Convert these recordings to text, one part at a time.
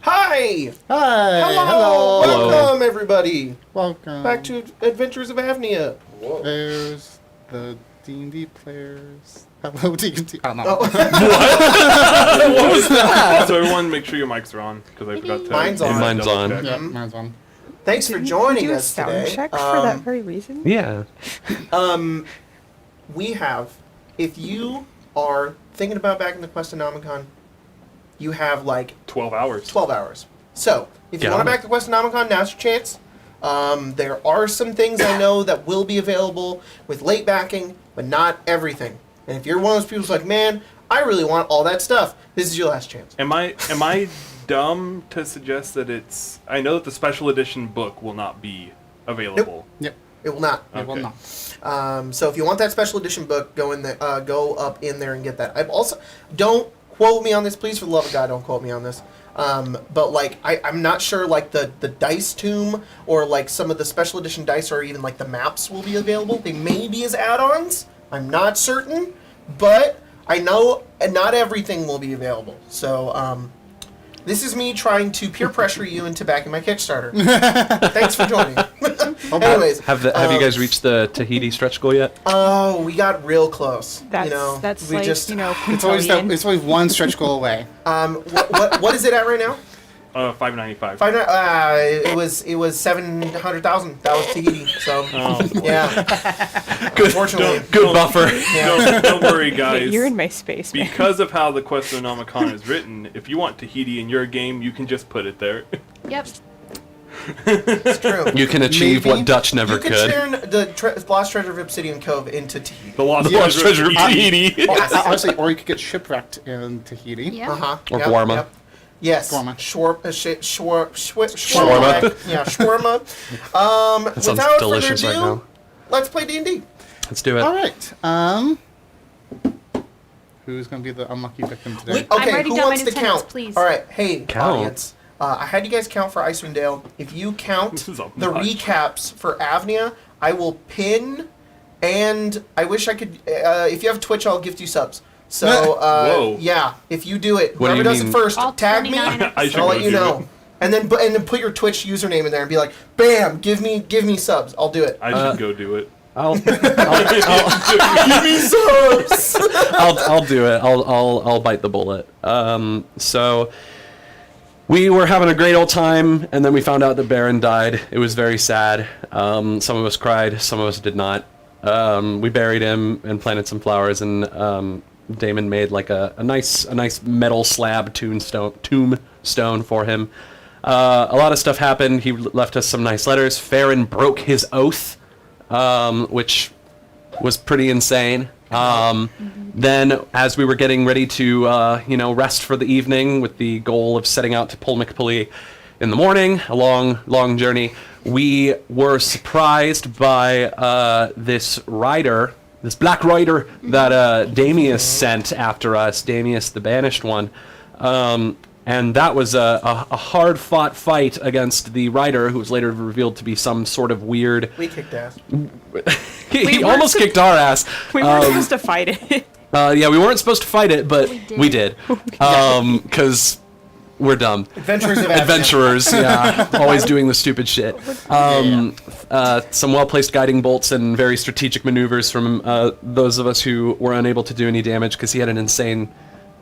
Hi! Hi! Hello! Welcome, everybody! Welcome. Back to Adventures of AVNIA. Whoa. There's the D&D players. Hello, D&D. I don't know. Oh. What was that? Also, everyone, make sure your mics are on because I forgot to. Mine's on. Mine's on. Yeah, mine's on. Thanks for joining do a us sound today. check for that very reason. Yeah. We have, if you are thinking about back in the Questonomicon, you have like 12 hours. 12 hours. So, if you Get want on to back the Questonomicon, now's your chance. There are some things I know that will be available with late backing, but not everything. And if you're one of those people who's like, man, I really want all that stuff, this is your last chance. Am I dumb to suggest that it's? I know that the special edition book will not be available. Yep. It will not. It will not. So if you want that special edition book, go in there, go up in there and get that. I've also, don't quote me on this, please, for the love of God, don't quote me on this. But like, I'm not sure like the dice tomb or like some of the special edition dice or even like the maps will be available. They may be as add-ons. I'm not certain, but I know not everything will be available. So this is me trying to peer pressure you into backing my Kickstarter. Thanks for joining. Anyways, Have you guys reached the Tahiti stretch goal yet? Oh, we got real close. That's we like, just, It's always it's always one stretch goal away. what is it at right now? $5.95. It was 700,000. That was Tahiti. So yeah, Good. unfortunately, Good buffer. yeah. Don't worry, guys. You're in my space, man. Because of how the Questonomicon is written, if you want Tahiti in your game, you can just put it there. Yep. It's true. You can achieve Maybe. what Dutch never You could could. turn the Lost Treasure of Obsidian Cove into Tahiti. The Lost The Lost Treasure of Treasure of Tahiti. Tahiti. Honestly, or you could get shipwrecked in Tahiti. Yeah. Or Guarma. Yes. Guarma. Shawarma. Yeah, shawarma. That sounds Without delicious further ado, right now. let's play D&D. Let's do it. All right. Who's gonna be the unlucky victim today? Okay, I'm writing who down wants my to intents, count? please. All right, hey, Count. audience. I had you guys count for Icewind Dale. If you count This is a the lot. recaps for AVNIA, I will pin, and I wish I could. If you have Twitch, I'll gift you subs. So, Whoa. yeah, if you do it, What do whoever you does it mean? first, All tag me. 29 I should I'll go let you do know. it. And then put your Twitch username in there and be like, bam, give me subs. I'll do it. I should go do it. I'll Give me subs. I'll do it. I'll bite the bullet. So we were having a great old time, and then we found out that Baron died. It was very sad. Some of us cried, some of us did not. We buried him and planted some flowers, and Damon made like a nice metal slab tombstone for him. A lot of stuff happened. He left us some nice letters. Farron broke his oath, which was pretty insane. Then, as we were getting ready to, rest for the evening with the goal of setting out to Pulmicpulli in the morning, a long journey, we were surprised by this rider, this black rider that Damius sent after us, Damius the Banished One. And that was a hard-fought fight against the rider, who was later revealed to be some sort of weird... We kicked ass. he almost kicked our ass. We weren't supposed to fight it. Yeah, we weren't supposed to fight it, but we did. Because We're dumb. Adventurers of AVNIA. Adventurers, yeah, always doing the stupid shit. Some well-placed guiding bolts and very strategic maneuvers from those of us who were unable to do any damage because he had an insane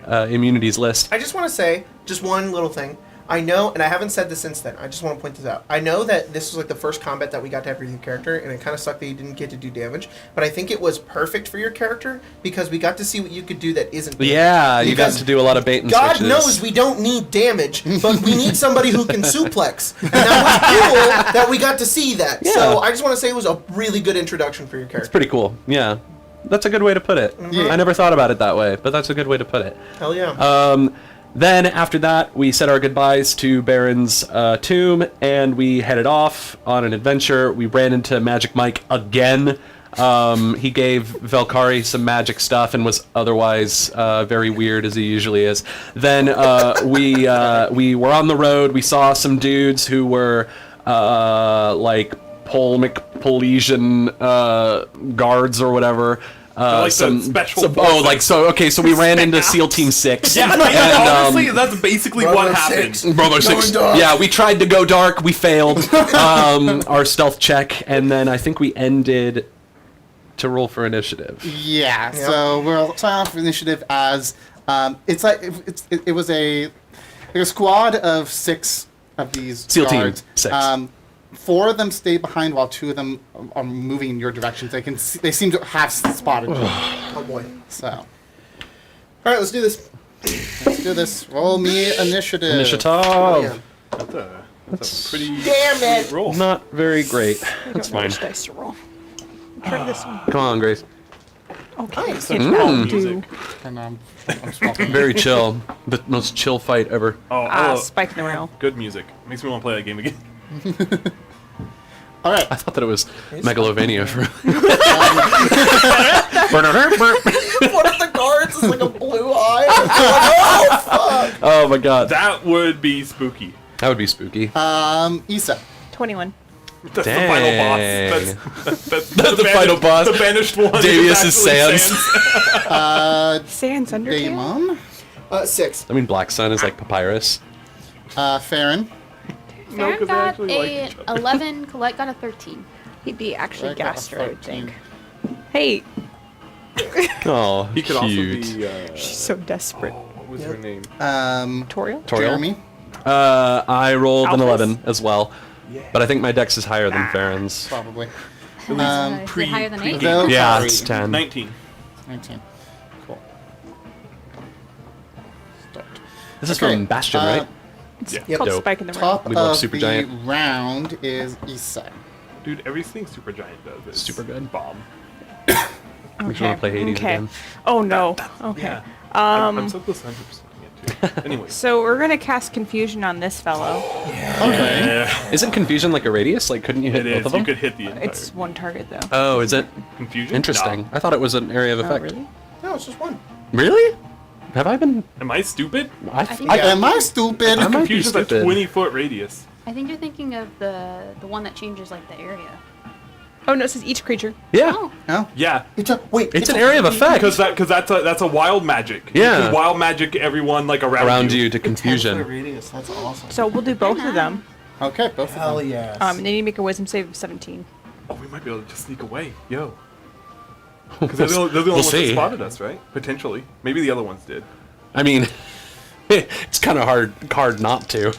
immunities list. I just want to say, just one little thing. I know, and I haven't said this since then, I just want to point this out. I know that this was like the first combat that we got to have with your character, and it kind of sucked that you didn't get to do damage, but I think it was perfect for your character, because we got to see what you could do that isn't damage. Yeah, you got Because to do a lot of bait and God switches. knows we don't need damage, but we need somebody who can suplex. And that was cool that we got to see that. Yeah. So I just want to say it was a really good introduction for your It's character. pretty cool. Yeah, that's a good way to put it. Yeah. I never thought about it that way, but that's a good way to put it. Hell yeah. Then after that, we said our goodbyes to Baron's tomb, and we headed off on an adventure. We ran into Magic Mike again. He gave Velkari some magic stuff and was otherwise very weird, as he usually is. Then we were on the road. We saw some dudes who were like Polesian guards or whatever. Like the special forces. Okay, so we ran into SEAL Team 6. Yeah, and, honestly, that's basically what Bravo happened. 6. Bravo 6. Yeah, we tried to go dark. We failed our stealth check, and then I think we ended to roll for initiative. Yeah, so we'll sign off initiative as it's like it was a squad of 6 of these SEAL team, guards. 6. 4 of them stay behind while 2 of them are moving in your direction. They seem to have spotted you. Oh boy. So All right, let's do this. let's do this. Roll me initiative. Initiative. Oh, yeah. That's a pretty Damn it. sweet roll. Not very great. I That's don't know fine. which dice to roll. Try this one. Come on, Grace. Okay. Nice. It Calm won't do. music. And I'm smoking. Very chill. The most chill fight ever. Oh, Spike in the rail. good music. Makes me want to play that game again. All right. I thought that it was Megalovania for. One of the guards is like a blue eye. Oh, fuck. Oh my god. That would be spooky. That would be spooky. Issa. 21. That's Dang. the final boss. That's The final boss. The banished one. Davius is actually Sans. Sans Undertale? Damon. 6. I mean, Black Sun is like papyrus. Farron. No, Farron 'cause they got actually like a each other. 11, Colette got a 13. He'd be actually I got a Gastro, I would 13. think. Hey, Oh, He could cute. also be. she's so desperate. What was her name? Toriel? Toriel? Jeremy. I rolled an Alphys? 11 as well, but I think my dex is higher than Farron's. Probably. Is it higher than 8? Velkari. Yeah, it's 10. 19. 19. Cool. Start. This is Okay, from Bastion, right? It's Yeah. called Dope. Spike in the rail. Top We love of the Supergiant. round is Issa. Dude, everything Supergiant does is Super good. bomb. Makes me want to play Hades again. Oh no. Okay. Yeah. I'm so close to 100% it too. Anyways. So we're gonna cast confusion on this fellow. Okay. Yeah, Isn't confusion like a radius? Like, couldn't you hit it both is. of You them? could hit the entire It's one target though. Oh, is it? confusion. Interesting. Nah. I thought it was an area of Oh, effect. really? No, it's just 1. Really? Have I been? Am I stupid? think Am I stupid? I might be Confusion's a stupid. 20-foot radius. I think you're thinking of the one that changes like the area. Oh no, it says each creature. Yeah. Oh, No. Yeah. It's It's an area of effect. Because that's a wild magic. Yeah. You can wild magic everyone like Around you to 10-foot confusion. radius. That's awesome. So we'll do both of them. Okay, both of Hell them. yes. And they need to make a wisdom save of 17. Oh, we might be able to just sneak away. Yo. Because they're the only We'll ones that see. spotted us, right? Potentially. Maybe the other ones did. I mean, it's kind of hard not to.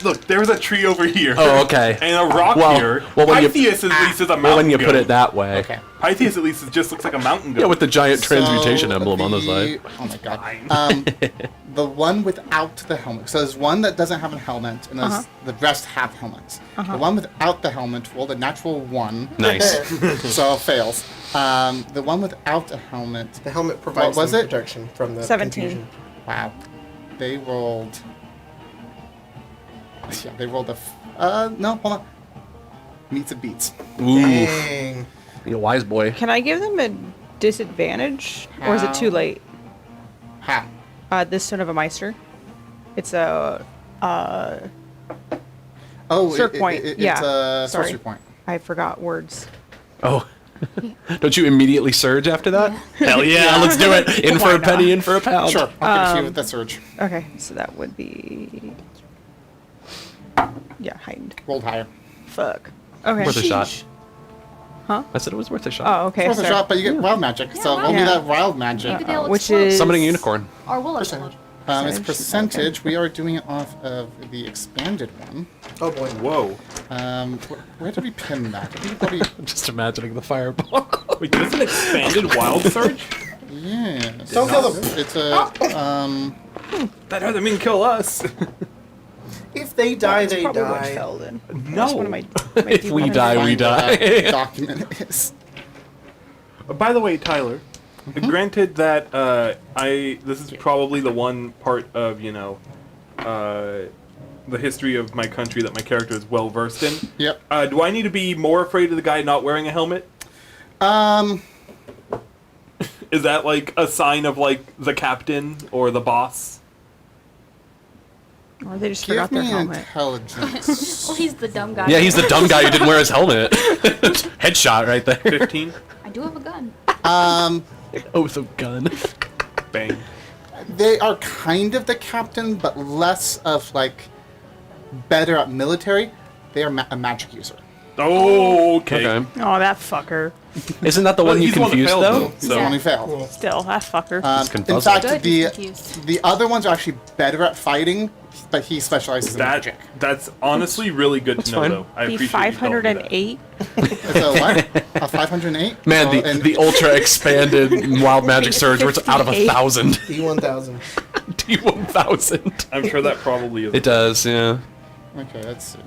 Look, there's a tree over here. Oh, okay. And a rock Well- here. well, when you- Pythias at least is a mountain Well, when you put goat. it that way. Okay. Pythias at least just looks like a mountain goat. Yeah, with the giant transmutation So emblem on the side. Oh my god. The one without the helmet. So there's one that doesn't have a helmet, and there's the rest have helmets. The one without the helmet rolled a natural 1. Nice. So it fails. The one without a helmet. The helmet provides was some it? protection from the 17. confusion. Wow. They rolled. Yeah, they rolled no, hold on. Meets and beats. Ooh, Dang. you wise boy. Can I give them a disadvantage? Or is it too How? late? Ha. This son of a Meister. It's a Oh, Cirque point, it's yeah. a Sorry. sorcery point. I forgot words. Oh, Don't you immediately surge after that? Hell yeah, let's do it. In for a penny, in for a pound. Sure, I'll give it to you with that surge. Okay, so that would be. Yeah, heightened. Rolled higher. Fuck. Okay. Worth a shot. Huh? I said it was worth a shot. Oh, okay. It's worth a sorry. shot, but you get wild magic. So wild roll me magic. that wild magic. Maybe they'll which explode. is- Summoning unicorn. Or will Percentage. explode. It's Percentage, percentage. We are doing it off of the expanded one. Oh boy. Whoa. Where did we pin that? I think probably. I'm just imagining the fireball. Wait, there's an expanded wild surge? Yes. Don't kill them. It's a That doesn't mean kill us. If they die, That's they probably what die. fell then. No. That's one of my If we D100s. die, we find where die. that document is. By the way, Tyler, granted that this is probably the one part of, the history of my country that my character is well versed in. Yep. Do I need to be more afraid of the guy not wearing a helmet? Is that like a sign of like the captain or the boss? Or they just Give forgot their me helmet. intelligence. Well, he's the dumb guy. Yeah, he's the dumb guy who didn't wear his helmet. Headshot right there. 15? I do have a gun. Oath of gun. Bang. They are kind of the captain, but less of like better at military. They are a magic user. Oh, okay. Okay. Oh, that fucker. Isn't that the Well, one you he's the one that confused failed, though? though. He's So- the one who failed. Still, that fucker. In confuzzled. fact, Good, he's confused. the other ones are actually better at fighting, but he specializes in magic. That's honestly really good to know, fine. though. I the appreciate you telling me that. 508. It's a what? A 508? Man, Oh, and- the ultra expanded wild magic surge where it's out of 1,000. D1000. D1000. I'm sure that probably is. It does, yeah. Okay, let's see.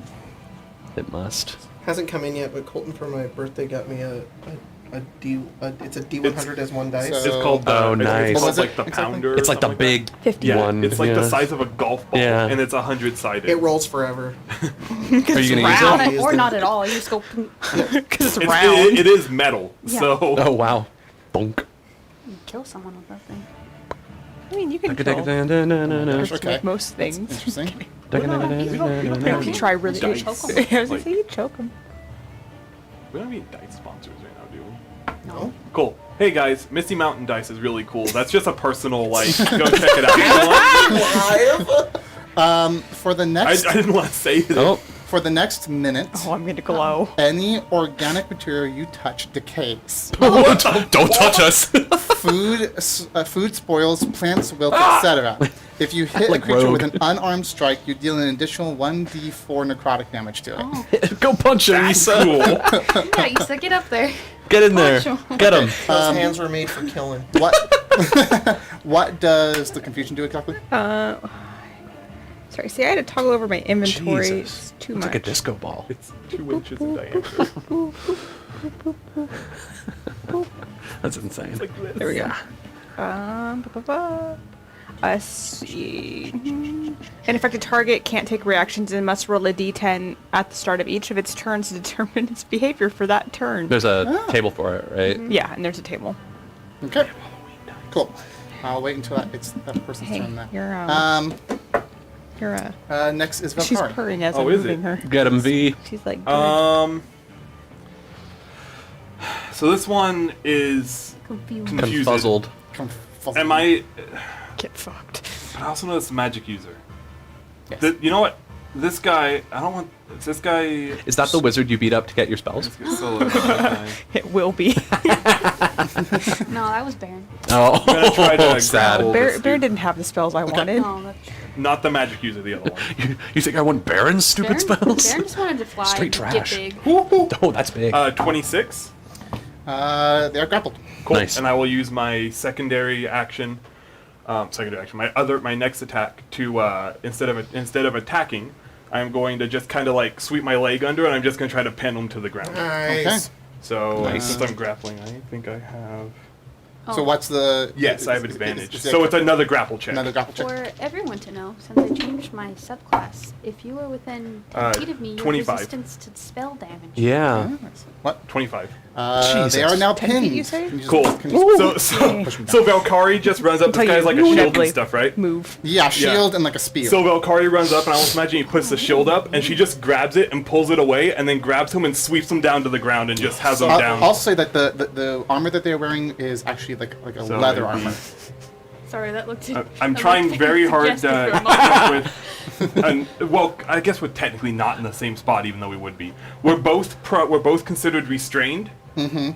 It must. Hasn't come in yet, but Colton for my birthday got me it's a D100 as one dice. So- It's called the. Oh, I think nice. It's What called was it like the exactly? pounder. It's like the something big 51. Yeah, one. it's like yeah. the size of a golf ball, Yeah. and it's 100-sided. It rolls forever. Are you gonna use round. it? Or not at all. You just go. Because it's It's- round. it is metal, Yeah. so Oh wow. Bonk. Kill someone with that thing. I mean, you can kill Dice. Okay. with most things. Interesting. If you try really Dice. Choke 'em. I was gonna Like- say you choke them. we don't have any dice sponsors right now, do we? No. Cool. Hey guys, Misty Mountain Dice is really cool. That's just a personal like. Go check it out. Live? For the I next didn't want to say that. Oh, for the next minute, Oh, I'm gonna glow. any organic material you touch decays. don't touch us. Food spoils, plants wilt, etc. If you hit Like a creature Rogue. with an unarmed strike, you deal an additional 1d4 necrotic damage to it. Oh, Go punch him, That's Issa. cool. yeah, you said get up there. Get in there. Punch him. Get him. Those hands were made for killing. What? What does the confusion do exactly? Sorry, see, I had to toggle over my inventory. Jesus. It's too It's much. like a disco ball. It's 2 inches in diameter. That's insane. There we go. See. An affected target can't take reactions and must roll a d10 at the start of each of its turns to determine its behavior for that turn. There's a table for it, right? Yeah, and there's a table. Okay. Cool. I'll wait until it's that person's Hey, turn. Then. you're Next is she's Valkari. purring as Oh, I'm is moving it? her. Get him, V. She's like, good. So this one is Confused. confused. Confuzzled. Am I? Get fucked. But I also know it's a magic user. Yes. You know what? This guy. I don't want. This guy. Is that the wizard you beat up to get your spells? Let's get solo guy. It will be. No, that was Baron. Oh, I'm gonna try to sad. grapple Bear, this Bear dude. didn't have the spells I wanted. No, that's Not the magic user, the other one. You think I want Baron's stupid Baron, spells? Baron just wanted to fly, Straight get trash. big. Oh, that's big. 26. They're grappled. Cool. Nice. And I will use my secondary action. My next attack to instead of attacking, I'm going to just kind of like sweep my leg under, and I'm just going to try to pin him to the ground. Nice. So Nice. since I'm grappling, I think I have. Oh, So what's the? Yes, I have is- advantage. is- So it's another grapple check. another grapple check. For everyone to know, since I changed my subclass, if you are within 10 feet of me, you have 25. resistance to spell damage. yeah. Nice. What? 25. Jesus. They are now 10 pinned. feet, you say? Can just- Cool. can you just- So Valkyrie just runs up. This Tell guy's you, like a you shield inevitably and stuff, right? Move. Yeah, shield and like a spear. So Valkyrie runs up, and I almost imagine he puts the shield up, and she just grabs it and pulls it away, and then grabs him and sweeps him down to the ground and just has him down. I'll say that the armor that they're wearing is actually like a So leather maybe- armor. Sorry, that looked. I'm that trying looked very hard suggestive for a moment. well, I guess we're technically not in the same spot, even though we would be. We're both considered restrained. We're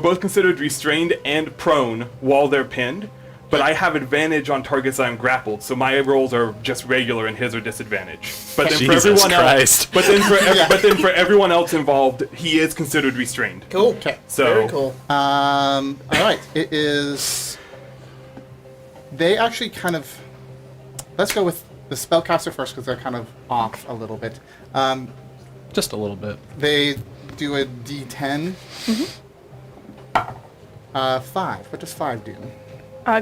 both considered restrained and prone while they're pinned. But I have advantage on targets I'm grappled, so my rolls are just regular and his are disadvantage. But then Jesus for everyone Christ. else, but then for everyone else involved, he is considered restrained. Cool. Okay. So Very cool. All right. It is. They actually kind of. Let's go with the spellcaster first because they're kind of off a little bit. Just a little bit. They do a D10. 5. What does 5 do?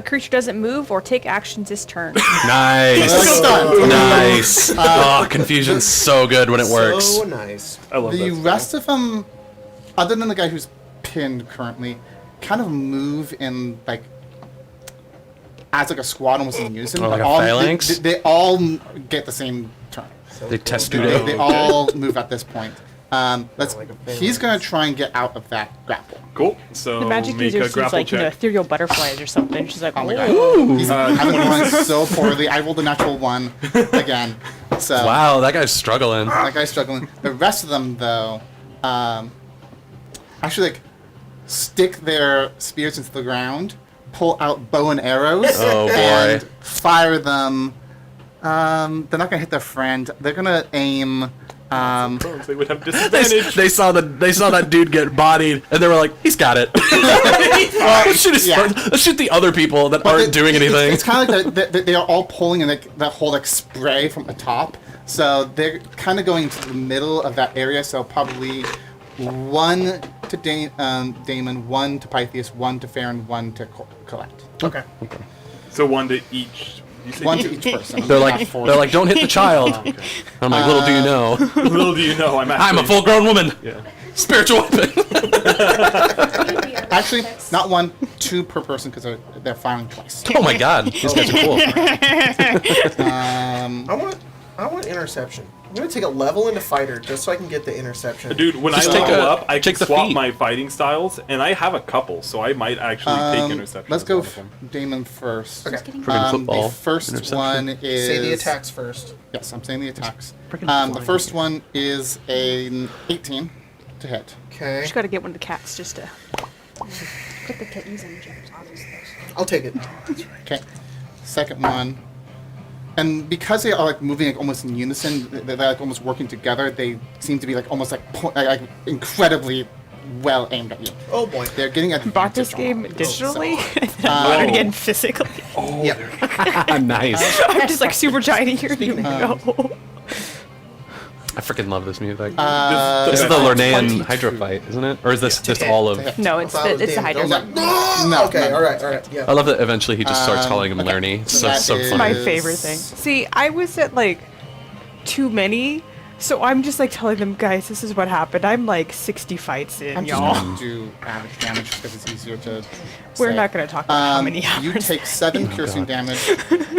Creature doesn't move or take actions this turn. Nice. Done. Nice. Oh, confusion's so good when it works. So nice. I love The that. rest of them, other than the guy who's pinned currently, kind of move in like as like a squad almost in unison. Oh, like but a all, phalanx? they all get the same turn. They test They all move at this point. Like a phalanx. He's gonna try and get out of that grapple. Cool. So The magic make user a seems grapple like, check. ethereal butterflies or something. She's like, Oh my "Whoa." god. He's I've been rolling so poorly. I rolled a natural 1 again. So Wow, that guy's struggling. that guy's struggling. The rest of them though, actually like stick their spears into the ground, pull out bow and arrows, Oh, boy. and fire them. They're not gonna hit their friend. They're gonna aim. They would have They, disadvantage. they saw that dude get bodied, and they were like, "He's got it." Let's shoot the other people that aren't doing anything. It's kind of like they are all pulling in like that whole like spray from the top. So they're kind of going into the middle of that area. So probably 1 to Damon, 1 to Pythias, 1 to Farron, 1 to Colette. Okay. So one to each. You said 1 to each person. They're Not like, 4. "Don't hit the child." I'm like, "Little do you know, Little do you know, I'm I'm a full-grown woman. Yeah. Spiritual weapon." Actually, not 1, 2 per person because they're firing twice. Oh my god, these guys are cool. I want interception. I'm gonna take a level into fighter just so I can get the interception. Dude, when Just I take level a- up, I can take the swap feat. my fighting styles, and I have a couple, so I might actually take interception. Let's as go one of them. Damon first. Okay. Friggin' football. The first Interception. one is Say the attacks first. Yes, I'm saying the attacks. Frickin' The first one is an 18 to hit. Okay. Just gotta get one of the cats just to. Put the kittens in Jim's office. I'll take it. Okay. Second one. And because they are like moving like almost in unison, they're like almost working together. They seem to be like almost like incredibly well aimed at you. Oh boy. They're getting advantage Bought this on game all of digitally. so. I'm bought it again physically. Yep. Nice. I'm just like super giant here. You go. I freaking love this music. Uh, This is the Lornaean 22. Hydra fight, isn't it? Or is this just hit, all to of? hit. No, I it's thought it the was it's the damage. I Hydra. was like, No, okay, no. alright, I yeah. love that eventually he just starts calling him okay. Lerny. So So that funny. My is- favorite thing. See, I was at like too many, so I'm just like telling them, guys, this is what happened. I'm like 60 fights in, I'm just y'all. going to do average damage because it's easier to. We're say. not gonna talk about how many You hours. take 7 piercing damage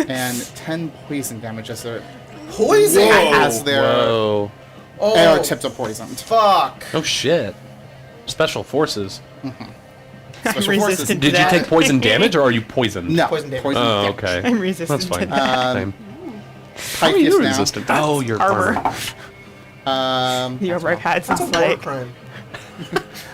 and 10 poison damage as their Poison! as their Whoa. arrow Oh, tips are poisoned. fuck. Oh shit. Special forces. I'm Special resistant forces. to Did you that. take poison damage or are you poisoned? No, Poison damage. Oh, damage. okay. I'm resistant That's to fine. that. Same. How are Pythias you now. resistant? Oh, you're Armor. Um, The armor I've had That's since a war like crime.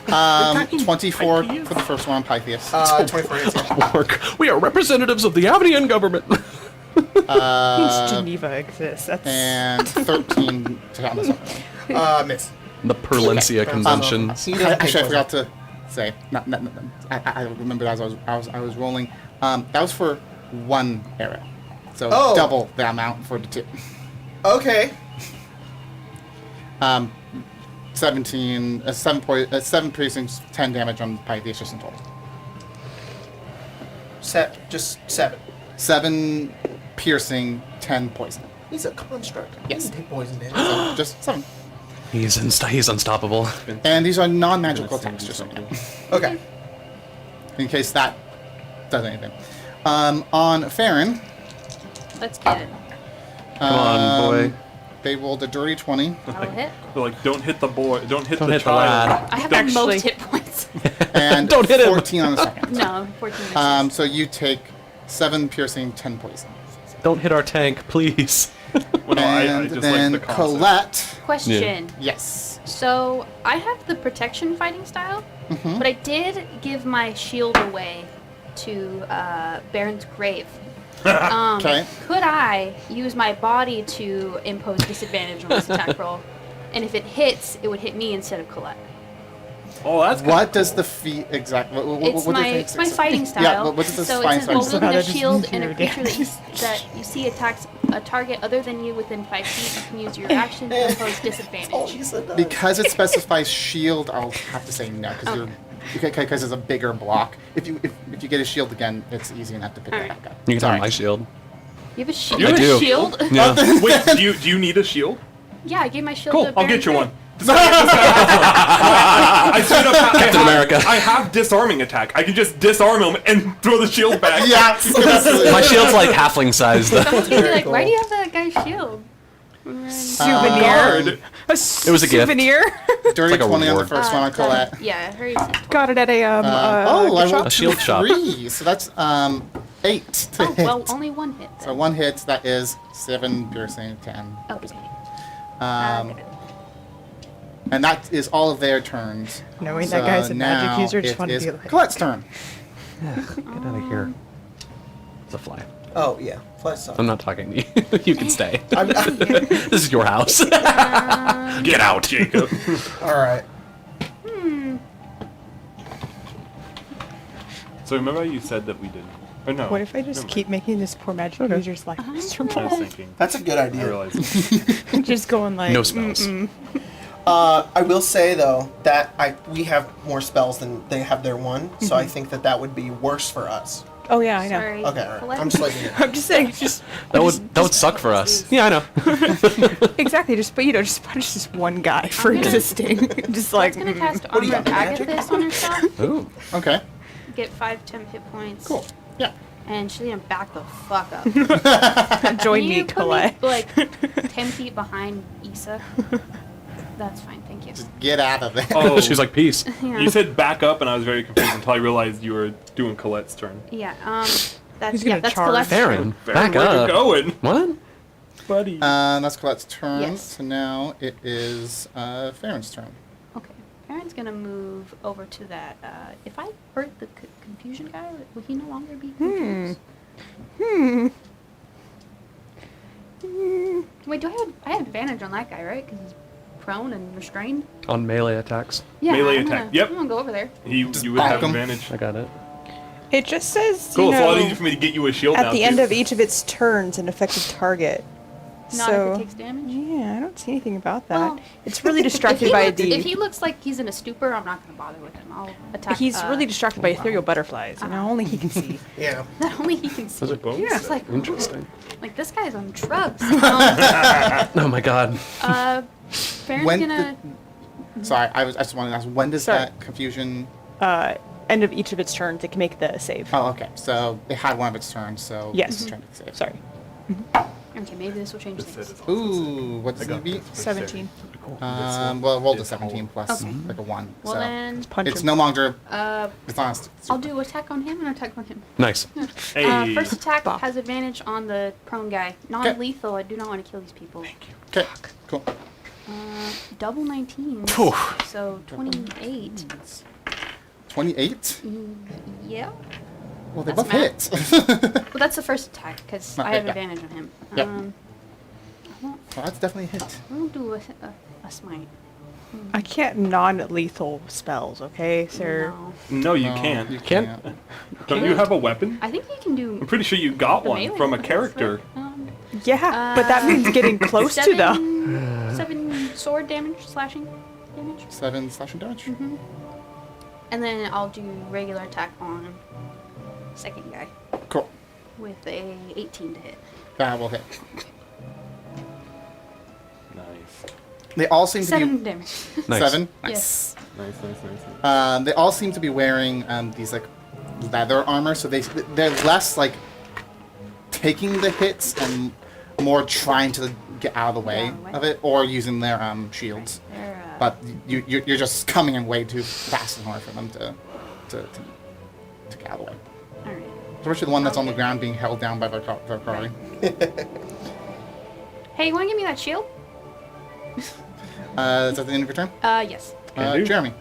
24 for the first one on Pythias. 24 hits, yeah. Work. We are representatives of the AVNIA government. means Geneva exists. That's And 13 to hit on this one. Miss. The Perlencia Convention. He doesn't take Actually, I poison. forgot to say. I remember as I was rolling. That was for 1 arrow, so Oh. double the amount for the 2. Okay. 17, 7 piercings, 10 damage on Pythias just in total. Just 7. 7 piercing, 10 poison. He's a construct. He Yes. doesn't take poison damage. So just 7. He's unstoppable. And these are non-magical attacks, just so you know. Okay. In case that does anything. On Farron, Let's get it. Come on, boy. they rolled a dirty 20 I'll hit. They're like, don't hit the boy. Don't hit Don't the hit the child. lad. I have the Actually- most hit points. and Don't hit him. 14 on the second. No, 14 misses. So you take 7 piercing, 10 poison. Don't hit our tank, please. Well, no, I And just then like the concept. Colette, Question. yes. So I have the protection fighting style, but I did give my shield away to Baron's grave. Okay. Could I use my body to impose disadvantage on this attack roll? And if it hits, it would hit me instead of Colette. Oh, that's good. What does the feat exactly? It's my fighting style. Yeah, what does this so fighting it says, style while say? wielding That a just shield means and a you're creature that you see attacks a target other than you within 5 feet, you can use your action to impose disadvantage. Because it specifies shield, I'll have to say no because it's a bigger block. If you get a shield again, it's easy enough to pick it Alright. back up. You can Sorry. have my shield. You have a shield? You I do. Shield? Yeah. Wait, do you need a shield? Yeah, I gave my shield Cool, to I'll Baron get you Grey. one. I straight up Captain America. I have disarming attack. I can just disarm him and throw the shield back. Yeah, absolutely. My shield's like halfling size though. Someone's gonna be like, Very why do you cool. have that guy's shield? Souvenir. Guard. A It was a gift. souvenir. Dirty like a 20 on the reward. first one on Colette. Yeah, her AC is 12. Got it at a Oh, I gift rolled A shield shop. 3, so that's 8 to Oh, hit. well, only one hit then. So one hit, that is 7 piercing, 10. Okay. Um, and that is all of their turns. Knowing that guy's a magic now user, just it want to is be like, Colette's turn. Get out of here. It's a fly. Oh yeah. Plus I'm not talking to you. You can stay. I'm, This is your house. Get out, Jacob. all right. So remember how you said that we didn't? Or no. what if I just never keep making this poor magic user's life mind. I miserable? was thinking. That's a good I idea. realized. Just going like, No spells. I will say though that we have more spells than they have their one, so I think that would be worse for us. Oh yeah, I know. Sorry. Okay, all right. Colette- I'm just letting you know. I'm just saying, just That would suck for us. Yeah, I know. exactly. Just but just punish this one guy for I'm gonna- existing. Just like, Colette's gonna cast What do you Armor of got, magic? Agathis on herself. Ooh. Okay, Get 5 temp hit points. cool. Yeah. And she's gonna back the fuck up. join Can me, you put Colette. like 10 feet behind Issa? That's fine, thank you. Just get out of there. Oh, She's like, peace. Yeah. You said back up, and I was very confused until I realized you were doing Colette's turn. Yeah, that's Who's gonna that's charge? Colette's Farron, turn. back Where you up. going, What? buddy? That's Colette's turn. Yes. So now it is Farron's turn. Okay, Farron's gonna move over to that. If I hurt the confusion guy, will he no longer be confused? Wait, I have advantage on that guy, right? Because he's prone and restrained. On melee attacks. Yeah, Melee I'm attack, Gonna, yep. I'm gonna go over there. You would bonk have him. advantage. I got it. It just says, Cool. you It's a lot know, easier for me to get you a shield now. at the too. end of each of its turns, an effective target. Not so, if it takes damage. yeah, I don't see anything about that. Well, It's really distracted by If the. he looks like he's in a stupor, I'm not gonna bother with him. I'll attack. He's really distracted by ethereal butterflies. You know, only he can see. Yeah. That only he can see. Those are bones? Yeah, it's like Interesting. Like this guy's on drugs. Oh my god. Farron's When gonna. Sorry, I just wanted to ask, when does Sorry. that confusion... End of each of its turns, it can make the save. Oh, okay. So it had one of its turns, so... Yes. it's trying to save. Sorry. Okay, maybe this will change It said things. it's all Ooh, what does I it got beat? this. 17. Well, roll the 17 plus Okay. like a 1. Well so then, Punch it's him. no longer... uh, It's honest. I'll do attack on him and attack on him. Nice. Hey. First attack Bah. has advantage on the prone guy. Non-lethal. I do not want to kill these people. Okay, cool. Double 19. Phew. So 28. 28? Yeah. Well, they That's both hit. Well, that's the first attack because I Okay, have yeah. advantage on him. Yep. I won't, Well, that's definitely a hit. I won't do a smite. I can't non-lethal spells, okay, sir? No. No, you No, can't. You Can't? can't. Don't you have a weapon? I think you can do. I'm pretty sure you got the one melee from a weapons, character. right? Yeah, but that means getting close to them. 7 sword damage, slashing damage. 7 slashing damage? And then I'll do regular attack on second guy Cool. with a 18 to hit. That will hit. Nice. They all seem to 7 be damage. Nice. 7. Yes. Nice. They all seem to be wearing these like leather armor, so they're less like taking the hits and more trying to get out of the way of it, or using their shields. But you're just coming in way too fast in order for them to get out of the way. All right. Especially the one that's on the ground being held down by their Valkyrie. Hey, you want to give me that shield? Is that the end of your turn? Yes. Can do. Jeremy.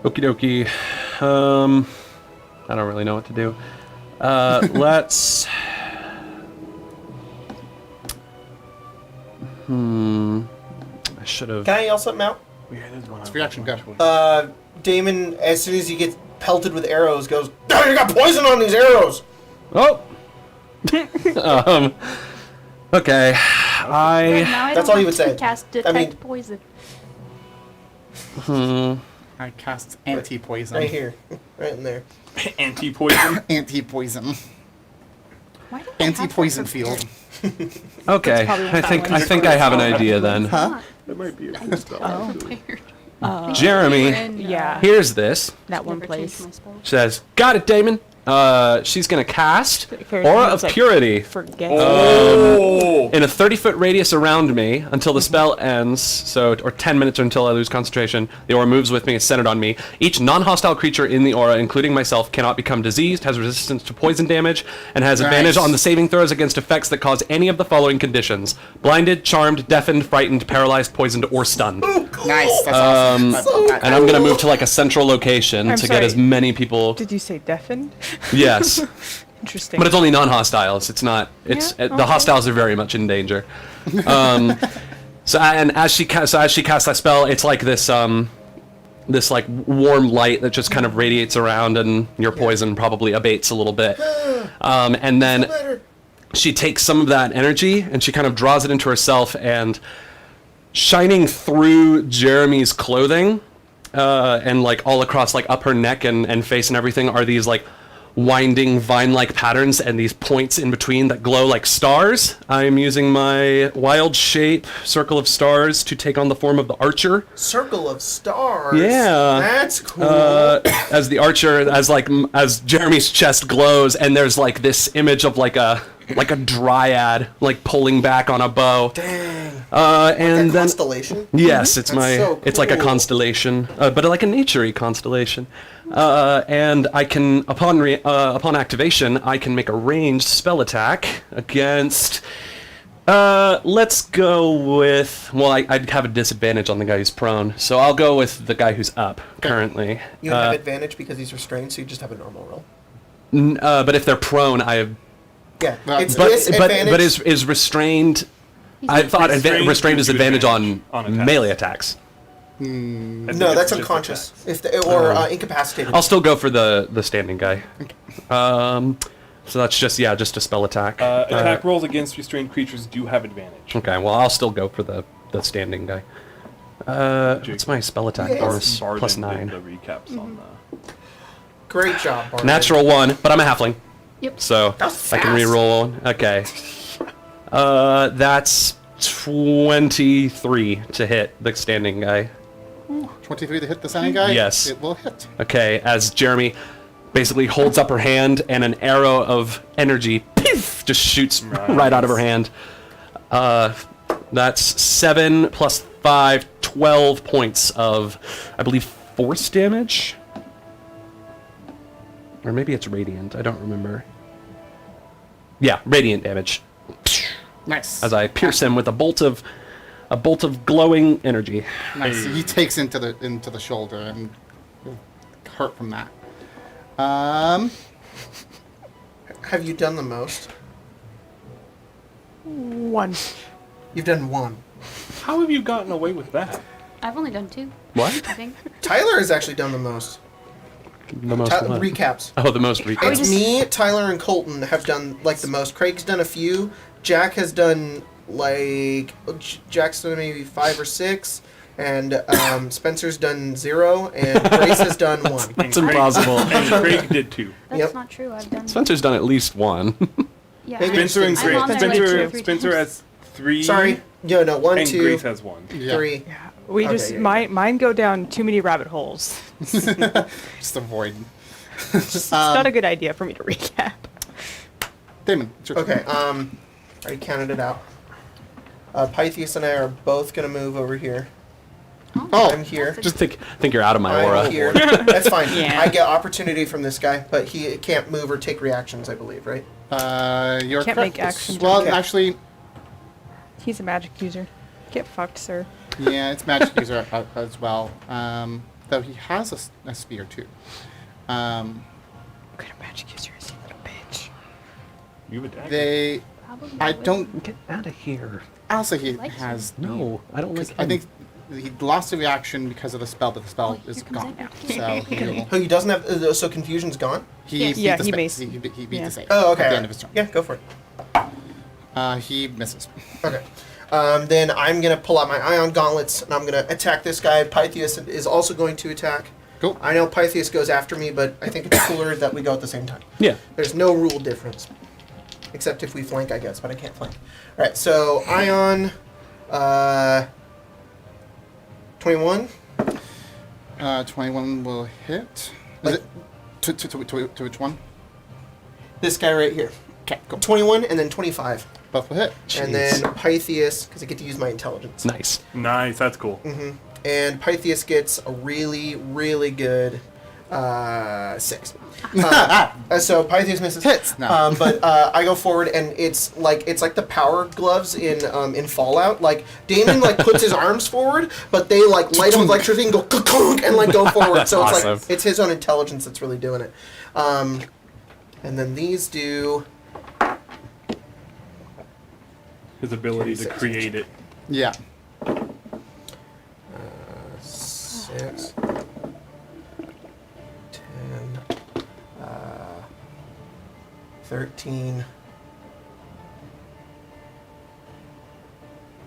Okie dokie. I don't really know what to do. Let's. I should have. Can I yell something out? It's reaction, go. Damon, as soon as he gets pelted with arrows, goes, "Oh, you got poison on these arrows!" Oh. Okay. Now I That's don't all he have would say. to cast I detect mean- poison. I cast anti-poison. Right here. Right in there. Anti-poison. Anti-poison. Why don't I have that Anti-poison prepared? field. Okay. probably I think I have an idea then. Huh? That might be a I good just spell. have it prepared. Jeremy, Yeah. here's this. That one Never changed place. my spell. Says, got it, Damon. She's gonna cast Fair Aura enough, of like- Purity Forget. Oh! in a 30-foot radius around me until the spell ends, or 10 minutes until I lose concentration. The aura moves with me, it's centered on me. Each non-hostile creature in the aura, including myself, cannot become diseased, has resistance to poison damage, and has advantage Nice. on the saving throws against effects that cause any of the following conditions: blinded, charmed, deafened, frightened, paralyzed, poisoned, or stunned. Nice. That's awesome. And I'm gonna move to like a central location I'm to get sorry. as many people. Did you say deafened? Yes. Interesting. But it's only non-hostiles. It's not. It's Yeah, the okay. hostiles are very much in danger. As she casts that spell, it's like this this like warm light that just kind of radiates around, and your poison probably abates a little bit. And then Better. she takes some of that energy and she kind of draws it into herself, and shining through Jeremy's clothing and like all across like up her neck and face and everything are these like winding vine-like patterns and these points in between that glow like stars. I'm using my wild shape circle of stars to take on the form of the archer. Circle of stars. Yeah. That's cool. As the archer, as Jeremy's chest glows, and there's like this image of like a dryad like pulling back on a bow. Dang. And a then constellation? yes, it's That's so it's like a cool. constellation, but like a nature-y constellation. And I can upon activation, I can make a ranged spell attack against. Let's go with. Well, I'd have a disadvantage on the guy who's prone, so I'll go with the guy who's up currently. You have advantage because he's restrained, so you just have a normal roll. But if they're prone, I have. Yeah, it's But disadvantage. is restrained. I thought restrained is advantage on attacks. melee attacks. No, that's unconscious. Or incapacitated. I'll still go for the standing guy. So that's just a spell attack. Attack rolls against restrained creatures do have advantage. Okay, well I'll still go for the standing guy. What's my spell attack Yes. bonus? Barden Plus did 9. The recaps on the... Great job, Barney. Natural 1, but I'm a halfling, Yep. so That's I can fast. re-roll one. Okay. That's 23 to hit the standing guy. 23 to hit the standing guy? Yes. It will hit. Okay, as Jeremy basically holds up her hand and an arrow of energy poof, just shoots right out of her hand. That's 7 plus 5, 12 points of, I believe, force damage? Or maybe it's radiant, I don't remember. Yeah, radiant damage. Nice. As I pierce him with a bolt of glowing energy. Nice. He takes into the shoulder and hurt from that. Have you done the most? 1. You've done 1. How have you gotten away with that? I've only done 2, What? I think. Tyler has actually done the most. The most what? Recaps. Oh, the most recaps. It's me, Tyler, and Colton have done like the most. Craig's done a few. Jack has done like Jack's done maybe 5 or 6, and Spencer's done 0, and Grace has done 1. That's impossible. And Craig did 2. That's Yep. not true. I've done. Spencer's done at least 1. Yeah. Maybe Spencer and I'm Craig. on there like 2 or 3 Spencer times. has 3. Sorry, Yeah, no, one, And two, Grace has one. Yeah. 3. Yeah, we Okay, just yeah, mine go down too many rabbit holes. Just avoid. It's not a good idea for me to recap. Damon, it's your turn. Okay, I already counted it out. Pythias and I are both gonna move over here. Oh, I'm here. Just think you're out of my aura. I'm here. That's fine. Yeah. I get opportunity from this guy, but he can't move or take reactions, I believe, right? you're Can't correct. make actions. Well, Okay. actually, He's a magic user. Get fucked, sir. yeah, it's magic user as well. Though he has a spear too. What kind of magic user is he, little bitch? You have a dagger. They, Probably I would. don't. Get out of here. Also, he Likes has No, I don't like him. I think he lost a reaction because of the spell, but the spell Oh, is here comes gone. that. So he'll, Oh, he doesn't have. So confusion's gone. he Yes. beat Yeah, the he space. based- He beat yeah. the save. Oh, okay. At the end of his turn. Yeah, go for it. He misses. Okay. Then I'm gonna pull out my ion gauntlets and I'm gonna attack this guy. Pythias is also going to attack. Cool. I know Pythias goes after me, but I think it's cooler that we go at the same time. Yeah. There's no rule difference. Except if we flank, I guess, but I can't flank. Alright, so Ion, 21. 21 will hit. Like- Is it to which one? This guy right here. Okay, go. 21 and then 25. Both will hit. And then Pythias, because I get to use my intelligence. Nice. Nice, that's cool. And Pythias gets a really, really good 6. So Pythias misses. Hits. No. But I go forward and it's like the power gloves in Fallout. Like Damon like puts his arms forward, but they like light up with electricity and go ka-kunk and like go forward. That's so it's awesome. like it's his own intelligence that's really doing it. And then these do His ability to create it. Yeah. 6, 10, 13,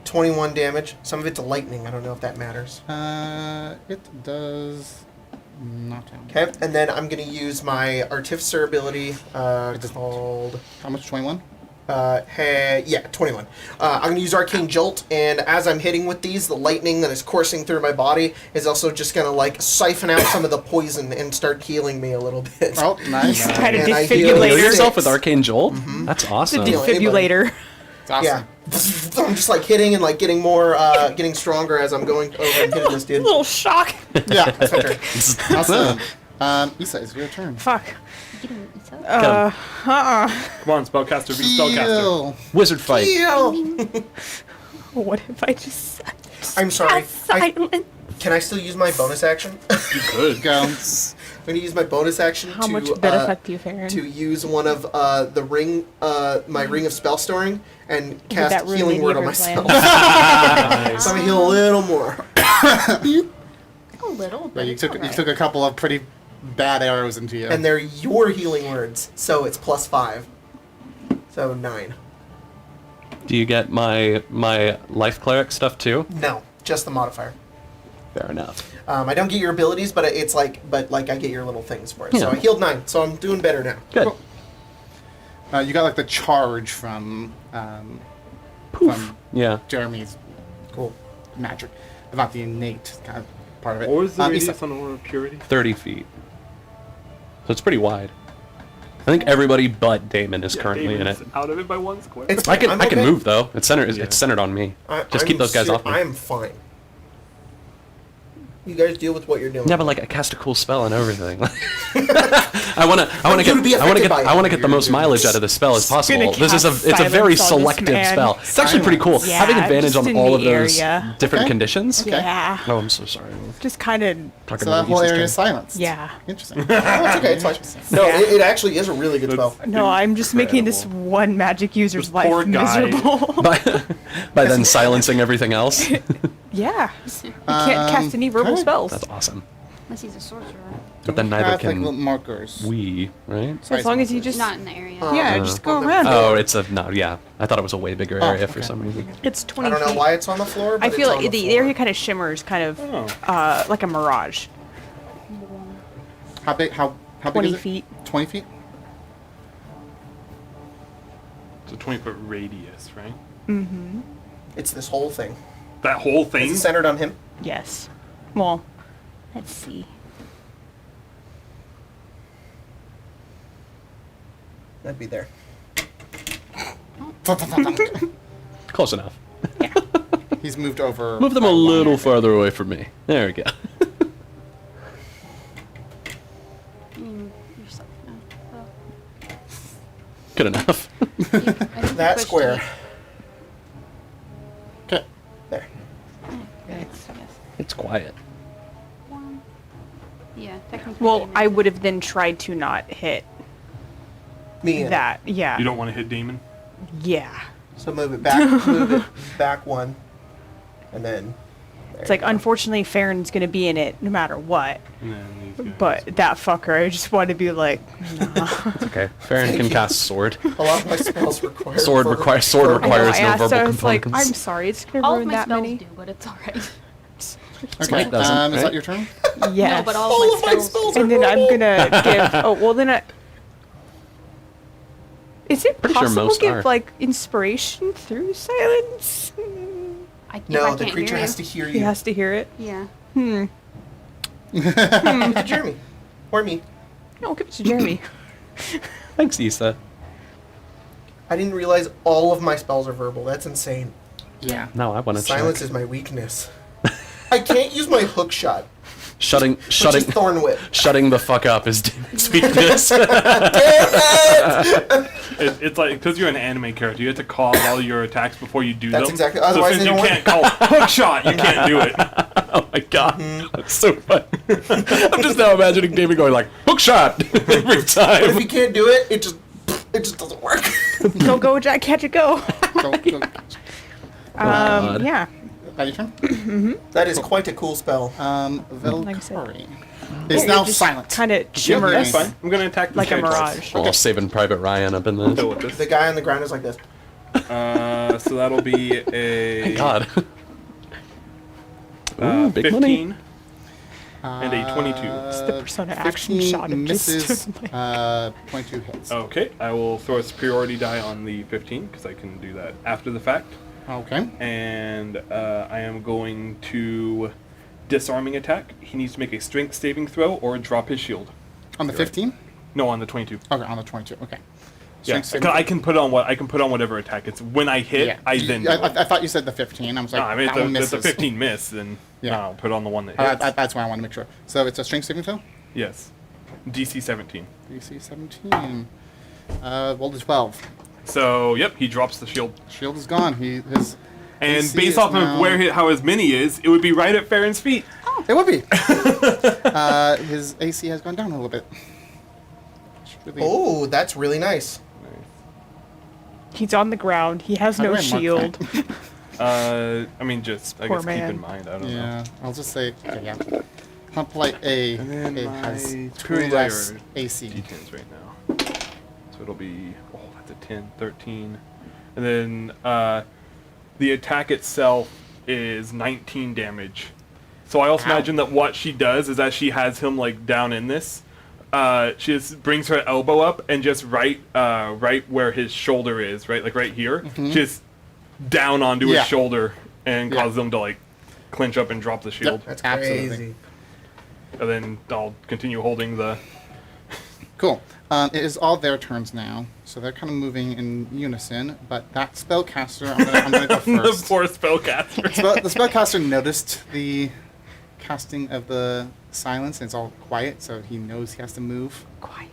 21 damage. Some of it's lightning. I don't know if that matters. It does not count. Okay, and then I'm going to use my Artificer ability called... How much? 21? Yeah, 21. I'm going to use Arcane Jolt, and as I'm hitting with these, the lightning that is coursing through my body is also just going to, like, siphon out some of the poison and start healing me a little bit. Oh, nice. Kind of And I You heal heal defibrillator. yourself six. with Arcane Jolt? That's awesome. Deal. Defibrillator. It's awesome. Yeah. I'm just, like, hitting and, like, getting more, getting stronger as I'm going over and hitting this dude. Little shock. Yeah. That's my turn. Awesome. Isa, it's your turn. Fuck. Getting each other. Come on, spellcaster, be spellcaster. Heal. Wizard fight. Heal! What if I just I'm sorry. silent? Can I still use my bonus action? You could. Go. I'm going to use my bonus action How to much better do you, Farron? to use one of the ring, my ring of spell storing, and that cast ruin healing any word of on your myself. Nice. So I'm gonna heal a little more. A little, Yeah, but you it's took alright. you took a couple of pretty bad arrows into you. And they're your healing words, so it's +5. So 9. Do you get my life cleric stuff too? No, just the modifier. Fair enough. I don't get your abilities, but it's like, I get your little things for it. So Yeah. I healed 9, so I'm doing better now. Good. You got like the charge from Yeah. Jeremy's Cool. magic, but not the innate kind of part of it. What was the Isa, radius on Aura of Purity? 30 feet. So it's pretty wide. I think everybody but Damon is currently in it. Damon's out of it by 1 square. It's I can I'm I can okay. move though. It's centered. Yeah. It's centered on me. Just I'm keep those guys ser- off me. I'm fine. You guys deal with what you're doing. Yeah, but like I cast a cool spell and everything. I wanna you to be affected by it. get the most mileage out of the spell as possible. gonna It's a cast very silence on this selective man. spell. It's actually pretty cool. Yeah, Having advantage just on in all the of those area. different Okay. conditions. Yeah. Oh, I'm so sorry. Just kind of. Talking so that about whole Isa's area turn. is silenced. Yeah. Interesting. Oh, it's okay. It's fine. No, Yeah. it actually is a really good spell. No, I'm just making this Incredible. one magic user's This life poor guy. miserable. by then silencing everything else. Yeah. You can't cast any verbal okay. spells. That's awesome. Unless he's a sorcerer. But then Have, neither like, can little markers. we, right? So as long as you just. Not in the area. Yeah, just go around. Oh, it's a no. Yeah, I thought it was a way bigger Oh, area for okay. some reason. It's 20 I don't know feet. why it's on the floor, but I feel it's like on the floor. area kind of shimmers, kind of Oh. like a mirage. How big? How big 20 is it? feet. 20 feet. It's a 20-foot radius, right? It's this whole thing. That whole Is thing? it centered on him? Yes. Well, let's see. That'd be there. Close enough. He's moved over. Move them by a one. little farther away from me. There we go. Yourself now. Good enough. That square. Okay. There. Yes. It's quiet. One. Yeah, technically. Well, Damon. I would have then tried to not hit Me and that. Yeah. You don't want to hit Damon? Yeah. So move it back. Move it back one, and then. It's like, unfortunately, Farron's going to be in it no matter what. And then these guys. But that fucker, I just want to be like, nah. Okay. Farron can cast sword. A lot of my spells require. Sword requires no I know, I verbal asked, I was like, components. I'm sorry, it's going to all of ruin my that spells many. do, but it's alright. Okay. Mine doesn't, Is right? that your turn? Yes. No, but all All of my spells. And then I'm going to give, oh, well then is it Pretty sure possible to most give, are. like, inspiration through silence? If No, I the can't creature hear has you. to hear He you. has to hear it. Yeah. Hmm. Give it to Jeremy. Or me. No, give it to Jeremy. Thanks, Issa. I didn't realize all of my spells are verbal. That's insane. Yeah. No, I want to Silence check. is my weakness. I can't use my hook shot, Shutting which is Thorn Whip. shutting the fuck up is Damon's weakness. It's like, because you're an anime character, you have to call all your attacks before you do That's them. exactly- So otherwise since they you don't can't call hook shot, you can't do it. Oh my god, that's so fun. I'm just now imagining Damon going like hook shot every But if time. you can't do it, it just doesn't work. Go, Jack, catch it, go. Go. God. Yeah. That your turn? That is quite a cool spell. Like I said. Velcari is now silent. Kind of That's shimmers fine. I'm going to attack the like a guy twice. mirage. We're all saving Private Ryan up in Deal this. with this. The guy on the ground is like this. So that'll be a God. Ooh, big 15 money. and a 22. It's the Persona action 15 shot. It misses. just, like, 22 hits. Okay, I will throw a superiority die on the 15 because I can do that after the fact. Okay. And I am going to disarming attack. He needs to make a strength saving throw or drop his shield. On the 15? No, on the 22. Okay, on the 22. Okay. Yeah, Strength saving- I can put on whatever attack. It's when I hit, Yeah. I then. Do it. I thought you said the 15. I was like, No, I mean, that if one the, if the misses. 15 miss, then Yeah. I'll put on the one that hits. That's why I want to make sure. So it's a strength saving throw? Yes. DC 17. DC 17. Roll to 12. So, yep, he drops the shield. Shield is gone. His And AC based is off now- of how his mini is, it would be right at Farron's feet. It would be. His AC has gone down a little bit. Really- Oh, that's really nice. he's on the ground. He has How no do I mark shield. I mean, just, I Poor guess keep man. in mind, I don't know. Yeah, I'll just say, okay, yeah. Hoplite A, And then it my has 2 superior less or AC. D10s right now. So it'll be, that's a 10, 13. And then the attack itself is 19 damage. So I also Ow. imagine that what she does is that she has him like down in this. She just brings her elbow up and just right where his shoulder is, right, like right here, just down onto Yeah. his shoulder and Yeah. causes him to like clinch up and drop the shield. That's Absolutely. crazy. And then I'll continue holding the. Cool. It is all their turns now, so they're kind of moving in unison. But that spellcaster, I'm gonna go the first. poor spellcaster. The spellcaster noticed the casting of the silence, and it's all quiet, so he knows he has to move. Quiet.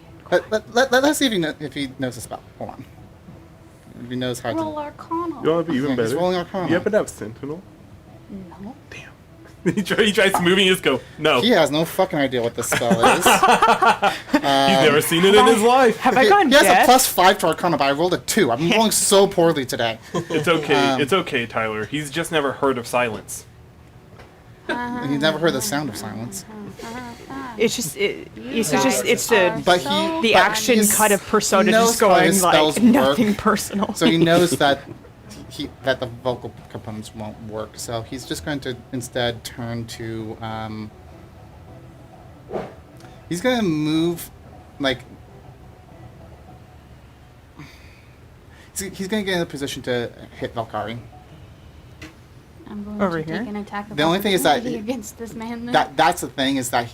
Let's see if he knows the spell. Hold on. If he knows how Roll to. Arcana. You want to be even Yeah, he's better? rolling Arcana. You happen to have Sentinel? No. Damn. he tries moving, you just go, no. He has no fucking idea what this spell is. He's never seen it in his life. Have I gone He has a deaf? +5 to Arcana, but I rolled a 2. I'm rolling so poorly today. It's okay. It's okay, Tyler. He's just never heard of silence. He's never heard the sound of silence. It's just guys it's the But he, the but action he's- cut of Persona he knows just how going his like spells nothing work. personal. So he knows that that the vocal components won't work. So he's just going to instead turn to. He's going to move, like. He's going to get in a position to hit Valkyrie. I'm going Over to here? take an attack of The only thing is that opportunity against this man. Then. That's the thing is that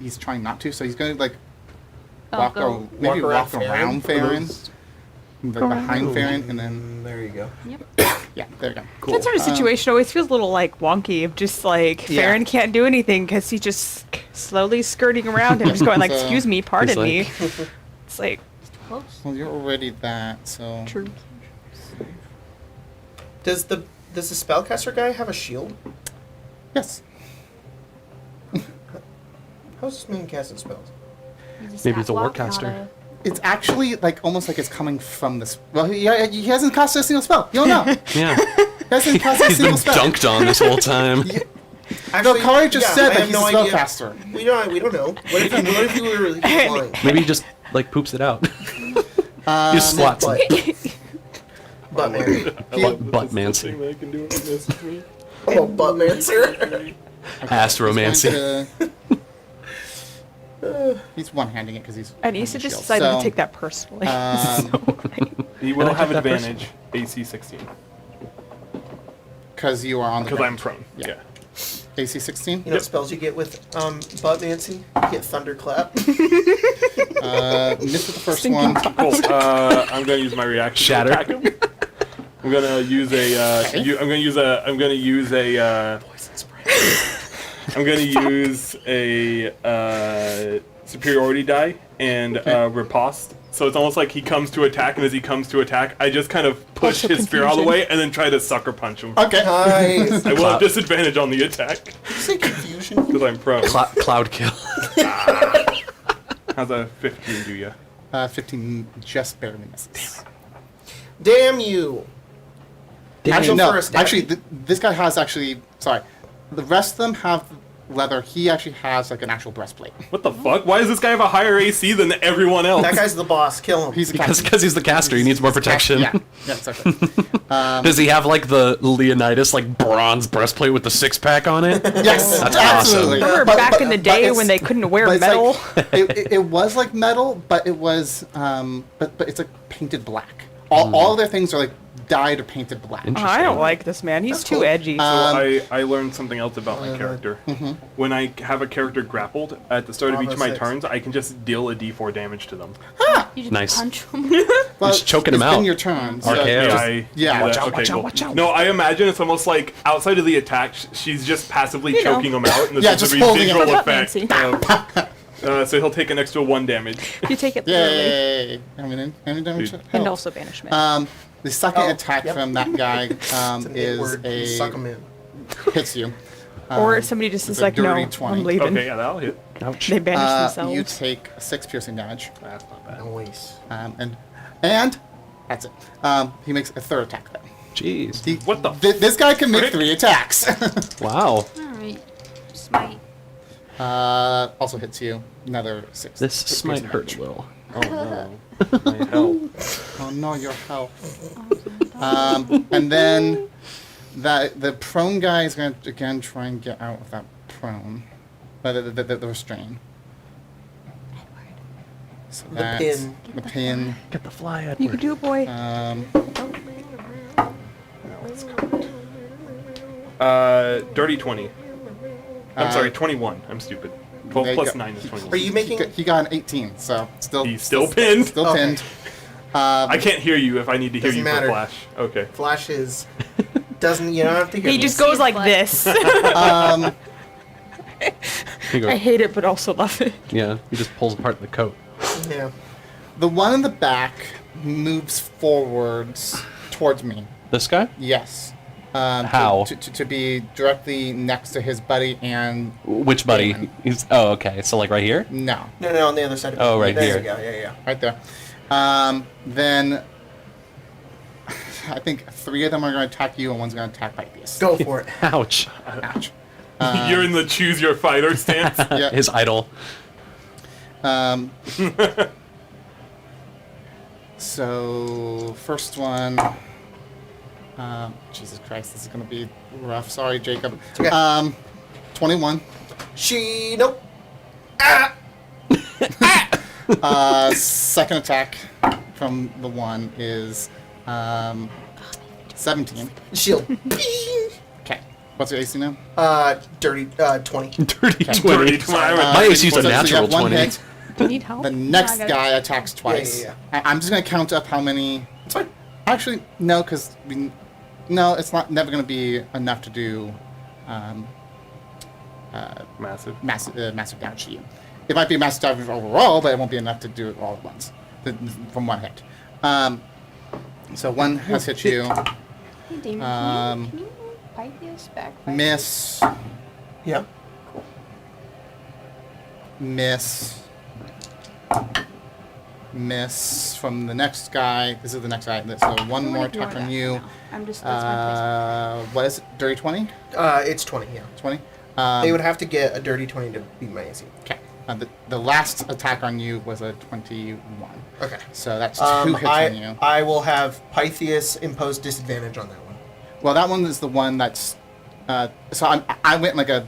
he's trying not to, so he's going to like Oh, go. maybe Walk walk around around Farron, like behind Farron, and then There you go. Yep. yeah, there you go. That sort of situation always feels a little like wonky of just like Yeah. Farron can't do anything because he's just slowly skirting around him, just going like, So- "Excuse me, pardon me." He's It's like Close. Well, you're already that, so true. Does the spellcaster guy have a shield? yes. How's this man casting spells? Maybe he's a Walk, warcaster. not a- It's actually like almost like it's coming from this. Well, he hasn't cast a single spell. You don't know. Yeah. He hasn't cast a He's been single spell. dunked on this whole time. Actually, Kari just said I that have he's no a idea. spellcaster. We don't know. What if you were really flying? Maybe he just like poops it out. He just squats. Butt. Butt man. Butt mancy. Thing that I can do with this is me. Oh, butt mancer. Astromancy. He's one-handing it because he's. And Issa holding just shield. decided So, to take that personally. He will And I have took that advantage. AC 16 because you are on the because I'm ground. prone. Yeah. Yeah. AC 16. You know what spells you get with butt mancy? You get thunderclap. Missed with the first Stinking one. Cool. I'm gonna use my reaction. Shatter. To attack him. I'm gonna use a. Okay. I'm gonna use a. I'm gonna use a. Poison spray. I'm gonna use a superiority die and riposte. So it's almost like he comes to attack, and as he comes to attack, I just kind of push Punch of his spear out of the confusion. way and then try to sucker punch him. Okay. Nice. I will have disadvantage on the attack Say confusion. because I'm prone. Cloud kill. How's a 15 do ya? 15 just barely misses. Damn you. Actually, Go no. first, Dad. Actually, this guy has actually. Sorry, the rest of them have leather. He actually has like an actual breastplate. What the fuck? Why does this guy have a higher AC than everyone else? That guy's the boss. Kill him. He's a Because he's the caster, he needs more protection. Yeah. Yeah. Exactly. Does he have like the Leonidas like bronze breastplate with the six pack on it? Yes. That's absolutely. Remember But- back in the but day it's- when they couldn't wear but it's metal? Like, it was like metal, but it was but it's like painted black. All of their things are like dyed or painted black. Oh, I don't like this man. He's That's too cool. edgy. So I learned something else about my character. When I have a character grappled at the start of each of my Six. turns, I can just deal a D4 damage to them. You just Nice. punch him. Well, Just choking him it's been out. your turn. So RKO. Yeah, just- I yeah. do Watch that. out, Okay, watch out, cool. watch out. No, I imagine it's almost like outside of the attack, she's just passively You know. choking him out, and this Yeah, is just a holding him. visual Butt effect. Nancy. So he'll take an extra 1 damage. You take it literally. Yay! How many damage? Dude. And Oh. also banishment. The second Oh, attack yep. from that guy It's an hit is word. You suck him in. hits you. Or somebody just it's is a like, no, dirty 20. I'm leaving. Okay, yeah, that'll hit. Ouch. They banish themselves. You take 6 piercing damage, That's not bad. Nice. and that's it. He makes a third attack then. Jeez. He, What the This guy can make frick? 3 attacks. Wow. Alright. Smite. Also hits you. Another 6. This piercing might hurt damage. a little. Oh no. My health. Oh no, your health. And then the prone guy is going to again try and get out of that prone. The restrain. So The that's pin. The pin. Get the fly, You Edward. can do it, boy. Dirty 20. I'm sorry, 21. I'm stupid. 12 there you plus go. 9 is 21. Are you making? He got an 18, so still He's still pinned. Still Okay. pinned. I can't hear you if I need to hear Doesn't you matter. for Flash. Okay. Flash is doesn't. You don't have to hear. He me. just goes See like what? this. Here you go. I hate it, but also love it. Yeah, he just pulls apart the coat. Yeah. The one in the back moves forwards towards me. This guy? Yes. How? To be directly next to his buddy and Which buddy? Damon. He's. Oh, okay. So like right here. no, No, on the other side of it. Oh, right there here. You go. Yeah. right there. Then I think 3 of them are going to attack you and one's going to attack Pythias. Go for it. Ouch. Ouch. You're in the choose your fighter stance. Yeah. His idol. So first one. Jesus Christ, this is going to be rough. Sorry, Jacob. okay. 21. Nope. Second attack from the one is 17. Shield. Okay. What's your AC now? Dirty 20. Dirty Okay. 20. My AC is a So you natural have one 20. hit. Do you need help? The next No, I got guy it. attacks twice. yeah. I'm just gonna count up how many. It's fine. Actually, no, because no, it's not never gonna be enough to do Massive. massive damage to you. It might be massive damage overall, but it won't be enough to do it all at once from one hit. So one has hit you. Hey, Damon, can you pipe this back? Miss. Yeah. Miss. Miss from the next guy. This is the next guy. So one more attack on you. I'm just, that's my What is it? Dirty 20? It's 20, yeah. 20? They would have to get a dirty 20 to beat my AC. Okay. The last attack on you was a 21. Okay. So that's two hits on you. I will have Pythias impose disadvantage on that one. Well, that one is the one that's. So I went like a.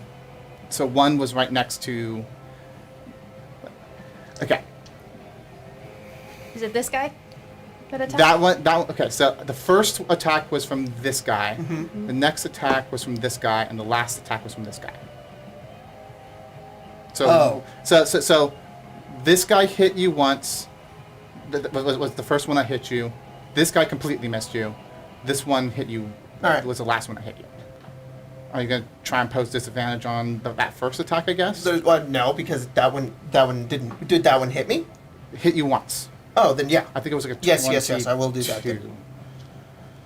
So one was right next to. Okay. Is it this guy? That attack? That one. Okay. So the first attack was from this guy. The next attack was from this guy, and the last attack was from this guy. So. So this guy hit you once. Was the first one that hit you. This guy completely missed you. This one hit you. All right. Was the last one that hit you. Are you gonna try and pose disadvantage on that first attack? I guess. No, because that one didn't. Did that one hit me? Hit you once. Oh, then yeah. I think it was like a Yes, I will do that 22. then.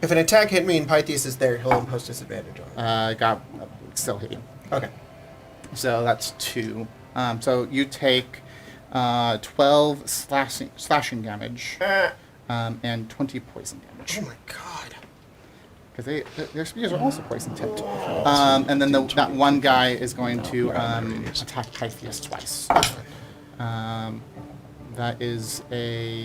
If an attack hit me and Pythias is there, he'll impose disadvantage on it. Still hit you. Okay. So that's 2. So you take 12 slashing damage and 20 poison damage. Oh my god. Because their spears are also poison tipped. And then that one guy is going to attack Pythias twice. That is a.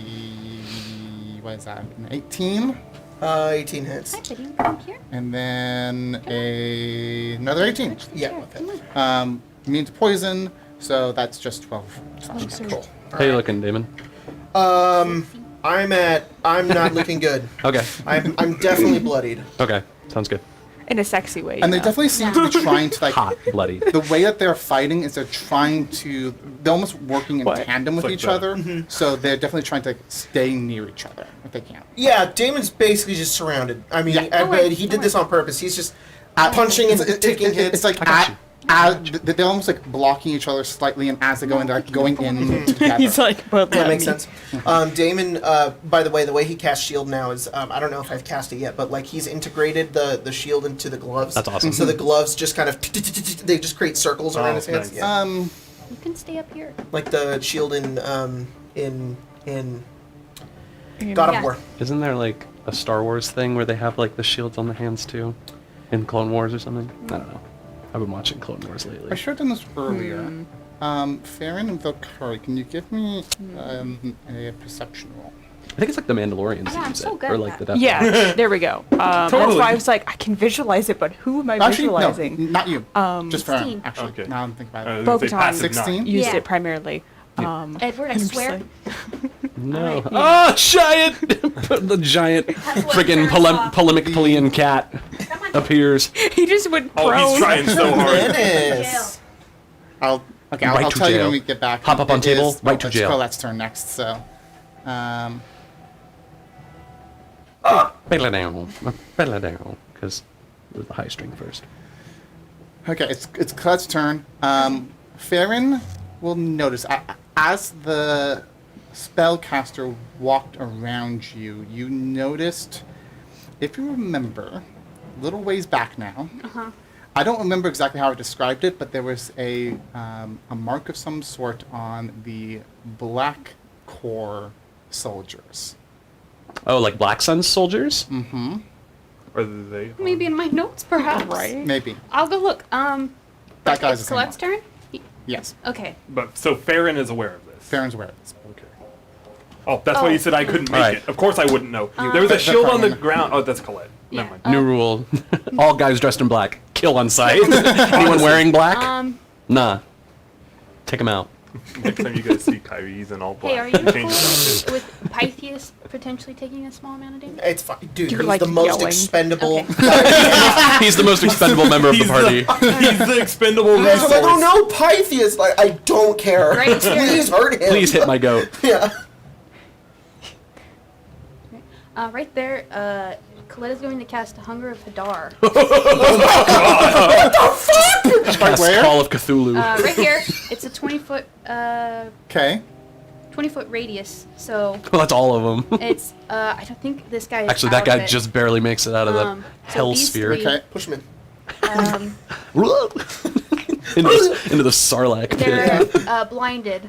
What is that? An 18. 18 hits. Hi, Betty. Come here. And then another 18. Yeah. Okay. Immune to poison, so that's just 12 slashing damage. Cool. How you looking, Damon? I'm not looking good. Okay. I'm definitely bloodied. Okay. Sounds good. In a sexy way. And they yeah. definitely seem to be trying to, like, Hot, bloody. the way that they're fighting is they're almost working in What? tandem with It's like each the- other. So they're definitely trying to stay near each other if they can. Yeah, Damon's basically just surrounded. I mean, Yeah. but he did this on purpose. He's just punching and taking hits. It's like got you. they're almost like blocking each other slightly, and as they're going in together. He's like, but that let makes me. sense. Damon, by the way he casts shield now is I don't know if I've cast it yet, but like he's integrated the shield into the gloves. That's awesome. So the gloves just kind of they just create circles around his hands. nice. Yeah. You can stay up here. Like the shield in God of Yeah. War. Isn't there like a Star Wars thing where they have like the shields on the hands too? In Clone Wars or something? I don't know. I've been watching Clone Wars I lately. should have done this earlier. Farron and Valkyrie, can you give me a perception roll? I think it's like the Mandalorians Yeah, I'm use so it. good Or at like the that. Death Yeah, there we go. That's Totally. why I was like, I can visualize it, but who am I Actually, visualizing? no, not you. Just Farron, 16. actually. Okay. Now I'm thinking about it. Bo-Katan. passive 16? nine. Used Yeah. it primarily. Edward, I I'm just swear. like- No. Alright. Oh, giant! the giant what friggin' turns off. polemic Pelian cat Come on. appears. he just went Oh, prone. he's trying so hard. Dennis. I'll Right I'll to tell you jail. when we get back. Hop up on It table, is- right to it's jail. Colette's turn next, so. Belly down. Because it was the high string first. Okay, it's Colette's turn. Farron will notice as the spellcaster walked around you. You noticed, if you remember, a little ways back now. I don't remember exactly how I described it, but there was a mark of some sort on the Black Corps soldiers. Oh, like Black Sun soldiers? Or they. Maybe in my notes, perhaps. Right? Maybe. I'll go look. That guy's It's the same Colette's one. turn? Yes, Okay. But so Farron is aware of this. Farron's aware of this. Okay. Oh, that's why Oh. you said I couldn't make Alright. it. Of course I wouldn't know. There was a That's shield on the fine. ground. Oh, that's Colette. Yeah. Never mind. New rule. All guys dressed in black. Kill on sight. Anyone wearing black? Nah. Take them out. Next time you guys see Kyrie, he's in all black. Hey, are you Change cool his outfit. with Pythias potentially taking a small amount of damage? It's fine, dude. You're, He's like, the most yelling. expendable. Okay. He's the most expendable member of the He's party. He's the expendable You guys are like, resource. oh no, Pythias! Like, I don't care. Right here. Please hurt him. Please hit my goat. Yeah. Right there, Coletta's going to cast Hunger of Hadar. Cast where? Call of Cthulhu. Right here. It's a 20-foot, Okay. 20-foot radius. So Well, that's all of them. it's, I don't think this guy is Actually, that out guy of it. just barely makes it out of the So hell these sphere. three- Okay. Push him in. into the Sarlacc pit. They're blinded,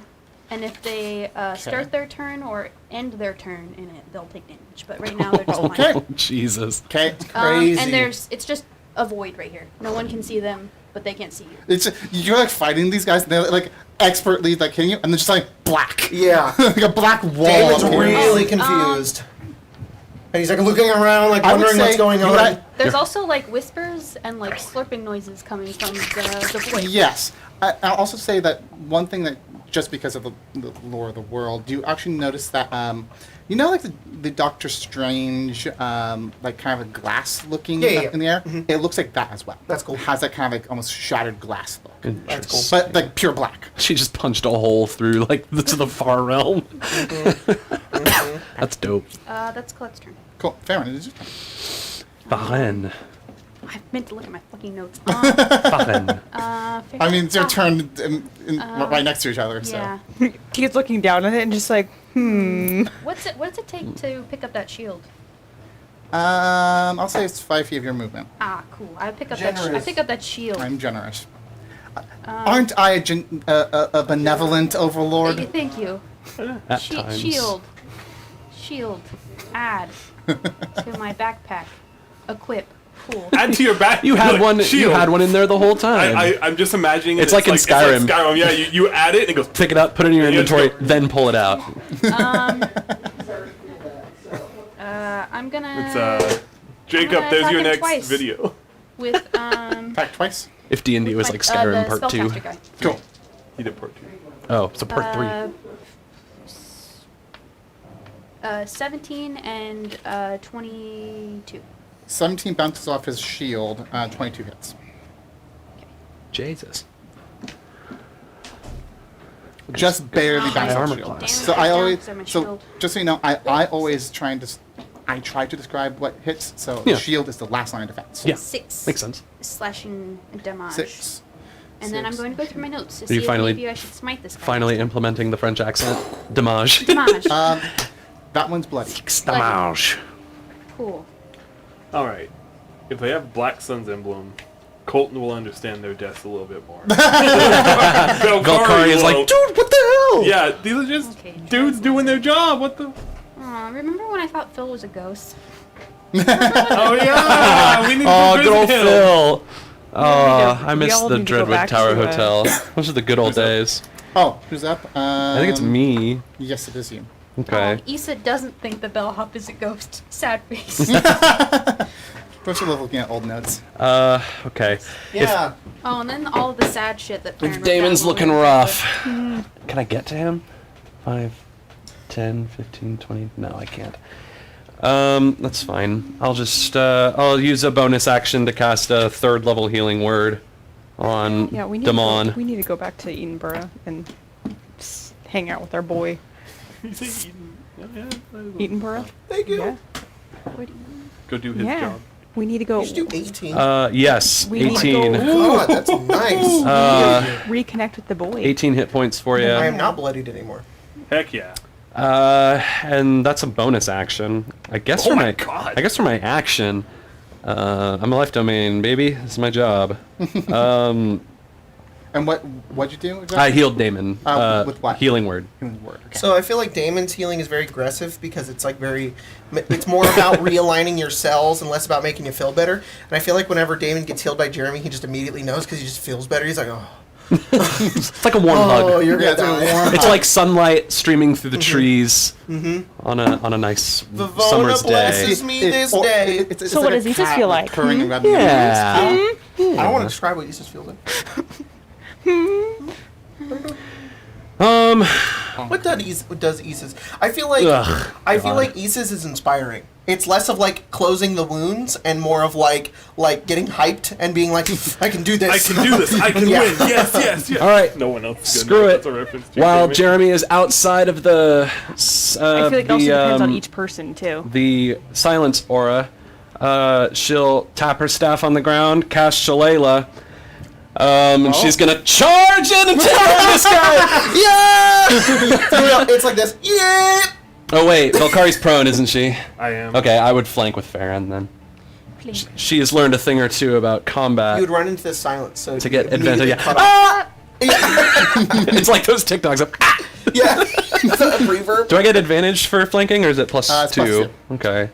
and if they start their turn or end their turn in it, they'll take damage. But right now they're just Okay. blinded. Oh, Jesus. Okay. Crazy. And it's just a void right here. No one can see them, but they can't see you. It's you're like fighting these guys, and they're like expertly like hitting you, and they're just like black. Yeah. Like a black wall. David's up here. really confused. And he's like looking around, like I would wondering what's say going you on. got- There's also like whispers and like slurping noises coming from the void. Yes. I'll also say that one thing that, just because of the lore of the world, do you actually notice that, you know, like the Doctor Strange, like kind of a glass looking Yeah. in the air? It looks like that as well. That's cool. It has that kind of like almost shattered glass look. That's cool. But like pure black. She just punched a hole through to the far realm. That's dope. That's Colette's turn. Cool. Fair enough. Farren. I meant to look at my fucking notes. Farren. I mean, it's your turn right next to each other, so. Yeah. He's looking down at it and just like, What does it take to pick up that shield? I'll say it's 5 feet of your movement. Ah, cool. I pick up Generous. that shield. I'm generous. Aren't I a benevolent overlord? Thank you. At times. Shield. Add to my backpack. Equip. Cool. Add to your back. You had look, one. Shield. You had one in there the whole time. I'm just imagining It's like in Skyrim. Skyrim. Yeah, you add it and it goes. Pick it up, put it in your Yeah, inventory, go. then pull it out. I'm gonna. It's Jacob. gonna There's attack your him next twice. video. with Attack twice. If D&D was like Skyrim Part 2. spellcaster guy. Cool. He did part 2. Oh, so Part 3. 17 and 22. 17 bounces off his shield. 22 hits. Jesus. Just barely Oh, bounces off armor shield. class. So Damn, I down, always, so my so shield. just so you know, I always try to describe what hits. So Yeah. shield is the last line of defense. Yeah. 6. Makes sense. Slashing damage. 6. And then I'm 6. going to go through my notes to you see if finally- maybe I should smite this guy. Finally implementing the French accent. Damage. Damage. That one's bloody. Damage. Cool. All right. If they have Black Sun's emblem, Colton will understand their deaths a little bit more. Valkyrie is like, won't. dude, what the hell? Yeah, these are just Okay, dudes doing their job. What the? Aw, remember when I thought Phil was a ghost? Oh yeah, we need to Oh, go good old visit him. Phil. Oh, I we miss all the need to go Dreadwood back Tower to, Hotel. Those are the good old days. Oh, who's up? I think it's me. Yes, it is you. Okay. Issa doesn't think the bellhop is a ghost. Sad face. First, we're looking at old notes. Okay. Yeah. Oh, and then all of the sad shit that Farron If wrote Damon's down looking when we- rough. Can I get to him? 5, 10, 15, 20. No, I can't. That's fine. I'll just, I'll use a bonus action to cast a 3rd level healing word on yeah, we need Damon. we need to go back to Edenborough and hang out with our boy. You say Eden. Yeah. Edenborough. Thank you. Yeah. Go do his Yeah. job. We need to go You should do 18. Yes, We need to 18. go- God, that's nice. reconnect with the boy. 18 hit points for you. I am not bloodied anymore. Heck yeah. And that's a bonus action. I guess Oh for my God. I guess for my action, I'm a life domain, baby. This is my job. And what'd you do exactly? I healed Damon. With what? Healing word. Healing word. Okay. So I feel like Damon's healing is very aggressive because it's like it's more about realigning your cells and less about making you feel better. And I feel like whenever Damon gets healed by Jeremy, he just immediately knows because he just feels better. He's like, oh, It's like a warm oh, hug. you're Yeah, gonna it's a die. warm It's like sunlight streaming through the trees Mm-hmm. on a nice Vivona summer's day. blesses me this day. It's So like what a does Isis cat feel like? purring and rubbing Yeah. your ears. I don't want to describe what Isis feels like. What does Isis? I feel like Isis is inspiring. It's less of like closing the wounds and more of like getting hyped and being like, I can do this. I can do this. I can Yeah. win. Yes. All right. No one else. Is Screw it. That's a reference to While Jamie. Jeremy is outside of the, I feel like it also depends on each person too. the silence aura, she'll tap her staff on the ground, cast Shalala, and she's gonna charge in and attack this guy. Yeah! It's like this. Yeah. Oh wait, Valkyrie's prone, isn't she? I am. Okay, I would flank with Farron then. Please. She has learned a thing or two about combat You would run into this silence, so to get you immediately advantage. cut Yeah. off- Yeah. It's like those TikToks of. Ah! Yeah. It's a reverb. Do I get advantage for flanking, or is it plus It's two? +2. Okay.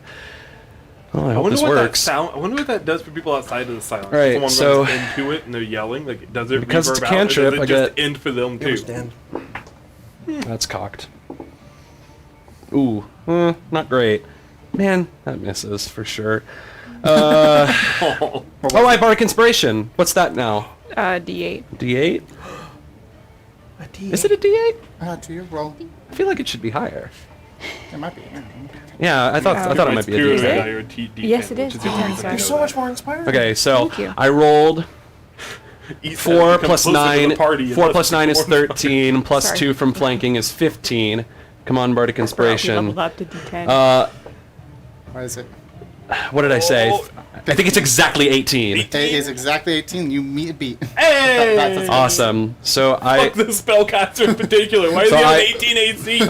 Well, I I hope wonder this what works. I wonder what that does for people outside of the silence. Right, Someone so- runs into it and they're yelling. Like, does it Because it's reverb a out, or cantrip, does I it just get- end for them You too? understand? That's cocked. Ooh, not great. Man, that misses for sure. Oh, I Bardic Inspiration. What's that now? D8. D8? A D8. Is it a D8? Do you roll? I feel like it should be higher. It might be. Yeah, I thought it might be a It's D8. purely your D10, Yes, it is. which your D10, reason to sorry. You're know so that. much more inspired. Okay, so Thank you. I rolled Ethan 4 becomes plus closer to the 9. party 4 unless plus 9 is it's more 13. Plus Sorry. 2 from flanking is 15. Come on, Bardic We Inspiration. leveled up to D10. What is it? What did I say? Oh. I think it's exactly 18. It is exactly 18. You meet a beat. Hey! That's Awesome. So I. Fuck the spellcaster in particular. Why So does he I- have 18 AC?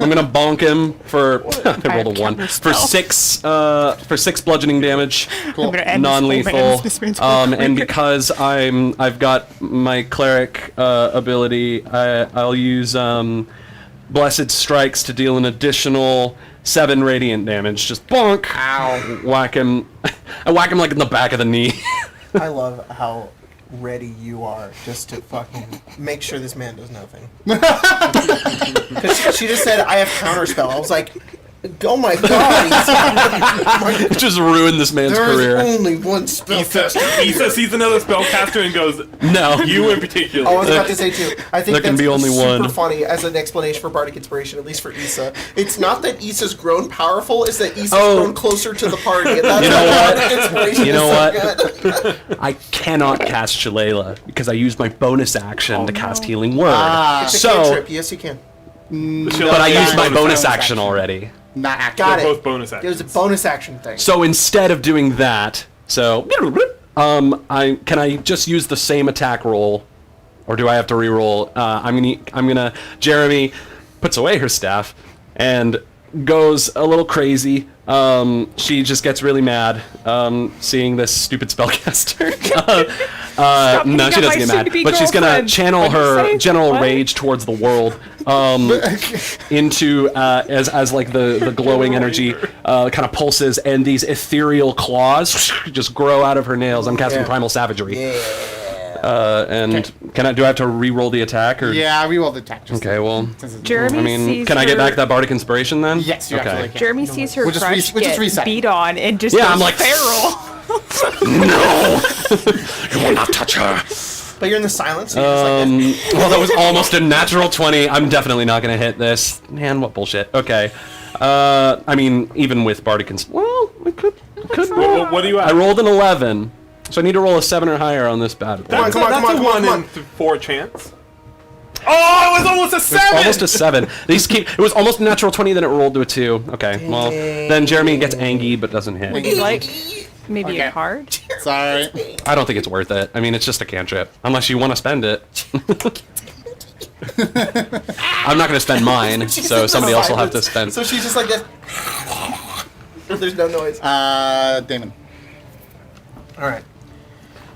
I'm gonna bonk him for I rolled a 1 for counterspell. 6 bludgeoning damage, Cool. I'm gonna end this whole non-lethal. man's- this man's whole And career. because I've got my cleric ability, I'll use blessed strikes to deal an additional 7 radiant damage. Just bonk. Ow. Whack him. I whack him like in the back of the knee. I love how ready you are just to fucking make sure this man does nothing. 'Cause she just said, I have counterspell. I was like, oh my god. Just ruined this man's There is career. only one spellcaster. He sees another spellcaster and goes, No. you in particular. I was about to say too. I think There can that's be only super one. funny as an explanation for Bardic Inspiration, at least for Issa. It's not that Issa's grown powerful; it's that Issa's Oh. grown closer to the party. And that's You know why what? Bardic Inspiration You know is what? so good. I cannot cast Shalala because I used my bonus action to cast Healing Word. It's a So, cantrip. Yes, you can. but I used my bonus action already. Not active. Got They're it. both bonus It was actions. a bonus action thing. So instead of doing that, can I just use the same attack roll, or do I have to re-roll? I'm gonna. Jeremy puts away her staff and goes a little crazy. She just gets really mad seeing this stupid spellcaster. No, she doesn't get mad, but she's gonna channel her general rage towards the world into as like the glowing energy kind of pulses, and these ethereal claws just grow out of her nails. I'm casting Yeah. Primal Savagery. Yeah. And do I have to re-roll the attack or? Yeah, we rolled the attack. Just Okay, well, Jeremy I mean, sees can I get her, back that Bardic Inspiration then? Yes, you okay. absolutely can. Jeremy sees her We'll just crush we'll just get reset. beat on and just Yeah, goes I'm like, feral. No, you will not touch her. But you're in the silence. So you're just like, Well, that was almost a natural 20. I'm definitely not gonna hit this. Man, what bullshit. Okay. I mean, even with Bardic well, I could roll. What do you I have? rolled an 11, so I need to roll a 7 or higher on this bad boy. That's Come on, that's come on, a come on, 1 come in on. 4 chance. Oh, it was almost a It's 7! almost a 7. These keep. It was almost a natural 20, then it rolled to a 2. Okay. Well, then Jeremy gets angry but doesn't Would hit. you like maybe Okay. a card? Sorry. I don't think it's worth it. I mean, it's just a cantrip, unless you want to spend it. I'm not gonna spend mine, she's in so the somebody else will have to silence. spend. So she's just like this. There's no noise. Damon. All right.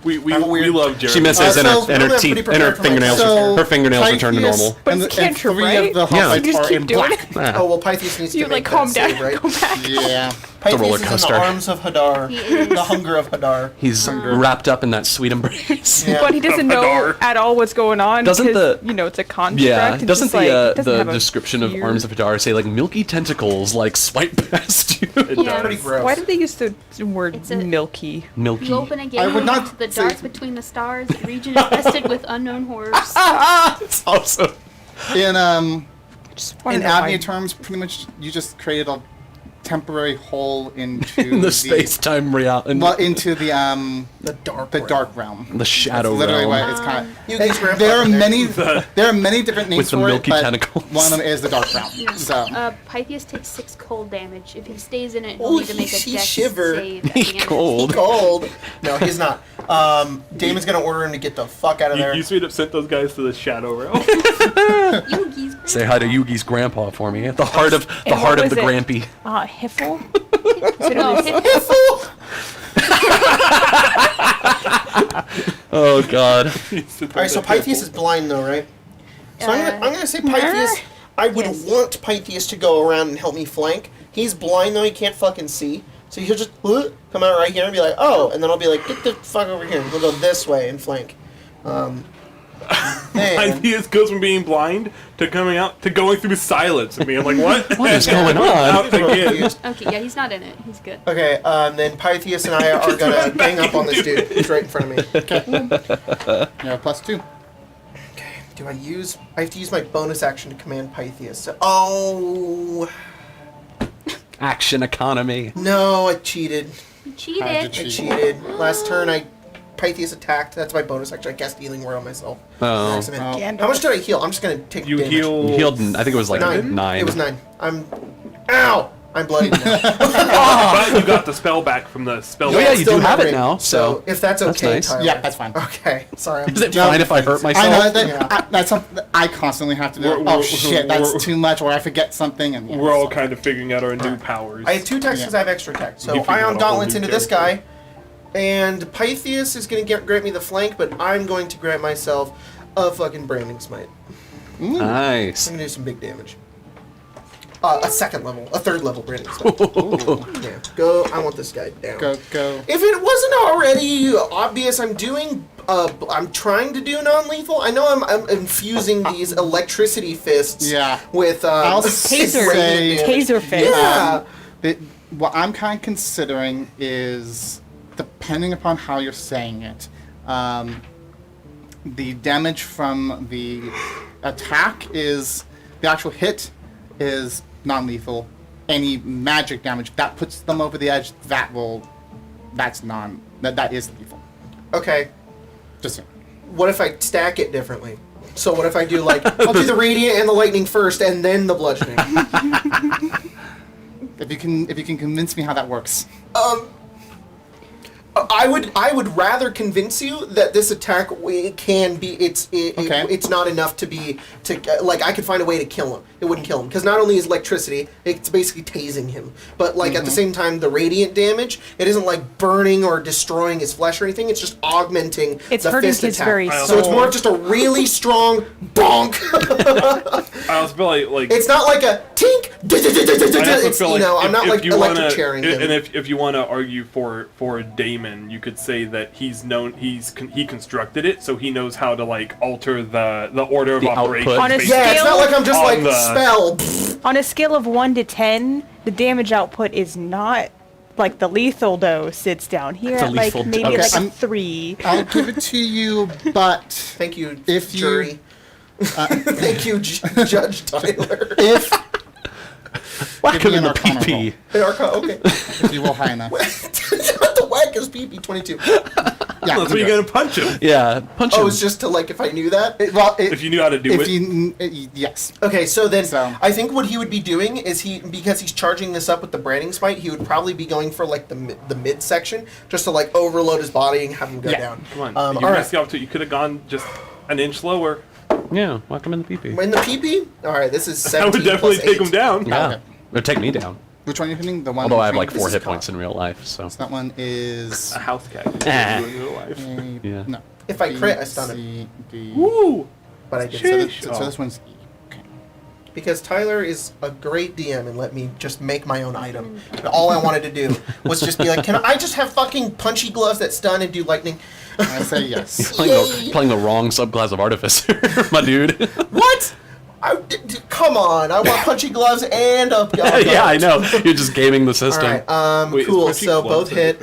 We I'm weird. love Jeremy. She misses, and so her, and her really, I'm teeth, pretty and her prepared for my fingernails, So, her fingernails return to Pythias normal. But and it's the- and cantrip, 3 right? of the Yeah. hoplites You just are keep in doing black. Yeah. Oh well, Pythias needs to You make like that calm save, down, right? go back. Yeah. Pythias roller is in coaster. the arms of Hadar. He is. The hunger of Hadar. He's wrapped up in that sweet embrace. Yeah. But he doesn't know Hadar. at all what's going on. Doesn't 'cause, the- you know, it's a construct. Yeah, It's doesn't just like, it doesn't the have a description of fear. Arms of Hadar say like milky tentacles like swipe past you? Yeah. Pretty gross. Why did they use the word It's a- milky? Milky. You open a I gate would not into the say- dark between the stars. The region is infested with unknown horrors. It's also Just wanna In know why- AVNIA terms, pretty much you just created a temporary hole into In the space-time reality. well, into the dark realm. The shadow That's literally realm. what it's kind of. Yugi's grandpa There are in there. many. There are many different names With the for milky it, but tentacles. one of them is the dark realm. So Pythias takes 6 cold damage. If he stays in it, he'll Oh, need to make a he dex shiver. save at the end. Cold. Cold. No, he's not. Damon's gonna order him to get the fuck out of there. You straight up sent those guys to the shadow realm. Yugi's Say hi to Yugi's grandpa for me. At the heart of And what was the it? Grampy. Hiffle? no, Oh god. All right, so Pythias is blind though, right? So I'm gonna say Pythias. I would Yes. want Pythias to go around and help me flank. He's blind though; he can't fucking see. So he'll just come out right here and be like, "Oh," and then I'll be like, "Get the fuck over here." We'll go this way and flank. Then, Pythias goes from being blind to coming out to going through silence and being like, "What? What is going on? Out again. confused. okay, yeah, he's not in it. He's good. Okay, then Pythias and I are gonna gang up on this dude. He's right in front of me. yeah, +2. Okay, do I have to use my bonus action to command Pythias. So, oh Action economy. no, I cheated. You cheated. How'd you I cheat? cheated. Last turn, Pythias attacked. That's my bonus action. I cast Healing Word on myself. Oh. Accident. Oh. How much did I heal? I'm just gonna take You damage. heal. You healed, I think it was like 9. It was 9. Ow! I'm bloody now. But you got the spell back from the spell. Oh, yeah, you Still do have not it great. now, so if that's that's okay, nice. Tyler. Yeah, that's fine. Okay, sorry. Is it fine if I hurt myself? I know that. Yeah. That's something that I constantly have to do. We're- Oh we're- shit, we're- that's too much, or I forget something, and yeah, We're all so- kind of figuring out our new powers. I have 2 attacks because I have extra attack. So You figured out Ion a Gauntlets whole new into this guy, and Pythias is going to grant me the flank, but I'm going to grant myself a fucking Branding Smite. Nice. I'm going to do some big damage. A 2nd level, a 3rd level Branding Smite. Yeah, go. I want this guy down. Go. If it wasn't already obvious, I'm trying to do non-lethal. I know I'm infusing these electricity fists. Yeah. With I'll Taser. say- Taser face. Yeah. What I'm kind of considering is, depending upon how you're saying it, the damage from the attack is the actual hit is non-lethal. Any magic damage that puts them over the edge, that is lethal. Okay. Just saying. What if I stack it differently? So what if I do like I'll do the radiant and the lightning first, and then the bludgeoning? If you can convince me how that works. I would rather convince you that this attack can be Okay. it's not enough to like I could find a way to kill him. It wouldn't kill him because not only is electricity, it's basically tasing him, but like at the same time the radiant damage, it isn't like burning or destroying his flesh or anything. It's just augmenting It's the hurting fist his attack. very So it's soul. more of just a really strong bonk. I also feel like It's not like a tink. I also It's, feel you know, if- I'm not if like you electric wanna- chairing him. And if you want to argue for Damon, you could say that he constructed it, so he knows how to like alter the order of The operations. output. On a based Yeah, it's not like I'm just on like the- spell. On a scale of 1 to 10, the damage output is not like the lethal dose. It's down here The at like lethal maybe dose. like I'm- a 3. I'll give it to you, but Thank you, If you- jury. Thank you, Judge Tyler. if Whack Give him me in an the Arcana pee-pee. Okay. if you roll high enough. The whack is PP 22. Yeah, That's where you're gonna punch him. Yeah, punch him. Oh, it's just to like if I knew that. If you knew how to do if it. you yes. Okay, so then So- I think what he would be doing is because he's charging this up with the branding smite, he would probably be going for like the mid section just to like overload his body and have him go Yeah. down. Come on, you all missed right. the opportunity. You could have gone just an inch lower. Yeah, whack him in the pee-pee. In the PP? All right, this is That 17 would definitely plus take 8. him down. Yeah. Okay. Or take me down. Which one are you hitting? The one. Although I have like between- 4 This hit is points in real life, so. That one is. A house cat. Ah. In real life. Yeah. No. If I crit, I stun him. C, D. Woo! But I did So this one's E. Okay. because Tyler is a great DM and let me just make my own item. And all I wanted to do was just be like, can I just have fucking punchy gloves that stun and do lightning? I say yes. Playing the wrong subclass of Artificer, my dude. What? Come on! I want punchy gloves and a. Yeah, I know. You're just gaming the All system. right. Wait, is Cool. punchy So gloves both hit.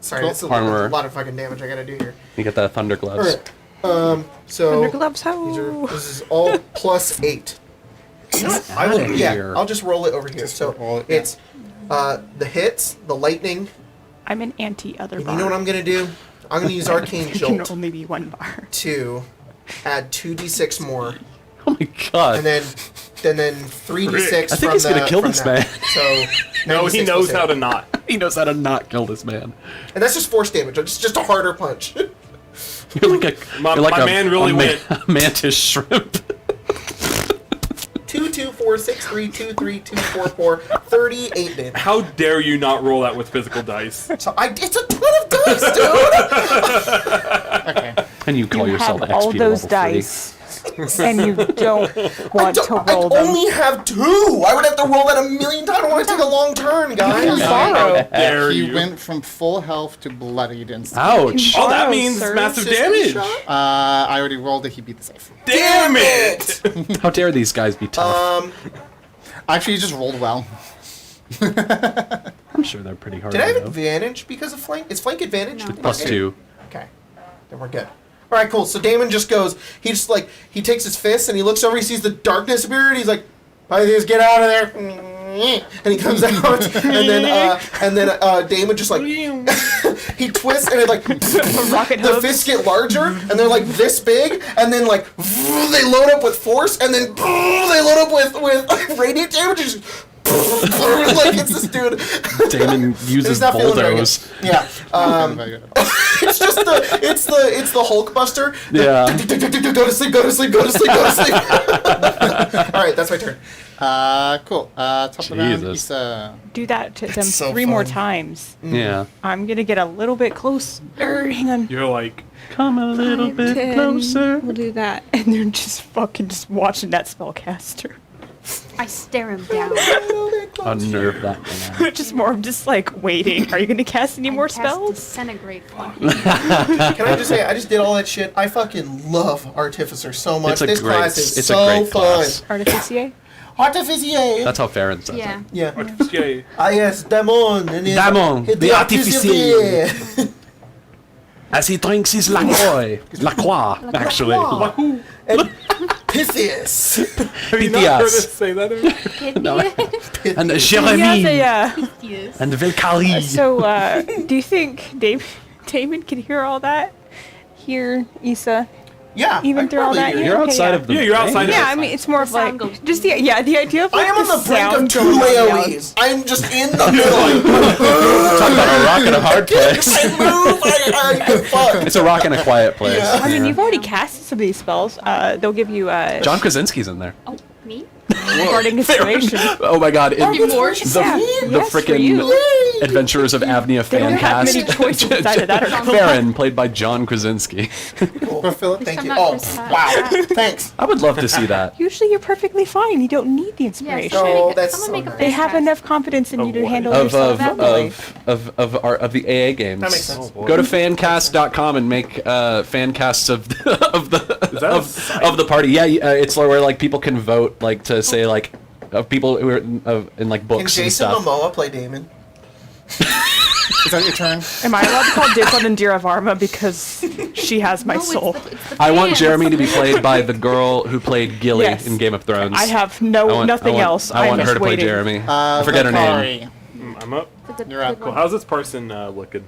Sorry, Cool. that's a Armor. lot of fucking damage I gotta do here. You get the thunder gloves. Alright. So Thunder gloves, how? this is all plus 8. You know what? I will. outta Yeah, here. I'll just roll it over here. So roll it, yeah. it's the hits, the lightning. I'm an anti-other And bar. you know what I'm gonna do? I'm gonna use Arcane There can Jolt only be one bar. to add 2d6 more, Oh my god. and then 3d6. Rick, I think from he's gonna the- kill from this that. man. So No, he 96 knows plus how 8. to not. He knows how to not kill this man. And that's just force damage. It's just a harder punch. You're like a My- you're like my a, man really a went. a mantis shrimp. 2, 2, 4, 6, 3, 2, 3, 2, 4, 4, 38 damage. How dare you not roll that with physical dice? So it's a ton of dice, dude. Okay. And you call You yourself have XP all those level 3. dice, and you don't want to I roll them. only have 2. I would have to roll that a million times. I don't want to take a long turn, guys. Borrow. Dare He you? went from full health to bloodied instantly. Ouch. Oh, that Borrow, means sir. massive System damage. shot? I already rolled it. He beat the save. Damn it! How dare these guys be tough? Actually, he just rolled well. I'm sure they're pretty hard Did I have to know. advantage because of flank? Is flank advantage? No. Plus 2. Okay. Then we're good. All right, cool. So Damon just goes. He just he takes his fist and he looks over. He sees the darkness appear and he's like, "Pythias, get out of there!" And he comes out and then Damon just like he twists and it like rocket the hooves. fists get larger and they're like this big and then like they load up with force and then they load up with radiant damage. And just, like it's this dude. Damon uses He's not feeling very good. bulldoze. Yeah. It's just it's the Hulk Buster. Yeah. Go to sleep. Go to sleep. Go to sleep. Go to sleep. All right, that's my turn. Cool. Top of the round, Jesus. Issa. Do that to them so 3 more fun. times. Yeah. I'm gonna get a little bit closer. Hang on. You're like, Come a little 5, bit 10. closer. We'll do that. And they're just fucking just watching that spellcaster. I stare him down. Unnerve that man. Just more of just like waiting. Are you gonna cast any more I cast spells? Disintegrate on him. Can I just say I just did all that shit. I fucking love Artificer so much. It's a This great- class is it's a so great fun. class. Artificier? Artificier. That's how Farron says Yeah. it. Yeah. Artificier. Ah yes, Damon. And Damon, the Artificier. As he drinks his LaCroix. LaCroix, actually. Wahoo! Pythias. Have you not heard us Pythias. say that? And Jeremy. Yeah. Yes. And Valkyrie. So, do you think Damon can hear all that? Hear Issa? Yeah. Even I through all probably that, do. You're okay, outside yeah. of the Yeah, you're outside range. of Yeah, I mean, it's more of The like sound goes- just the idea of I like am on the brink sound of 2 going down. AoEs. I'm just in the middle. Talk about a rock and a hard place. I move. I fuck. It's a rock and a quiet place. Yeah. I mean, you've already casted some of these spells. They'll give you John Krasinski's in there. Oh, me? guarding inspiration. Oh my god. More? The Yes, for frickin' you. Adventures of AVNIA They don't fan have cast. many choices inside of that. Farron, played by John Krasinski. Cool. Philip, Thank I'm you. not Oh, Chris Pratt. wow. Thanks. I would love to see that. Usually, you're perfectly fine. You don't need the Yeah, inspiration. Oh, that's someone so make a nice. They face have cast. enough confidence in you to what? handle Of yourself properly. of the AA games. That makes sense. Go to fancast.com and make fan casts of the party. Yeah, it's where like people can vote like to say like of people who are in like Can books and Jason stuff. Momoa play Damon? is that your turn? Am I allowed to call dibs on Indira Varma because she has my No, it's soul? the I want fans. Jeremy to be played by the girl who played Gilly Yes. in Game of Thrones. I have I nothing want, else. I want I'm her just to play waiting. Jeremy. I forget her name. Valkyrie. I'm up. It's a good, You're up. good Cool. one. How's this person looking?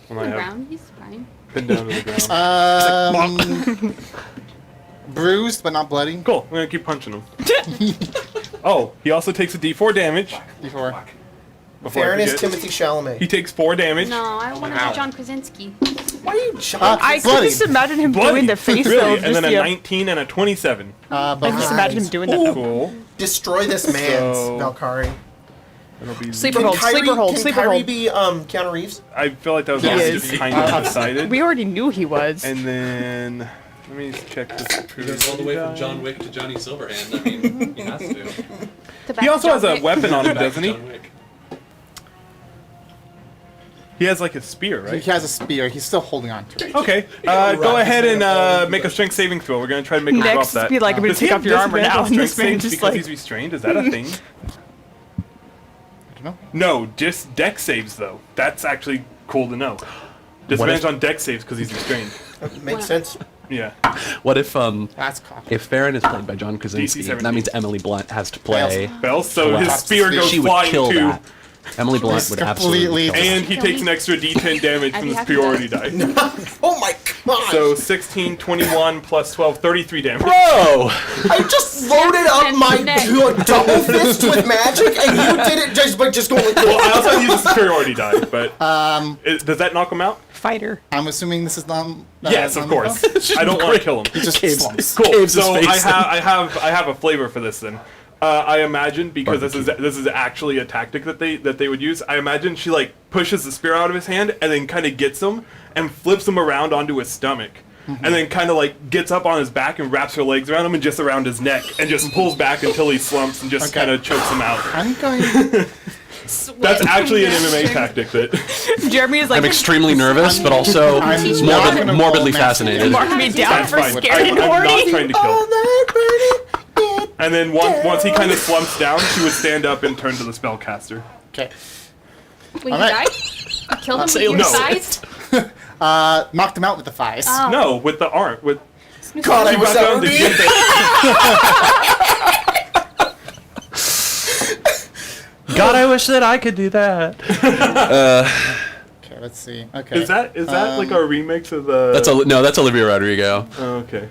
When I On the have ground, he's fine. pinned down to the ground. Bruised but not bloody. Cool. I'm gonna keep punching him. Oh, he also takes a D4 damage. Before. Before I Fairness, forget. Timothy Chalamet. He takes 4 damage. No, I want to be John Krasinski. Why are you John? I could Bloody. just imagine him Bloody. doing the face really? though. And Just then a the, 19 and a 27. I But just imagine him doing that. though. Cool. Destroy this man's So- Valkyrie. That'll be Sleeper hold, sleeper hold, Can sleeper Kyrie hold. be Keanu Reeves? I feel like that was He already is. kind of decided. We already knew he was. And then let me check this. Wick to Johnny Silverhand. I mean, he has to. The back He also of has John a Wick. weapon on him, doesn't he? He has like a spear, he right? has a spear. He's still holding on to it. Okay. Go ahead and make a strength saving throw. We're gonna try to make him drop Next, that. be like, I'm gonna Does he take have off your armor disadvantage now, on and this strength man saves just because like. he's restrained. Is that a thing? I don't know. No, just deck saves though. That's actually cool to know. Disadvantage on deck saves because he's restrained. Makes sense. Yeah. What if That's cocky. if Farron is played by John Krasinski? 17. That means Emily Blunt has to play. Well, so his Collapse. spear goes She would flying kill too. that. Emily Blunt would absolutely completely- kill that. And he Kill takes me. an extra d10 damage I'd from be his happy priority to. die. Oh my god! So 16, 21 plus 12, 33 damage. Bro! I just loaded up and my neck. double fist with magic, and you did it just by just going like Well, I also use a superiority die, but does that knock him out? Fighter. I'm assuming this is not. Yes, of course. I don't want to kill him. He just Caves- slumps. Cool. caves his So face in. I have a flavor for this then. I imagine because this is actually a tactic that they would use. I imagine she like pushes the spear out of his hand and then kind of gets him and flips him around onto his stomach. And then kind of like gets up on his back and wraps her legs around him and just around his neck and just pulls back until he slumps and just Okay. kind of chokes him out. I'm going. That's actually an MMA tactic that Jeremy is like, I'm extremely nervous, but also I'm not gonna morbidly roll master. fascinated. mark me down that's for fine. scared and I'm not horny. trying to kill. And then once he kind of slumps down, she would stand up and turn to the spellcaster. Okay. Wait, you Alright. died? You killed him with say your no. size? Knocked him out with the thighs. Oh. No, with the arm. With God, I you wish got that down would the be gym thing. God, I wish that I could do that. Okay, let's see. Okay. Is that like a remix of the? That's Olivia Rodrigo. Oh, okay.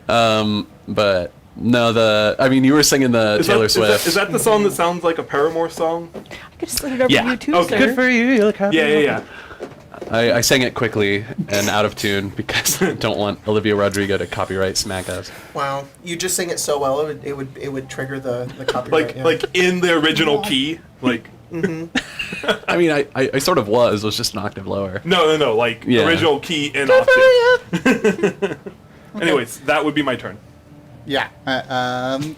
But no, I mean, you were singing the Taylor Swift. Is that the song that sounds like a Paramore song? I could slid it over Yeah. you too, Okay. sir. Good for you. You look happy. Yeah. I sang it quickly and out of tune because I don't want Olivia Rodrigo to copyright smack us. wow, you just sing it so well, it would trigger the copyright. Like in the original key. Like I mean, I sort of was just an octave lower. no. Like Yeah. original key in octave. Anyways, that would be my turn. Yeah.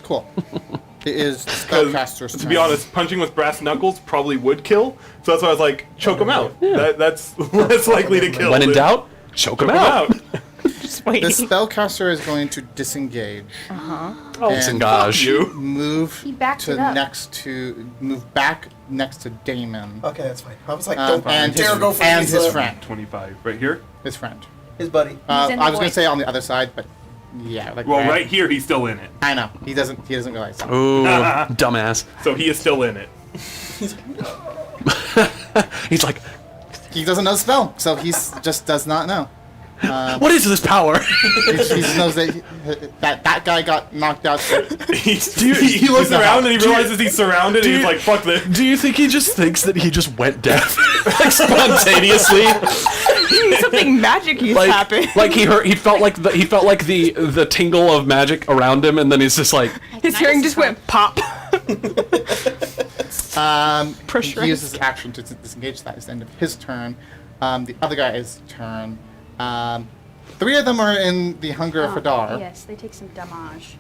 Cool. It is the spellcaster's turn. To be honest, punching with brass knuckles probably would kill. So that's why I was like, choke him out. That's less likely to kill. When in than doubt, choke him choke him out. out. Just wait. the spellcaster is going to disengage. Oh, Disengage. you. Move He backed to it up. move back next to Damon. Okay, that's fine. I was like, And don't dare go for and his Lisa. friend. 25 right here. His friend. His buddy. in the I was going void. to say on the other side, but yeah. Like Well, right here he's still in it. I know. He doesn't realize that. Ooh, dumbass. So he is still in it. He's like, He doesn't know the spell, so he's just does not know. what is this power? He just knows that guy got knocked out. So He looks not around and he do you- realizes he's surrounded and he's like, fuck this. Do you think he just thinks that he just went deaf, like spontaneously? Something magic-y happened. Like he felt like the tingle of magic around him, and then he's just like, His hearing just went pop. he uses his action to disengage. That is the end of his turn. The other guy's turn. 3 of them are in the Hunger for Dar. Yes, they take some damage.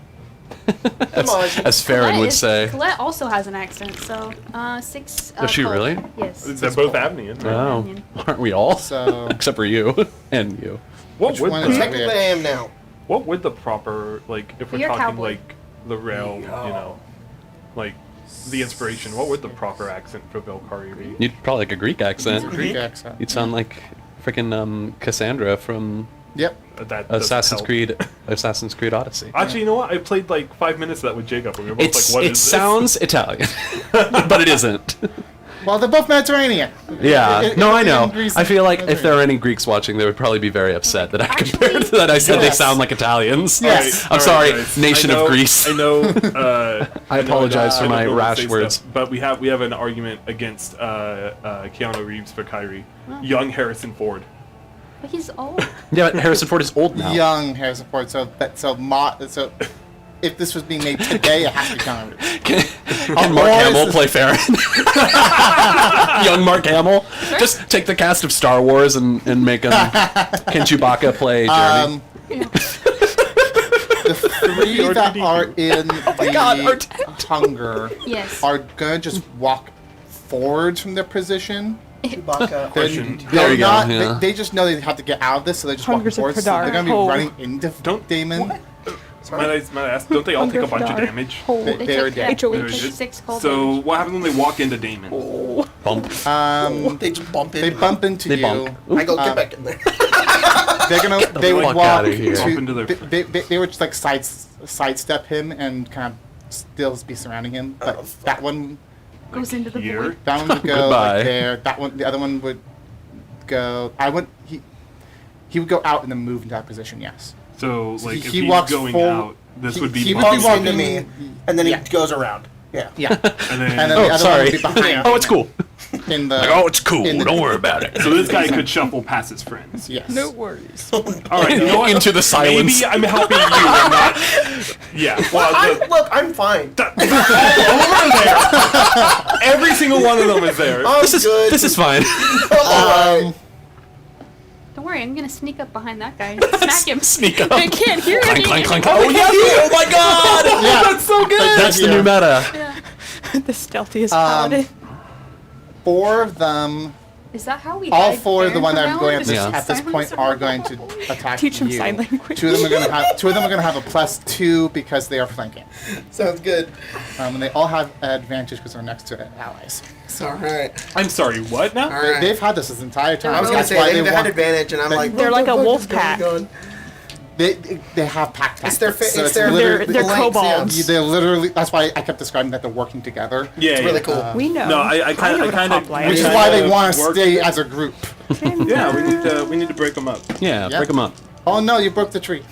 as Farron would say. Colette also has an accent, so 6. Does she cold. really? Yes. They're both Avnian. Right? Oh, Onion. aren't we all? So Except for you and you. What Which would one is the, it? Technically, I am now. what would the proper, like, if we're You're a talking cowboy. like the rail, you know, like the inspiration, what would the proper accent for Belkari be? You'd probably like a Greek accent. Greek accent. You'd sound like freaking Cassandra from Yep. That doesn't Assassin's help. Creed Odyssey. Actually, you know what? I played like 5 minutes of that with Jacob, and we were both It's like, "What it is sounds Italian, but it isn't. Well, they're both Mediterranean. Yeah, no, I know. In Greece I feel like and if there are any Greeks watching, they would probably be very upset that I compared Actually- to that. I said they Yes. sound like Italians. Yes. All I'm right, sorry, guys. nation I know- of Greece. I know. I apologize for I my don't rash say words. stuff, but we have an argument against Keanu Reeves for Kyrie. Young Harrison Ford. But he's old. Yeah, but Harrison Ford is old now. Young Harrison Ford. So if this was being made today, it has to be Keanu Reeves. Can Mark Or is Hamill this- play Farron? Young Mark Hamill. Just take the cast of Star Wars and make him. Can Chewbacca play Jeremy? The 3 that are in God, the Hunger Yes. are gonna just walk forwards from their position. Chewbacca. Question. There you go, Not, yeah. they just know they have to get out of this, so they're just Hungers walking of forwards. So Hadar. they're gonna be Oh. running into Don't- Damon. Might I ask, don't they all take a bunch of damage? They- They they're take dead. that. HOH. They take 6 cold So damage. what happens when they walk into Damon? Bump. They just bump in. They bump into They you. bonk. I go get back in there. they would fuck walk outta here. Bump into their they would just like sidestep him and kind of still be surrounding him. But that one Goes into the here. void. That one would go Goodbye. like there. That one, the other one would go. He would go out and then move into that position. Yes. So So like he if he's walks going forward- out, this would be he would Bumps be into me, and then Yeah. he goes around. Yeah. Yeah. and then, And then Oh, the other sorry. one would be behind. Oh, it's cool. In the. Oh, it's cool. in the- Don't worry about it. so this guy could shuffle past his friends. Yes. worries. All right, you know what? Into the silence. Maybe I'm helping you. I'm not. Yeah. Well, Look, I'm fine. over there. Every single one of them is there. I'm This is good. this is fine. Alright. Don't worry, I'm gonna sneak up behind that guy and smack him. Sneak up. I can't hear Clank, it. clank, clank. Oh yeah! Oh my god! Yeah. That's so good. That's the new meta. The stealthiest paladin. 4 of them. Is that how we? All hide 4 of the Baron one that from I'm going Alan? at this point are going to attack Teach them you. sign language. 2 of them are going to have 2 of them are going to have a +2 because they are flanking. Sounds good. And they all have advantage because they're next to allies. Alright. I'm sorry. What now? Alright. They've had this entire time. I was gonna That's say why they've had want- advantage, and I'm like, They're like a what the wolf fuck is pack. going on? They have pack tactics. It's their so it's their literally- they're lengths, kobolds. yeah. They're literally. That's why I kept describing that they're working together. Yeah. It's really cool. We know. No, I kinda- know I what a kinda- hoplite Which is. is why they want to work stay together. as a group. Yeah, we need to break them up. Yeah, Yeah. break them up. Oh no, you broke the tree.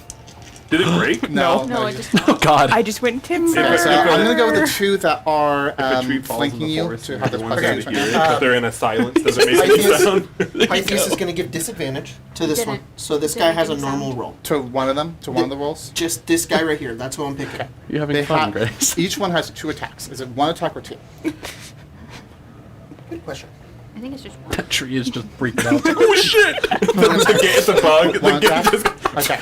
Did it break? No, No, I you- just. Oh god. I just went timber. So I'm gonna go with the 2 that are If a tree falls in flanking the you forest, to and have this everyone's plus gonna action. hear it, but they're in a silence. Does it make any Pythias- sound? Pythias is going to give disadvantage to this Didn't- one. So this didn't guy has a give a sound. normal roll. To one of them, to one of the rolls. Just this guy right here. That's who I'm picking. You're having They fun, have Grace. each one has 2 attacks. Is it 1 attack or 2? Good question. I think it's just one. That tree is just freaking out. Oh shit! It's a bug. The 1 game attack. just. Okay.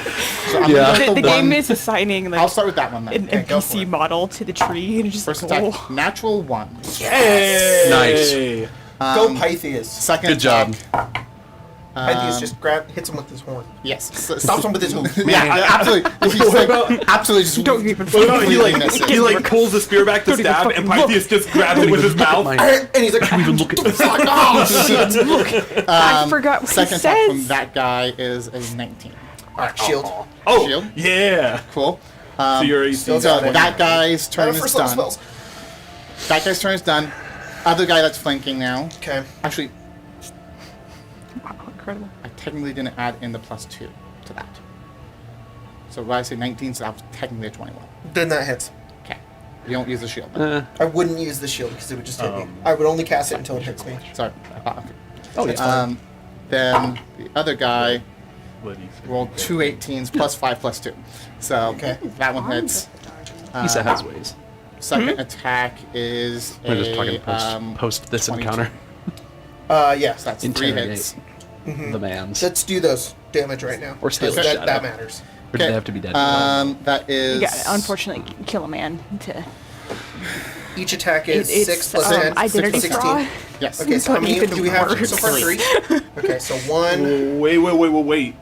So I'm Yeah. gonna The, go the with game one- is assigning I'll like start with that one then. an Okay, go for NPC it. model to the tree, and it's just First cool. attack, natural 1. Hey! Nice. Go Pythias. Second Good job. attack. Pythias just hits him with his horn. Yes. Stops him with his hoof. Yeah, absolutely. He's like, absolutely just Don't even What about he completely like misses. he like pulls the spear back to Don't even stab, fucking and look. Pythias just grabs it with his mouth. And he's like, even look at this. fuck off! Shit. I forgot what Second he attack says. from that guy is a 19. Alright, shield. Oh, Shield. yeah. Cool. So you're AC. Still So got one. that guy's turn is First level done. spells. That guy's turn is done. Other guy that's flanking now. Okay. Actually, Wow, incredible. I technically didn't add in the +2 to that. So when I say 19, so that was technically a 21. Then that hits. Okay. You don't use the shield. I wouldn't use the shield because it would just hit me. I would only cast it until it hits me. Sorry. Okay. Oh, it's fine. Then the other guy Let you see. rolled 2 18s +5 +2. So Okay. that one hits. Lisa has ways. Second attack is We're just a, talking post this 22. encounter. Yes. So that's 3 Interrogate hits. the man's. Let's do those damage right now. Or steal Because the that, shadow. that matters. Or do Okay. they have to be dead? That is. You got unfortunately kill a man to Each attack is it's 6 plus 10. identity 16. fraud. Yes. Okay, so how But many even do we have worse. so far? 3. Okay, so 1, Wait.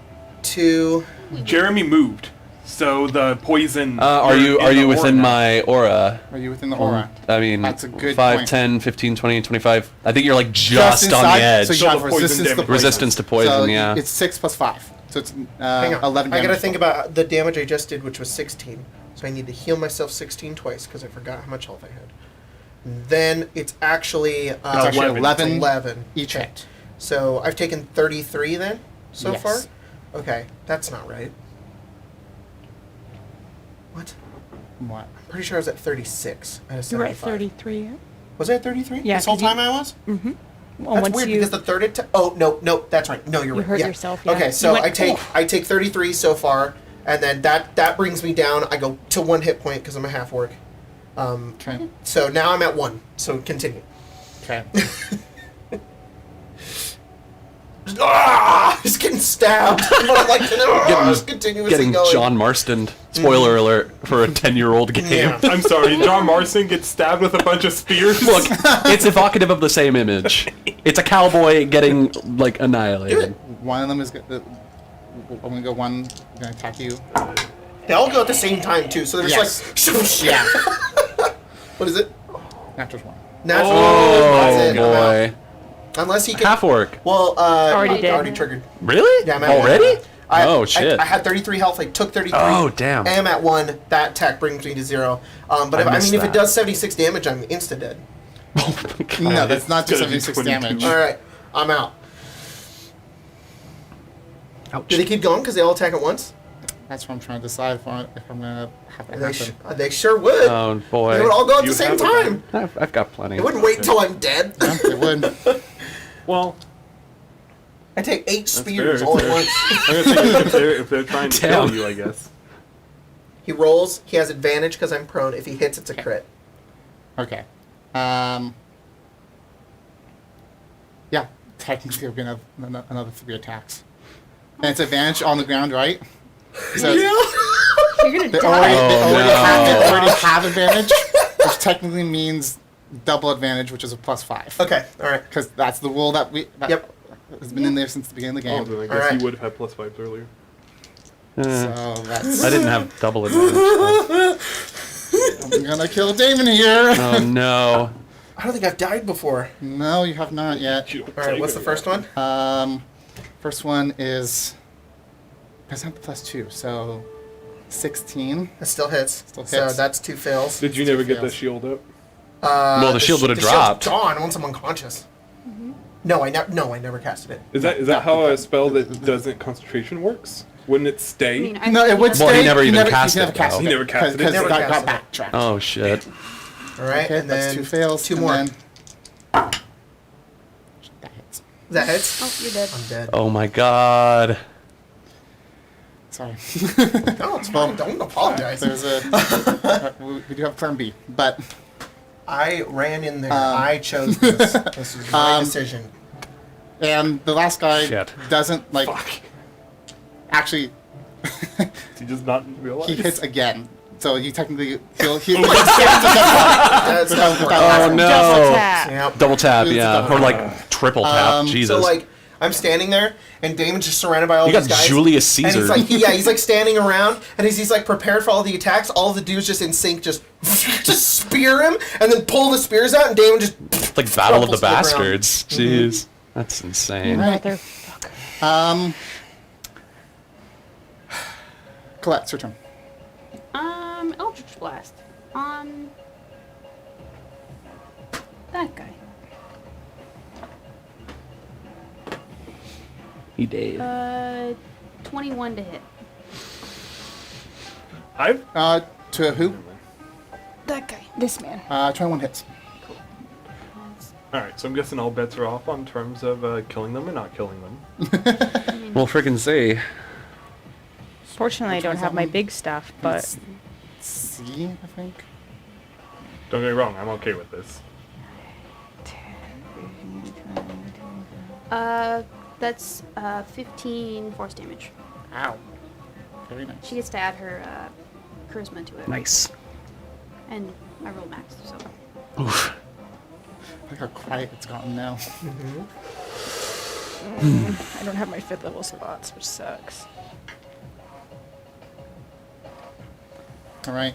2. Jeremy moved, so the poison. Are you in the within aura now. my aura? Are you within the aura? I mean, That's a good 5, point. 10, 15, 20, 25. I think you're like just on the inside, edge. So you So have the poison resistance to damage. poison. Resistance to poison, So yeah. It's 6 + 5. So it's Hang on. 11 I damage. gotta think about the damage I just did, which was 16. So I need to heal myself 16 twice because I forgot how much health I had. And then it's actually, It's actually 11 it's 11 each Okay. hit. So I've taken 33 then so Yes. far. Okay, that's not right. What? What? I'm pretty sure I was at 36 out of 75. You were at 33. Was I at 33? Yeah, This whole 'cause you- time I was? Well, That's once weird you because the third attack. Oh no, that's right. No, you're You right. hurt yeah. yourself, yeah. Okay, You so went, I take 33 so far, and then that brings me down. I go to 1 hit point because I'm a half orc. Okay. So now I'm at 1. So continue. Okay. Just getting stabbed, but I'm like, just continuously Getting going. John Marston. Spoiler alert for a 10-year-old game. Yeah. I'm sorry, John Marston gets stabbed with a bunch of spears. Look, it's evocative of the same image. It's a cowboy getting like annihilated. One of them is. I'm gonna go one. Gonna attack you. They all go at the same time too. So they're Yes. just like, Yeah. what is it? Natural 1. Natural. Oh That's it. I'm out. boy. Unless he can. Half orc. Well, Already did. Already triggered. Really? Yeah, I'm at Already? Oh, shit. I had 33 health. I took 33. Oh, damn. I am at 1. That attack brings me to 0. But if missed if it that. does 76 damage, I'm insta dead. No, that's not just It's gonna be 76 22. damage. All right, I'm out. Ouch. Do they keep going because they all attack at once? That's what I'm trying to decide if I'm gonna have that happen. They sure would. Oh, boy. They would all go at You the same have a time. I've got plenty. They wouldn't wait until I'm dead. Yeah, they would. Well, I take 8 that's spears fair, all fair. at once. I'm gonna say if they're trying to Damn. kill you, I guess. He rolls. He has advantage because I'm prone. If he hits, it's a crit. Okay. Yeah, technically we're gonna have another 3 attacks. And it's advantage on the ground, right? So You're gonna they die. already have advantage, which technically means double advantage, which is a +5. Okay, all right. Because that's the rule that Yep. has been in there since the beginning of the Oh, game. then I guess Alright. you would have had +5s earlier. So that's I didn't have double advantage. though. I'm gonna kill Damon here. Oh, no. I don't think I've died before. No, you have not yet. You don't All right, take what's it the first one? First one is doesn't have the +2, so 16. It still hits. Still So hits. that's 2 fails. Did you never get the fails. shield up? Well, the shield would've shield's dropped. gone once I'm unconscious. No, I never casted it. Is that how a spell that doesn't concentration works? Wouldn't it stay? I mean, I No, it would Well, stay. he never even never, cast he never it, casted though. He never casted it. because Never got casted it. backtracked. Oh, shit. All right, Okay, and that's then 2 fails. 2 and more. then- That hits. That hits. Oh, you're dead. I'm dead. Oh, my God. Sorry. No, it's fine. Don't apologize. There's a. We do have plan B, but I ran in there. I chose this. This was my decision. and the last guy Shit. doesn't like. Actually, He does not realize. he hits again, so you technically feel he. That's not Oh, Oh, Double no. tap. Yep. Double tap, It's a yeah. double Or, like, triple tap. Jesus. So like, I'm standing there, and Damon's just surrounded by all You these got guys. Julius And Caesar. he's like, he's like standing around, and as he's like prepared for all the attacks, all of the dudes just in sync just spear him, and then pull the spears out, and Damon just like Battle of the crumples to the ground. Bastards. Jeez. That's insane. Right. Motherfucker. Colette, it's your turn. Eldritch Blast on that guy. He did. 21 to hit. I've To who? That guy. This man. 21 hits. all right. So I'm guessing all bets are off on terms of killing them or not killing them. We'll freaking see. Fortunately, I don't one's have that my one? big stuff, but It's C, I think. Don't get me wrong. I'm okay with this. That's 15 force damage. Ow. Very nice. She gets to add her charisma to it. Nice. And I roll max, so. Oof. Look how quiet it's gotten now. I don't have my 5th level slots, which sucks. All right.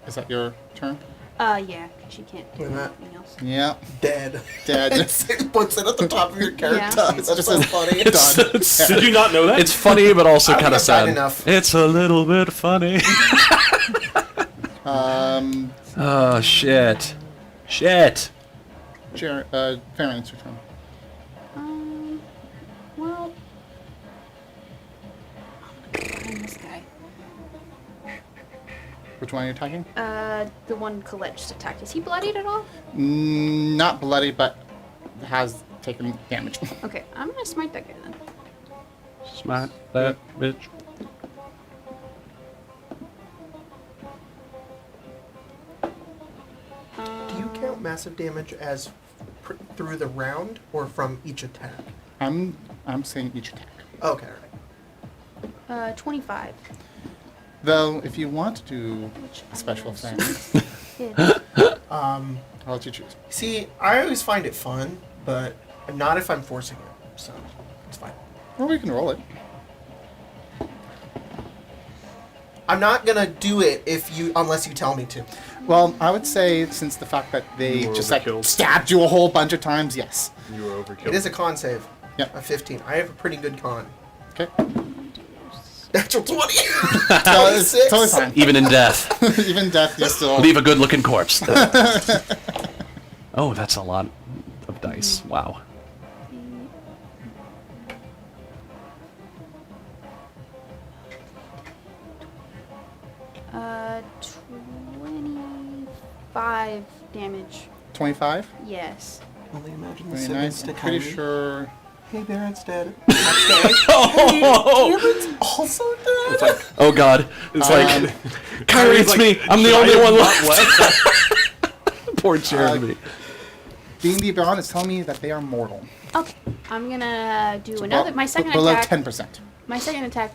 Is that your turn? Yeah, 'cause she can't do Look at that. anything else. Yeah. dead. Dead. It puts it at the top of your character. Yeah. That's Just so a- funny. Done. Did you not know that? It's funny, but also I don't kind of think I've died sad. enough. It's a little bit funny. Oh, shit. Shit. Farron, it's your turn. Well. And this guy. Which one are you attacking? The one Colette just attacked. Is he bloodied at all? Not bloody, but has taken damage. Okay, I'm gonna smite that guy then. Smite that bitch. Do you count massive damage as through the round or from each attack? I'm saying each attack. Okay, all right. 25. Though, if you want to do Which a special is- thing, Hit. I'll let you choose. See, I always find it fun, but not if I'm forcing it. So it's fine. Or we can roll it. I'm not gonna do it unless you tell me to. Well, I would say since the fact that they You were just like overkilled. stabbed you a whole bunch of times, yes. You were overkill. It is a con save. Yep. A 15. I have a pretty good con. Okay. Natural 20. So it's 26. totally fine. Even in death, Even death, you still. leave a good-looking corpse. Oh, that's a lot of dice. Wow. Uh, 25 damage. 25. Yes. Only imagine the Very siblings nice. to I'm pretty Kylie. sure. Hey, Baron's dead. That's dead. Hey, Damon's also dead. Oh God, it's like, Kyrie, it's me. I'm the only one left. Poor Jeremy. D&D Beyond is telling me that they are mortal. Okay. I'm gonna do another. My second below attack. 10%. My second attack.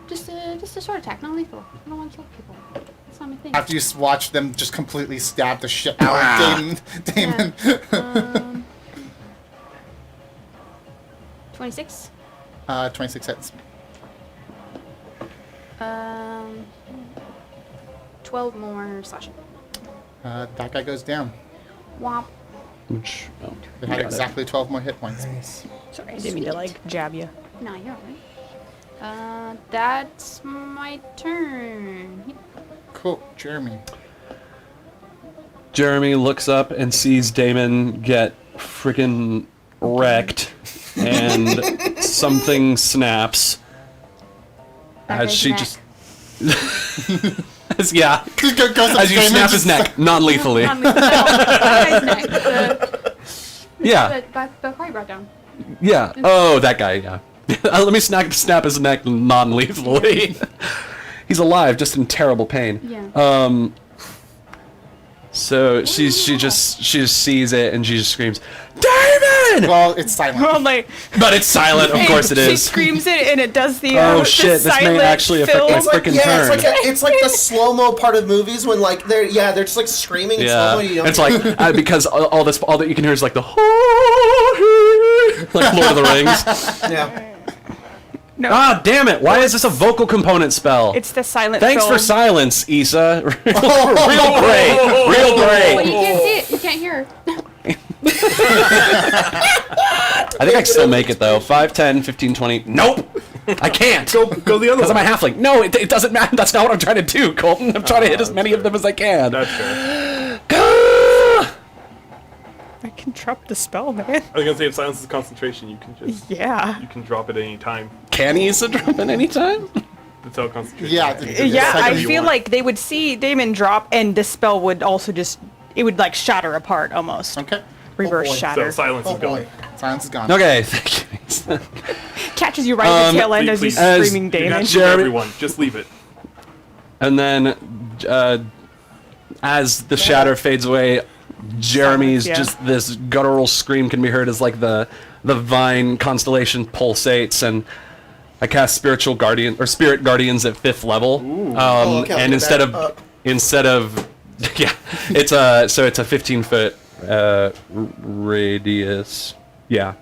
Just a short attack, not lethal. I don't want to kill people. That's not my thing. After you watch them just completely stab the shit out of Damon. Yeah. 26. 26 hits. 12 more slashing. That guy goes down. Womp. Which, oh, They had got it. exactly 12 more hit points. Nice. Sorry, I didn't mean to like jab you. No, you're alright. That's my turn. Yep. Cool. Jeremy. Jeremy looks up and sees Damon get freaking wrecked, and something snaps Back as his she neck. just. Yeah, Goes up as to you Damon, snap his just- neck non-lethally. Not me. No, that guy's neck. Yeah, The car brought down. yeah. Oh, that guy. Yeah. Let me snap his neck non-lethally. He's alive, just in terrible pain. Yeah. So she just sees it and she just screams, "Damon!" Well, it's silent. I'm like, But it's silent. Of course it She is. screams it, and it does the Oh the shit! This may silent actually affect film. my It's like, freaking yeah, turn. it's like the slow mo part of movies when like they're just like screaming in slow mo. You don't It's like because all that you can hear is like the like Lord of the Rings. yeah. No, Ah, damn it! Why is this a vocal component spell? it's the silent Thanks film. for silence, Issa. Real great, real But great. you can't see it. You can't hear her. I think I can still make it though. 5, 10, 15, 20. Nope, I can't. Go the other Because I'm way. a halfling. No, it doesn't matter. That's not what I'm trying to do, Colton. I'm trying to hit as many of them as I can. That's fair. I can drop the spell, man. I was gonna say if silence is concentration, you can just Yeah. you can drop it at any time. Can he Issa drop at any time? That's how concentration. Yeah. works. Yeah, Second I you feel want. like they would see Damon drop, and the spell would also just, it would like shatter apart almost. Okay. Reverse boy. So shatter. silence Oh is gone. boy. Silence is gone. Okay, thank you. Catches you right at the tail end as please, he's as- screaming You Damon. got Jeremy- everyone. Just leave it. And then, as the shatter fades away, Jeremy's Silence, yeah. just this guttural scream can be heard as like the vine constellation pulsates, and I cast spirit guardians at 5th level. Oh, okay, I'll And get instead that of up. yeah, it's a 15-foot radius. Yeah.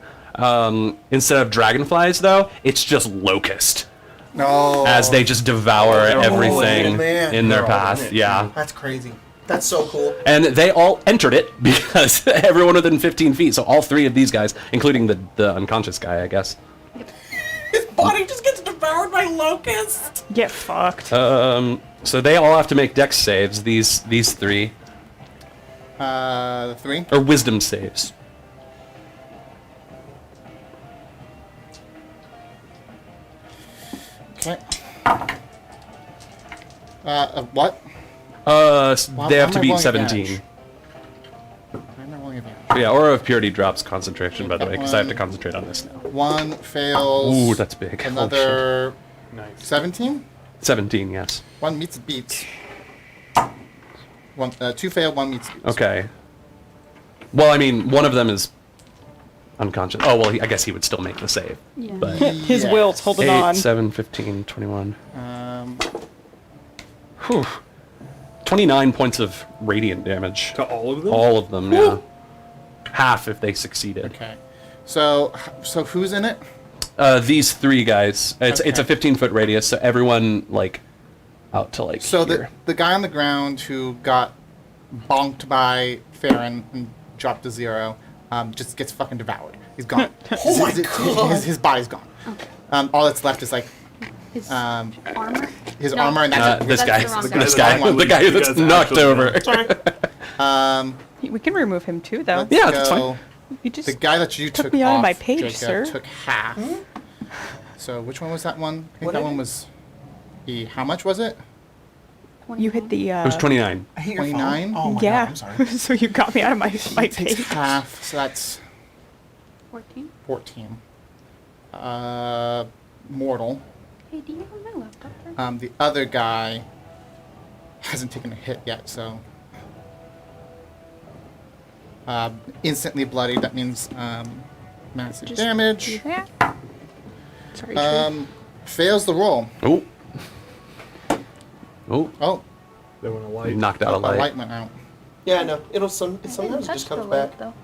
Instead of dragonflies though, it's just locust. No. As they just devour everything man. in their They're all path. in it, Yeah. That's crazy. That's so cool. And they all entered it because everyone within 15 feet. So all 3 of these guys, including the unconscious guy, I guess. His body just gets devoured by locusts. Get fucked. So they all have to make dex saves. These 3 3. or wisdom saves. Okay. What? They have am to I beat rolling 17. advantage? Why am I rolling advantage? Yeah, Aura of Purity drops concentration, by the way, because I have to concentrate on this now. 1 fails. Ooh, that's big. Oh, Another Nice. 17. 17, yes. 1 meets beats. 2 fail. 1 meets beats. Okay. Well, I mean, one of them is unconscious. Oh, well, I guess he would still make the save. Yeah. But His Yes. will's holding 8, on. 7, 15, 21. Um, Whew. 29 points of radiant damage. To all of them. All of them, yeah. Half if they succeeded. okay. So who's in it? These 3 guys. It's a Okay. 15-foot radius, so everyone, like, out to, like, So here. the guy on the ground who got bonked by Farron and dropped to 0, just gets fucking devoured. He's gone. Oh my God. His body's gone. All that's left is like His armor, No. and that's it. This That's guy, the wrong this guy. guy, the guy You that's guys knocked actually over. know. We can remove him too, though. Let's Yeah, that's go- You just The guy that you took took me out of off, my page, Jacob, sir. took half. So which one was that one? I think What that I one did? was. How much was it? you hit the. It was 29. I hate your phone. 29? Oh my yeah. God, I'm sorry. So you got me out of my He my takes page. half, so that's 14. 14. Mortal. Hey, do you have my laptop there? The other guy hasn't taken a hit yet, so instantly bloodied. That means massive Just damage. Yeah. Sorry. Tree. Fails the roll. Oh. Oh. Oh, They want to light. Knocked out a the light. light went out. Yeah, no, it I sometimes didn't it touch just the comes light, back. though.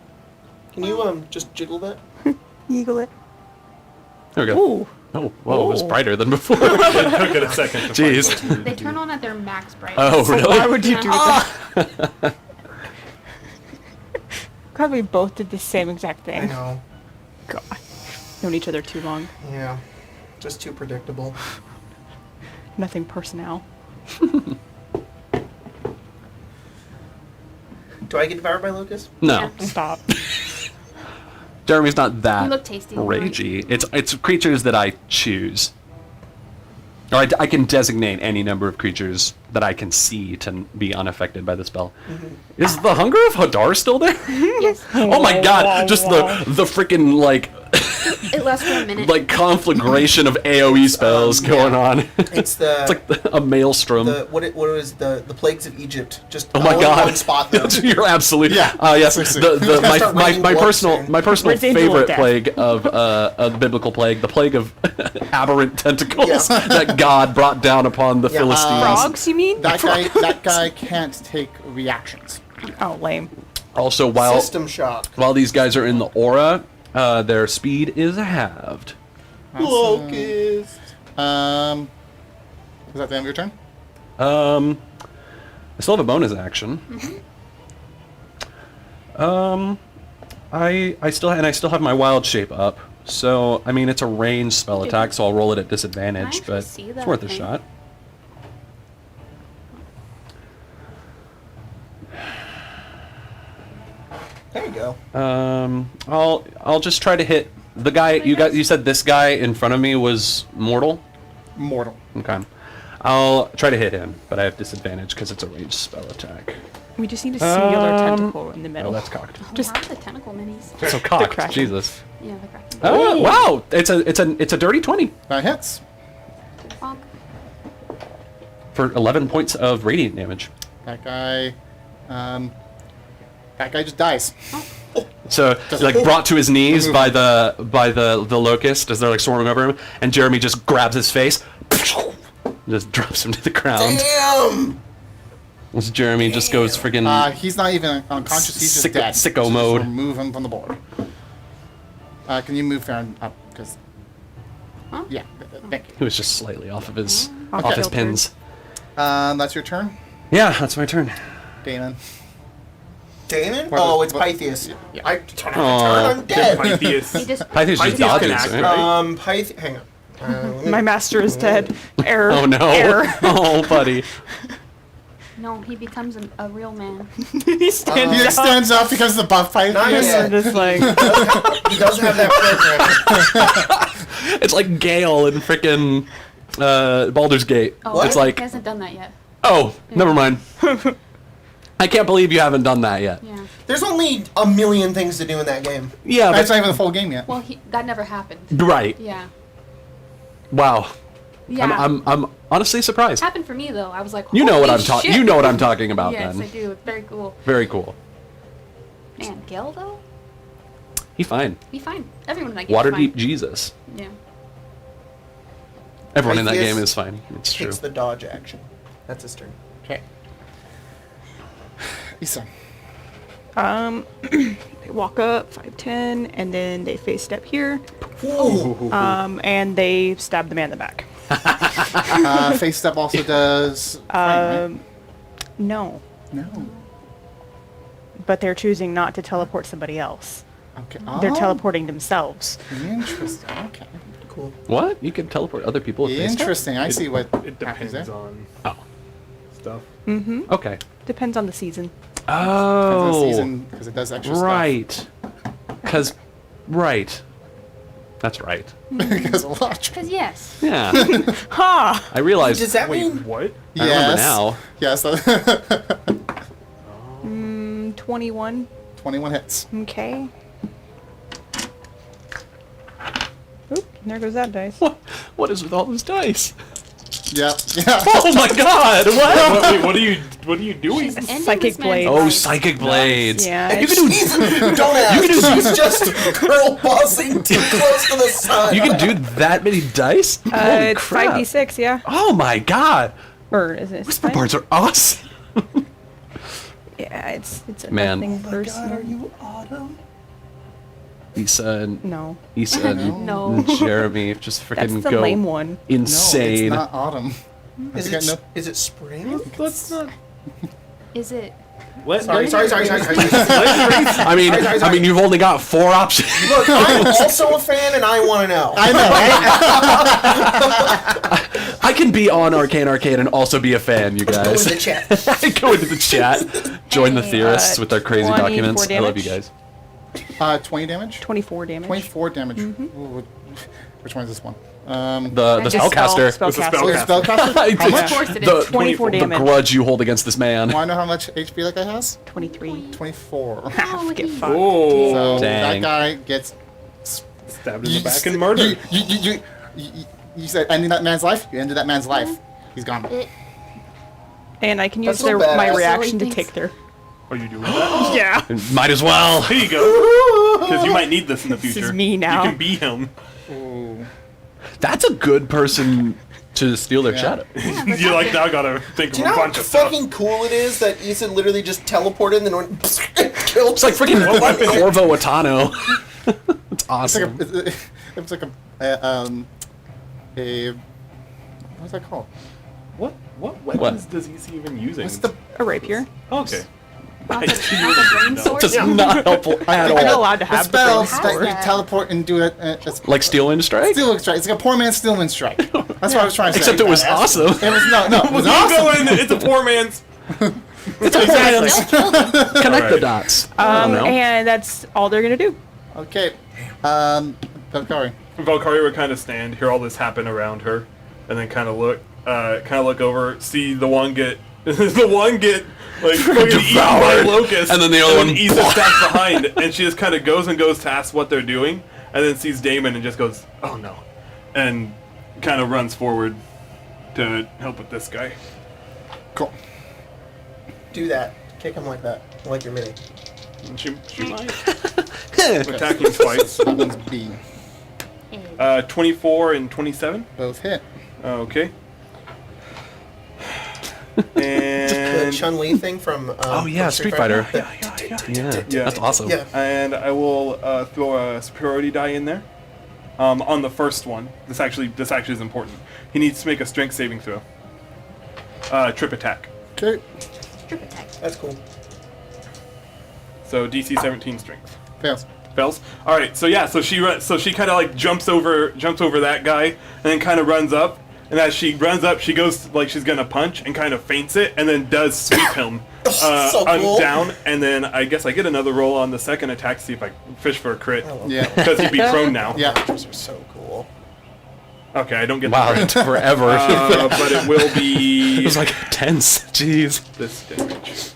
Can you just jiggle that? Eagle it. There we go. Ooh. Oh, whoa, it was Oh. brighter than before. It took it a second to Jeez. find what They to do. turn on at their max brightness. Oh, really? Why would you do that? God, we both did the same exact thing. I know. God. Known each other too long. Yeah. Just too predictable. Nothing personnel. Do I get devoured by Lucas? No. Stop. Jeremy's not that You look tasty. ragey. It's creatures that I choose. Or I can designate any number of creatures that I can see to be unaffected by the spell. Is the Hunger of Hadar still there? Yes. Oh my god, just the freaking like It lasts for a minute. like conflagration of AoE spells going on. It's the It's like a maelstrom. what was the plagues of Egypt? Just Oh my all god! in one spot though. You're absolutely Yeah, yes. seriously. The Gotta start raining my blood personal soon. my personal Where's the angel of favorite death? plague of the biblical plague, the plague of aberrant tentacles Yeah. that God brought down upon the Yeah, Philistines. Frogs, you mean? That guy can't take reactions. Oh, lame. Also, while System shock. these guys are in the aura, their speed is halved. Locust. Is that the end of your turn? I still have a bonus action. I still have my wild shape up. So I mean it's a ranged spell attack, so I'll roll it at disadvantage, actually but see it's that worth a thing? shot. There you go. I'll just try to hit the guy. You said this guy in front of me was mortal. Mortal. Okay. I'll try to hit him, but I have disadvantage because it's a ranged spell attack. We just need a singular tentacle in the Oh, middle. that's cocked. Just the tentacle minis. So cocked. Kraken. Jesus. Yeah, the Kraken. Oh wow! It's a dirty 20 That hits. Bonk. for 11 points of radiant damage. That guy just dies. So like brought to his knees by the locust as they're like swarming over him, and Jeremy just grabs his face, just drops him to the ground. Damn. As Jeremy just goes freaking. He's not even unconscious. He's just Sicko- dead. sicko Just mode. Remove him from the board. Can you move Farron up? Because Huh? yeah, thank you. He was just slightly off of his Okay. off his pins. That's your turn, Yeah, that's my turn. Damon. Damon? What Oh, is- it's what- Pythias. Yeah. I turn Aw. I'm dead. Pythias. He just Pythias just Pythias can dodges, act, right? right? Hang on. Let me- My master is dead. Error. Oh no! Error. Oh, buddy. no, he becomes a real man. He stands He up. extends up because the buff fight. Not is- yet. Just like, He does have that program. It's like Gale in frickin' Baldur's Gate. Oh, It's he like, hasn't done that yet. oh, never mind. I can't believe you haven't done that yet. Yeah. There's only a million things to do in that game. Yeah, That's but, not even the full game yet. Well, that never happened. right. Yeah. Wow. Yeah. I'm honestly surprised. Happened for me though. I was like, You know what "Holy I'm talking. shit." You know what I'm talking about. Yes, then I do. It's very cool. very cool. Man, Gil though, He fine. be fine. Everyone in that game. Waterdeep Fine. Jesus. Yeah. Everyone in that Pythias game is fine. It's true. Takes the dodge action. That's his turn. Okay. Issa. they walk up 5'10", and then they face step here, Ooh. and they stab the man in the back. Face step also does. frighten, No, right? No. but they're choosing not to teleport somebody else. Okay. They're Oh, teleporting themselves. Interesting. Okay. Cool. What? You can teleport other people with face time? Interesting. I see what It happens depends there. on Oh. stuff. Okay. Depends on the season. Depends on the Oh. season because it does extra Right. Because, right. That's right. stuff. Because a lot. Because yes. Yeah. Ha! I realized. Does that Wait, mean? what? I remember now. Yes. 21. 21 hits. Okay. Oop, there goes that dice. What is with all those dice? Yep. Yeah. Oh my god! What? Wait, what are you doing? She's ending Psychic this man's blade. Oh, life. psychic blades. Yeah, You can do. Don't ask. She's just girl bossing too close to the sun. You can do that many dice? Holy it's crap. 5d6, yeah. Oh my god! Or is it? Whisper bards are awesome. Yeah, it's a Man. nothing God, person. are you Autumn? Issa and No, Issa and No. Jeremy just that's freaking the go lame one. insane. No, it's not autumn. Is I got it spring? Let's not. Is it? Sorry. I mean, Sorry. I mean, you've only got 4 options. Look, I'm also a fan, and I want to know. I know, right? I can be on Arcane Arcade and also be a fan, you Go guys. in the chat. Go into the chat. Join the theorists with their crazy 24 documents. I love you damage. guys. 20 damage? 24 damage. 24 damage. Ooh, which one is this one? The Just spellcaster. Spellcaster. Spellcaster? I How much? Of course it The, is. 24 the damage. grudge you hold against this man. Want to know how much HP that guy has? 23. 24. Oh, Get he- fucked. Oh, So Dang. that guy gets stabbed in the back and murdered. You said ending that man's life. You ended that man's life. He's gone. And I can use That's so my badass. reaction to Silly take their. Are you doing that? Yeah. Might as well. Here you go. Because you might need this in the This future. is me now. You can be him. That's a good person to steal their Yeah. shadow. You like now gotta think Do of you a know how bunch of stuff. fucking cool it is that Issa literally just teleported and then went and killed? It's like freaking What weapon? Corvo Watano. It's It's like awesome. it's like a what's that called? What weapons does he even using? What's the A rapier. Okay. Not the brain sword. Just not helpful at I'm not all. allowed to the have the spells brain that sword. you teleport and do it? It's Like Steel Wind Strike? Steelwind strike. It's like a poor man's Steelwind strike. That's what I was trying to say. Except it was awesome. It was no. It was You awesome. go in, it's a poor man's. It's a man's. Still killed him. Connect the Alright. dots. I don't know. And that's all they're gonna do. Okay. Valkyrie. Valkyrie would kind of stand, hear all this happen around her, and then kind of look over, see the one get like fucking eaten by Devoured. locusts, And then the other one- Issa stacks behind, and she just kind of goes to ask what they're doing, and then sees Damon and just goes, "Oh no," and kind of runs forward to help with this guy. Cool. Do that. Kick him like that. Like your mini. And she might attacking twice. That one's B. 24 and 27. Both hit. Okay. The And Chun-Li thing from Oh yeah, from Street Fighter. Yeah. Yeah, that's awesome. Yeah. and I will throw a superiority die in there. On the first one, this actually is important. He needs to make a strength saving throw. Trip attack. Okay. Strip attack. That's cool. So DC 17 strength. Fails. Fails. All right. So yeah. So she kind of like jumps over that guy and then kind of runs up. And as she runs up, she goes like she's gonna punch and kind of feints it, and then does sweep him So cool. down. And then I guess I get another roll on the second attack to see if I fish for a crit. Yeah. Because he'd be prone now. Yeah. Those are so cool. Okay, I don't get Wow, the it's crit. forever. But it will it be was like tense. Jeez. this damage.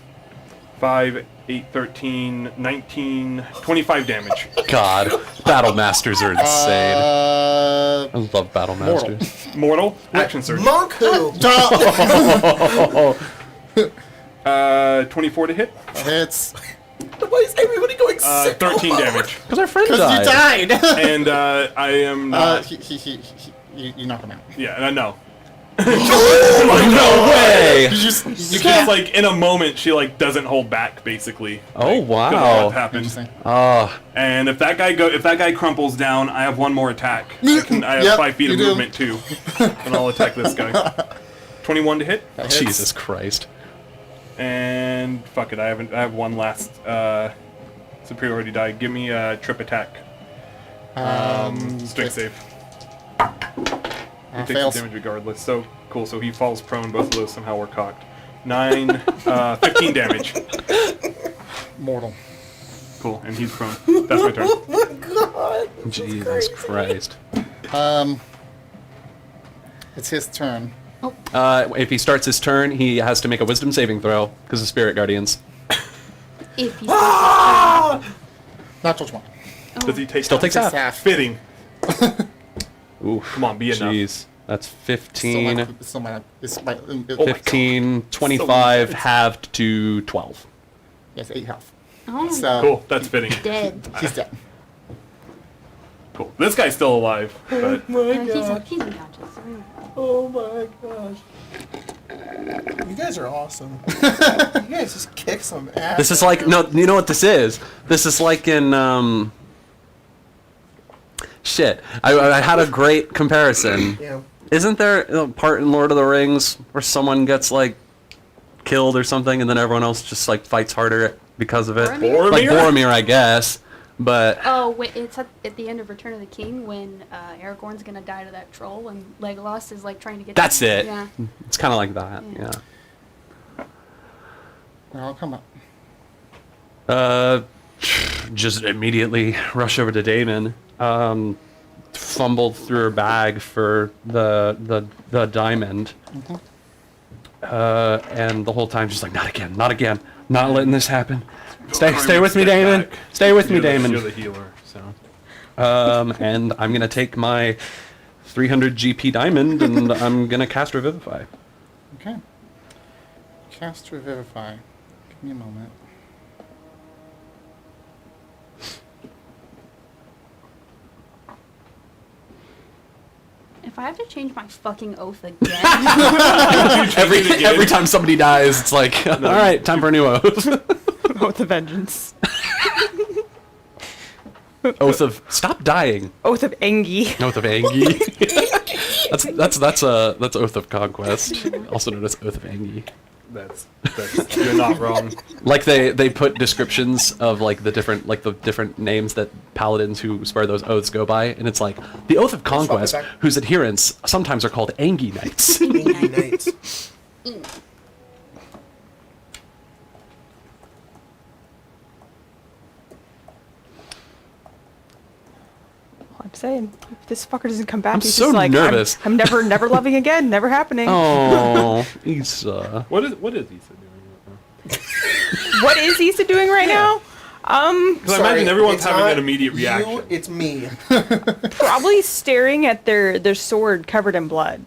5, 8, 13, 19, 25 damage. God, Battle Masters are insane. I Uh, love Battle Masters. Mortal action surge. Monk who? 24 to hit. hits. Why is everybody going sick? 13 damage. Because our friend Because you died. died. And I am not. You knock him out. Yeah, no. No way! You just Because like in a moment she like doesn't hold back basically. Oh, Like, 'cause of wow. What happened. Interesting. Oh, And if that guy crumples down, I have one more attack. I have Yep, 5 feet you of do. movement too, and I'll attack this guy. 21 to hit. That hits. Jesus Christ. And fuck it, I have one last. So superiority die. Give me a trip attack. Strength save. He takes the fails. damage regardless. So cool. So he falls prone. Both of those somehow were cocked. 15 damage. Mortal. Cool. And he's prone. That's my turn. Oh my god. Jesus Christ. It's his turn. If he starts his turn, he has to make a wisdom saving throw because of Spirit Guardians. If he's Natural 20. Does he take Still takes half. Half. Fitting. Ooh, Come on, be enough. jeez. That's Still 15, it's my, Oh my 15, 25, halved to 12. yes, 8 health. oh, So Cool. That's fitting. dead. he's dead. Cool. This guy's still alive, but He's unconscious. Oh my gosh. You guys are awesome. You guys just kick some ass. This is like, no, you know what this is? This is like in, shit. I had a great comparison. Yeah. Isn't there a part in Lord of the Rings where someone gets, like, killed or something, and then everyone else just, like, fights harder because of it? Boromir? Like Boromir, I guess. But Oh, wait, it's at the end of Return of the King when Aragorn's gonna die to that troll and Legolas is like trying to get. that's it. Yeah. It's kind of like that, Yeah. yeah. I'll come up. Just immediately rush over to Damon. Fumbled through her bag for the diamond. And the whole time just like, not again, not letting this happen. Stay with me, Damon. Stay with me, Damon. You're the healer, so. And I'm gonna take my 300 GP diamond and I'm gonna cast Revivify. Okay. Cast Revivify. Give me a moment. If I have to change my fucking oath again, Every time somebody dies, it's like, all right, time for a new oath. Oath of Vengeance. Oath of stop dying. Oath of Engi. Oath of Angie. that's Oath of Conquest, also known as Oath of Angie. That's you're not wrong. Like they put descriptions of like the different names that paladins who swear those oaths go by, and it's like the Oath of Conquest, back. whose adherents sometimes are called Angie Knights. Angry Knights. I'm saying, if this fucker doesn't come back, I'm he's so just like, nervous. I'm never loving again, never happening. Oh, Issa. What is Issa doing? What is Issa doing right now? Because I imagine everyone's it's having not an immediate you, reaction. it's me. Probably staring at their sword covered in blood.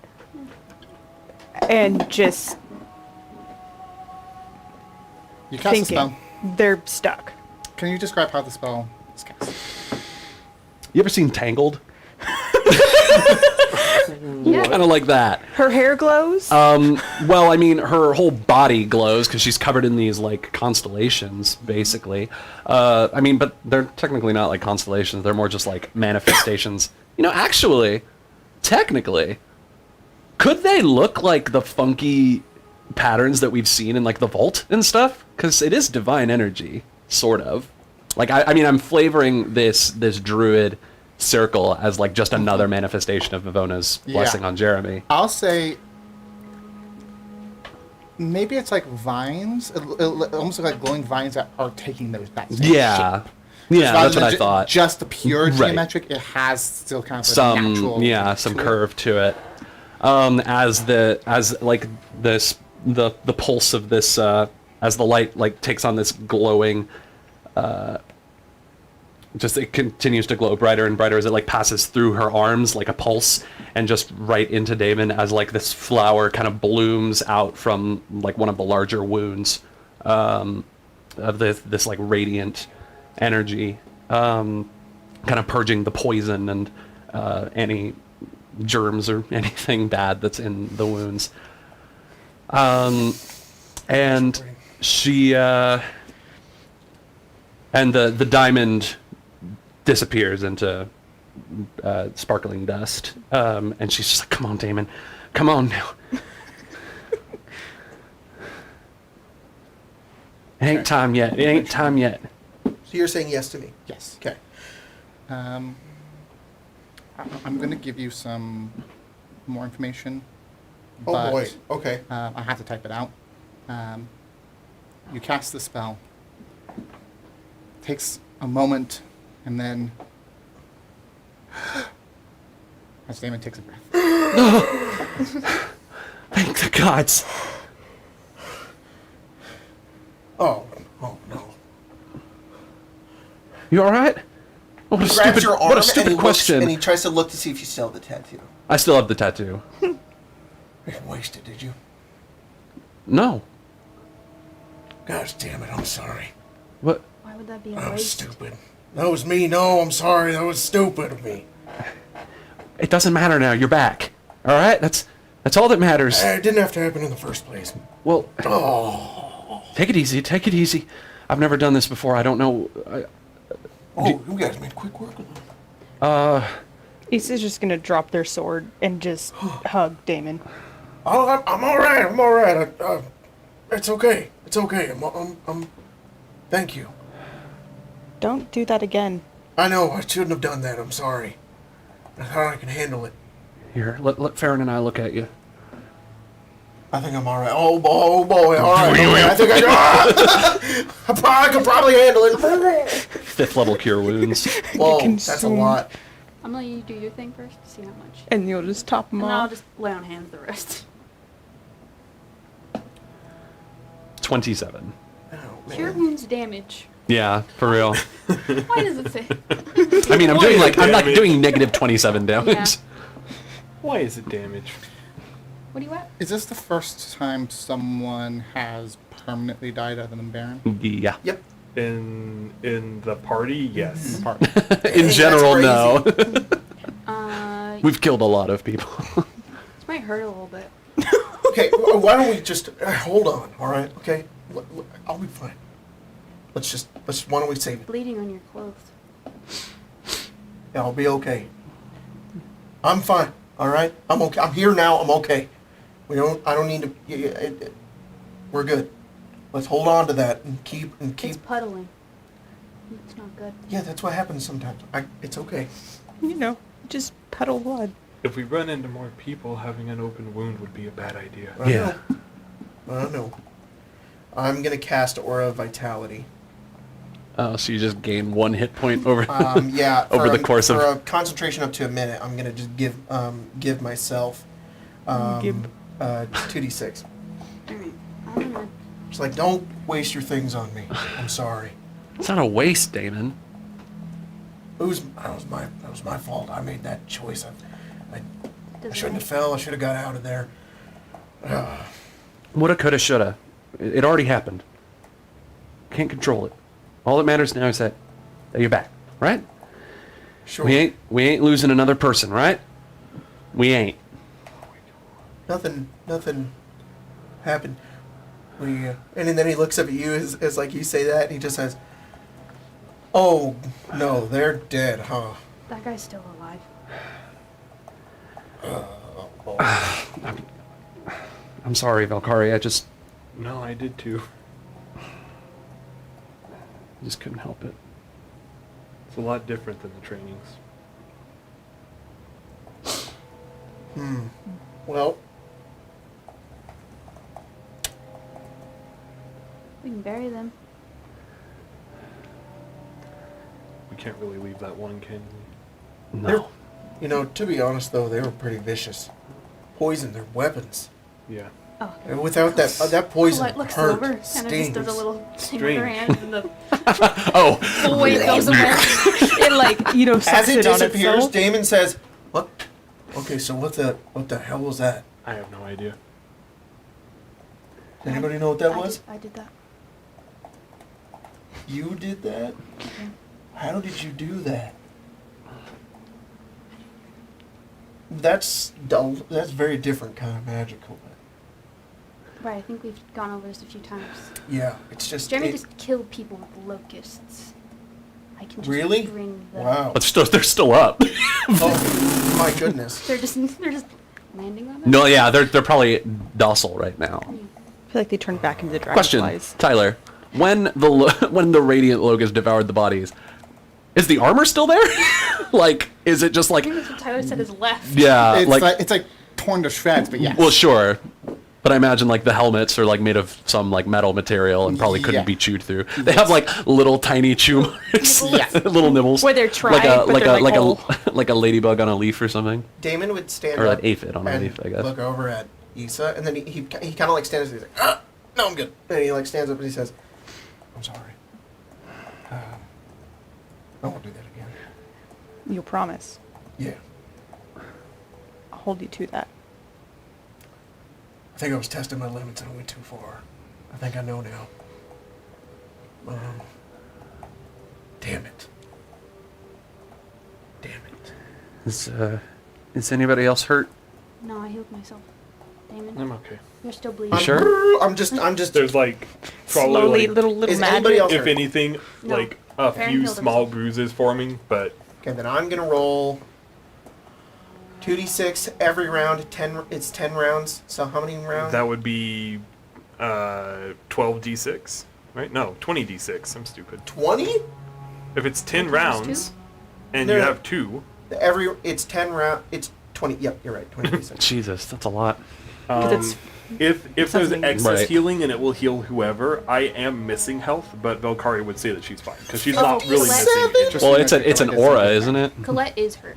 And just You cast a thinking. spell. They're stuck. Can you describe how the spell is cast? You ever seen Tangled? yeah. Kind of like that. Her hair glows. Well, I mean, her whole body glows because she's covered in these like constellations, basically. I mean, but they're technically not like constellations. They're more just like manifestations. You know, actually, technically, could they look like the funky patterns that we've seen in like the vault and stuff? Because it is divine energy, sort of. Like, I mean, I'm flavoring this druid circle as like just another manifestation of Vivona's blessing on Jeremy. I'll say maybe it's like vines, it almost like glowing vines that are taking that same Yeah. shape. Yeah, Rather that's what than I thought. Just the pure Right. geometric, it has still kind of a natural some curve to it. As the pulse of this as the light like takes on this glowing just it continues to glow brighter and brighter as it like passes through her arms like a pulse and just right into Damon as like this flower kind of blooms out from like one of the larger wounds of this like radiant energy, kind of purging the poison and any germs or anything bad that's in the wounds. And she and the diamond disappears into sparkling dust, and she's just like, "Come on, Damon, come on now." It ain't time yet. It ain't time yet. So you're saying yes to me? Yes. Okay. I'm going to give you some more information. Oh but, boy. Okay. I have to type it out. You cast the spell. Takes a moment, and then as Damon takes a breath. Thank the gods. Oh no. You all right? What a He grabs stupid, your arm what a and stupid he looks, question. and he tries to look to see if you still have the tattoo. I still have the tattoo. You didn't waste it, did you? No. Gosh damn it! I'm sorry. What? Why would that be a That was waste? stupid. That was me. No, I'm sorry. That was stupid of me. It doesn't matter now. You're back. All right? That's all that matters. It didn't have to happen in the first place. Well, Oh. take it easy. Take it easy. I've never done this before. I don't know. Oh, you guys made quick work of it. Isa's just gonna drop their sword and just hug Damon. Oh, I'm all right. I'm all right. It's okay. It's okay. I'm. Thank you. Don't do that again. I know. I shouldn't have done that. I'm sorry. I thought I could handle it. Here, let Farron and I look at you. I think I'm all right. Oh boy. All right. Okay, I think I could probably handle it. 5th level cure wounds. Whoa, that's a consumed. lot. I'm gonna let you do your thing first to see how much. And you'll just top them And then I'll off. just lay on hands the rest. 27. Oh, Cure man. wounds damage. Yeah, for real. Why does it say? I mean, I'm not Damage. doing negative 27 damage. Yeah. Why is it damage? What do you want? Is this the first time someone has permanently died other than Baron? Yeah. Yep. In the party, yes. Part. In general, no. This We've killed a lot of people. might hurt a little bit. Okay, why don't we just hold on? All right. Okay. I'll be fine. Why don't we save it? Bleeding on your clothes. Yeah, I'll be okay. I'm fine. All right. I'm okay. I'm here now. I'm okay. I don't need to. We're good. Let's hold on to that and keep. It's puddling. It's not good. Yeah, that's what happens sometimes. It's okay. You know, just puddle blood. If we run into more people, having an open wound would be a bad idea. I Yeah. know. I know. I'm gonna cast Aura of Vitality. Oh, so you just gain 1 hit point over. Yeah. Over the course of- for a concentration up to a minute, I'm gonna just give myself Give. 2d6. Alright. I'm gonna. Just like, don't waste your things on me. I'm sorry. It's not a waste, Damon. That was my fault. I made that choice. I Does shouldn't it have fell. I should have got out of there. Woulda, coulda, shoulda. It already happened. Can't control it. All that matters now is that you're back, right? Sure. We ain't losing another person, right? We ain't. Nothing happened. And then he looks up at you as like you say that, and he just says, "Oh no, they're dead, huh?" That guy's still alive. I'm sorry, Valkyrie. I just No, I did too. couldn't help it. It's a lot different than the trainings. Well, We can bury them. We can't really leave that one, can we? No. to be honest though, they were pretty vicious. Poison their weapons. Yeah. Oh. And without that poison Light looks hurt, over, kind of stings. just does a little thing with her Strange. hand, and the Oh. full weight goes away. It like, you know, As sucks it it on disappears, itself. Damon says, "What? Okay, so what the hell was that? I have no idea. Does anybody know what that was? I did that. You did that? How did you do that? That's dull. That's very different kind of magical. Right, I think we've gone over this a few times. Yeah, it's just. Jeremy it- just killed people with locusts. I can just Really? bring the... Wow. They're still up. Oh my goodness. They're just landing on them? No, yeah, they're probably docile right now. I feel like they turned back into the Question, dragonflies. Tyler. when the radiant locust devoured the bodies, is the armor still there? Like, is it just I like, think that's what Tyler said is left. yeah, It's like torn to shreds, but yes. well, sure. But I imagine like the helmets are like made of some like metal material and probably couldn't Yeah. be chewed through. They have like little tiny chew marks, Yeah. little nibbles. Where they're tried, but they're like whole. like a ladybug on a leaf or something. Damon would stand Or up an aphid on a and leaf, I guess. look over at Issa, and then he kind of like stands. He's like, no, I'm good. And he like stands up and he says, I'm sorry. I won't do that again. You'll promise. Yeah. I'll hold you to that. I think I was testing my limits and I went too far. I think I know now. Damn it. Damn it. Is anybody else hurt? No, I healed myself. Damon, I'm okay. you're still bleeding. You sure? I'm just. There's like probably Slowly, like, little Is magic. anybody else if hurt? anything, No. like a Farron few healed small himself. bruises forming, but Okay, then I'm gonna roll 2d6 every round. 10. It's 10 rounds. So how many rounds? that would be 12d6, right? No, 20d6. I'm stupid. 20. If it's 10 Plus rounds and No, you no. have 2, It's 10 round. It's 20. Yep, you're right. 20d6. Jesus, that's a lot. it's- if there's something- excess Right. healing and it will heal whoever, I am missing health, but Valkyrie would say that she's fine because she's Oh, not really Colette. missing. Just Well, so it's you know, it's an like I aura, said. isn't it? Colette is hurt.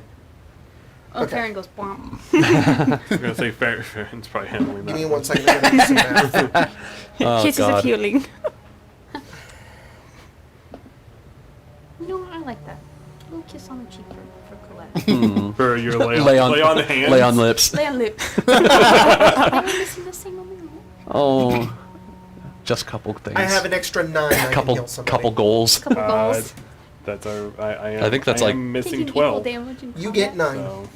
Oh, Okay. Farron goes bomb. I'm gonna say Farron's probably handling that. Give me 1 second. I'm gonna do some math. Oh, Kisses God. of healing. No, I like that. A little kiss on the cheek for Colette. For your lay Lay on the hands. Lay on lips. Lay on lips. I'm missing the same moment. Oh, just couple things. I have an extra 9. I can couple heal somebody. couple goals. Couple goals. That's our. I am, I think that's I like- am missing Taking equal 12. damage in You combat. get 9. So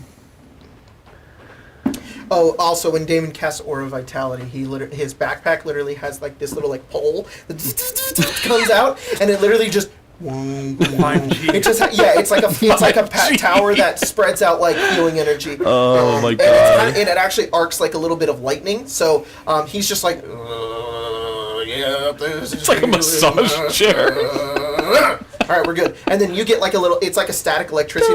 Oh, also when Damon casts Aura of Vitality, his backpack literally has like this little like pole that comes out, and it literally just. 5G. It just it's like a tower that spreads out like healing energy. Oh my and God. and it actually arcs like a little bit of lightning. So he's just like. Yeah, It's like a massage chair. All right, we're good. And then you get like a little. It's like a static electricity,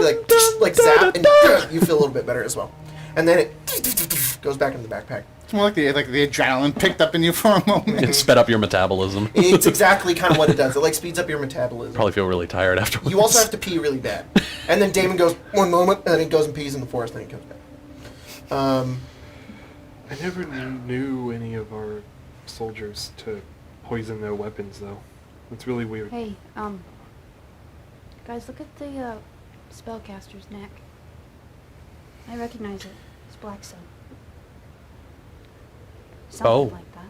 like zap, and you feel a little bit better as well. And then it goes back into the backpack. It's more like the adrenaline picked up in you for a moment. It sped up your metabolism. It's exactly kind of what it does. It like speeds up your metabolism. Probably feel really tired afterwards. You also have to pee really bad. And then Damon goes, 1 moment, and then he goes and pees in the forest, and then he comes back. I never knew any of our soldiers to poison their weapons, though. It's really weird. Hey, guys, look at the spellcaster's neck. I recognize it. It's Black Sun. Something Oh. like that.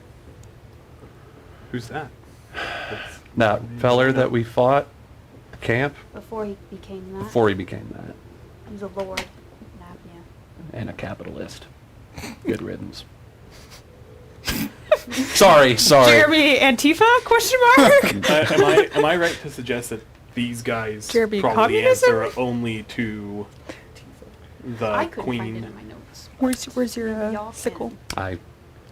Who's that? That's- That feller that we fought at camp Before he became that, before he became that, he was a lord in AVNIA. and a capitalist. Good riddance. Sorry. Jeremy Antifa? Question mark. am I right to suggest that these guys Jeremy probably Communism? answer only to the I couldn't queen? find it in my notes. Where's your Y'all sickle? can. I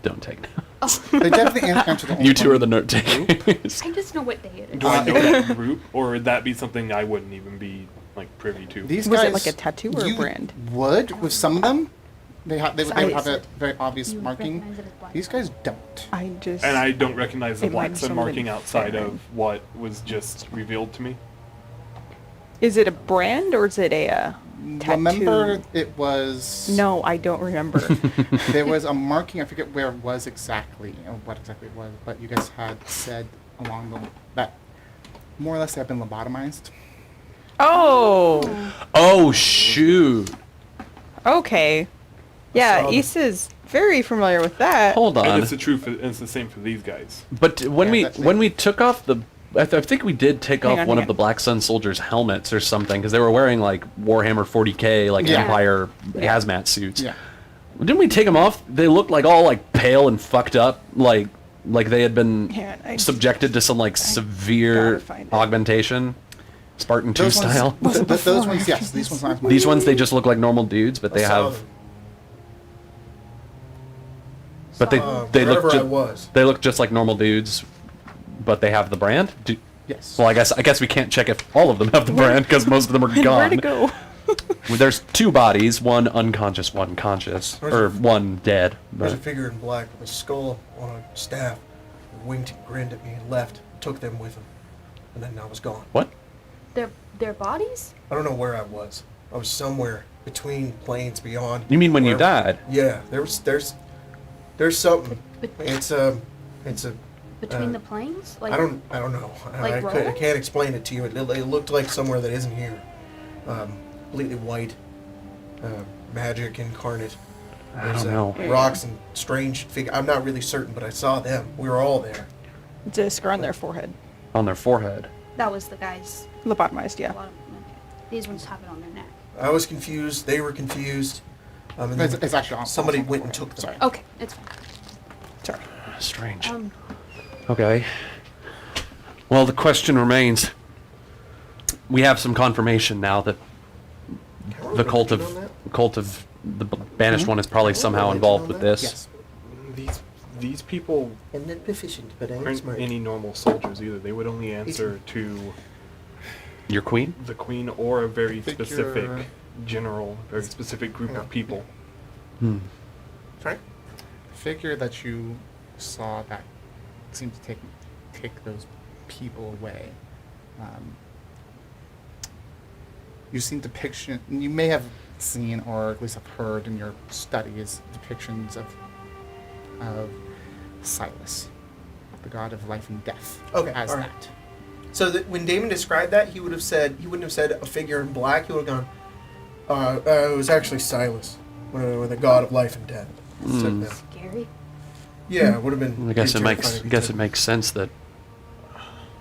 don't take notes. They definitely answer the only You two one. are the note takers. I just know what day it is. Do I know that group, or would that be something I wouldn't even be like privy to? These Was guys, it like a tattoo or a you brand? Would with some of them, they would have a Size. very obvious You marking. recognize it as Black These Sun. guys don't. I just. And I don't recognize the It might Black be Sun something marking outside Farron. of what was just revealed to me. Is it a brand or is it a tattoo? Remember, it was. No, I don't remember. There was a marking. I forget where it was exactly, or what exactly it was. But you guys had said along that more or less they have been lobotomized. Oh. Oh shoot! Okay. Yeah, So- Issa's very familiar with that. Hold And on. it's the truth. And it's the same for these guys. But when Yeah, when we took off the, I think we did take Hang off on, one hang of the on. Black Sun soldiers' helmets or something because they were wearing like Warhammer 40K like Yeah. Empire hazmat suits. Yeah. Didn't we take them off? They looked like all like pale and fucked up, like they had been Hang on, subjected to some like severe gotta find it. augmentation, Spartan 2 Those ones- style. those ones, yes. These ones, not. These ones they just look like normal dudes, but they I saw have. them. But they Uh, they look wherever I ju- was. they look just like normal dudes but they have the brand. Yes. Well, I guess we can't check if all of them have the brand because most of them are And gone. where to go? Well, there's 2 bodies, one unconscious, one conscious, or one dead. There's a But figure in black with a skull on a staff, winked and grinned at me and left, took them with him, and then I was gone. what? Their bodies? I don't know where I was. I was somewhere between planes beyond. You mean when you wherever- died? Yeah, there's something. But It's a between the planes? Like I don't know. Like I Roland? can't explain it to you. It looked like somewhere that isn't here. Completely white, magic incarnate. I don't know. Rocks and strange figure. I'm not really certain, but I saw them. We were all there. It's a scar on their forehead. On their forehead. that was the guys. Lobotomized, yeah. Okay. These ones have it on their neck. I was confused. They were confused. And It's, then it's actually on. somebody on- went and took them. Sorry. Okay, it's fine. Sorry. Strange. Um, Okay. Well, the question remains. We have some confirmation now that the cult of the banished one is probably somehow involved with this. Yes. These people I'm not proficient, but I am aren't smart. any normal soldiers either. They would only answer to Your queen? the queen or a very Figure- specific general, very specific group Yeah. of people. Hmm. Sorry? The figure that you saw that seemed to take those people away. You've seen depiction. You may have seen, or at least have heard in your studies, depictions of Silas, the god of life and death. Okay, as all right. that. So that when Damon described that, he wouldn't have said a figure in black. He would have gone, it was actually Silas, with the god of life and death. Said that. scary. Yeah, it would have been. I guess it pretty makes terrifying if he guess did. it makes sense that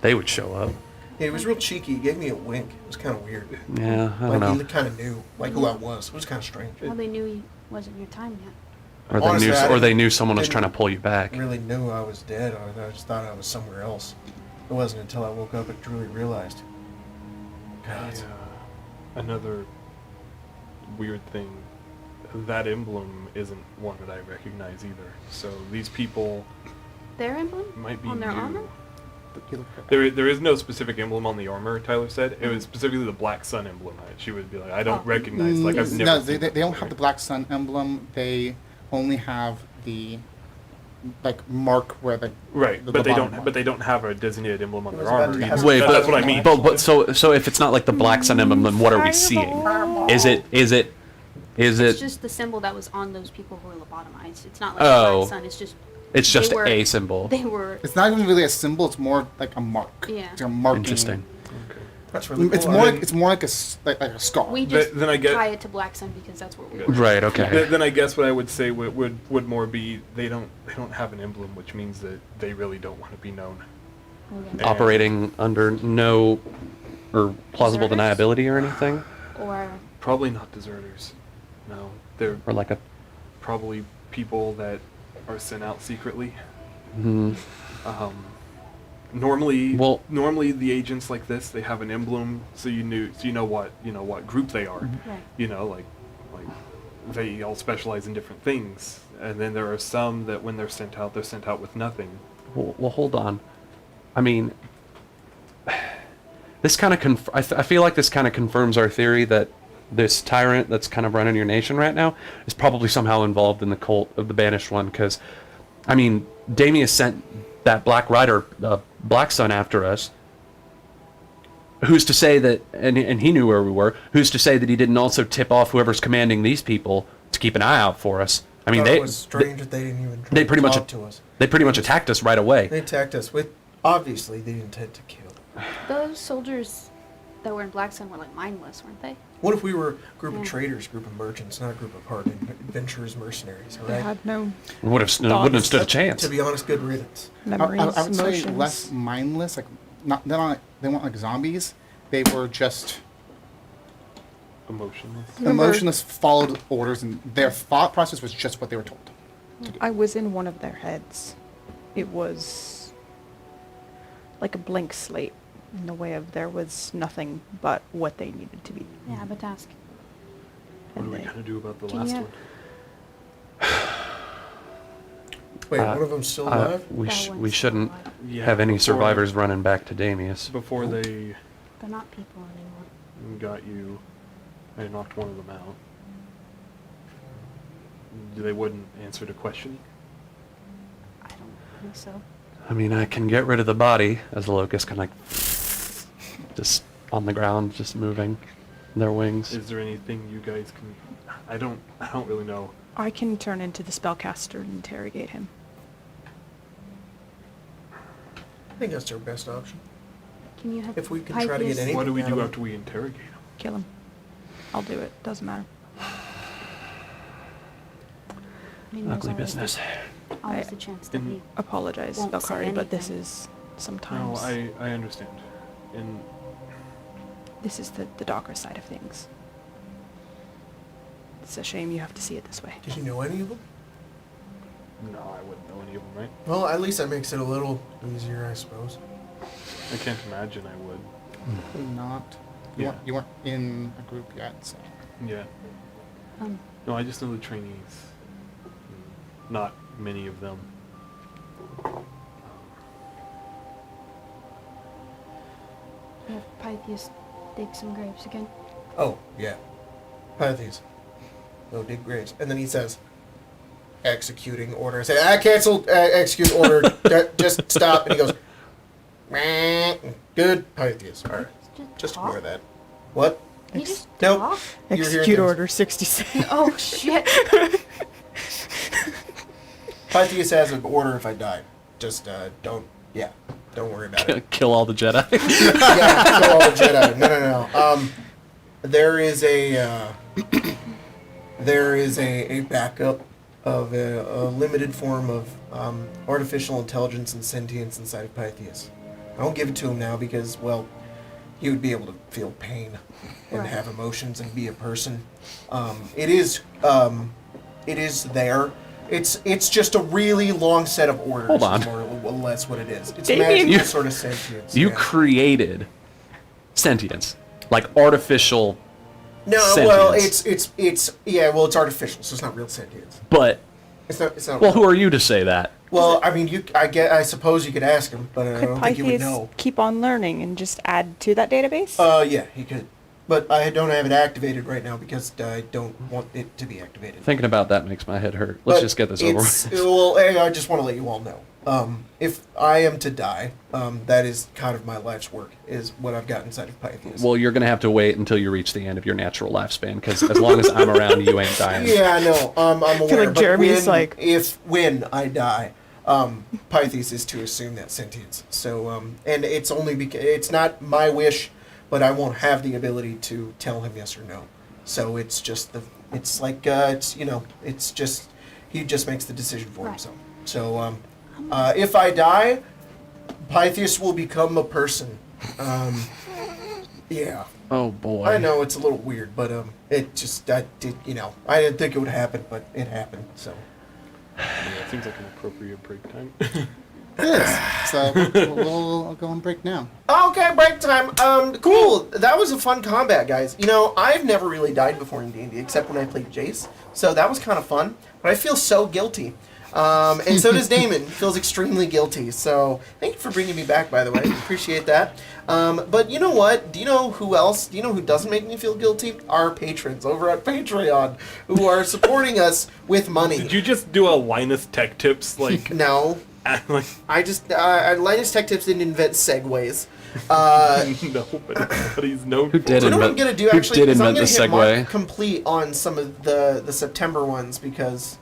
they would show up. Yeah, he was real cheeky. He gave me a wink. It was kind of weird. Yeah, I Like don't he know. kind of knew, like who I was. It was kind of strange. Well, they knew it wasn't your time yet. Or they Honestly, knew, I or they didn't- knew someone was didn't trying to pull you back. Really knew I was dead. I just thought I was somewhere else. It wasn't until I woke up and truly realized. God. Another weird thing, that emblem isn't one that I recognize either. So these people Their emblem? might be On their new. armor? You look at- There is no specific emblem on the armor, Tyler said. It was specifically the Black Sun emblem. She would be like, I don't Oh. recognize, like I've never No, seen they that don't before. have the Black Sun emblem. They only have the mark where the Right, the but they bottom don't. one. But they don't have a designated emblem on It their was about armor. to either. ask- Wait, That's what I mean. But so if it's not like the Black Sun emblem, then what are we seeing? Is it It's just the symbol that was on those people who were lobotomized. It's not like Oh. the Black Sun. It's just it's just they were- a symbol? they were. It's not even really a symbol. It's more like a mark. Yeah. It's a marking. Interesting. That's really cool. It's more like like a scar. We just then I get- tie it to Black Sun because that's what we were. Right. Okay. Then I guess what I would say would more be they don't have an emblem, which means that they really don't want to be known. Okay. Operating under no or plausible Deserters? deniability or anything, Or Probably not deserters. No, they're or like a. probably people that are sent out secretly. Hmm. Normally, Well- normally the agents like this, they have an emblem, so you know what group they are. right. You know, like they all specialize in different things, and then there are some that when they're sent out with nothing. Well, hold on. I mean, this kind of I feel like this kind of confirms our theory that this tyrant that's kind of running your nation right now is probably somehow involved in the cult of the Banished One. Because, I mean, Damius sent that Black Rider, Black Sun, after us. Who's to say that, and he knew where we were, who's to say that he didn't also tip off whoever's commanding these people to keep an eye out for us? I mean, it was strange that they didn't even try they to pretty much talk to us. They pretty much attacked us right away. They attacked us with, obviously, they intend to kill. Those soldiers that were in Black Sun were like mindless, weren't they? What if we were a group of Yeah. traders, group of merchants, not a group of hardened adventurers, mercenaries, all They right? had no Wouldn't have stood a chance. To be honest, good riddance. memories, I would say emotions. less mindless. Like they weren't like zombies. They were just Emotionless. Remember- emotionless, followed orders, and their thought process was just what they were told. I was in one of their heads. It was like a blank slate in the way of there was nothing but what they needed to be. Yeah, but task. What are And we they, gonna do about the Can last you- one? Wait, one of them's still alive? We That one's we shouldn't alive. Yeah, have any before- survivors running back to Damius. Before they They're not people anymore. got you, I knocked one of them out. They wouldn't answer the question. I don't think so. I mean, I can get rid of the body as the locust kind of like just on the ground, just moving their wings. Is there anything you guys can? I don't really know. I can turn into the spellcaster and interrogate him. I think that's our best option. Can you have If we can try to get Pythias- any- What do we do Animal. after we interrogate them? Kill him. I'll do it. Doesn't matter. I mean, there's Ugly always business. Always the chance that he. Apologize, Won't say Valkyrie, but this anything. is No, sometimes. I understand. And This is the darker side of things. It's a shame you have to see it this way. Did you know any of them? no, I wouldn't know any of them, right? Well, at least that makes it a little easier, I suppose. I can't imagine I would. Not. Yeah. You weren't in a group yet, so. Yeah. Um, No, I just know the trainees. Not many of them. have Pythias dig some graves again. Oh, yeah. Pythias. Go dig graves. And then he says, executing order. I say, I cancel execute order. Just stop. And he goes, "Meh." Good. Pythias. All right. Just talk? ignore that. What? He just Nope. talk? You're hearing Execute things. order 66. Oh shit! Pythias has an order if I die. Just don't worry about it. Kill all the Jedi. Yeah, kill all the Jedi. No. There is a backup of a limited form of artificial intelligence and sentience inside of Pythias. I won't give it to him now because, well, he would be able to feel pain and Right. have emotions and be a person. It is there. It's just a really long set of orders. Hold on. Is more or less what it is. It's Damien, magical you- sort of sentience. You yeah. created sentience, like artificial, No, well, sentience. it's artificial, so it's not real sentience. but It's not. well, real. who are you to say that? Well, I mean, I suppose you could ask him, but I Could don't think he would Pythias know. keep on learning and just add to that database? Yeah, he could, but I don't have it activated right now because I don't want it to be activated. Thinking about that makes my head hurt. Let's But just get this over it's- with. Well, I just want to let you all know. If I am to die, that is kind of my life's work, is what I've got inside of Pythias. Well, you're gonna have to wait until you reach the end of your natural lifespan, because as long as I'm around, you ain't dying. yeah, I know. I'm aware. like but Jeremy's like- when I die, Pythias is to assume that sentience. So, and it's only because it's not my wish, but I won't have the ability to tell him yes or no. So it's just it's just he just makes the decision for Right. himself. So, if I die, Pythias will become a person. Yeah. Oh boy. I know it's a little weird, but it just I didn't think it would happen, but it happened. So Yeah, it seems like an appropriate break time. It is. So we'll go on break now. okay, break time. Cool. That was a fun combat, guys. You know, I've never really died before in D&D except when I played Jace, so that was kind of fun. But I feel so guilty. And so does Damon. He feels extremely guilty. So thank you for bringing me back, by the way. Appreciate that. But you know what? Do you know who else? Do you know who doesn't make me feel guilty? Our patrons over at Patreon, who are supporting us with money. Did you just do a Linus Tech Tips like? No. like I just, Linus Tech Tips didn't invent segues. no, but he's known. Who for did You know what I'm invent- gonna do who actually? did Is I'm invent gonna the hit mark segue? complete on some of the September ones because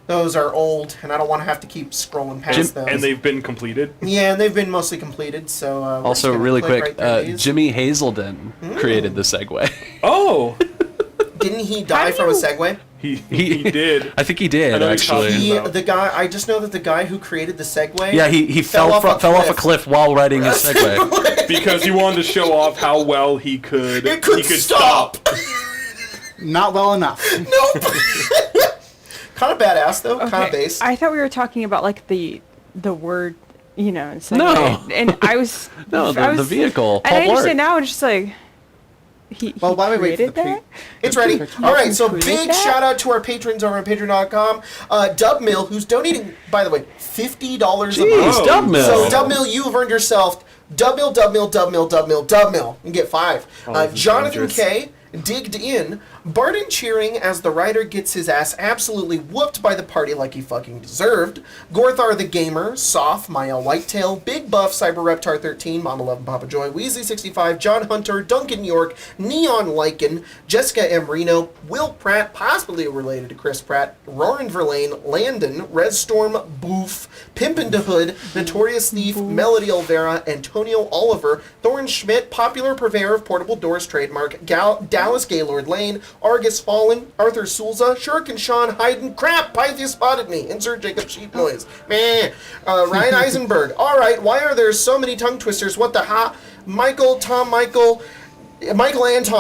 those are old and I don't want to have to keep scrolling past those. And they've been completed. Yeah, and they've been mostly completed. So we're just Also, gonna really click quick, right through these. Jimmy Hazelden created the segue. Oh, Didn't he die from a segue? he did. I think he did I know he's actually. talking about- The guy. I just know that the guy who created the segue. Yeah, he fell off a cliff while riding his segue. Because he wanted to show off how well he could. It could stop. Not well enough. Nope. Kind of badass though. Kind of Okay, base. I thought we were talking about like the word, and segue. No. And I was No, I the was- vehicle. And I Paul Blart. understand now. It's just like He while we wait for created the that? It's ready. All right, so Create big that? shout out to our patrons over on patreon.com. Dub Mill, who's donating, by the way, $50 a Jeez, month. Dub Mill. So Dub Mill, you have earned yourself Dub Mill, Dub Mill, Dub Mill, Dub Mill, Dub Mill. You get 5. this is Jonathan dangerous. K. digged in, Barden cheering as the rider gets his ass absolutely whooped by the party like he fucking deserved. Gorthar the Gamer, Soph, Maya Whitetail, Big Buff, Cyber Reptar 13, Mama Love and Papa Joy, Weasley 65, John Hunter, Duncan York, Neon Lycan, Jessica M. Reno, Will Pratt, possibly related to Chris Pratt, Roran Verlaine, Landon, Redstorm, Boof, Pimpin' the Hood, Notorious Thief, Melody Olvera, Antonio Oliver, Thorne Schmidt, popular purveyor of portable doors trademark, Dallas Gaylord Lane, Argus Fallen, Arthur Sulza, Shuriken Sean, Hayden, crap, Pythia spotted me, insert Jacob Sheep noise, meh, Ryan Eisenberg, alright, why are there so many tongue twisters, what the ha, Michael and Tom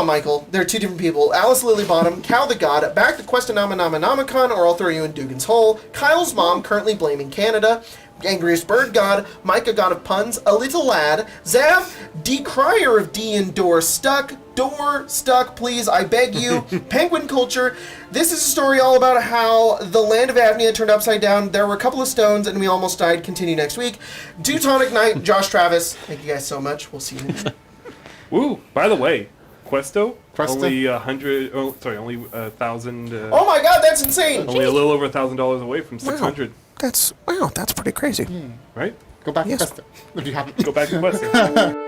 Michael, they're two different people, Alice Lilybottom, Cal the God, back to Questionamanamanamacon, or I'll throw you in Dugan's Hole, Kyle's mom currently blaming Canada, Angriest Bird God, Micah God of Puns, A Little Lad, Zav, Decrier of D and Door Stuck, please, I beg you, Penguin Culture. This is a story all about how the land of AVNIA turned upside down. There were a couple of stones and we almost died. Continue next week. Teutonic Knight, Josh Travis. Thank you guys so much. We'll see you next week. Woo! By the way, Questo, Questo? only 100. Oh, sorry, only 1,000. Oh my god, that's insane! Only a little over $1,000 away from 600. That's pretty crazy. Right? Go back Yes. to Questo. If you haven't. Go back to Questo.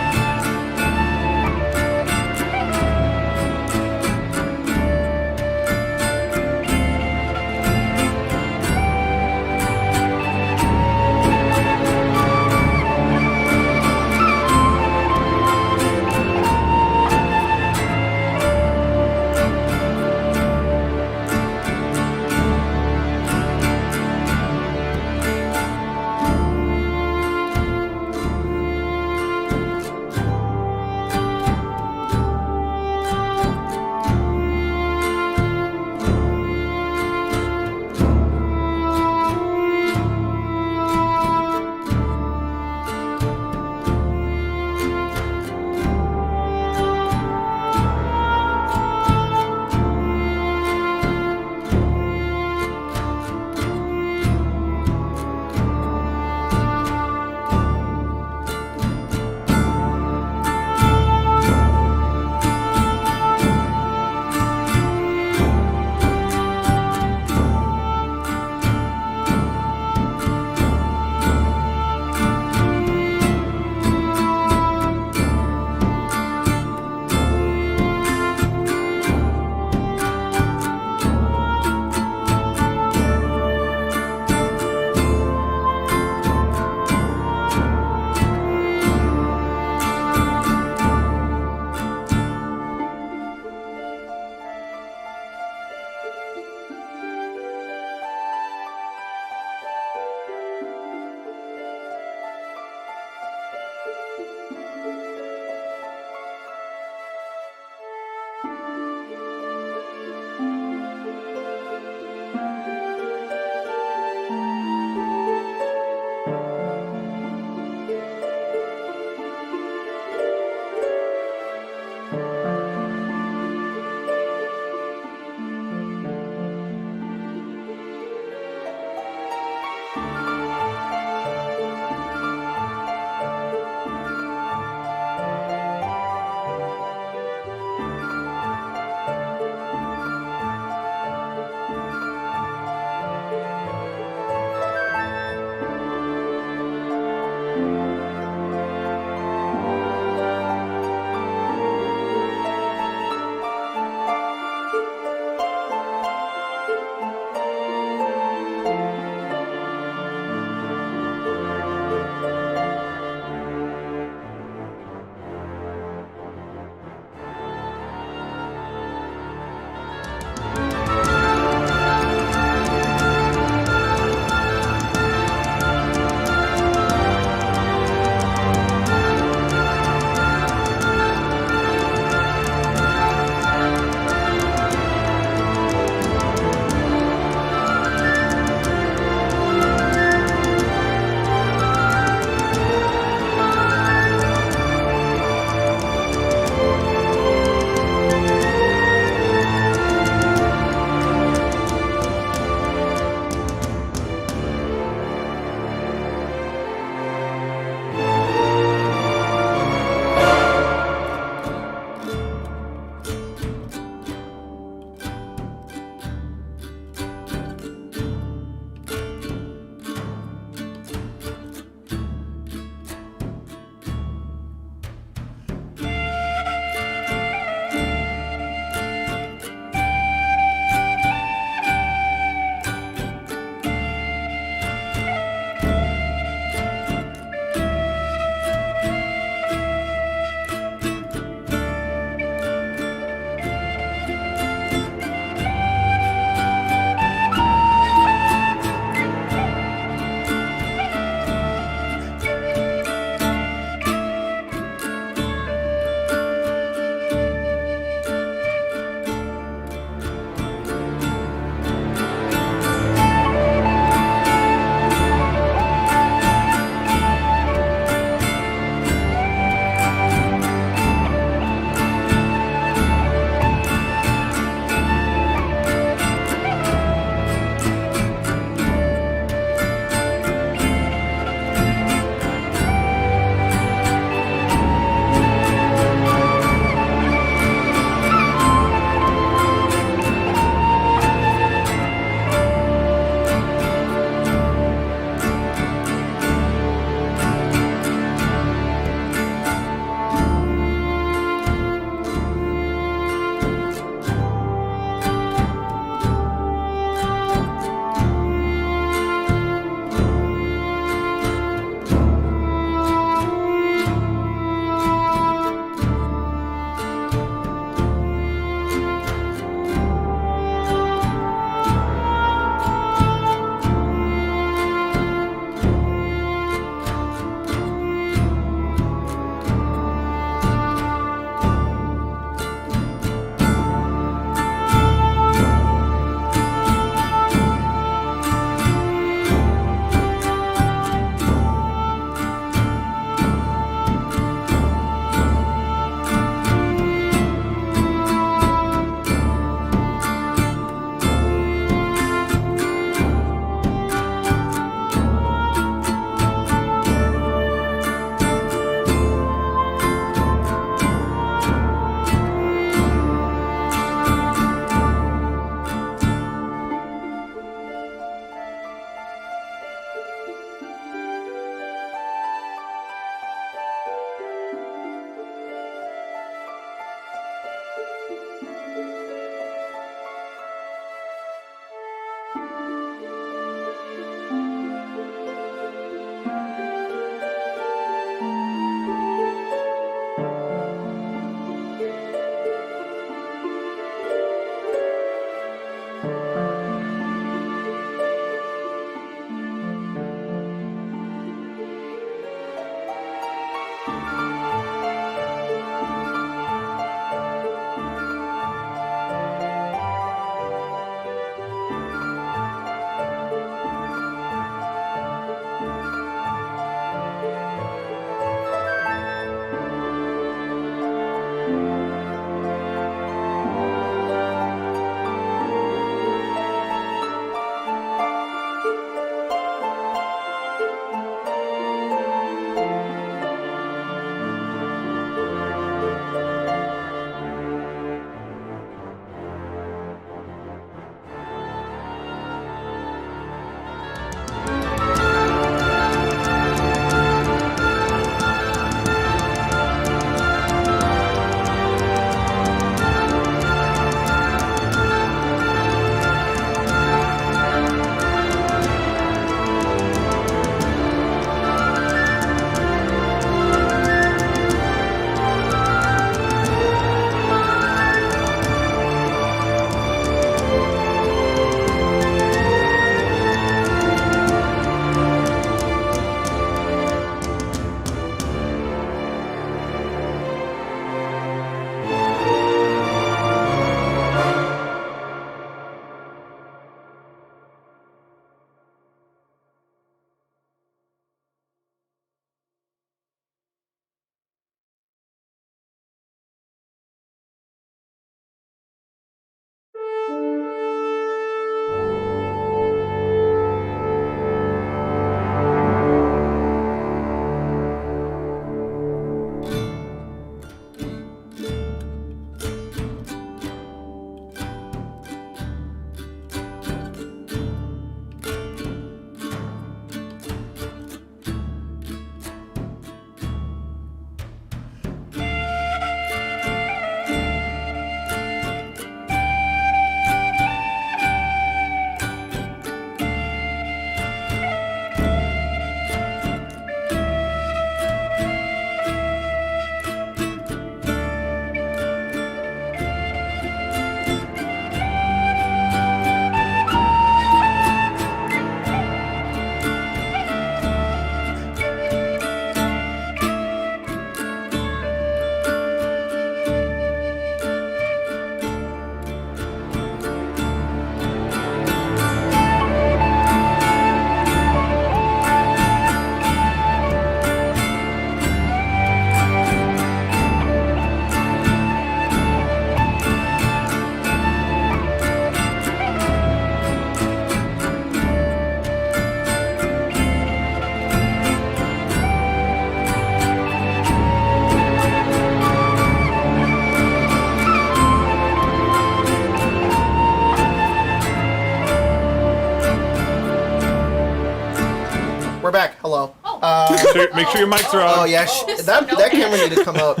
make sure your mics are on. Oh yeah, that camera need to come up.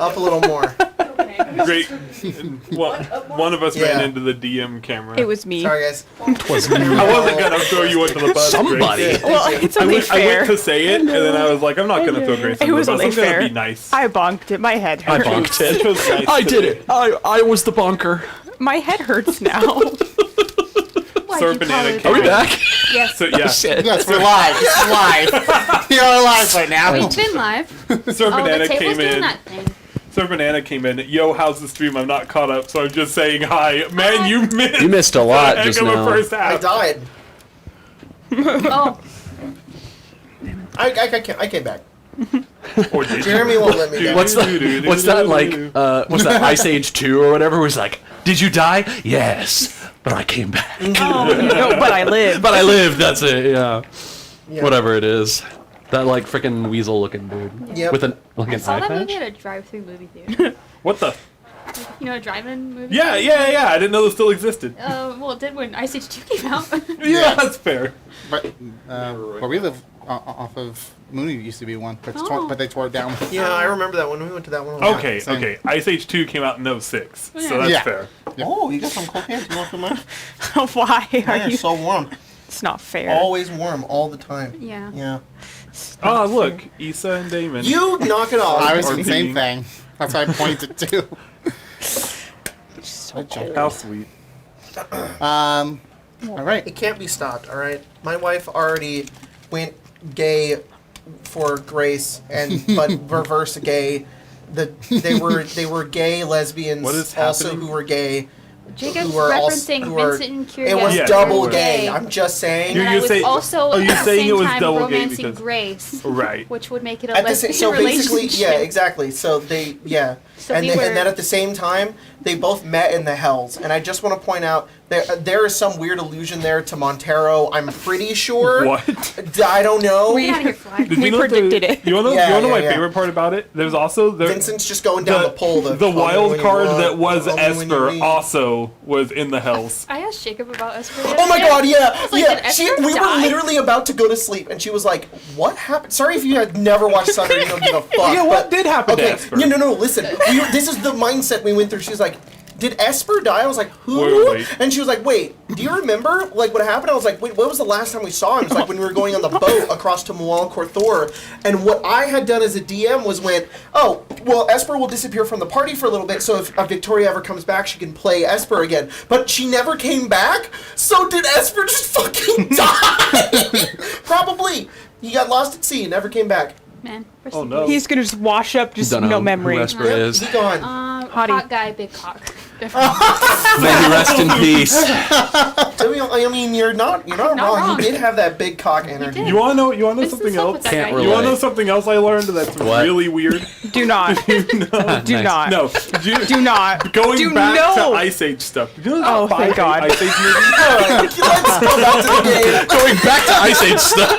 Up a little more. Great. One of us ran into the DM camera. It was me. Sorry guys. I wasn't gonna throw you under the bus. Somebody. Grace. Well, it's I only went fair. to say it, and then I was like, I'm not gonna throw Grace It under was the bus. only I'm gonna fair. be nice. I bonked it. My head I hurts. bonked it. It was nice I did today. it. I was the bonker. My head hurts now. Why'd Sir you Banana call it King. Are we that? back? Yes. So yeah, Shit. Yes, we're live. It's live. We are live right now. We've been live. Sir Oh, Banana the table's came doing in. that thing. Sir Banana came in. Yo, how's the stream? I'm not caught up, so I'm just saying hi. Man, you missed. You missed a lot the heck just of a now. first I half. died. Oh, I came back. Or did you? Jeremy won't let me down. What's that like? What's that Ice Age 2 or whatever? Where he's like, "Did you die? Yes, but I came back. No, but I live. But I lived. That's it. Yeah. Yeah. Whatever it is." That like freaking weasel-looking dude Yep. with an like I an saw eye that patch. movie at a drive-through movie theater. What the? You know, a drive-in movie. Yeah. I didn't know this still existed. Well, it did when Ice Age 2 came out. Yeah, that's fair. But where we live off of Mooney used to be one, but, Oh. but they tore it down. Yeah, I remember that one. We went to that one. Okay, same. okay. Ice Age 2 came out in 06, so Yeah. that's Yeah. fair. Oh, you got some cold pants. You want some mine? Why are They're you? so warm. It's not fair. Always warm, all the time. Yeah. Yeah. Oh, look, Issa and Damon. You knock it off. I was Or the same peeing. thing. That's what I pointed to. So How sweet. All right. It can't be stopped, all right? My wife already went gay for Grace, but reverse gay. They were gay lesbians What is also happening? who were gay. Jacob's who were also- referencing who were- Vincent and It Curiosity. was Yeah, double they were. gay. I'm just saying. You- And I you was say- also oh, you're at the saying same it was time double gay romancing because- Grace, Right. which would make it a At the lesbian so basically, relationship. yeah, exactly. So they, yeah, So and we then, were- and then at the same time, they both met in the Hells. And I just want to point out there is some weird allusion there to Montero. I'm pretty sure. What? I don't know. Get out of here, Fly. Did We know predicted the, it. You wanna know, Yeah, you wanna know yeah, my yeah. favorite part about it? There's also Vincent's just going down the pole. the wild card that was Esper Esper also was in the Hells. I asked Jacob about Esper. Oh my god, yeah, was like, yeah. did Esper We were die? literally about to go to sleep, and she was like, "What happened?" Sorry if you had never watched Thunder, you don't give a fuck. Yeah, what but- did happen to Okay, Esper? no. Listen, this is the mindset we went through. She's like, "Did Esper die?" I was like, "Who?" Wait. And she was like, "Wait, do you remember like what happened?" I was like, "Wait, what was the last time we saw him?" It was like when we were going on the boat across to Mual Korthor, and what I had done as a DM was went, "Oh, well, Esper will disappear from the party for a little bit, so if Victoria ever comes back, she can play Esper again." But she never came back, so did Esper just fucking die? Probably. He got lost at sea and never came back. Man. rest Oh, in no. peace. He's gonna just wash up, just Don't know no who memory. Esper Yep, is. he gone. Hottie. Hot guy, big cock. May he rest in peace. I mean, you're not Not wrong. wrong. He did have that big cock energy. did. You wanna know This is something up with else? that Can't guy. You wanna know relate. something else I learned that's What? really weird? Do not. Do Nice. not. No. Do not. Going Do back no. to Ice Age stuff. Did you know Oh, there's thank 5 God. Ice Age movies? Alright, let's go back to the game. Going back to Ice Age stuff.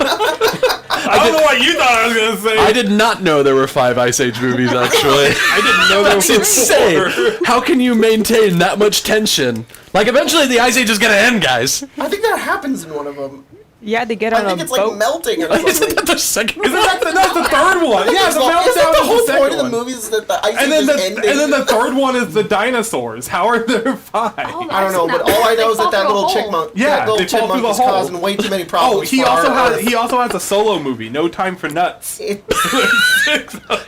I don't know what you thought I was gonna say. I did not know there were 5 Ice Age movies, actually. I didn't know there That's were insane. 4. How can you maintain that much tension? Like, eventually the Ice Age is gonna end, guys. I think that happens in one of them. Yeah, they get on I think a it's boat. like melting or Isn't something. that the second Isn't that that's the third one? Yeah, the Isn't meltdown the is whole the second point of the one. movie is that the ice And age then is ending? and then the third one is the dinosaurs. How are there 5? Oh, I don't know, but all I know is that that little chipmunk, Yeah, that little they fall through chipmunk the is hole. causing way too many problems. Oh, he for also our has Earth. he also has a solo movie, No Time for Nuts. It,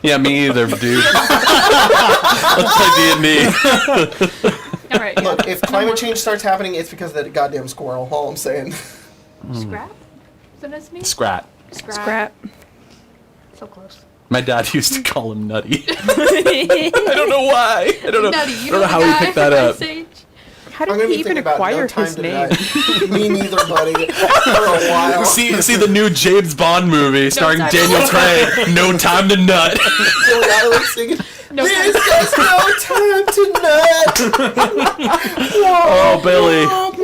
Yeah, me either, dude. Let's play D&D. All right. look, yeah. if climate change starts happening, it's because of that goddamn squirrel. All I'm saying. Scrap? Is that his name? Scrat. Scrap. So close. My dad used to call him Nutty. I don't know why. I don't know. Nutty, I you don't know the how he guy picked that from up. Ice Age? How I'm did gonna he be even thinking about acquire No Time his to name? Die. Me neither, buddy. For a while. See the new James Bond movie starring Time to Daniel Die. Craig. No Time to Nut. So we gotta, like, sing it. No There's just no time to nut. Oh, Billy. That's the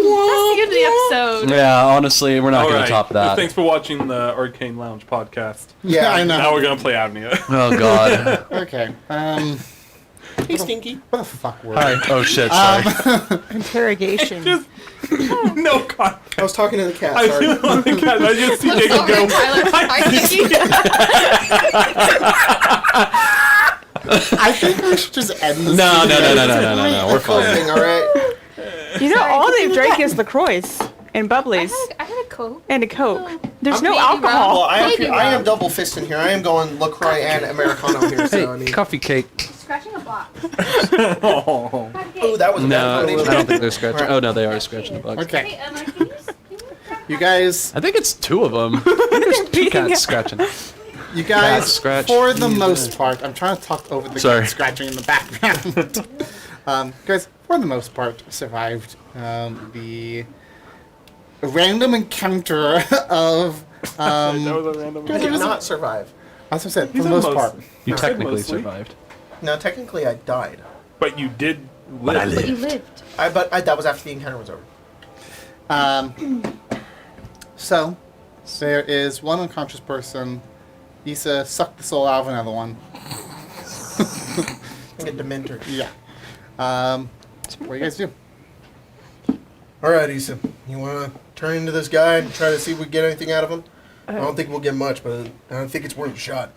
end of the episode. Yeah, honestly, we're not All going right. to top that. Thanks for watching the Arcane Lounge podcast. Yeah, I know. Now we're gonna play AVNIA. Oh, God. Okay. Hey, Stinky. What the fuck word? Hi. Oh shit. Sorry. Interrogation. Just no context. I was talking to the cat. I Sorry. feel like I just see Jacob Sorry, go. Tyler. I think we should just end this. No. We're fine. Closing, all right. You know, Sorry, all continue they've drank that. is LaCroix and Bubblies I had a Coke. and a Coke. There's I'm no maybe alcohol. Well, Maybe I am wrong. double fisting here. I am going LaCroix and Americano here. So I mean, Coffee cake. Scratching a box. Oh. oh, that was a No, bad I combination. don't think they're scratching. Oh no, they are scratching the bugs. Okay, Hey, Emma, can you you guys, I think it's two of them. There's two cats scratching. you guys, Cat scratch. for the most part, I'm trying to talk over the Sorry. cat scratching in the background. Guys, for the most part, survived the random encounter of. That was a random. I did not survive. As I said, for He the said most most. part. You I said technically mostly. survived. No, technically I died. But you did But I live. But you lived. But that was after the encounter was over. So, there is one unconscious person. Issa sucked the soul out of another one. Like a dementor. Yeah. What do you guys do? All right, Issa. You want to turn into this guy and try to see if we get anything out of him? I don't think we'll get much, but I don't think it's worth a shot.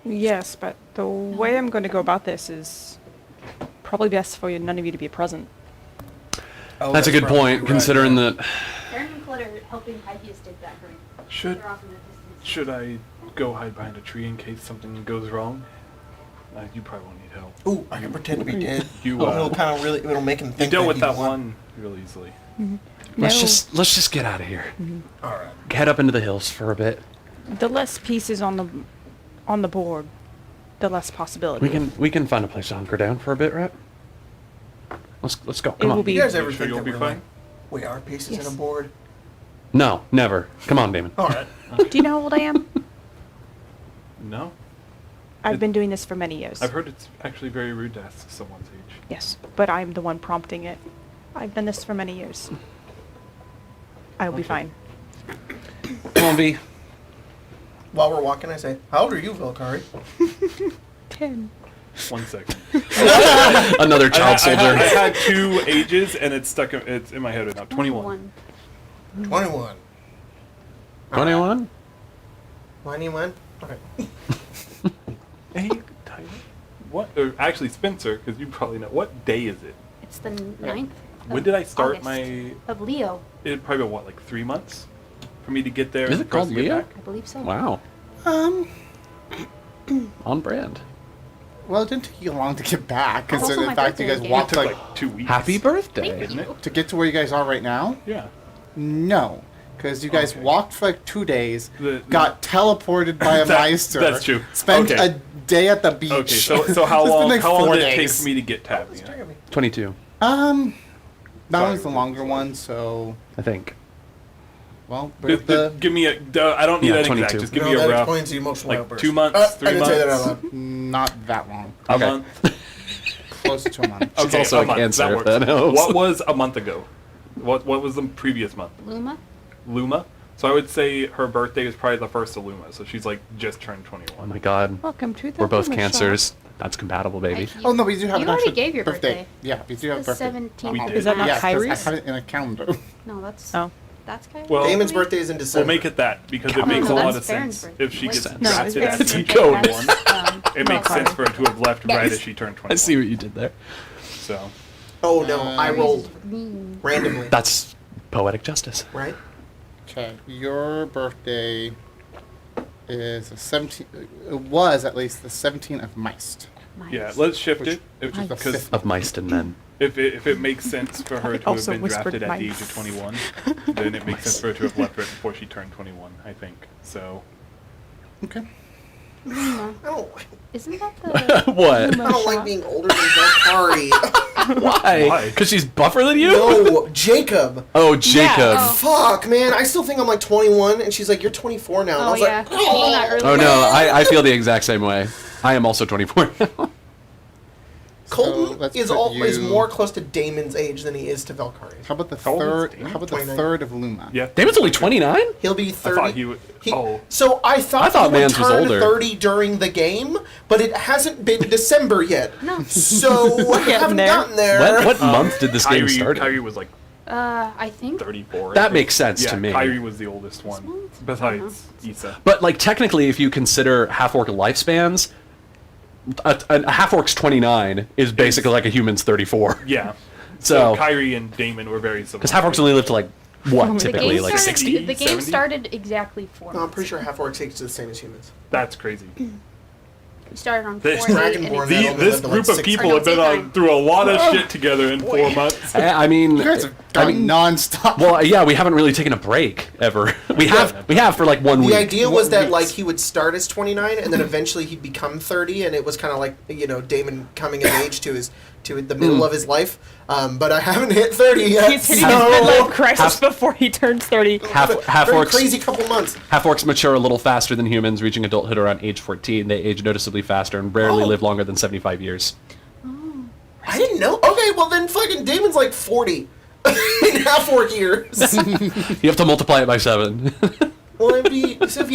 Yes, but the way I'm going to go about this is probably best for none of you to be present. Oh, That's a good probably point, right, considering yeah. that. Karen and Clutter helping Pythias dig that grave. Should They're off in the distance. should I go hide behind a tree in case something goes wrong? You probably won't need help. Ooh, I can pretend to be dead. You It'll kind of really, it'll make him you think. dealt with he that won. one real easily. Let's No. just get out of here. All right. Head up into the hills for a bit. The less pieces on the board, the less possibility. We can find a place to hunker down for a bit, right? Let's go. It Come will on. be- You guys You ever sure think you'll that be we're fine? like, we are pieces Yes. in a board? No, never. Come on, Damon. All right. Do you know how old I am? No, I've been doing this for many years. I've heard it's actually very rude to ask someone's age. Yes, but I'm the one prompting it. I've done this for many years. I'll be Okay. fine. Come on, V. While we're walking, I say, "How old are you, Valkyrie?" 10. 1 second. Another child I soldier. had 2 ages and it's stuck. It's in my head right now. 21. 21. 21? 21. Okay. Hey, Tyler. What? Or actually, Spencer, because you probably know. What day is it? It's the 9th. When of did I start August my? of Leo? It probably what, like 3 months, for me to get there. Is and it for us called to get Leo? back? I believe so. Wow. On brand. Well, it didn't take you long to get back, That's also considering my the fact you birthday guys again. It walked took like like 2 weeks. Happy birthday. Thank Isn't you. it? to get to where you guys are right now. Yeah. No, because you guys Okay. walked for like 2 days, The- got teleported by a That- Meister. that's true. Spent Okay. a day at the beach. Okay. So how It's been long? like How long 4 did it take days. for me to get to Avnia? 22, That Sorry. one's the longer one, so I think. well, Just, give me a. I don't need Yeah, that 22. exact. Just give No, me a that rough. explains the emotional like, outburst. 2 months, I 3 didn't say that out months? loud. not that long. A Okay. month? Close to a month. Okay, also a month. Cancer, That if works. that helps. What was a month ago? What was the previous month? Luma? Luma. So I would say her birthday is probably the first of Luma. So she's like just turned 21. Oh my god. Welcome to the We're both Luma cancers. That's compatible, baby. I- Oh no, we do have You an already actual gave your birthday. Yeah, we do have a The birthday. 17th. We of did. Is that not Yes, 'cause I Kyrie's? have it in a calendar. No, that's. Oh. That's Kyrie. Well- Damon's birthday is in December. We'll make it that because it Come makes on. a No, lot that's of Baron's sense birthday. if she Wait, gets No, it's drafted as Baron's the birthday. Go. 21. It makes sorry. sense for it to have left right Yes. as she turned 21. I see what you did there. So Oh no, I rolled Mean. randomly. That's poetic justice. Right? Okay, your birthday is the 17th. It was at least the 17th of Meist. yeah, Nice. let's shift Which- it which is the because fifth. Of mice and men. if it makes sense for her I to have also been whispered drafted at the age mice. of 21, then it makes sense for her to have left right before she turned 21. I think so. Okay. Luma. I don't, Isn't that the. What? I don't like being older than Valkyrie. Why? Why? Because she's buffer than you? No, Jacob. Oh, Jacob. Oh. Fuck, man. I still think I'm like 21, and she's like, "You're 24 now." And I Oh, was yeah. like, Well, not early. Oh no, I feel the exact same way. I am also 24 now. Colton let's is put is you- more close to Damon's age than he is to Valkyrie. How about the How old is third? Damon? How about the 29. third of Luma? Yeah. Damon's only 29? He'll be 30. thought he would- oh. So I thought I thought he would Mans was turn older. 30 during the game, but it hasn't been December yet. No. So I haven't there. gotten there. What month did this game start? Kyrie was like I think. 34. That I think. makes sense yeah, to me. Kyrie was the oldest one, month? besides Issa. But like technically, if you consider half-orc lifespans, a half-orc's 29 is basically like a human's 34. Yeah. So, Kyrie and Damon were very similar. because half-orcs only live to like what The typically, like started, 60. The game 70? started exactly 4 No, I'm months pretty sure ago. half orcs age is the same as humans. That's crazy. We started on This 4 and Dragonborn, it- that This lived to, like, group of 600. people have been on through a lot of shit together in 4 months. I mean, You guys have I gone mean, nonstop. well, yeah, we haven't really taken a break ever. We have for like 1 The week. idea was What that weeks? like he would start as 29 and then eventually he'd become 30, and it was kind of like Damon coming of age to the middle of his life. But I haven't hit 30 yet. He's hitting his midlife crisis half- before he turns 30. half Very orcs. crazy couple months. Half orcs mature a little faster than humans, reaching adulthood around age 14. They age noticeably faster and rarely Oh. live longer than 75 years. I didn't know. Okay, well then fucking Damon's like 40 in half orc years. You have to multiply it by 7. Well, it'd be so if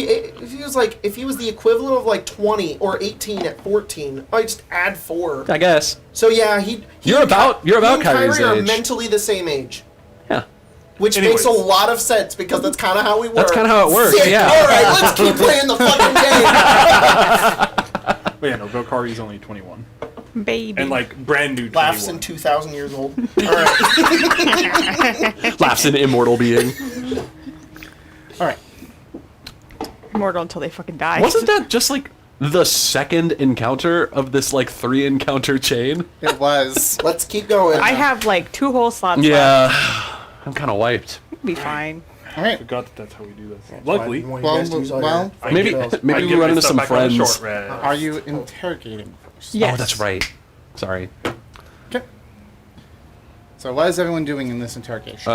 he was the equivalent of like 20 or 18 at 14, I just add 4. I guess. So yeah, he You're about he and Kyrie's Kyrie are age. mentally the same age, Yeah. which Anyways. makes a lot of sense because that's kind of how we work. That's kinda how it works, Sick. yeah. All right, let's keep playing the fucking game. But yeah, no, Valkyrie's only 21. Baby. And like brand new 21. Laughs in 2,000 years old. All right. Laughs an immortal being. All right. Immortal until they fucking die. Wasn't that just like the second encounter of this like 3 encounter chain? It was. Let's keep going. I have like 2 whole slots left. Yeah. I'm kind of wiped. Be fine. All I right. forgot that's how we do this. Luckily, Why you guys use all your well, I Maybe get- maybe I we get run my into stuff some back on the friends. short rest. are you interrogating first? Yes. Oh, that's right. Sorry. Okay. So what is everyone doing in this interrogation?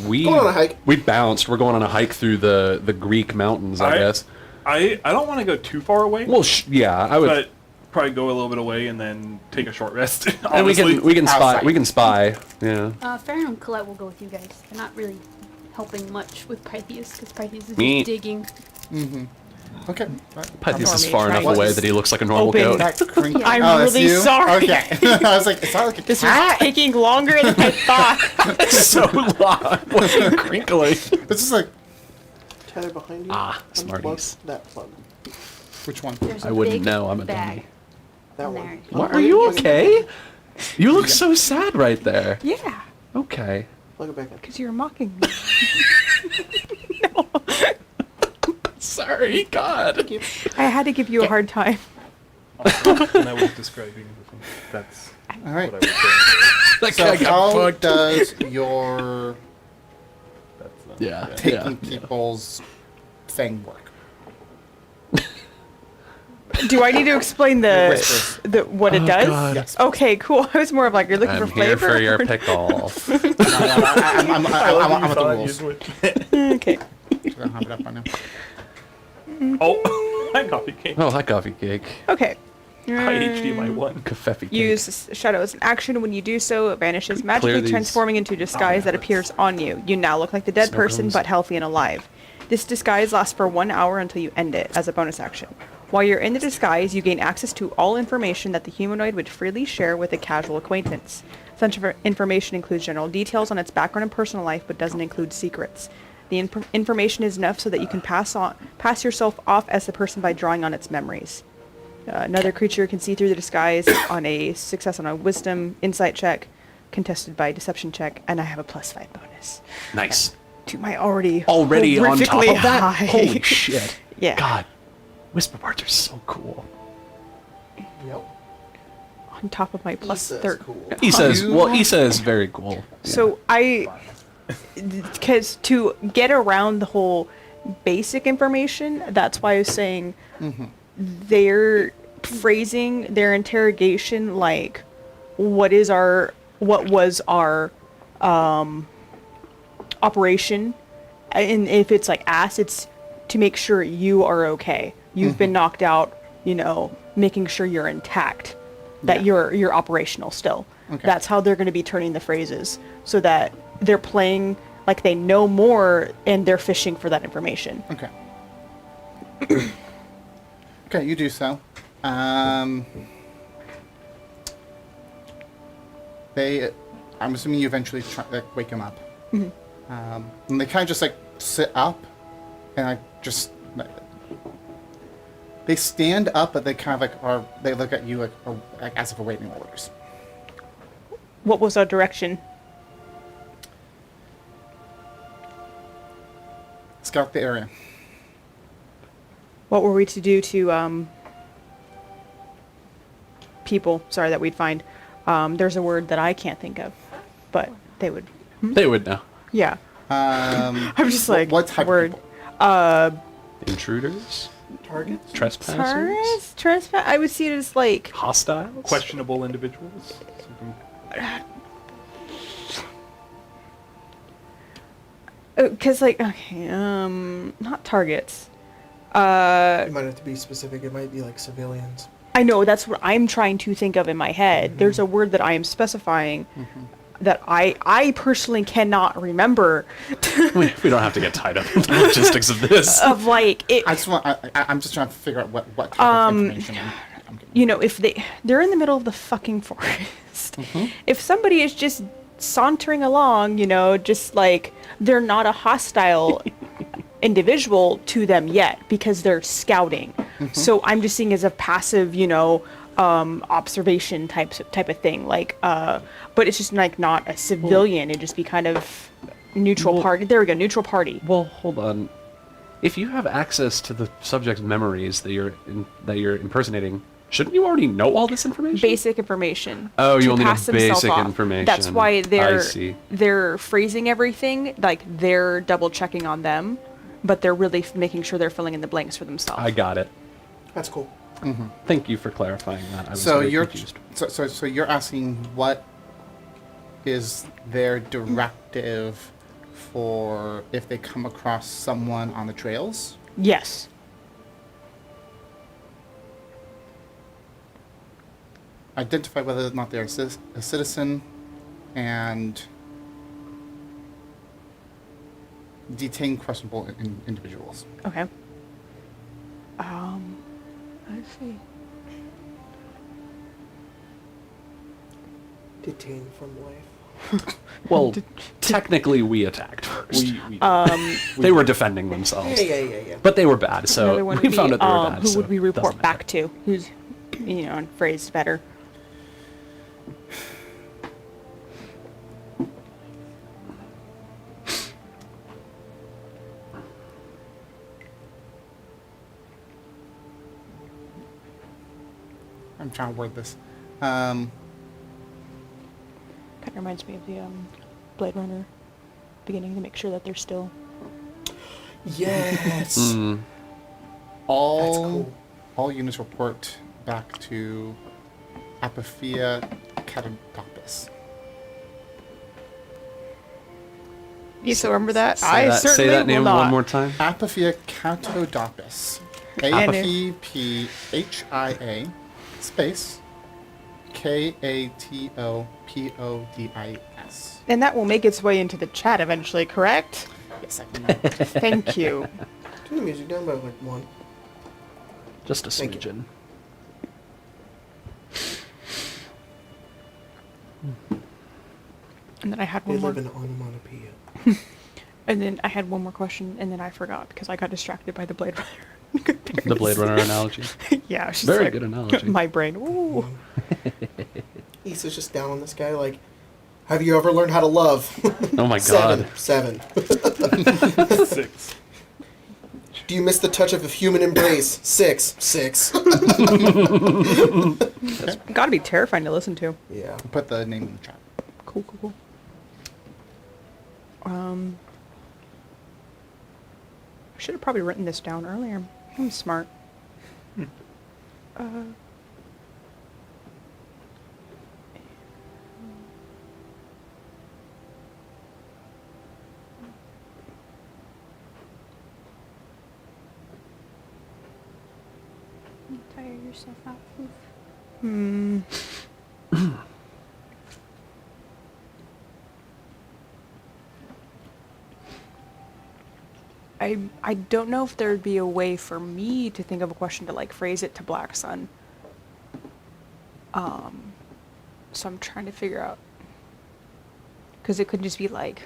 We Going on a hike. We bounced. We're going on a hike through the Greek mountains, I guess. I don't want to go too far away, Well, yeah, I would. but probably go a little bit away and then take a short rest. And we can spy. Outside. We can spy. Yeah. Farron and Colette will go with you guys. They're not really helping much with Pythias because Pythias is Me. just digging. Okay. Pythias is Normally far enough tries away to that he looks like a normal open goat. That crinkle. I'm Oh, that's really you? sorry. Okay. I was like, it's not like a This cat. was taking longer than I thought. so long. Wasn't crinkling. It's just like, tether behind you. Ah, Unplug smarties. that plug. which one? There's a I wouldn't big know, I'm a bag dummy. That in one. there. What, are you okay? You look so sad right there. Yeah, Okay. Plug it back in. because you're mocking me. No. Sorry, God. I had to give you a hard time. And I was describing everything. That's All right. what I was That So guy got how fucked. does your saying. That's, Yeah. taking people's thing work? Do I need to explain Whispers. what it does? God. Yes. Okay, cool. I was more of like, you're looking I'm for here flavor. for your pickle. I'm at the rules. Okay. I'm gonna hop it up on now. Oh, hi, coffee cake. Oh, hi, coffee cake. Okay. Hi, HDMI 1. Coffee cake. Use shadow as an action. When you do so, it vanishes, magically these. transforming into a disguise that appears on you. You now look like the dead Snow person, cones. but healthy and alive. This disguise lasts for 1 hour until you end it as a bonus action. While you're in the disguise, you gain access to all information that the humanoid would freely share with a casual acquaintance. Such information includes general details on its background and personal life, but doesn't include secrets. The information is enough so that you can pass yourself off as the person by drawing on its memories. Another creature can see through the disguise on a success on a wisdom insight check, contested by deception check, and I have a +5 bonus Nice. to my already On top horrifically of that? high. Holy shit. Yeah. God. Whisper words are so cool. Yep. On top of my +3. Cool. Issa is very cool. So because to get around the whole basic information, that's why I was saying they're phrasing their interrogation like, what was our operation, and if it's like ass, it's to make sure you are okay. You've been knocked out, making sure you're intact. that Yeah. you're operational still. Okay. That's how they're going to be turning the phrases, so that they're playing like they know more and they're fishing for that information. Okay. Okay, you do so. I'm assuming you eventually wake him up. And they kind of just like sit up, and they stand up, but they kind of they look at you like as if awaiting orders. What was our direction? Scout the area. What were we to do to people? Sorry, that we'd find. There's a word that I can't think of, but they would. They would know. Yeah. I'm just like what type word. of people? Intruders? Targets? Trespassers? Trespass. I would see it as like Hostiles? Questionable individuals. Something. because like okay, not targets. You might have to be specific. It might be like civilians. I know that's what I'm trying to think of in my head. There's a word that I am specifying that I personally cannot remember. We don't have to get tied up in the logistics of this. Of like it. I'm just trying to figure out what type of information I'm getting. You know, if they're in the middle of the fucking forest. If somebody is just sauntering along, you know, just like they're not a hostile individual to them yet because they're scouting. So I'm just seeing as a passive, you know, observation type of thing. Like, but it's just like not a civilian. It'd just be kind of neutral party. There we go, neutral party. Well, hold on. If you have access to the subject's memories that you're impersonating, shouldn't you already know all this information? Basic information. Oh, you to only know pass themselves basic off. information. That's why I see. they're phrasing everything like they're double checking on them, but they're really making sure they're filling in the blanks for themselves. I got it. That's cool. Thank you for clarifying that. I was So very you're confused. so you're asking what is their directive for if they come across someone on the trails? Yes. Identify whether or not they're a citizen, and detain questionable individuals. Okay. Let's see. Detained from life. Well, technically we attacked first. We They were defending themselves. Yeah. But they were bad, so Another one we would found be, out they were bad. who so would we it report doesn't back matter. to? Who's, you know, phrased better? I'm trying to word this. Kind of reminds me of the Blade Runner beginning to make sure that they're still. Yes. All cool. all units report back to Apophia Catadopis. You still remember that? Say that name one more time. Apophia Catadopis. And APPHIA space KATOPODIS. And that will make its way into the chat eventually, correct? Yes, I can. Thank you. Turn the music down by like one. Just a Thank you. smidgen. And then I had They one more. live in onomatopoeia. And then I had one more question, and then I forgot because I got distracted by the Blade Runner. The Blade Runner analogy. Yeah, it's just Very like, good analogy. My brain. Ooh. Issa's just down on this guy like, have you ever learned how to love? Oh my god. Seven. 6. Do you miss the touch of a human embrace? 6. Gotta be terrifying to listen to. Yeah. Put the name in the chat. Cool. I should have probably written this down earlier. I'm smart. Tire yourself out. Oof. I don't know if there'd be a way for me to think of a question to like phrase it to Black Sun. So I'm trying to figure out, because it could just be like,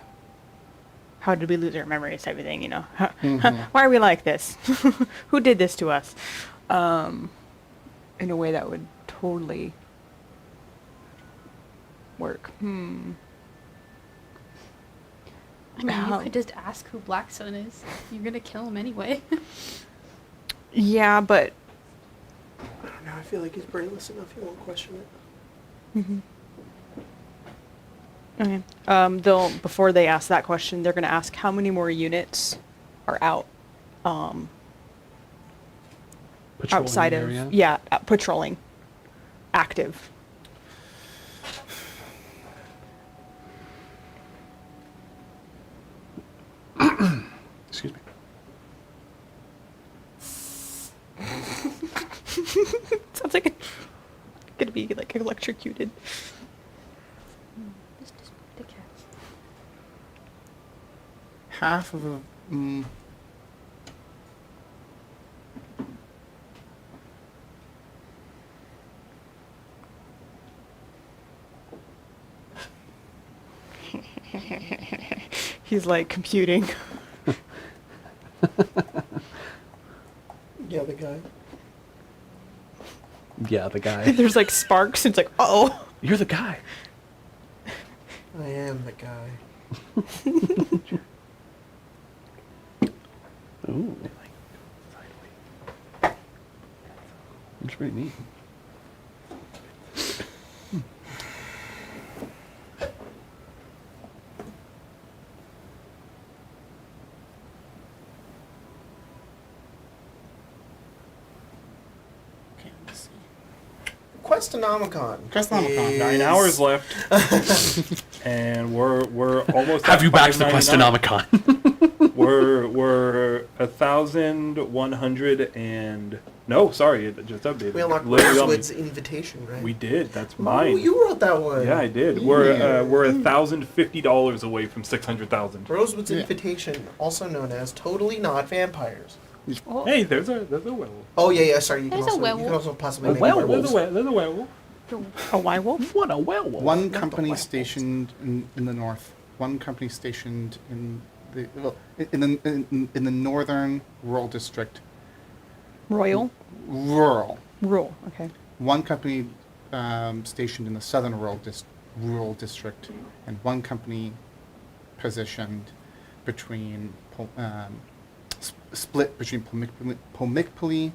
how did we lose our memories type of thing, you know? Why are we like this? Who did this to us? In a way that would totally work. I mean, you could just ask who Black Sun is. You're gonna kill him anyway. Yeah, but I don't know. I feel like he's brainless enough. He won't question it. okay. They'll before they ask that question, they're gonna ask how many more units are out, Patrolling outside the of area? patrolling, active. Excuse me. Sounds like it's gonna be like electrocuted. Just the cats. Half of a. He's like computing. Yeah, the guy. Yeah, the guy. There's like sparks. It's like, oh. You're the guy. I am the guy. Ooh. That's pretty neat. Okay, let's see. Questonomicon. Questonomicon. is- 9 hours left, and we're almost. Have at you backed the $5.99. Questonomicon? We're 1,100 and no, sorry, it just updated. We unlocked Literally on me. Rosewood's invitation, right? We did. That's Oh, mine. you wrote that one. Yeah, I did. Yeah. We're $1,050 away from 600,000. Rosewood's Yeah. invitation, also known as totally not vampires. Oh, Hey, there's a werewolf. Oh yeah. Sorry, you can There's a also you can werewolf. also possibly A make werewolf. werewolves. There's a werewolf. A werewolf? What a werewolf. One company stationed in the north. One company stationed in the in the northern rural district. Royal? Rural. Rural, okay. One company stationed in the southern rural district, and one company positioned between split between Pomicpoli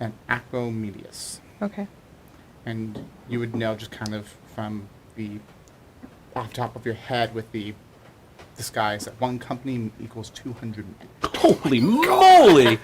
and Acromedius. Okay. And you would know just kind of from the off the top of your head with the disguise that one company equals 200 men. Holy moly!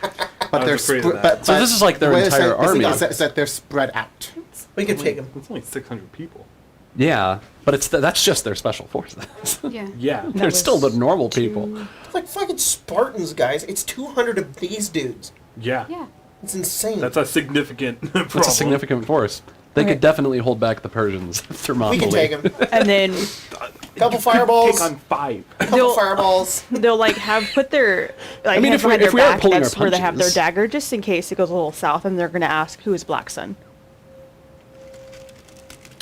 But I was afraid of that. So this is like their the way I entire say it army. is that they're spread out. We could take him. It's only 600 people. Yeah, but that's just their special forces. yeah. Yeah. They're still the was normal people. It's like fucking Spartans, guys. It's 200 of these dudes. Yeah. Yeah. It's insane. That's a significant problem. That's a significant force. They Okay. could definitely hold back the Persians we Thermopylae. can take him. And then Couple Take fireballs. on 5. Couple They'll- fireballs. they'll like have put their like I mean, hand if we- behind if their we are back, pulling that's our where they have their punches. dagger, just in case it goes a little south, and they're gonna ask who is Black Sun,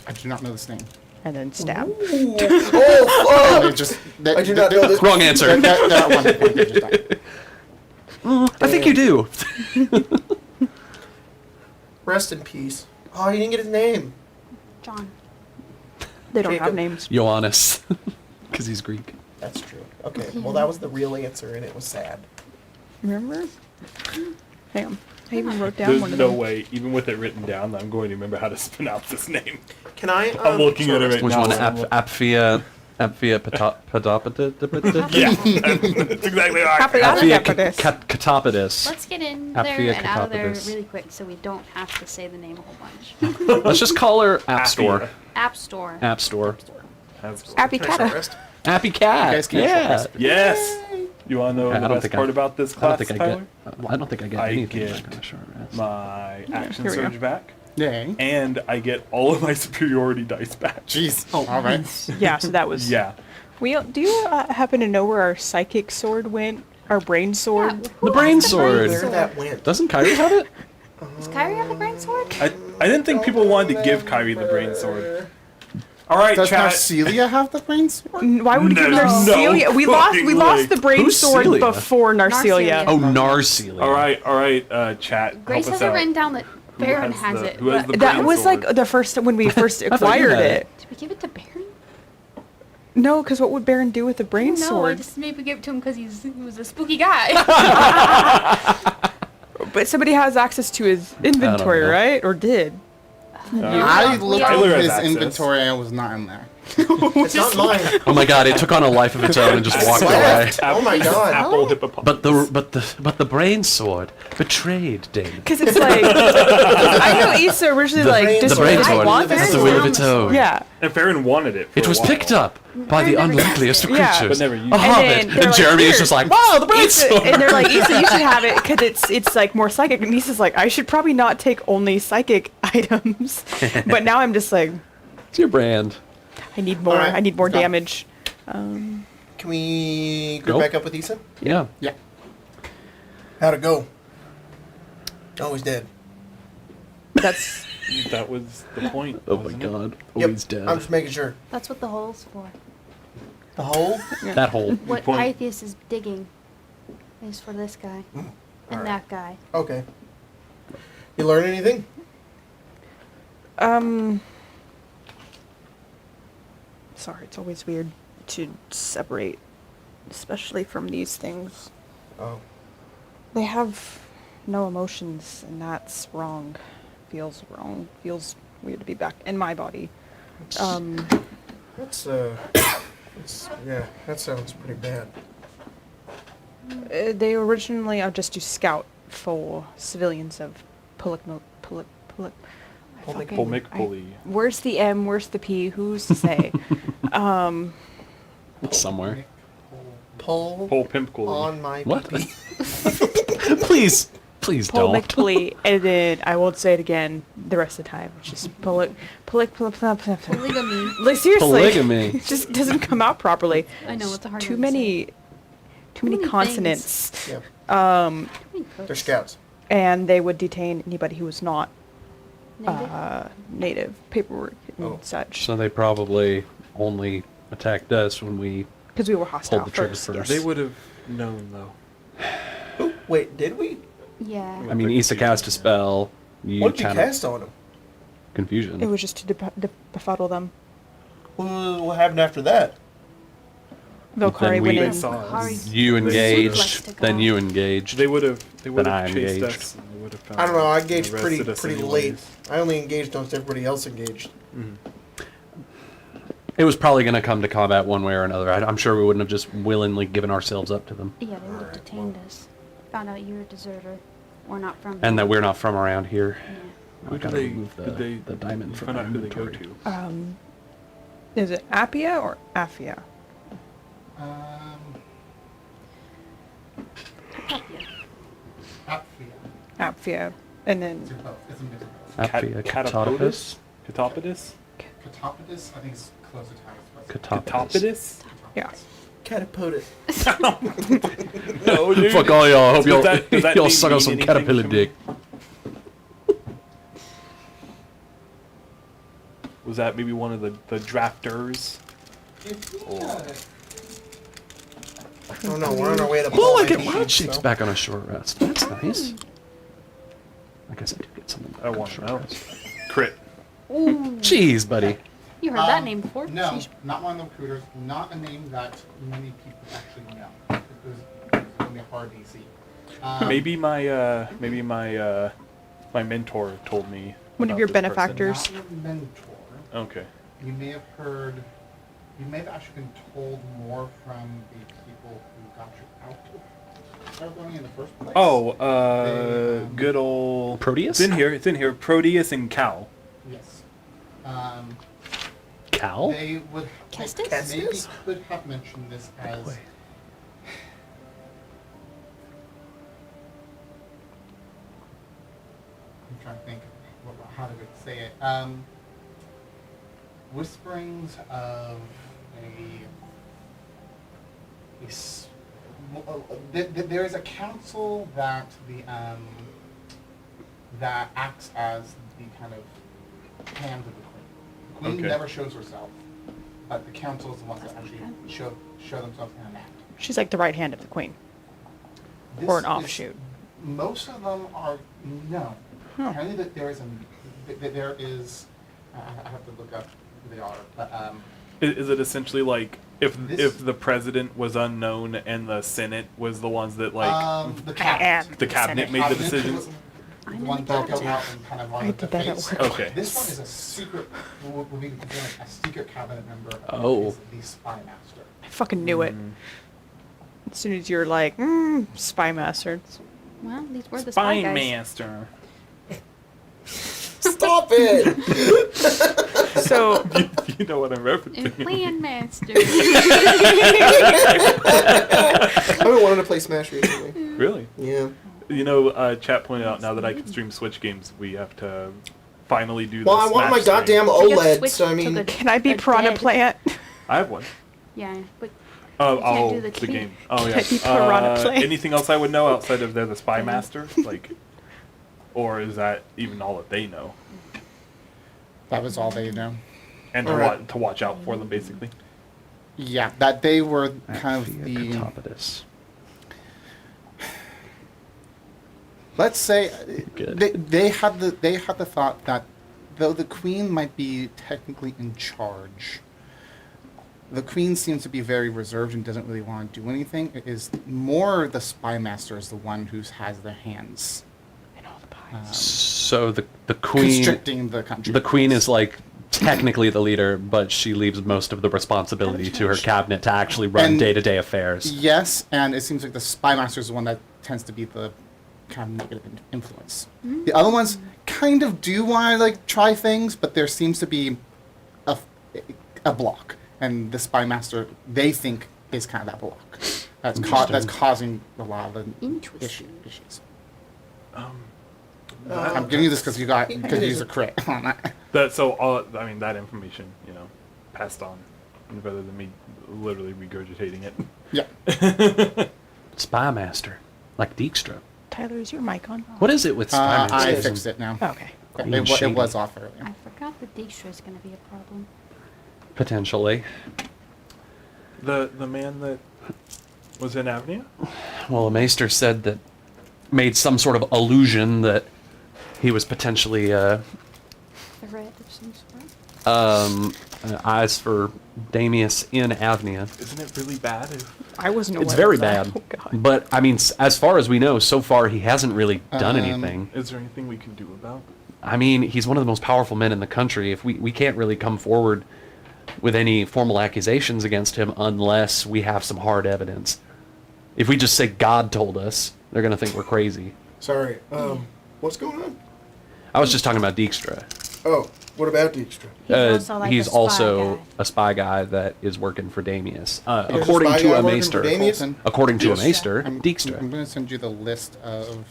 I do not know this name. and then stab. Ooh. Oh, They just, they, I do not know this. Wrong answer. They're at one point, they just die. I think you do. Rest in peace. Oh, you didn't get his name. John. They don't have Jacob. names. Ioannis, because he's Greek. That's true. Okay, well that was the real answer, and it was sad. Remember? Damn. I even wrote down There's one of no them. way, even with it written down, that I'm going to remember how to pronounce this name. Can I? I'm looking at it right Which now. one? I'm Apphia Pedopodus? Yeah, that's exactly how I Happy pronounce Apphia it. Catopodus. Let's get in Aphia there and out of there Catopodus. really quick so we don't have to say the name a whole bunch. Let's just call her App Store. App Store. App Store. That's- Happy Can I short Cata. rest? Appy Cat. You guys can't Yeah. short rest. Yes. You want to know I the don't best think part I- about this I don't class, think I Tyler? get. I don't think I get I anything get back on a short rest. My action here we go. surge back. Yay. and I get all of my superiority dice back. Jeez. Oh, all right. Yeah, so that was. Yeah. Do you happen to know where our psychic sword went? Our brain sword? Who The brain has sword. Where that went? Doesn't Kyrie have it? Does Kyrie have the brain sword? I didn't think people wanted to give Kyrie the brain sword. All right, Does chat. Narcelia have the brain sword? Why would you give No Narcelia? We fucking lost way. the brain Who's sword Celia? before Narcelia. Narcelia. Oh, Narcelia. All right, chat. Grace help us has it out. written down that Baron has has the- it. who has but- the That brain was sword? like the first when we first thought you acquired had it. Did we give it to Baron? No, because what would Baron do with the brain No, I sword? just maybe gave it to him because he was a spooky guy. But somebody has access to his inventory, know. right? Or did? I looked Tyler at has his access. inventory and it was not in there. It's not mine. Oh my god, it took on a life of its own and just walked away. Left. Oh my god. Apple hippopotamus. But the brain sword betrayed Damon. Because it's like I know Issa originally The like brain- The just brain I sword want has this the will of sword. its own. yeah. And Farron wanted it. For It a was while. picked up by the Baron never unlikeliest of Yeah. creatures. But never used A it. And hobbit. then And, they're like, Jeremy is "Here." just like, wow, the brain Issa, sword. and they're like, Issa, you should have it because it's like more psychic. And Issa's like, I should probably not take only psychic items. But now I'm just like, It's your brand. I need more. Alright, I need more let's go. damage. Can we group Go. back up with Issa? Yeah. Yeah. How'd it go? Oh, he's dead. That's That was the point. Oh my wasn't it? god. Oh, Yep, he's dead. I'm just making sure. That's what the hole's for. The hole? That hole. What point. Pythias is digging is for this guy and alright. that guy. Okay. You learn anything? sorry. It's always weird to separate, especially from these things. Oh. They have no emotions, and that's wrong. Feels wrong. Feels weird to be back in my body. That's yeah, that sounds pretty bad. They originally are just to scout for civilians of Polmicpoly. Where's the M? Where's the P? Who's to say? Somewhere. Pull Polpimpcoly. on my What? pee-pee. Please Paul don't. McPlee, and then I won't say it again the rest of the time. It's just polygamy. Polygamy. Like seriously, Polygamy. it just doesn't come out properly. I know, it's a hard Too one to many, too many many consonants. Yeah, say. they're scouts. And they would detain anybody who was not Native? native, paperwork and Oh. such. So they probably only attacked us when we Because we were hostile the trigger first. first. Yes. They would have known though. Oh, wait, did we? Yeah. I mean, Issa cast a spell. You What did you kind of cast on him? confusion. It was just to befuddle them. What happened after that? Valkyrie we- went They in. saw us. You They- engaged, They- then you engaged. They would have. They would I have chased engaged. us. And they would have found I don't know. I us and engaged arrested us pretty anyways. late. I only engaged once everybody else engaged. It was probably going to come to combat one way or another. I'm sure we wouldn't have just willingly given ourselves up to them. Yeah, they would have detained us. Found out you're a deserter. Or not from And that here. we're not from around here. Yeah. I Who did gotta they? remove Did they? the diamond from Find my out who they go inventory. to. Is it Appia or Affia? Appia. And then Appia Catopodus. catopodus. Catopodus. Catopodus, I think it's close to Catopodus. yeah. Catapulted. No, dude. Fuck all y'all. I hope Does that y'all name suck on mean some anything caterpillar to me? dick. Was that maybe one of the drafters? Oh no, we're on our way to. Oh, I Paul get Mikey, wild shapes so- back on a short rest. That's nice. I guess I do get something back I on a want to short know. rest. Crit. Jeez, buddy. You heard that name before? No, not one of the recruiters. Not a name that many people actually know. It was going to be a hard DC. Maybe my mentor told me. One of about your this person. benefactors. Not your mentor. Okay. You may have heard. You may have actually been told more from the people who got you out of Aragonia in the first place. Oh, good old Proteus? It's in here. It's in here. Proteus and Cal. Yes. Cal? They would Kestis? maybe could have mentioned this as. Boy. I'm trying to think. how did it say it? Whisperings of there is a council that that acts as the kind of hand of the queen. The queen Okay. never shows herself, but the council is the ones that actually show themselves in an act. She's like the right hand of the queen. This Or an is- offshoot. Most of them are no. Huh. Apparently, that there is. I have to look up who they are, but Is it essentially like if This- the president was unknown and the Senate was the ones that like the I cabinet. am the cabinet made the decisions? The I'm one in the that go cabinet. out and kind of I on did the that at face. work. Okay. This one is a secret. Would be considered a secret cabinet member. Oh. Is the spy master. I fucking knew it. As soon as you're like, spy master. Well, these were the spy guys. master. Stop it! So You know what I'm And referencing. clan master. I've been wanting to play Smash recently. Really? Yeah. You know, chat pointed out now that I can stream Switch games, we have to finally do Well, the I want Smash my stream. goddamn You gotta OLED, switch so I to mean, the- can I be The piranha dead. plant? I have one. Yeah, but Oh, You can't oh, do the the key. game. Oh, yeah. Can you piranha play? Anything else I would know outside of they're the spy master? Like, or is that even all that they know? That was all they know. And to, Alright. to watch out for them, basically. Yeah, that they were kind of Aphia the. Catopodus. Let's say Good. they had the thought that though the queen might be technically in charge, the queen seems to be very reserved and doesn't really want to do anything. It is more the spy master is the one who has their hands And all the pies. So the queen, constricting the country. the queen is like technically the leader, but she leaves most of the responsibility to her cabinet to actually run And- day-to-day affairs. Yes, and it seems like the spy master is the one that tends to be the kind of negative influence. The other ones kind of do want to like try things, but there seems to be a block, and the spy master they think is kind of that block. That's Interesting. causing a lot of the Interesting. issues. Uh, I'm giving you this because you used a crit on that. That so all I mean that information, you know, passed on, rather than me literally regurgitating it. Yeah. Spy Master, like Dijkstra. Tyler, is your mic on? What is it with Spy Master? I fixed it now. Okay. Queen It Shady. was off earlier. I forgot that Dijkstra is going to be a problem. Potentially. The man that was in AVNIA? Well, a maester said that made some sort of allusion that he was potentially A red of some sort. eyes for Damius in AVNIA. Isn't it really bad? If, I wasn't aware It's very of that. bad. Oh, God. But I mean, as far as we know, so far he hasn't really done anything. is there anything we can do about? I mean, he's one of the most powerful men in the country. If we can't really come forward with any formal accusations against him unless we have some hard evidence. If we just say God told us, they're gonna think we're crazy. sorry. What's going on? I was just talking about Dijkstra. Oh, what about Dijkstra? He's also like a spy also guy. a spy guy that is working for Damius. There's a According spy to guy a working for maester. Damius? Colton. According to Yes. a maester, I'm Dijkstra. going to send you the list of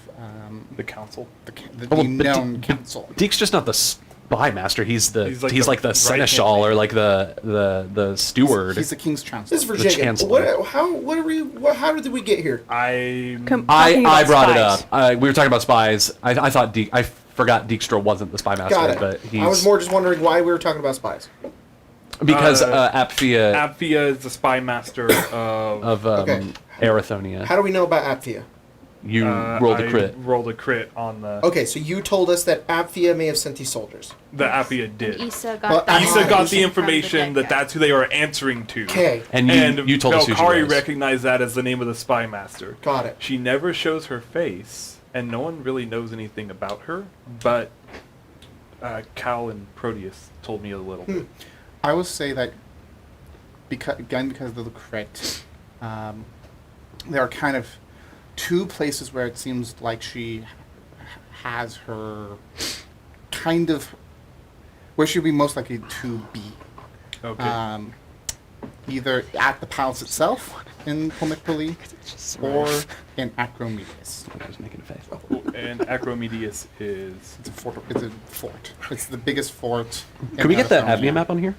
The council? the Oh, but known Di- council. Dijkstra's not the spy master. He's He's like like the the seneschal right-hand or like the steward. He's the king's chancellor. This is for The Jacob. Chancellor. How did we get here? I Talking I about brought spies. it up. We were talking about spies. I thought I forgot Dijkstra wasn't the spy master, Got it. but he's I was more just wondering why we were talking about spies. because Uh, Apphia AVNIA is the spy master of. of Okay. Arathonia. How do we know about Apphia? You rolled a I crit. Rolled a crit on the. Okay, so you told us that Apphia may have sent these soldiers. The AVNIA And did. Issa got Well, the Issa got the from the information dead that guy. that's who they were answering to. Okay, And you told us who she Valkyrie was. recognized that as the name of the spy master. got it. She never shows her face, and no one really knows anything about her. But Cal and Proteus told me a little bit. I will say that because of the crit, there are kind of two places where it seems like she has her where she'd be most likely to be. Okay. either at the palace itself in Pomipoli or in Acromedius. I was making a face. And Acromedius is... It's a fort. It's the biggest fort. Can we get the AVNIA map on here?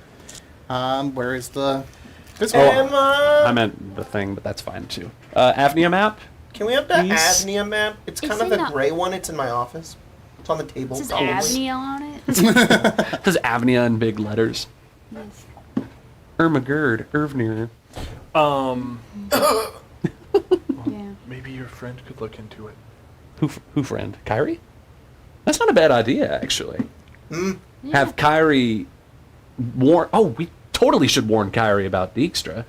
Where is the... This Oh, one. Emma! I meant the thing, but that's fine too. AVNIA map? Can we have the Please? AVNIA map? It's kind It's of in the the- gray one. It's in my office. It's on the table. It says probably. AVNIA on it. It says AVNIA in big letters. Yes. Ermagerd, Ervnir. Yeah. Maybe your friend could look into it. Who friend? Kyrie? That's not a bad idea, actually. Have Kyrie warn... Oh, we totally should warn Kyrie about Dijkstra.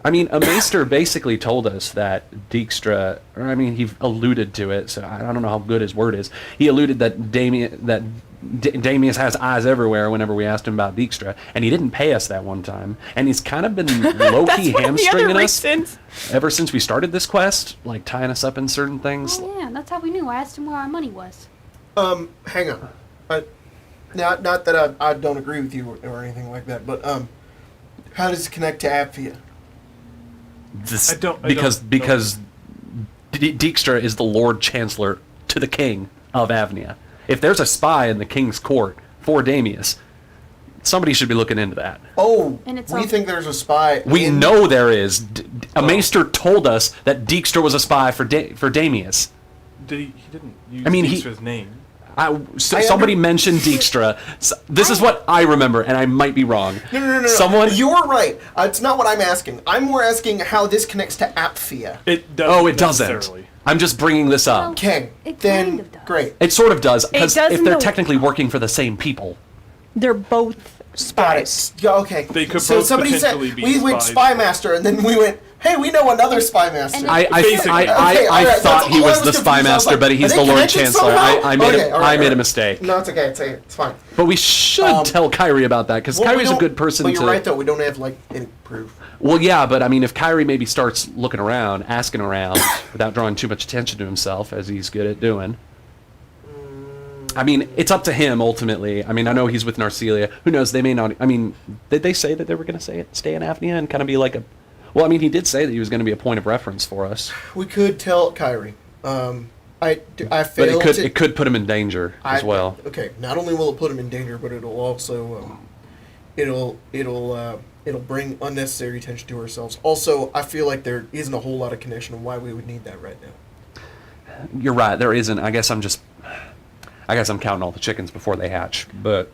I mean, a maester basically told us that Dijkstra... Or, I mean, he alluded to it, so I don't know how good his word is. He alluded that Damius has eyes everywhere whenever we asked him about Dijkstra, and he didn't pay us that one time. And he's kind of been low-key hamstringing us ever since we started this quest, like tying us up in certain things. Oh yeah, that's how we knew. I asked him where our money was. Hang on. Not that I don't agree with you or anything like that, but how does it connect to Apphia? This, I don't because know. Dijkstra is the Lord Chancellor to the King of AVNIA. If there's a spy in the King's court for Damius, somebody should be looking into that. Oh, And it's we on- think there's a spy. We in- know there is. A maester told us that Dijkstra was a spy for Damius. He didn't use I mean, Dijkstra's name. Somebody mentioned Dijkstra. This is what I remember, and I might be wrong. No. Someone. You're right. It's not what I'm asking. I'm more asking how this connects to Apphia. It doesn't. Oh, it doesn't. necessarily. I'm just bringing this up. Okay, It then kind of does. great. It sort of does, because does if in they're the- technically working for the same people. They're both Got spies. it. Yeah, okay. They could so both somebody said potentially be we went spies. spy master, and then we went, hey, we know another spy master. And I Basically. Okay, all right, thought that's he all I was the confused. spy I was master, like, but are he's they the Lord connected Chancellor. somehow? I made Okay, all right, I made all a right. mistake. No, it's okay. It's fine. But we should tell Kyrie about that, because Well, we Kyrie's a don't- good person But to. you're right, though. We don't have like any proof. Well, yeah, but I mean, if Kyrie maybe starts looking around, asking around, without drawing too much attention to himself, as he's good at doing. I mean, it's up to him ultimately. I mean, I know he's with Narcelia. Who knows? They may not. I mean, did they say that they were going to stay in AVNIA and kind of be like a? Well, I mean, he did say that he was going to be a point of reference for us, We could tell Kyrie. I but failed it could put him in danger as well. Okay, not only will it put him in danger, but it'll also it'll bring unnecessary attention to ourselves. Also, I feel like there isn't a whole lot of connection on why we would need that right now. You're right. There isn't. I guess I'm counting all the chickens before they hatch, but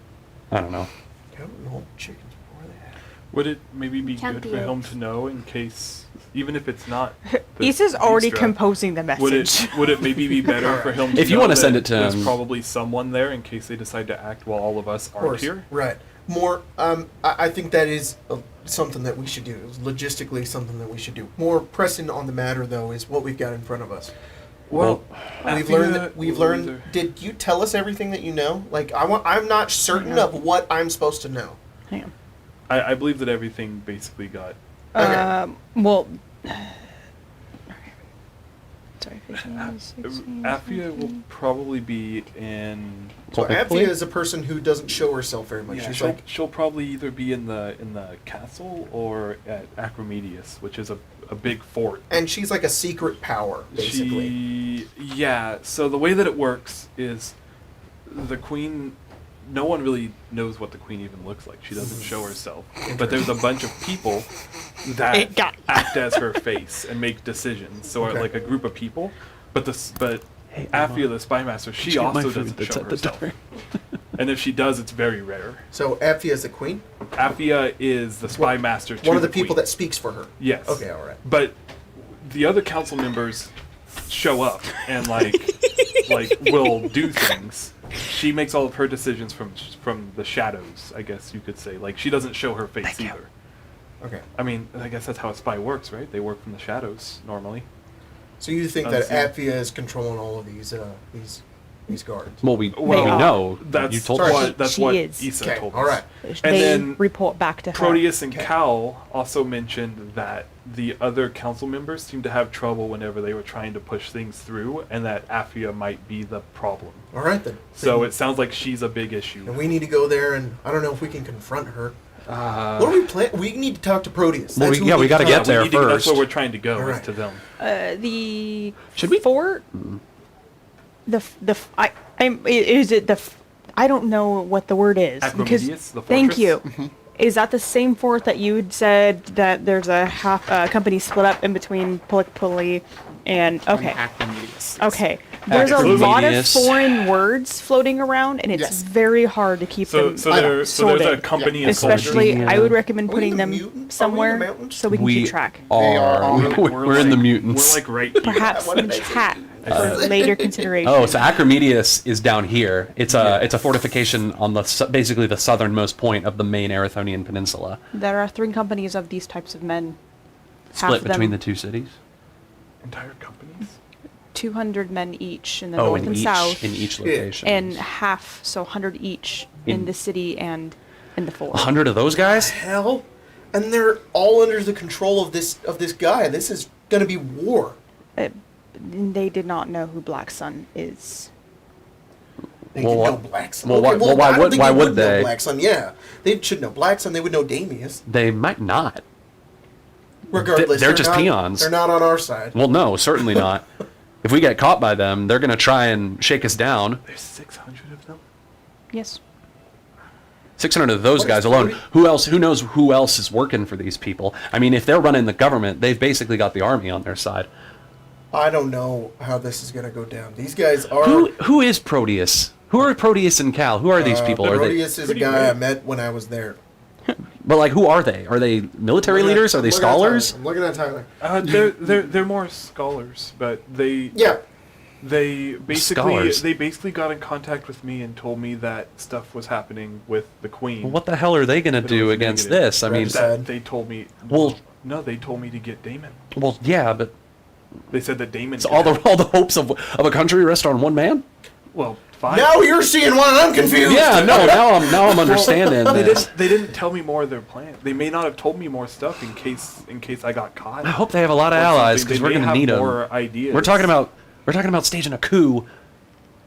I don't know. Counting all the chickens before they hatch. Would it maybe be Count good the for him eggs. to know in case, even if it's not? Issa's already Dijkstra, composing the message. Would it maybe be better for him? If you know wanna that send it to there's him. probably someone there in case they decide to act while all of us Of aren't course, here. right. More, I think that is something that we should do. It's logistically something that we should do. More pressing on the matter, though, is what we've got in front of us. Well, We've Apphia learned. We've will learned. either- Did you tell us everything that you know? Like, I'm not certain of what I'm supposed to know. Hang on. I believe that everything basically got. Okay. Well. Sorry, 15, 16, Apphia will probably be in. So Hopefully. Apphia is a person who doesn't show herself very much. Yeah, She's she'll, like, she'll probably either be in the castle or at Acromedius, which is a big fort. and she's like a secret power, basically. Yeah. So the way that it works is the queen. No one really knows what the queen even looks like. She doesn't show herself. But there's a bunch of people that It got- act as her face and make decisions. So Okay. like a group of people. But Hey, Emma, Apphia, the spy master, she Get my also food doesn't that's show at the herself. door. And if she does, it's very rare. So Apphia is the queen. Apphia is the spy master to One of the queen. people that speaks for her. Yes. Okay, all right. But the other council members show up and like will do things. She makes all of her decisions from the shadows, I guess you could say. Like she doesn't show her face either. Okay. I mean, I guess that's how a spy works, right? They work from the shadows normally. So you think that Unseen. Apphia is controlling all of these guards? Well, we Well, know. That's you told Sorry. us. what that's She what is. Issa Okay, told us. all right. And They then report back to her. Proteus and Okay. Cal also mentioned that the other council members seemed to have trouble whenever they were trying to push things through, and that Apphia might be the problem. All right then. So it sounds like she's a big issue. And we need to go there, and I don't know if we can confront her. What are we planning? We need to talk to Proteus. Well, That's who we need gotta to get talk to. there We need to- that's first. where we're trying to go, All is right. to them. The Should we- fort? Is it the? I don't know what the word is Acromedius, the thank fortress? you. Is that the same fort that you had said that there's a half company split up in between Pulikpuli and okay? Acromedius. Okay. There's a Acromedius. lot of foreign words floating around, and it's Yes. very hard to keep So, them so, there's a sorted. company Yeah. of soldiers. Especially, Yeah. I would recommend Are we putting in the them mutants? Are we in the somewhere mountains? so we can keep track. They are all- We're in the mutants. We're like right here. Perhaps What in did I say? chat for later consideration. Oh, so Acromedius is down here. It's a fortification on the basically the southernmost point of the main Arathonian Peninsula, There are 3 companies of these types of men. Half split of between them, the two cities. Entire companies? 200 men each in the Oh, north in and each south, in each Yeah. location. and half, so 100 each in In- the city and in the fort. 100 of those guys. Hell, and they're all under the control of this guy. This is gonna be war. They did not know who Black Sun is. They Well, could why- know Black Sun. well, Okay, why- well, why I don't would- think why they would know they? Black Sun, yeah. They should know Black Sun. They would know Damius. They might not. Regardless, They're just not, peons. They're not on our side. Well, no, certainly not. If we get caught by them, they're gonna try and shake us down. There's 600 of them? Yes. 600 of those What guys is alone. 40? Who else? Who knows who else is working for these people? I mean, if they're running the government, they've basically got the army on their side. I don't know how this is gonna go down. These guys are. Who is Proteus? Who are Proteus and Cal? Who are these people? Are they? Proteus is a pretty guy great. I met when I was there. But like, who are they? Are they military leaders? Are they scholars? I'm looking at Tyler. They're more scholars, but Yeah. they Scholars. basically got in contact with me and told me that stuff was happening with the Queen. Well, what the hell are they gonna But it do was against negative. this? I mean, Regicide. That they told me. Well- no, they told me to get Damon. well, yeah, but They said that Damon. so could all the have- all the hopes of a country rest on one man? well, fine. Now you're seeing one, and I'm confused. Yeah, no. Now I'm understanding They this. didn't tell me more of their plan. They may not have told me more stuff in case I got caught. I hope they have a lot of or allies something. because They we're may gonna have need them. more ideas. We're talking about staging a coup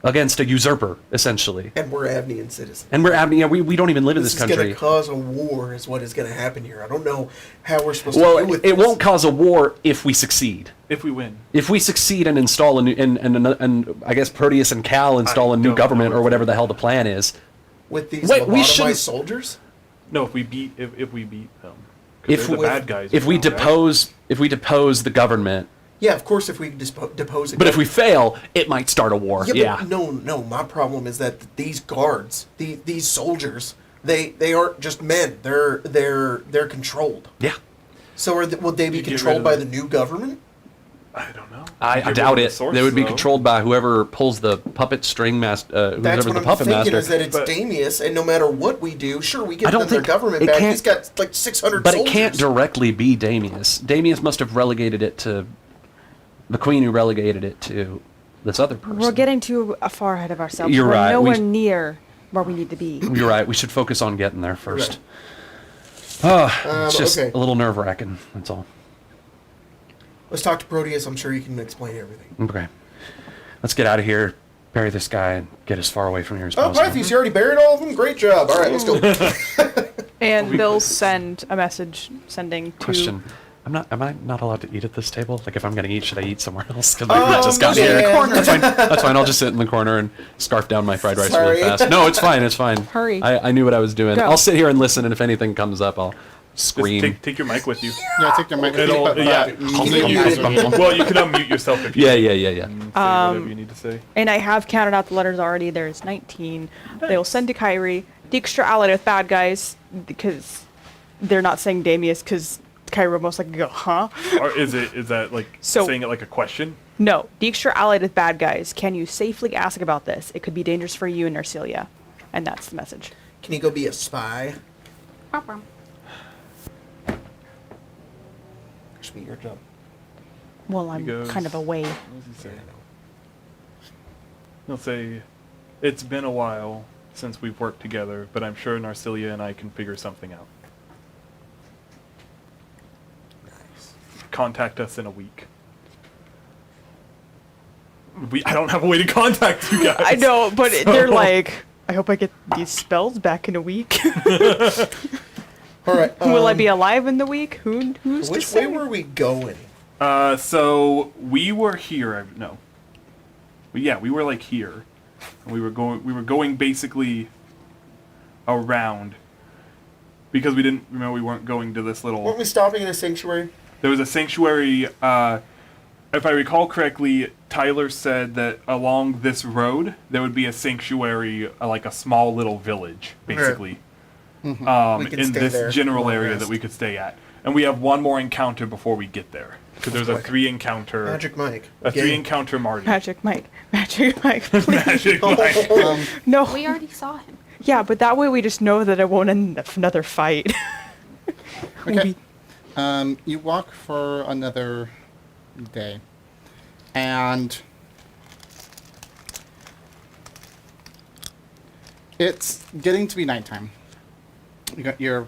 against a usurper, essentially. And we're Avnian citizens. And we don't even live in This this is going country. to cause a war, is what is going to happen here. I don't know how we're supposed to Well, deal with it this. won't cause a war if we succeed. if we win. If we succeed and install a new and I guess Proteus and Cal install a new don't government know or if whatever we- the hell the plan is. With these Wait, we lobotomized shouldn't- soldiers? No, if we beat them. 'Cause If they're the we- bad guys. If we now, right? depose the government, Yeah, of course, if we depose it. but if we fail, it might start a war. Yeah. But no. My problem is that these guards, these soldiers, they aren't just men. They're controlled. Yeah. So will they be You get rid controlled of by the- the new government? I don't know. I Get rid doubt of the it. source, They would be though. controlled by whoever pulls the puppet string master. That's Whoever what the I'm puppet thinking, master. is that it's But- Damius, and no matter what we do, sure, we I give don't them their think government it back. can't- He's got like 600 But soldiers. it can't directly be Damius. Damius must have relegated it to the queen, who relegated it to this other person. We're getting too far ahead of ourselves. You're We're right. nowhere We- near where we need to be. You're right. We should focus on getting there first. Right. It's just okay. a little nerve wracking. That's all. Let's talk to Proteus. I'm sure he can explain everything. Okay. Let's get out of here, bury this guy, and get as far away from here as Oh, possible. Pythes, you already buried all of them? Great job. All right, let's go. And they'll send a message sending to. Question. Am I not allowed to eat at this table? Like, if I'm gonna eat, should I eat somewhere else? Because we just got yeah. here. That's fine. That's fine. I'll just sit in the corner and scarf down my fried rice really Sorry. fast. No, it's fine. It's fine. Hurry. I knew what I was doing. Go. I'll sit here and listen, and if anything comes up, I'll Just scream. take your mic with you. Yeah, take your mic. It'll- yeah. Well, you can unmute yourself if you Yeah. say whatever you need to say. And I have counted out the letters already. There's 19. They'll send to Kyrie. Dijkstra allied with bad guys because they're not saying Damius because Kyrie will most likely go, huh? Or is that like So- saying it like a question? No. Dijkstra allied with bad guys. Can you safely ask about this? It could be dangerous for you and Narcilia. And that's the message. Can he go be a spy? Should be your job. Well, I'm goes- kind of away. What does he say? He'll say, "It's been a while since we've worked together, but I'm sure Narcilia and I can figure something out. Nice. Contact us in a week." I don't have a way to contact you guys. I know, but So- they're like, I hope I get these spells back in a week. All right. Will I be alive in the week? Who's to Which say? way were we going? So we were here. No. Yeah, we were like here, and we were going basically around because we didn't remember we weren't going to this little. Weren't we stopping in a sanctuary? There was a sanctuary. If I recall correctly, Tyler said that along this road there would be a sanctuary, like a small little village, basically, We can in stay this there. general Long area rest. that we could stay at. And we have one more encounter before we get there, because there's a Quick. 3 encounter. Magic Mike. A Game. 3 encounter Marty. Magic Mike. Magic Mike. Please. Magic Mike. No. We already saw him. Yeah, but that way we just know that it won't end up another fight. Okay. You walk for another day, and it's getting to be nighttime. You'll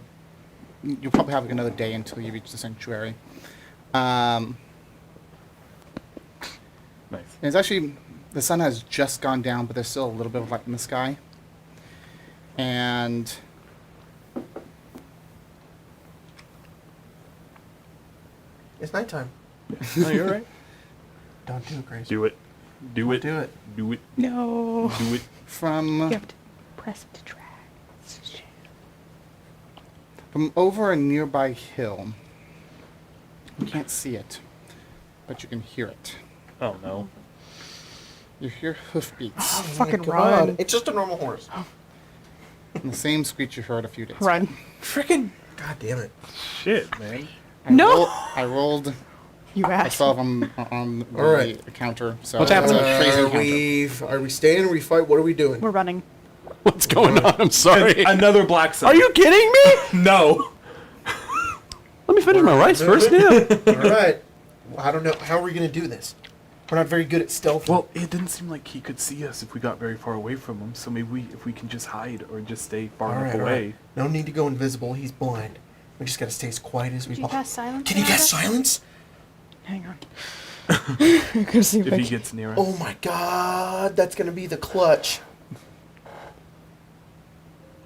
probably have another day until you reach the sanctuary. Nice. It's actually, the sun has just gone down, but there's still a little bit of light in the sky. And It's nighttime. No, you're right. Don't do it, Grace. Do it. Do it. Do it. Do it. No. Do it. from You have to press it to drag. from over a nearby hill, you can't see it, but you can hear it. Oh no. You hear hoofbeats, Fucking God. run. It's just a normal horse. and the same screech you heard a few days. Run. Freaking God damn it. shit, man. No! I rolled You a ass. 12 on the All right. encounter. So What's that's happening? a crazy encounter. Are we staying or we fight? What are we doing? We're running. What's going on? I'm sorry. Another black sun. Are you kidding me? No. Let me finish my rice first. Yeah. All right. Well, I don't know. How are we going to do this? We're not very good at stealth. Well, it didn't seem like he could see us if we got very far away from him. So maybe if we can just hide or just stay far enough away. No need to go invisible. He's blind. We just got to stay as quiet as we Did you possibly cast silence? Can you around cast us? silence? Hang on. I'm gonna see if If I he can- gets near us. Oh my God. That's going to be the clutch.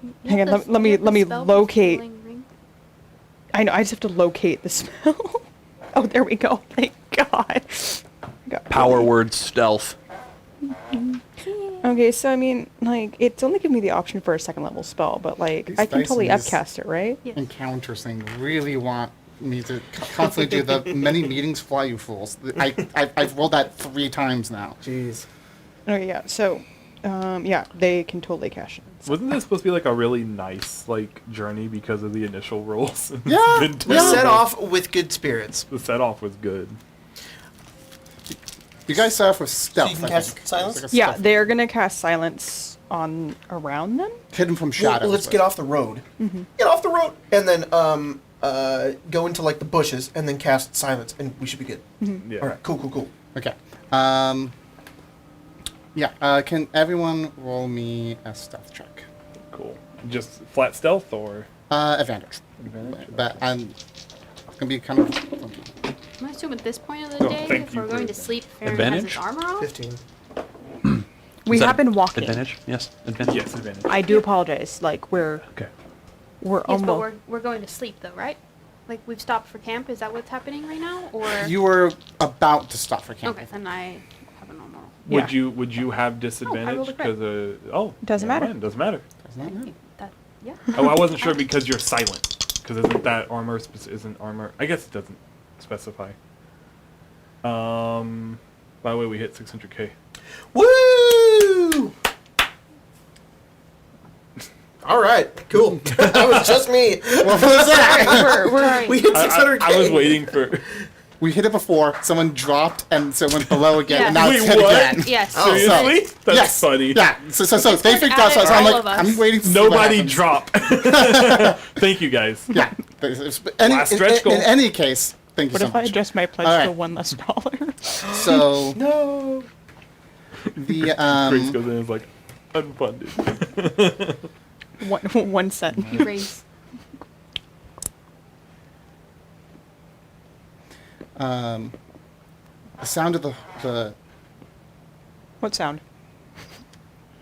You Hang have on, the- let me- you have let the me spell locate- Healing Ring? I know, I just have to locate the spell. Oh, there we go. Thank God. Power word stealth. Okay, so I mean, like, it's only giving me the option for a second level spell, but like, These I can dice totally and these- upcast it, right? Yes. Encounters thing really want me to constantly do the many meetings fly, you fools. I've rolled that 3 times now. Jeez. Okay, yeah. So, yeah, they can totally cash it. Wasn't this supposed to be like a really nice like journey because of the initial rolls? It's Yeah, been We Yeah. set terrible. off with good spirits. The set off was good. You guys start off with stealth. So you can I cast think. silence? It's like a Yeah, stealth- they're gonna cast silence on around them. hidden from Well, shadows. let's but- get off the road. Get off the road. And then go into like the bushes and then cast silence and we should be good. Yeah. All right. Cool. Okay. Yeah. Can everyone roll me a stealth check? Cool. Just flat stealth or Advantage. advantage? But it's gonna be kind of funky. I'm gonna assume at this point of the Oh, day, thank if you we're for going to that. sleep, Farron Advantage? has his armor off. 15. We Is that have been walking. Advantage? Yes. Advantage. Yes, advantage. I do apologize. Like we're Okay. Yes, almost. but we're going to sleep though, right? Like we've stopped for camp. Is that what's happening right now, or? You were about to stop for camp. Okay, then I have a normal. Would Yeah. would you have disadvantage rolled a crit. because Doesn't never matter. mind, doesn't matter. Doesn't matter. That, yeah. Oh, I wasn't sure because you're silent. Because isn't that armor isn't armor? I guess it doesn't specify. By the way, we hit 600k. Woo! All right. Cool. That was just me. What was that? we're We hit 600K. I was waiting for. We hit it before. Someone dropped, and so it went below again. Yeah. And now it's Wait, hit what? again. Yes. Oh, Seriously? That's yes. funny. Yeah. So It's they like freaked out. So added I'm all like, of us. I'm waiting to see what Nobody happens. drop. Thank you guys. Yeah. Last stretch goal. In any case, thank you What so if I much. adjust my pledge All right. to $1 less? So No. the Grace goes in and is like, unfunded. 1 cent. You raise. the sound of the What sound?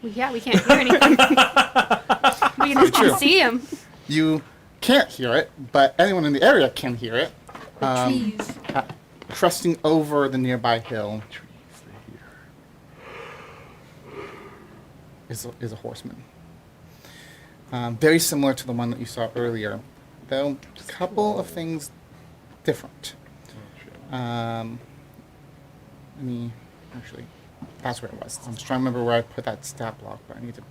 Well, yeah, we can't hear anything. We can True. see him. you can't hear it, but anyone in the area can hear it. The trees. Cresting over the nearby hill is a horseman. Very similar to the one that you saw earlier, though a couple of things different. Let me actually, that's where it was. I'm just trying to remember where I put that stat block, but I need to.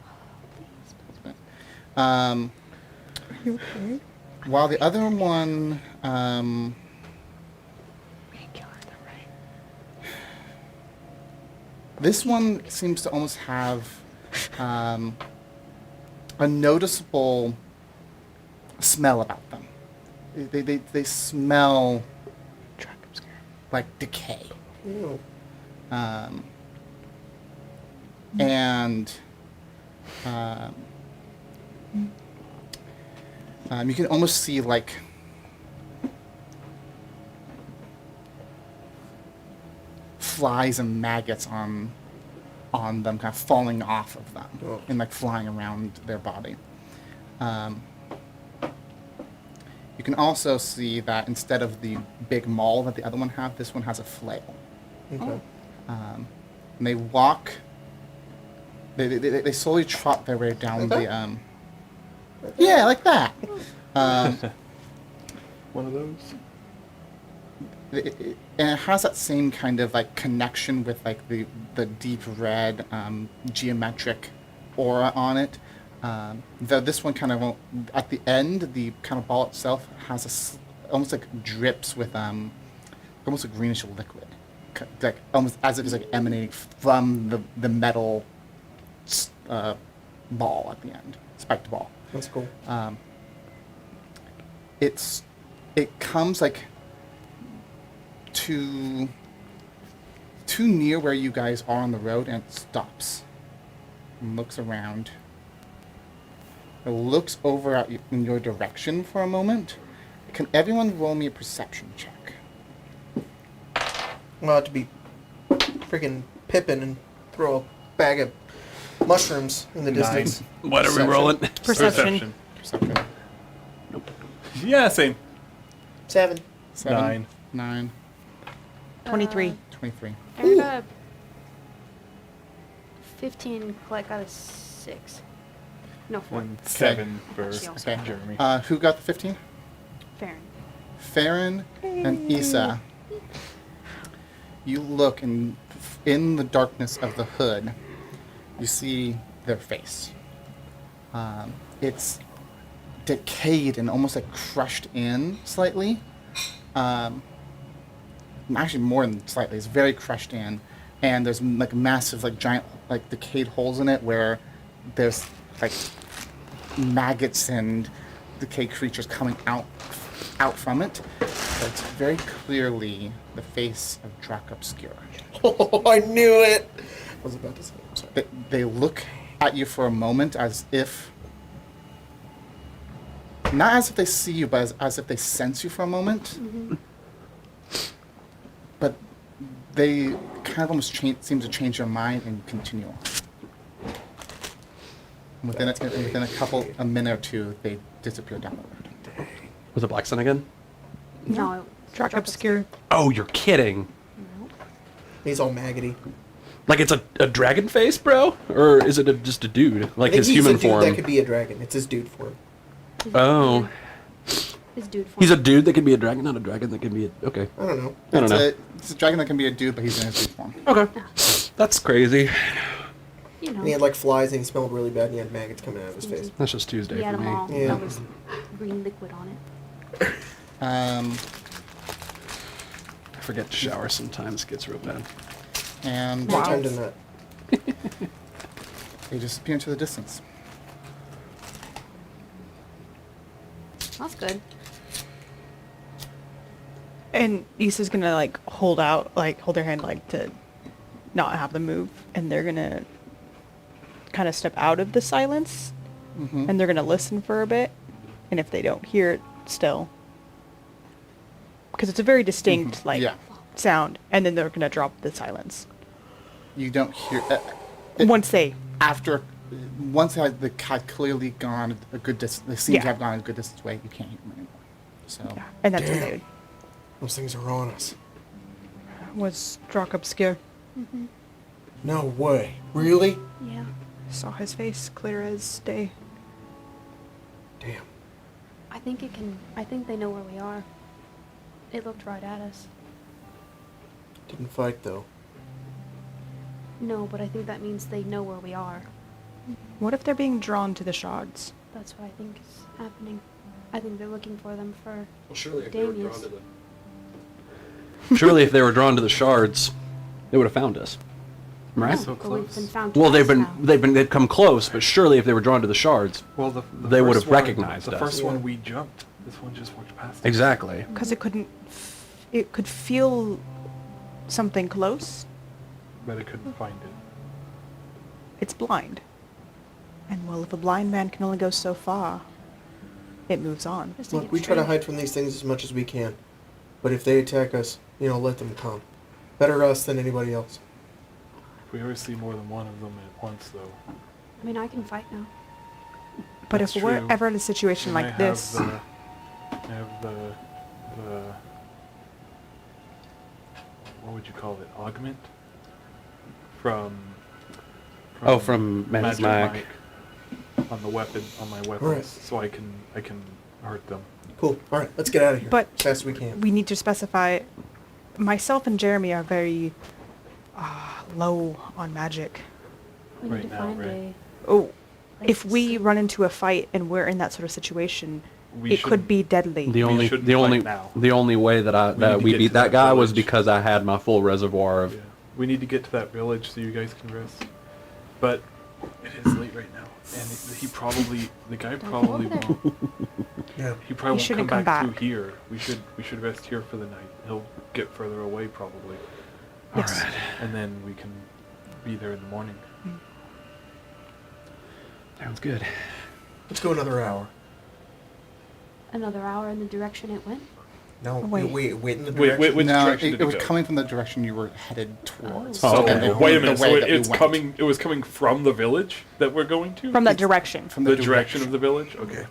While the other one, this one seems to almost have a noticeable smell about them. They smell like decay. Ew. And you can almost see like flies and maggots on them, kind of falling off of them Oh. and like flying around their body. You can also see that instead of the big maul that the other one had, this one has a flail. Okay. And they walk. They slowly trot their way down Like the. Yeah, like that. One of those. And it has that same kind of like connection with like the deep red geometric aura on it. Though this one kind of at the end, the kind of ball itself has almost like drips with almost a greenish liquid, like almost as if it's like emanating from the metal ball at the end, spiked ball. That's cool. It comes like too near where you guys are on the road, and it stops and looks around. It looks over at in your direction for a moment. Can everyone roll me a perception check? I'll have to be freaking Pippin and throw a bag of mushrooms in the distance. What are we Perception. rolling? Perception. Perception. Yeah, same. 7. 7, 9, 23. 23. I got a 15, I got a 6. No, 4. And 7 for Okay. Jeremy. Who got the 15? Farron. Farron and Issa. You look, and in the darkness of the hood, you see their face. It's decayed and almost like crushed in slightly. Actually, more than slightly. It's very crushed in, and there's like massive, like giant, like decayed holes in it where there's like maggots and decayed creatures coming out from it. But it's very clearly the face of Drac Obscure. Oh, I knew it! I was about to say, I'm sorry. They look at you for a moment as if, not as if they see you, but as if they sense you for a moment. Mm-hmm. But they kind of almost seem to change their mind and continue on. Within a minute or two, they disappear down the road. Was it Black Sun again? No. Drac Obscure. Oh, you're kidding. He's all maggoty. Like it's a dragon face, bro? Or is it just a dude? Like I think his he's human a dude form? that could be a dragon. It's his dude form. Oh. His dude form. He's a dude that can be a dragon, not a dragon that can be a... Okay. I don't know. I don't know. It's a dragon that can be a dude, but he's in his dude form. Okay. That's crazy. You know. And he had like flies and he smelled really bad and he had maggots coming out of his face. That's just Tuesday He had for them all. me. Yeah. That was green liquid on it. I forget to shower sometimes. It gets real bad. And No time to nut. they disappear into the distance. That's good. And Issa's gonna like hold their hand like to not have them move, and they're gonna kind of step out of the silence, and they're gonna listen for a bit, and if they don't hear it still, because it's a very distinct like Yeah. sound, and then they're gonna drop the silence You don't hear... once they after once they had clearly gone a good distance, they seem to Yeah. have gone a good distance away. You can't hear them anymore. So Yeah, and that's Damn. what they Those things are on us. was struck up scared. No way. Really? Yeah. Saw his face clear as day. Damn. I think they know where we are. It looked right at us. Didn't fight though. No, but I think that means they know where we are. What if they're being drawn to the shards? That's what I think is happening. I think they're looking for them for Well, surely if they were drawn to Surely, if they were drawn to the shards, they would have found us, right? So but we've close. been found Well, twice now. they've come close, but surely if they were drawn to the shards, Well, they would first have recognized The us. first Yeah. one we jumped. This one just walked past us. exactly. Because it could feel something close. But I couldn't find it. It's blind. And well, if a blind man can only go so far, it moves on. Just to Look, get we try to trained. hide from these things as much as we can. But if they attack us, let them come. Better us than anybody else. If we ever see more than one of them at once, though. I mean, I can fight now. But That's if we're true. ever in a situation And like I this, have the what would you call it? Augment From Magic Mike on the weapon on my weapons, Alright. so I can hurt them. Cool. All right, let's get out of here. But- as fast as we can. we need to specify. Myself and Jeremy are very low on magic. We need Right to now, find right. Oh, a. if we run into a fight and we're in that sort of situation, We it could shouldn't- be deadly. The only shouldn't the only fight now. the only way that We need to we get beat to that that guy was village. because I had my full reservoir of. Yeah. We need to get to that village so you guys can rest. But it is late right now, and the guy Don't go probably over there. won't. Yeah. He probably won't shouldn't come come back back. through here. We should rest here for the night. He'll get further away probably, Yes. and then we can be there in the morning. Sounds good. Let's go another hour. Another hour in the direction it went. No, Wait. wait in the Wait, direction. which no, direction it, did it was go? coming from the direction you were headed towards. Oh. So, okay. it wait a went minute. the So way that you it's went. coming. It was coming from the village that we're going to. From that direction. From the direction of the village. Okay.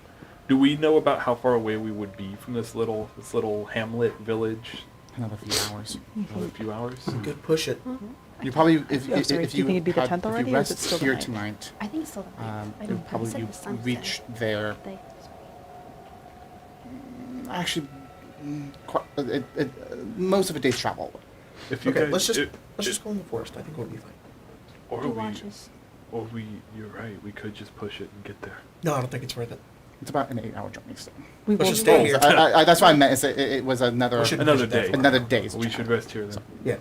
Do we know about how far away we would be from this little hamlet village? Another few hours. Another few hours. Good push it. You probably, if Oh, sorry, if do you think it'd be the 10th if already, you or is it rest still the here 9th? tonight, I think it's still the night. I it don't would probably said the sunset. reach there. They, Actually, most of a day's travel. If you Okay, guys, let's just go in the forest. I think we'll be fine. or who we, watches? or we. You're right. We could just push it and get there. No, I don't think it's worth it. It's about an 8-hour journey. So. We Let's will just stay here. That's what I meant. Is it was another We should- Another push it that day. far. another day's. We should travel. rest here then. Yeah.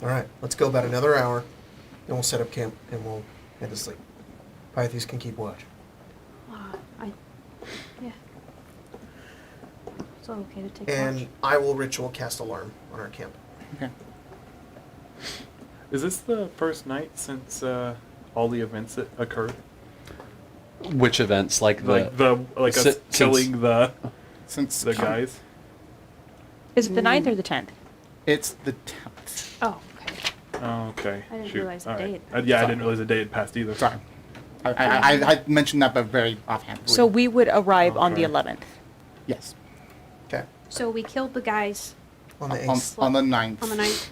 All right, let's go about another hour. Then we'll set up camp and we'll head to sleep. Pythes can keep watch. Yeah. It's all okay to take And watch. I will ritual cast alarm on our camp. Okay. Is this the first night since all the events that occurred? Which events? Like Like us Since- killing the Since guys. Is it the 9th or the 10th? it's the 10th. Oh, okay. Oh, okay. I didn't Shoot. realize the All day right. had Yeah, passed. I didn't realize the day had passed either. Sorry. I mentioned that, but very offhand. So we would arrive on the Okay. 11th. Yes. Okay. So we killed the guys On the On, 8th. on the 9th. on the night.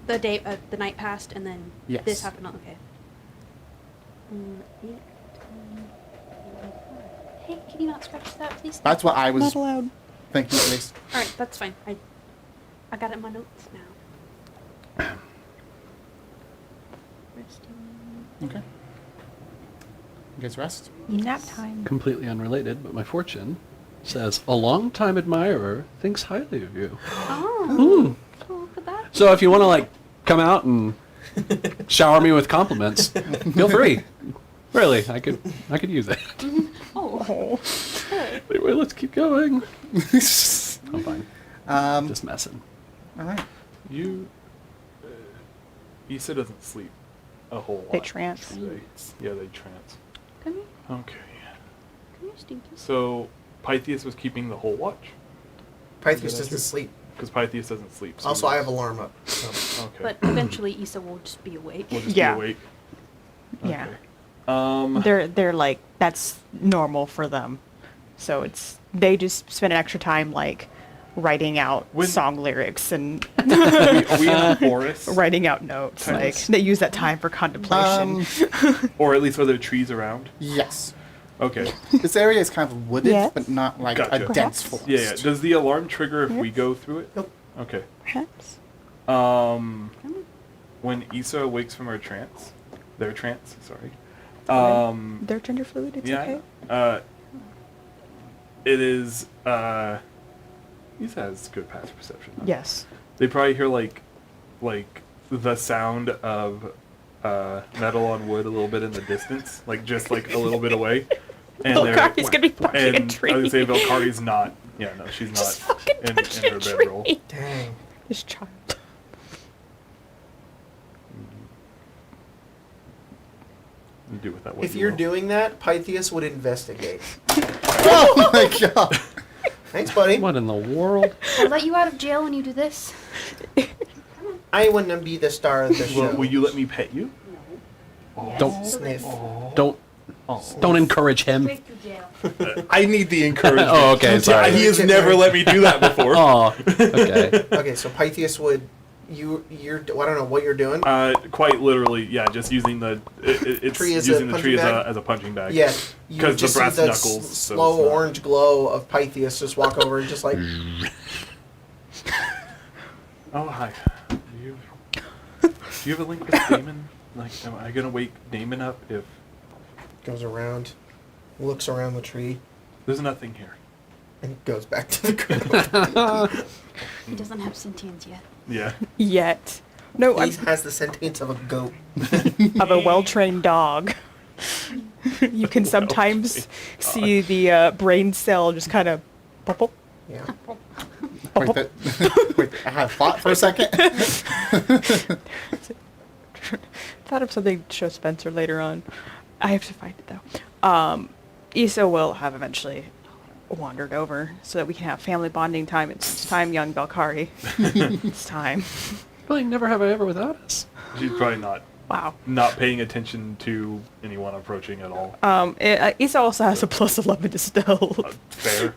The night passed, and then Yes. this happened. Okay. Hey, can you not scratch that, please? That's what I was Not allowed. thinking at least. All right, that's fine. I got it in my notes now. Resting. Okay. You guys rest? Nap time. completely unrelated, but my fortune says a long-time admirer thinks highly of you. Oh, so look at that. So if you want to like come out and shower me with compliments, feel free. Really, I could use it. Oh, Anyway, let's keep going. I'm fine. Um, Just messing. all right. You. Issa doesn't sleep a whole lot. They trance. Yeah, they trance. come here, Okay. come here, Stinky. So Pythias was keeping the whole watch Pythes That's doesn't true. sleep. because Pythias doesn't sleep. So Also, we- I have alarm up. So. Okay. But eventually, Issa will just be awake. we'll just Yeah. be awake. Yeah. Okay. They're like, that's normal for them. So they just spend extra time like writing out song lyrics and Are we in a forest? writing out notes. Kind of Like they use that time for contemplation. Or at least are there trees around? Yes. Okay. This area is kind of wooded, Yes. but not like Gotcha. a dense Perhaps. forest. Yeah. Does the alarm trigger if we go through it? Nope. Okay. Perhaps. When Issa awakes from her trance, their trance, sorry. They're gender fluid. It's yeah. okay. It is. Issa has good passive perception. Huh? Yes. They probably hear like the sound of metal on wood a little bit in the distance, like just like a little bit away. And Valkyrie's gonna be punching a and tree. I would say Valkyrie's not. Yeah, no, she's Just not fucking in punching her a bedroll. tree. Dang. This child. You do with that what If you you're will. doing that, Pythias would investigate. Oh my god. Thanks, buddy. What in the world? I let you out of jail when you do this. I wouldn't be the star of the show. Will you let me pet you? Don't Sniff. don't don't encourage him. Straight to jail. I need the encouragement. Oh, okay, sorry. He has never let me do that before. Oh, okay. Okay, so Pythias would. You're. I don't know what you're doing. Quite literally, yeah. Just using it's Tree as a using the punching tree bag? as a punching bag. Yeah, you 'Cause the just see brass the knuckles, so slow it's not- orange glow of Pythias just walk over and just like. Oh hi. Do you have a link with Damon? Like, am I gonna wake Damon up if Goes around, looks around the tree, there's nothing here? and goes back to the ground. He doesn't have sentience yet. Yeah. Yet. No, He has the sentience of a goat. of a well-trained dog. You can sometimes see the brain cell just kind of bubble. Yeah. Wait, wait, I had thought for a second. Thought of something to show Spencer later on. I have to find it though. Issa will have eventually wandered over so that we can have family bonding time. It's time, young Valkyrie. It's time. Like, never have I ever without us. She's probably Wow. not paying attention to anyone approaching at all. Issa also has a plus 11 to stealth. Fair.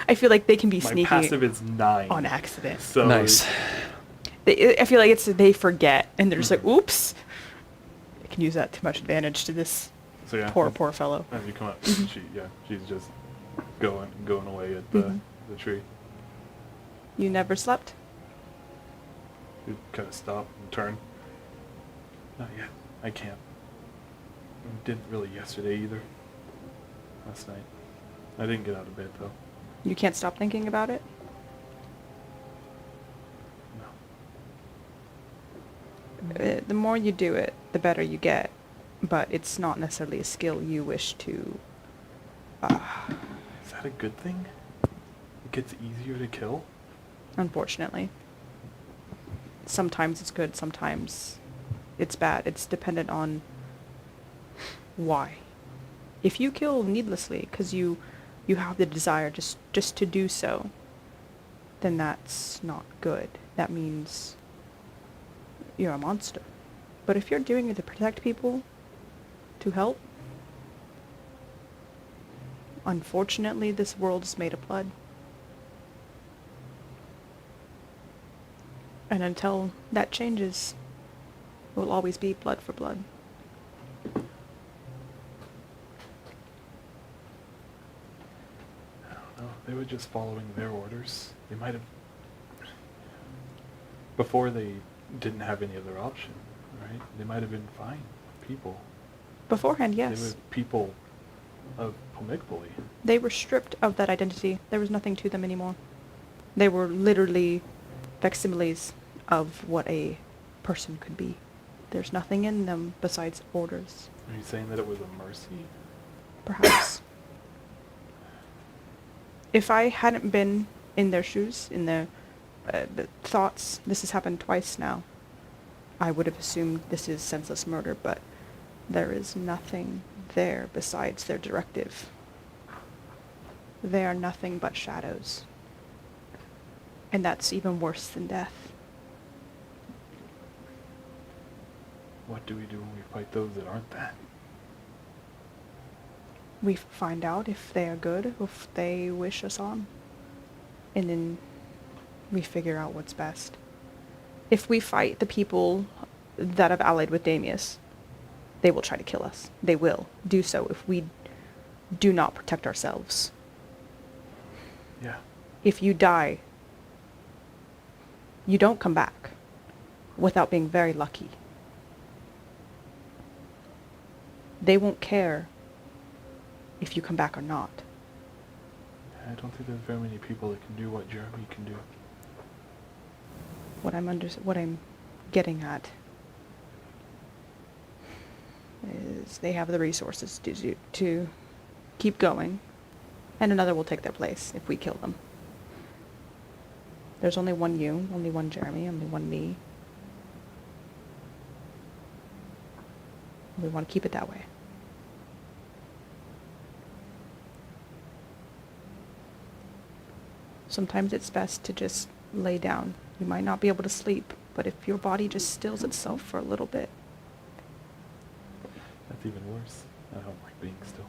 I feel like they can be My sneaky passive is 9. on accident. So Nice. I feel like they forget and they're just like, oops. I can use that to much advantage to this So yeah. poor fellow. As you come up, she's just going away at the tree. You never slept? You kind of stop and turn. Not yet. I can't. I didn't really yesterday either. Last night. I didn't get out of bed though. You can't stop thinking about it? No. The more you do it, the better you get. But it's not necessarily a skill you wish to... Is that a good thing? It gets easier to kill? unfortunately. Sometimes it's good, sometimes it's bad. It's dependent on why. If you kill needlessly because you have the desire just to do so, then that's not good. That means you're a monster. But if you're doing it to protect people, to help, unfortunately this world is made of blood. And until that changes, it will always be blood for blood. I don't know. They were just following their orders. They might have... Before they didn't have any other option, right? They might have been fine people. Beforehand, They yes. were people of Pomigpoli. They were stripped of that identity. There was nothing to them anymore. They were literally facsimiles of what a person could be. There's nothing in them besides orders, Are you saying that it was a mercy? perhaps. If I hadn't been in their shoes, in the thoughts, this has happened twice now, I would have assumed this is senseless murder, but there is nothing there besides their directive. They are nothing but shadows. And that's even worse than death. What do we do when we fight those that aren't that? We find out if they are good, if they wish us on. And then we figure out what's best. If we fight the people that have allied with Damius, they will try to kill us. They will do so if we do not protect ourselves. Yeah. If you die, you don't come back without being very lucky. They won't care if you come back or not. I don't think there's very many people that can do what Jeremy can do. What I'm getting at is they have the resources to keep going, and another will take their place if we kill them. There's only one you, only one Jeremy, only one me. We want to keep it that way. Sometimes it's best to just lay down. You might not be able to sleep, but if your body just stills itself for a little bit. That's even worse. I don't like being still.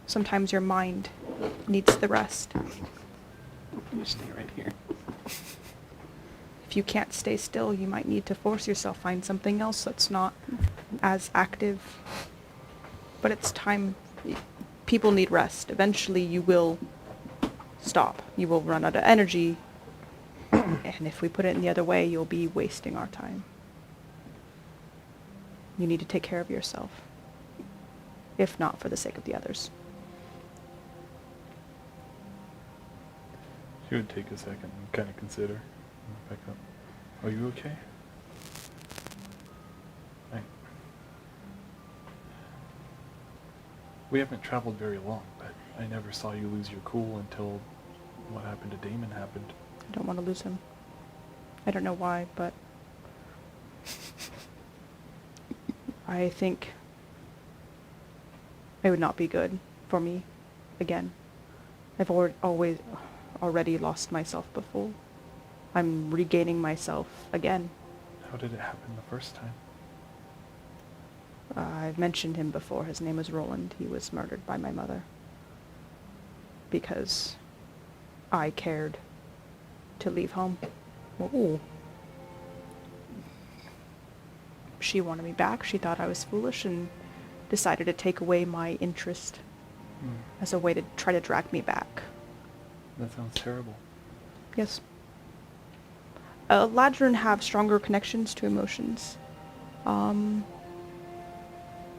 Sometimes your mind needs the rest. You stay right here. If you can't stay still, you might need to force yourself, find something else that's not as active. But it's time. People need rest. Eventually you will stop. You will run out of energy. And if we put it in the other way, you'll be wasting our time. You need to take care of yourself. If not for the sake of the others. She would take a second and kind of consider. Back up. Are you okay? We haven't traveled very long, but I never saw you lose your cool until what happened to Damon happened. I don't want to lose him. I don't know why, but I think it would not be good for me again. I've already lost myself before. I'm regaining myself again. How did it happen the first time? I've mentioned him before. His name is Roland. He was murdered by my mother. Because I cared to leave home. Oh. She wanted me back. She thought I was foolish and decided to take away my interest as a way to try to drag me back. That sounds terrible. Yes. Ladrin have stronger connections to emotions.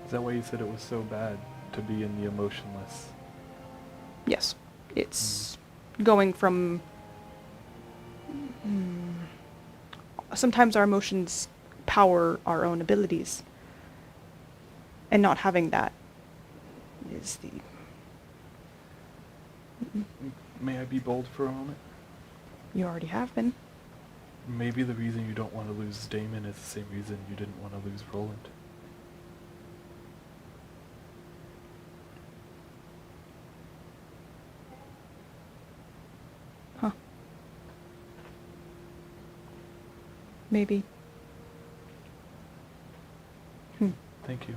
Is that why you said it was so bad to be in the emotionless? Yes. It's going from... sometimes our emotions power our own abilities. And not having that is the... May I be bold for a moment? You already have been. Maybe the reason you don't want to lose Damon is the same reason you didn't want to lose Roland. Huh. Maybe. Thank you.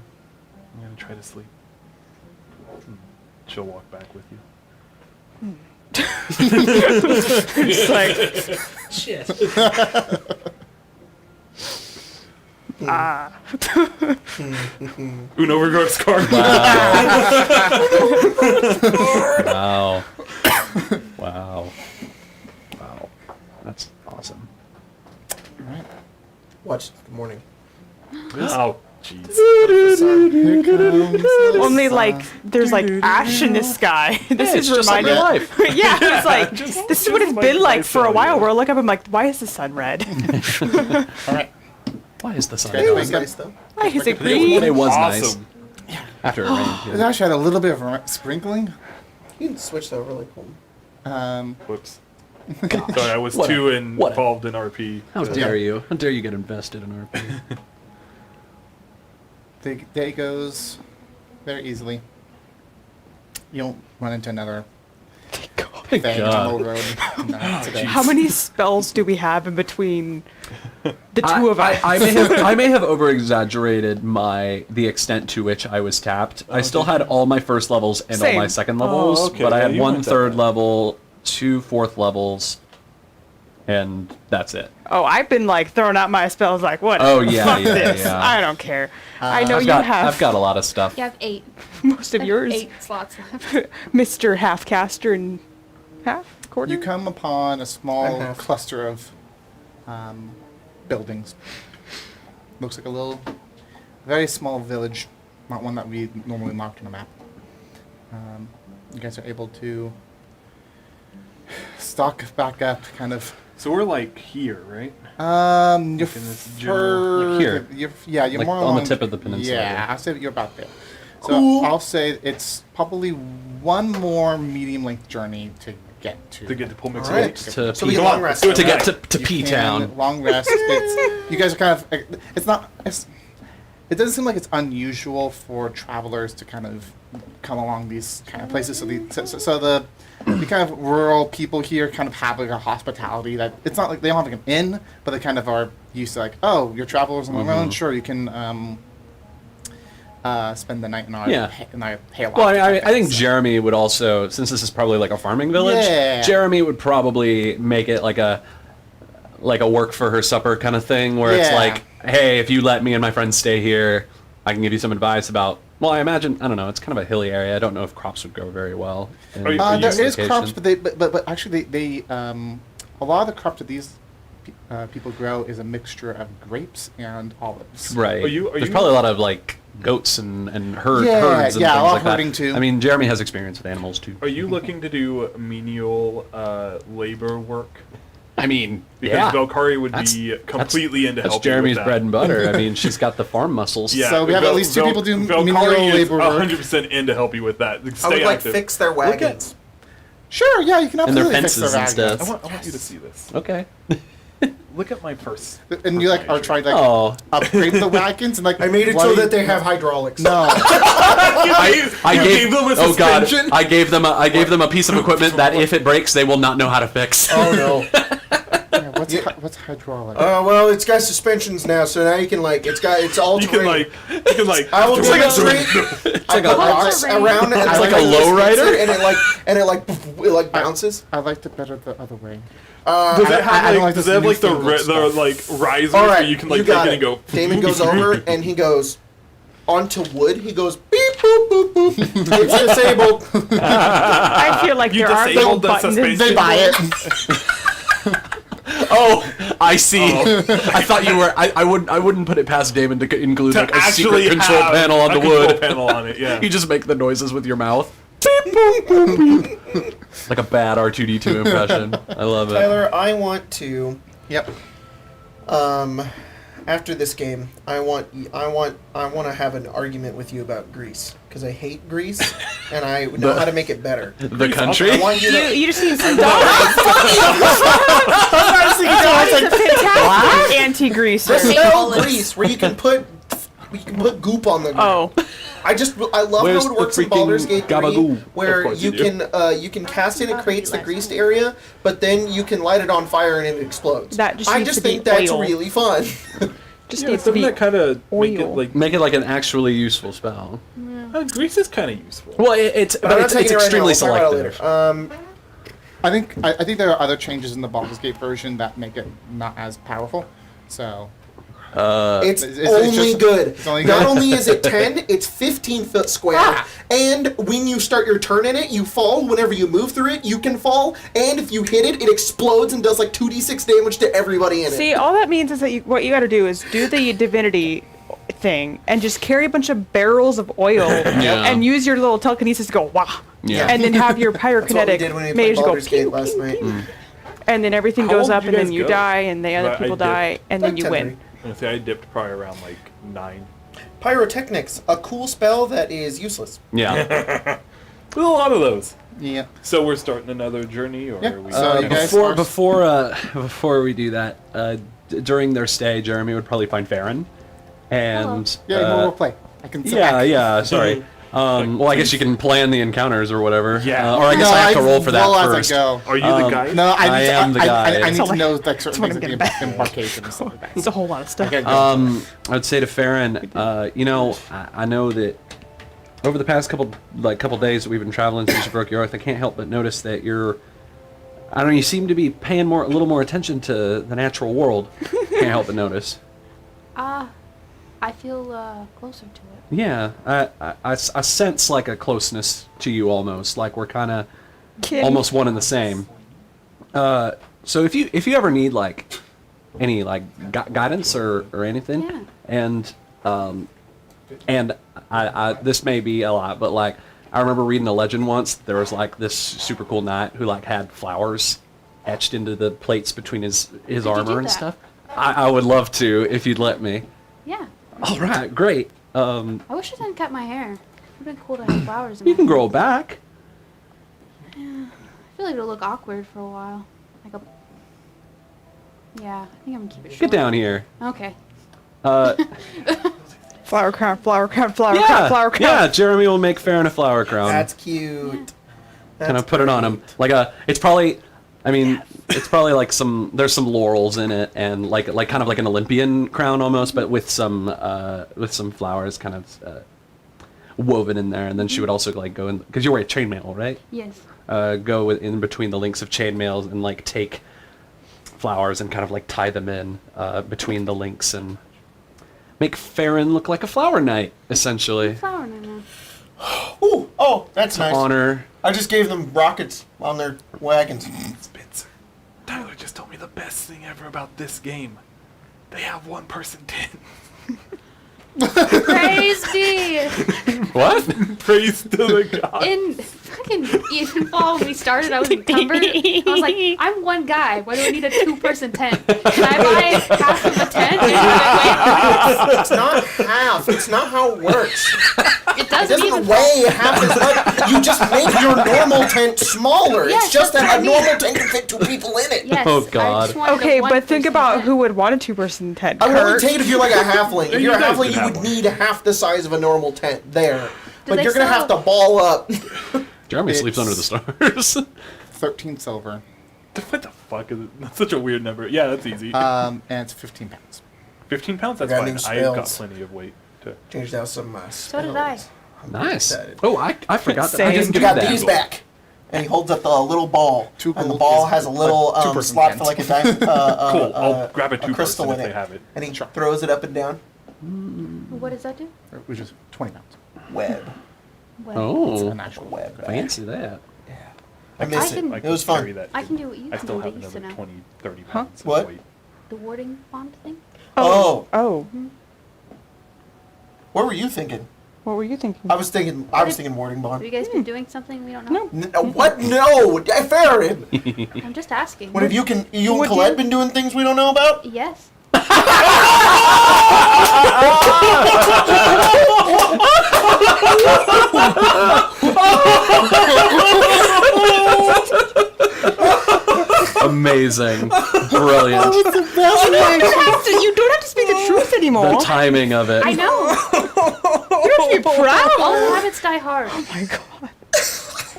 I'm going to try to sleep. She'll walk back with you. It's like... Shit. Uno reverse card. Wow. Wow. Wow. That's awesome. Alright. Watch the morning. Oh, jeez. Here comes the Only sun. like there's like ash in the sky. This Hey, is it's just like reminding your life. yeah, it's like Just- this is what just it's like been like life for a out while. here. Where I look up, I'm like, why is the sun red? Alright. Why is the sun? Okay. It was wake up. nice though. Why is it It green? was Awesome. nice. After it rained. It actually had a little bit of sprinkling. You can switch though really cool. Whoops. Sorry, I was What a- too what a- involved in RP. How to- dare you? How dare you get invested in RP? The day goes very easily. You don't run into another Thank thing God. on the road. No, today. How many spells do we have in between The two of us. I may have over exaggerated the extent to which I was tapped. I still had all my first levels and all Same. my second levels, Oh, okay. but I Yeah, had you one weren't that third bad. level, 2 fourth levels, and that's it. Oh, I've been like throwing out my spells like, what? Oh, yeah, fuck yeah, this. yeah. I don't care. I know I've you got have a lot of stuff. You have 8. most of yours, 8 slots left. Mr. Half-caster and quarter. You come upon a small half. cluster of buildings. Looks like a little, very small village, not one that we normally marked on a map. You guys are able to stock back up, kind of. So we're like here, right? You're in this general- Like here. You're Like more on the along- tip of the peninsula, Yeah, yeah. I'll say that you're about there. Cool. So I'll say it's probably one more medium-length journey to get to. To get to Pullmix All right. Lakes. To So we P- get long rest. to get Right. to You P can Town. long rest. You guys are kind of. It's not. It doesn't seem like it's unusual for travelers to kind of come along these kind of places. So the kind of rural people here kind of have like a hospitality that it's not like they don't have like an inn, but they kind of are used to like, oh, you're travelers on the road. Sure, you can spend the night in our Yeah. in our hayloft. Well, I type think thing, so. Jeremy would also, since this is probably like a farming village, Yeah. Jeremy would probably make it like a work for her supper kind of thing, where it's Yeah. like, hey, if you let me and my friends stay here, I can give you some advice about. Well, I imagine, I don't know, it's kind of a hilly area. I don't know if crops would grow very well. in Are you- There this is location. crops, but actually they a lot of the crops that these people grow is a mixture of grapes and olives. Right. Are you- There's probably a lot of like goats and herds Yeah, and yeah, things a lot like of herding, that. too. I mean, Jeremy has experience with animals too. Are you looking to do menial labor work? I mean, Because yeah. Valkyrie would That's- be completely into That's helping Jeremy's with that. bread and butter. I mean, she's got the farm muscles. Yeah, So we have at least two people doing menial Valkyrie is labor work. 100% in to help you with that. Stay I would like active. fix their Look at- wagons. Sure, yeah, you can And their absolutely fix fences their and wagons. stuff. I want you to see this. Okay. Look at my purse. And you like are trying to like, Oh. upgrade the wagons and like I made it why so do you- that they have hydraulics. No, I gave them a oh god, suspension? I gave them a piece of equipment that if it breaks, they will not know how to fix. Oh no. yeah, what's hydraulic? Well, it's got suspensions now, so now you can like it's all You can terrain. like. I will It's like a- demonstrate. I like a put rocks terrain. around it. It's and like I a just lowrider? fix it, and it like bounces. I liked it better the other way. Does it I have don't like, like does this it have like the newfangled stuff. like risers All where right, you can like take got it and go? Damon goes over and he goes onto wood. He goes beep boop boop boop. It's disabled. I feel like You there are disabled no the buttons. suspension? They buy it. Oh, I see. I thought you were. I wouldn't put it past Damon to include To like a secret actually control have panel on a the control wood. panel on it. Yeah. You just make the noises with your mouth. Beep, boop, boop, beep. Like a bad R2D2 impression. I love it. Tyler, I want to. Yep. After this game, I want to have an argument with you about Greece because I hate Greece and I know how to make it better. The country. I want you to. You just need some dogs. Dogs are fantastic anti-greaser. Spell Greece where you can put goop on the ground. Oh, I love Where's how it the works in freaking Baldur's Gate 3, gabagoo? where Of course you you do. can cast it, it creates the greased area, but then you can light it on fire and it explodes. That just I needs just to be think that's oil. really fun. just Yeah, needs to doesn't be. that kind of make it oil. like? Make it like an actually useful spell. Grease is kind of useful. Well, it's But I'm not it's taking it right now, extremely we'll talk about it selective. later. I think there are other changes in the Baldur's Gate version that make it not as powerful. So It's it's only just- good. it's only Not good. only is it 10, it's 15 foot square. Ah. And when you start your turn in it, you fall. Whenever you move through it, you can fall. And if you hit it, it explodes and does like 2d6 damage to everybody in it. See, all that means is that what you got to do is do the divinity thing and just carry a bunch of barrels of oil and use your little telekinesis to go wah, Yeah. and then have your That's what we pyrokinetic did when we played mage go Baldur's Gate pew, last pew, night. pew. And then everything How goes long up, did and you then guys you go? die, and the other But I people dipped. die, and then Like you 10 win. I say I dipped probably around like 9. Pyrotechnics, a cool spell that is useless. Yeah. A lot of those. yeah. So we're starting another journey, or Yeah, are we? so you guys before are- before we do that, during their stay, Jeremy would probably find Farron, and Yeah, more role play. I can. yeah. Sorry. Well, I guess you can plan the encounters or whatever. Yeah. Or I guess I have to roll for that roll first. As I go. Are you the guy? No, I am the guy. I need So, to like, know like certain that's what things I'm like getting back. embarkation and stuff like that. It's a whole lot of stuff. Okay, go. I would say to Farron, I know that over the past couple days that we've been traveling since you broke your oath, I can't help but notice that you're, I don't know, you seem to be paying a little more attention to the natural world. Can't help but notice. I feel closer to it. Yeah, I sense like a closeness to you almost, like we're kind of Kid. almost one and the same. So if you ever need like any like guidance or anything, Yeah. and I this may be a lot, but like I remember reading a legend once. There was like this super cool knight who like had flowers etched into the plates between his you armor do and that? stuff. I would love to if you'd let me. Yeah. All right, great. I wish I didn't cut my hair. It would have been cool to have flowers in You my can hair. grow back. I feel like it'll look awkward for a while. Like a. Yeah, I think I'm gonna keep it short. Get down here. Okay. Flower crown, flower crown, flower Yeah, crown, flower crown. yeah. Jeremy will make Farron a flower crown. That's cute. Kind of put it on him. Like it's probably, I mean, it's probably like there's some laurels in it, and like kind of like an Olympian crown almost, but with some flowers kind of woven in there. And then she would also like go in, because you wear chainmail, right? Yes. Go in between the links of chainmails and like take flowers and kind of like tie them in between the links and make Farron look like a flower knight, essentially. Flower now. Ooh, oh, that's nice. Honor. I just gave them rockets on their wagons. Spencer, Tyler just told me the best thing ever about this game. They have one person 10. Praise be! What? Praise to the god. In fucking even fall when we started, I was encumbered. I was like, I'm one guy. Why do I need a 2-person tent? Can I buy half of a tent? It's not half. It's not how it works. It It doesn't doesn't even weigh half as much. You just make your normal tent smaller. Yes, It's just that's that what a I mean. normal tent can fit 2 people in it. Yes. Oh, I just God. wanted a Okay, but think 1-person about tent. who would want a 2-person tent. I would only Kurt? take it if you're like a halfling. If You you're a guys halfling, can you have would one. need half the size of a normal tent there. But they you're gonna have to sell- ball up. Jeremy sleeps under the stars. 13 silver. What the fuck is it? That's such a weird number. Yeah, that's easy. And it's 15 pounds. 15 pounds? That's got fine. new I've got spells. plenty of weight to. Changed out some So did I. spells. Nice. excited. Oh, I forgot that I Same. didn't You do got that. these back. And he holds up the little ball. Two And the gold ball is has a little a two-person slot tent. for like a dice. Cool. I'll grab a 2-person crystal if in they it. have it. And he throws it up and down. What does that do? Which is 20 pounds. Web. Well, Oh, An actual Web. fancy that. I miss I it. can- I It was could carry fun. that I too. can do what you I can still do have that used to another know. 20, 30 Huh? pounds of What? weight. The warding wand thing? Oh, Oh, what were you thinking? what were you thinking? I was thinking warding Have you bond. guys been doing something we don't know? What? No, Farron. I'm just asking. What have you and What do Colette you- been doing things we don't know about? Yes. Amazing. Brilliant. You don't have to speak the truth anymore. The timing of it. I know. You have to be proud. All habits die hard. Oh my god.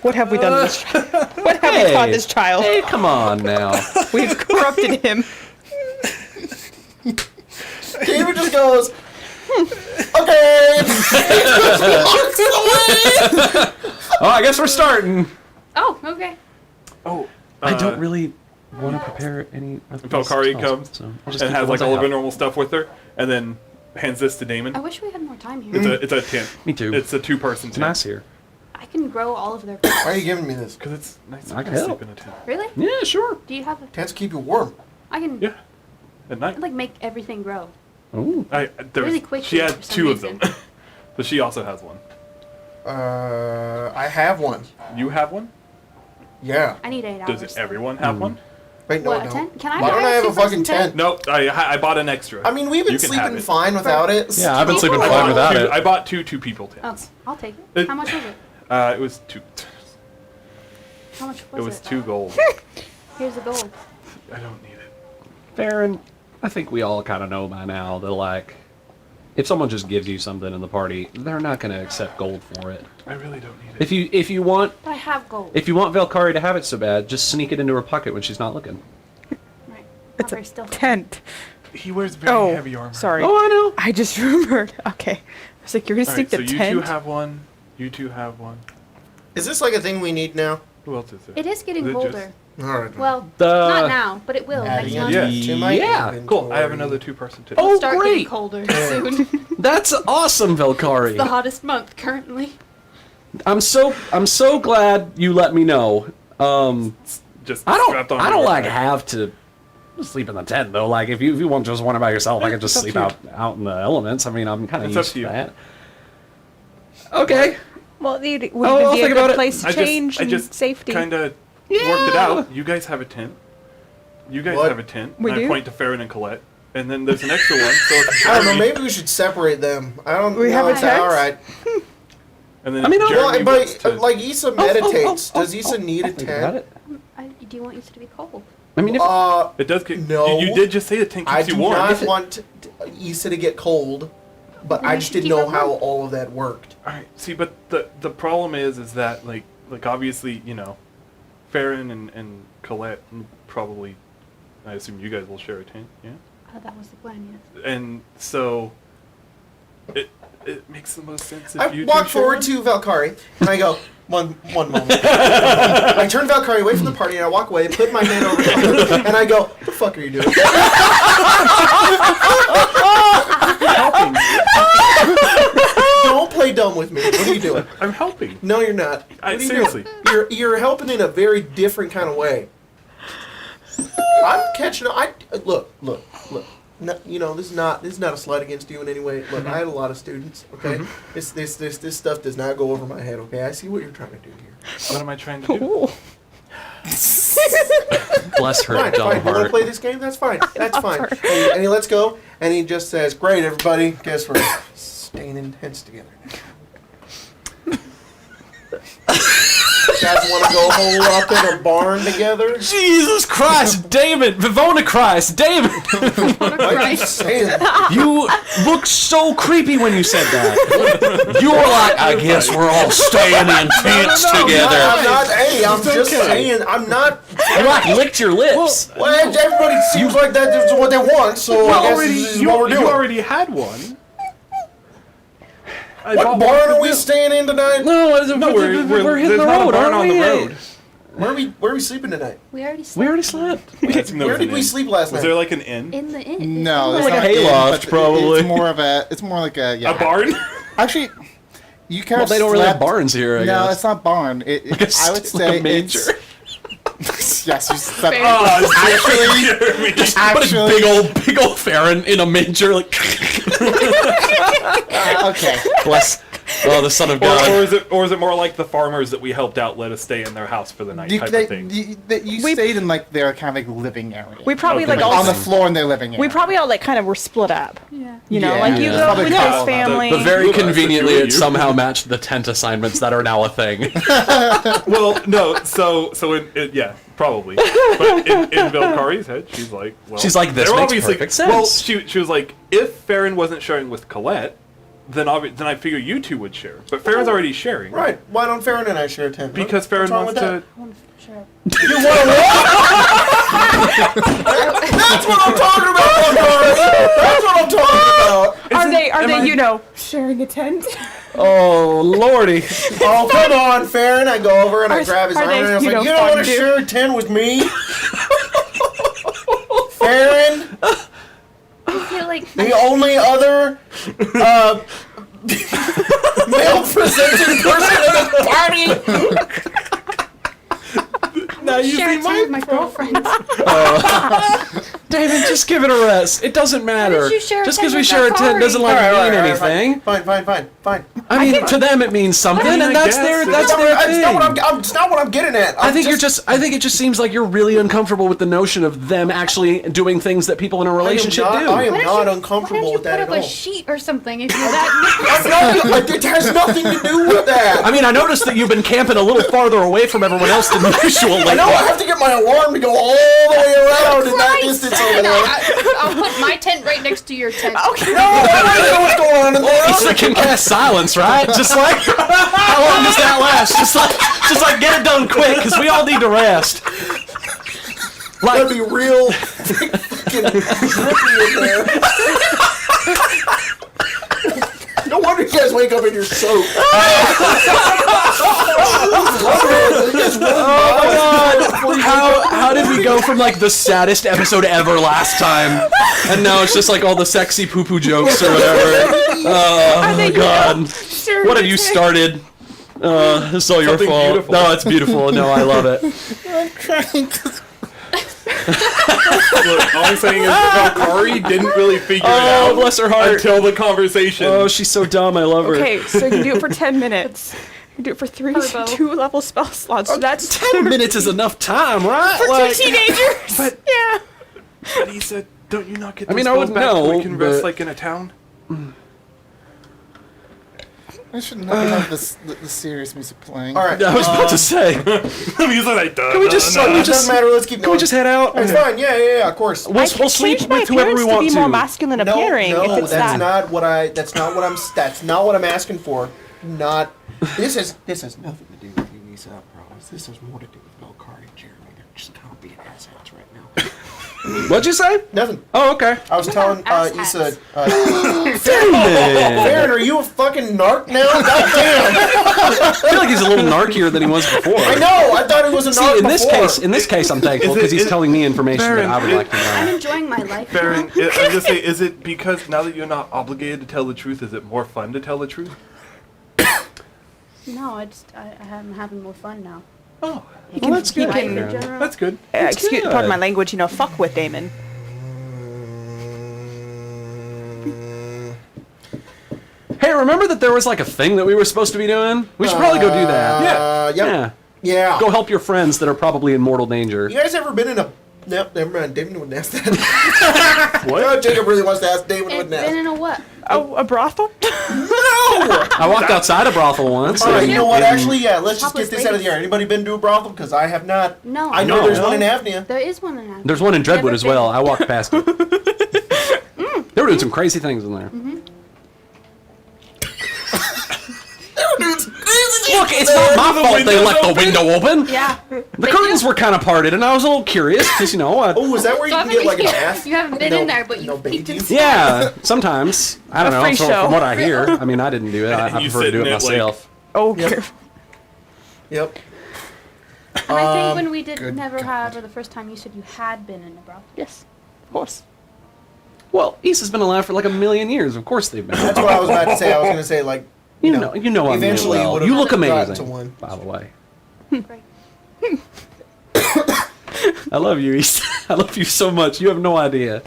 What have we done to this child? What have we taught this child? Hey, come on now. We've corrupted him. David just goes, okay. Walks away. Oh, I guess we're starting. Oh, okay. Oh, I don't really want to prepare any. of these Valkyrie spells, comes so I'll just and keep has the like ones I all of her have. normal stuff with her, and then hands this to Damon. I wish we had more time here. It's a tent. Me too. It's a 2-person It's tent. nice here. I can grow all of their. Why are you giving me this? Because it's nice I to can sleep help. in a tent. Really? Yeah, sure. Do you have a? Tents keep you warm. I can Yeah. At night. like make everything grow. Ooh. Really quickly She for had some 2 of them. reason. But she also has one. I have one. You have one? Yeah. I need 8 hours. Does everyone have one? Wait, no, What, I a don't. tent? Can I Why buy don't I a have a 2-person fucking tent? No, I bought an extra. I mean, we've been You can have sleeping it. fine without it. Yeah, I've been sleeping I I fine bought without two, it. I bought two 2-people Oh, tents. I'll take it. It- How much was it? It was 2. How much It was it? was 2 gold. Here's the gold. I don't need it. Farron, I think we all kind of know by now that, like, if someone just gives you something in the party, they're not going to accept gold for it. I really don't need it. If you want But I have gold. Valkyrie to have it so bad, just sneak it into her pocket when she's not looking. Right. It's Not very a still. tent. He wears very Oh, heavy armor. sorry. Oh, I know. I just remembered. Okay. I was like, you're gonna All sneak right, so the you tent? two have one. You two have one. Is this like a thing we need now? Who else is there? It is getting Is it colder. All right. Well, The- not now, but it will Adding next it month. Yeah. to my Yeah, Cool. I have inventory. another 2-person tip. Oh, Start great. getting colder soon. That's awesome, Valkyrie. The hottest month currently. I'm so glad you let me know. Just I strapped don't on your like backpack. have to sleep in the tent though. Like if you want just one by yourself, I can just It's up sleep to out in the elements. I mean, I'm kind of It's up used to to you. that. Okay. Well, would I'll be a think about good it. place to change I and just safety. kind of worked it out. You guys have a tent. You guys What? have a tent. We and do? I point to Farron and Colette. And then there's an extra one. So if I don't know. Jeremy- Maybe we should separate them. I don't. We have a tent? All right. And then I mean, if Well, Jeremy wants but to- like Issa meditates. Does Issa need a I'll think about tent? it. Do you want used to be cold? I mean, if, it does get. No. You did just say the tent I keeps do you warm. not want Issa to get cold, but Then I you just should didn't keep know her how warm. all of that worked. All right. See, but the problem is that like obviously Farron and Colette probably. I assume you guys will share a tent. Yeah. That was the plan, yes. And so it makes the most sense if I you walk two share forward one. to Valkyrie and I go, one moment. I turn Valkyrie away from the party and I walk away, put my hand over her, and I go, what the fuck are you doing? Don't play dumb with me. What are you doing? I'm helping. No, you're not. What are you Seriously. doing? You're helping in a very different kind of way. I'm catching up. Look. No, this is not a slight against you in any way. Look, I had a lot of students. Okay, this stuff does not go over my head. Okay, I see what you're trying to do here. What am I trying to do? Ooh. bless her Fine, dumb fine. You want to heart. play this game? That's fine. That's love fine. her. And he lets go, and he just says, "Great, everybody. Guess we're staying in tents together now." You guys want to go hole up in a barn together? Jesus Christ, David! Vivona Christ, David! Why are you saying that? You looked so creepy when you said that. You were like, I guess we're all staying in tents together. I'm not. Hey, I'm It's just okay. saying. I'm not. You like licked your lips. Well, everybody seems like that's what they want, so I guess this is what we're you doing. already had one. I What bought barn one are for we Bill. staying in tonight? No, we're hitting there's the not a road, barn aren't on the we? road. Where are we sleeping tonight? We already slept. We already slept. I assume there Where was did an we inn. sleep last Was night? there like an inn? In the inn. No, It's it's Like not a inn, hayloft, but probably. It's more like a A barn? Actually, you kind Well, of they don't really have slept- barns here, I No, guess. it's not barn. I would say a manger. it's yes, you slept. Fair. But it's Actually, big old Farron in a manger, like okay. bless. Oh, the son of Or God. is it more like the farmers that we helped out let us stay in their house for the night You, type they, of thing? you We- stayed in like their kind of like living area. We probably Okay. like Like all on the floor in their living area. we probably all like kind of were split up. Yeah. You know, Yeah. like you Yeah. go Probably with couple this of them. family. But very Two of us, conveniently, the two of it you. somehow matched the tent assignments that are now a thing. Well, no. So yeah, probably. But in Valkyrie's head, she's like, well, She's like, this they're makes obviously- perfect Well, sense. she was like, if Farron wasn't sharing with Colette, then I figure you two would share. But Farron's already sharing, Right. Why don't Farron and I share a tent? Because Farron What's wrong wants with to. I want to share. You want to what? That's what I'm talking about, Valkyrie. That's what I'm talking about. Are am they, I- sharing a tent? Oh, lordy. Oh, come on, Farron. I go over and I Are- grab his are arm they, and I was you like, know, you don't want to fondue? share a tent with me? Farron, I feel like the only other male presenting person at the party. Now you share see a tent with my girlfriends. David, just give it a rest. It doesn't matter. you share a Just tent because we with share a tent Valkyrie? doesn't like mean anything. Fine. Fine. I mean, to them it means something, I mean, and I that's guess their it- that's their It's thing. it's not what I'm getting at. I think I think it just seems like you're really uncomfortable with the notion of them actually doing things that people in a relationship I do. am Why don't not you- uncomfortable with that Why at don't you all. put up a sheet or something if you're that... It has nothing to do with that. I mean, I noticed that you've been camping a little farther away from everyone else than usual lately. I know I have to get my alarm to go all the way around in that distance over there. I'll put my tent right next to your tent. Okay. No, I don't know what's going on in there. It's the can cast silence, right? Just like, how long does that last? Just like, get it done quick, because we all need to rest. That'd be real fucking drippy in there. No wonder you guys wake up in your soap. How did we go from like the saddest episode ever last time, and now it's just like all the sexy poo-poo jokes or whatever? Oh my god. Sure. What have you started? It's all your Something fault. beautiful. No, it's beautiful. No, I love it. I'm trying to. Look, all I'm saying is that Valkyrie didn't really figure it Oh, out bless her heart. until the conversation. Oh, she's so dumb. I love her. Okay, so you can do it for 10 minutes. You can do it for 3 Turbo. 2-level spell slots. So that's 10 minutes is enough time, right? for Like, teenagers. But- yeah. But he said, don't you not get I those mean, I spells wouldn't back so know, we can rest but- like in a town? I should not have the serious music playing. All right. I was about to say. He's like, Can we just, It doesn't matter. Let's keep going. can we just head out? It's fine. Yeah. Of course. We'll sleep Change my with whoever we appearance want to be to. more masculine appearing. No, if it's that's that. not what I. That's not what I'm asking for. Not. This has nothing to do with you, Lisa. I promise. This has more to do with Valkyrie and Jeremy. They're just kind of being asshats right now. What'd you say? Nothing. Oh, okay. I was telling ass Issa. hats. Farron, are you a fucking narc now? Goddamn! I feel like he's a little narkier than he was before. I know. I thought he was a narc See, before. in this case, I'm thankful Is it- because he's is- telling me information that I would Baron, like to I'm know. enjoying my life Baron, now. I was gonna say, is it because now that you're not obligated to tell the truth, is it more fun to tell the truth? No, I'm having more fun now. Oh, Well, that's good. Life in Karen. general. that's good. Excuse, good. pardon my language. Fuck with Damon. Hey, remember that there was like a thing that we were supposed to be doing? We should probably go do that. Yep. Yeah. Yeah. Go help your friends that are probably in mortal danger. You guys ever been in a? Nope, never mind. Damon wouldn't ask that. What? Jacob really wants to ask. Damon It's wouldn't been ask. in a what? Oh, a brothel? No! I walked outside a brothel once. All right, you and- know what? and- Actually, yeah. Let's just Topless get this out of the air. Anybody been to a brothel? Because I have not. No. I know No. there's one in AVNIA. There is one in Africa. There's one in Dreadwood Never as well. been. I walked past it. They were doing some crazy things in there. Look, it's not my fault they left the window open. Yeah. The curtains were kind of parted, and I was a little curious because Oh, is that where you So can get like a you bath? haven't been No- in there, but you no peeked babies? inside. yeah, sometimes I don't A know. free From, show. from what I hear, I mean, I didn't do it. I And you prefer to sit do it in it, like- myself. Oh, Yep. Yep. And I think when we did good Never God. Have, or the first time you said you had been in a brothel. yes, of course. Well, Issa's been alive for like a million years. Of course they've been. That's what I was about to say. I was going to say like. You know I'm doing eventually well. would've You look gotten amazing, to one. by the way. Great. I love you, Issa. I love you so much. You have no idea.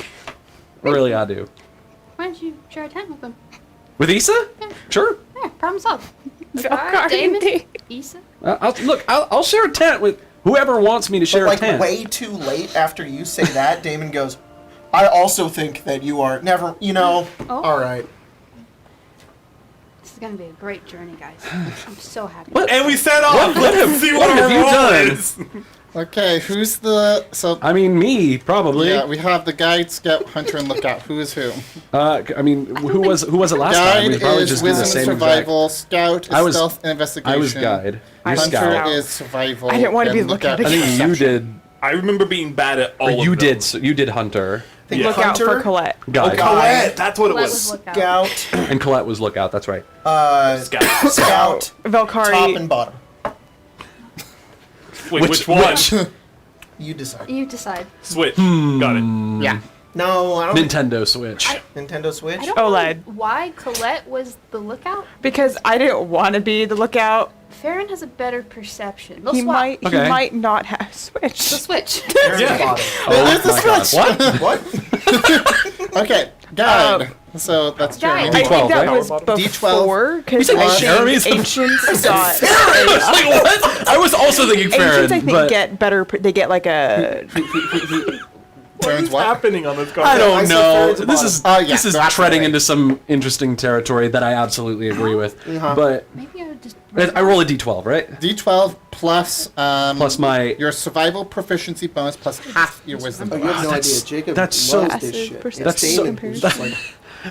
Really, I do. Why don't you share a tent with them? With Issa? Sure. Yeah, problem solved. Valkyrie. Damon, Issa. I'll share a tent with whoever wants me to share But like a tent. way too late after you say that, Damon goes, I also think that you are never, Oh. all right. This is gonna be a great journey, guys. I'm so happy. What? And we set off. Let's see what what have our you roll done? is. Okay, who's the so? I mean, me probably. Yeah, we have the guide, scout, hunter, and lookout. Who is who? I mean, who was it last time? Guide We probably is just do the wisdom and same survival. Scout is I was- stealth and investigation. I was guide. You're I'm scout. Hunter scout. is survival. I didn't want to be and lookout I think is you perception. did. I remember being bad at all Or you of did. them. So you did hunter. I think Yeah. Look out for Hunter, Colette. Guide. Okay. Colette, that's what it Colette was. lookout. Scout, And Colette was lookout. That's right. Scout. Scout, Valkyrie. top and bottom. Wait, which one? You decide. You decide. Switch. Got it. Yeah. No, I don't think Nintendo Switch. Nintendo Switch. I don't OLED. know why Colette was the lookout. Because I didn't want to be the lookout. Farron has a better perception. They'll He swap. might. Okay. He might not have They'll switched. switch. There's Yeah. the bottom. Oh There's the my God. Switch. What? What? Okay, guide. So that's Guys, Jeremy. I think that right? was Power bottom? before, because said I Jeremy's think the- ancients got... I was like, what? I was also thinking Ancients, I Farron, think, but get better... They get like a... What Darren's is what? happening on this I conversation? don't I said know. Farron's the This bottom. is Oh, yeah, this is so that's treading right. into some interesting territory that I absolutely agree with. Uh-huh. But Maybe I would just. I roll a d12, right? D12 plus Plus my your survival proficiency bonus plus half your wisdom Oh, you bonus. have no That's- idea. Jacob that's so- loves Passive this shit. perception That's so- Damon who's just like,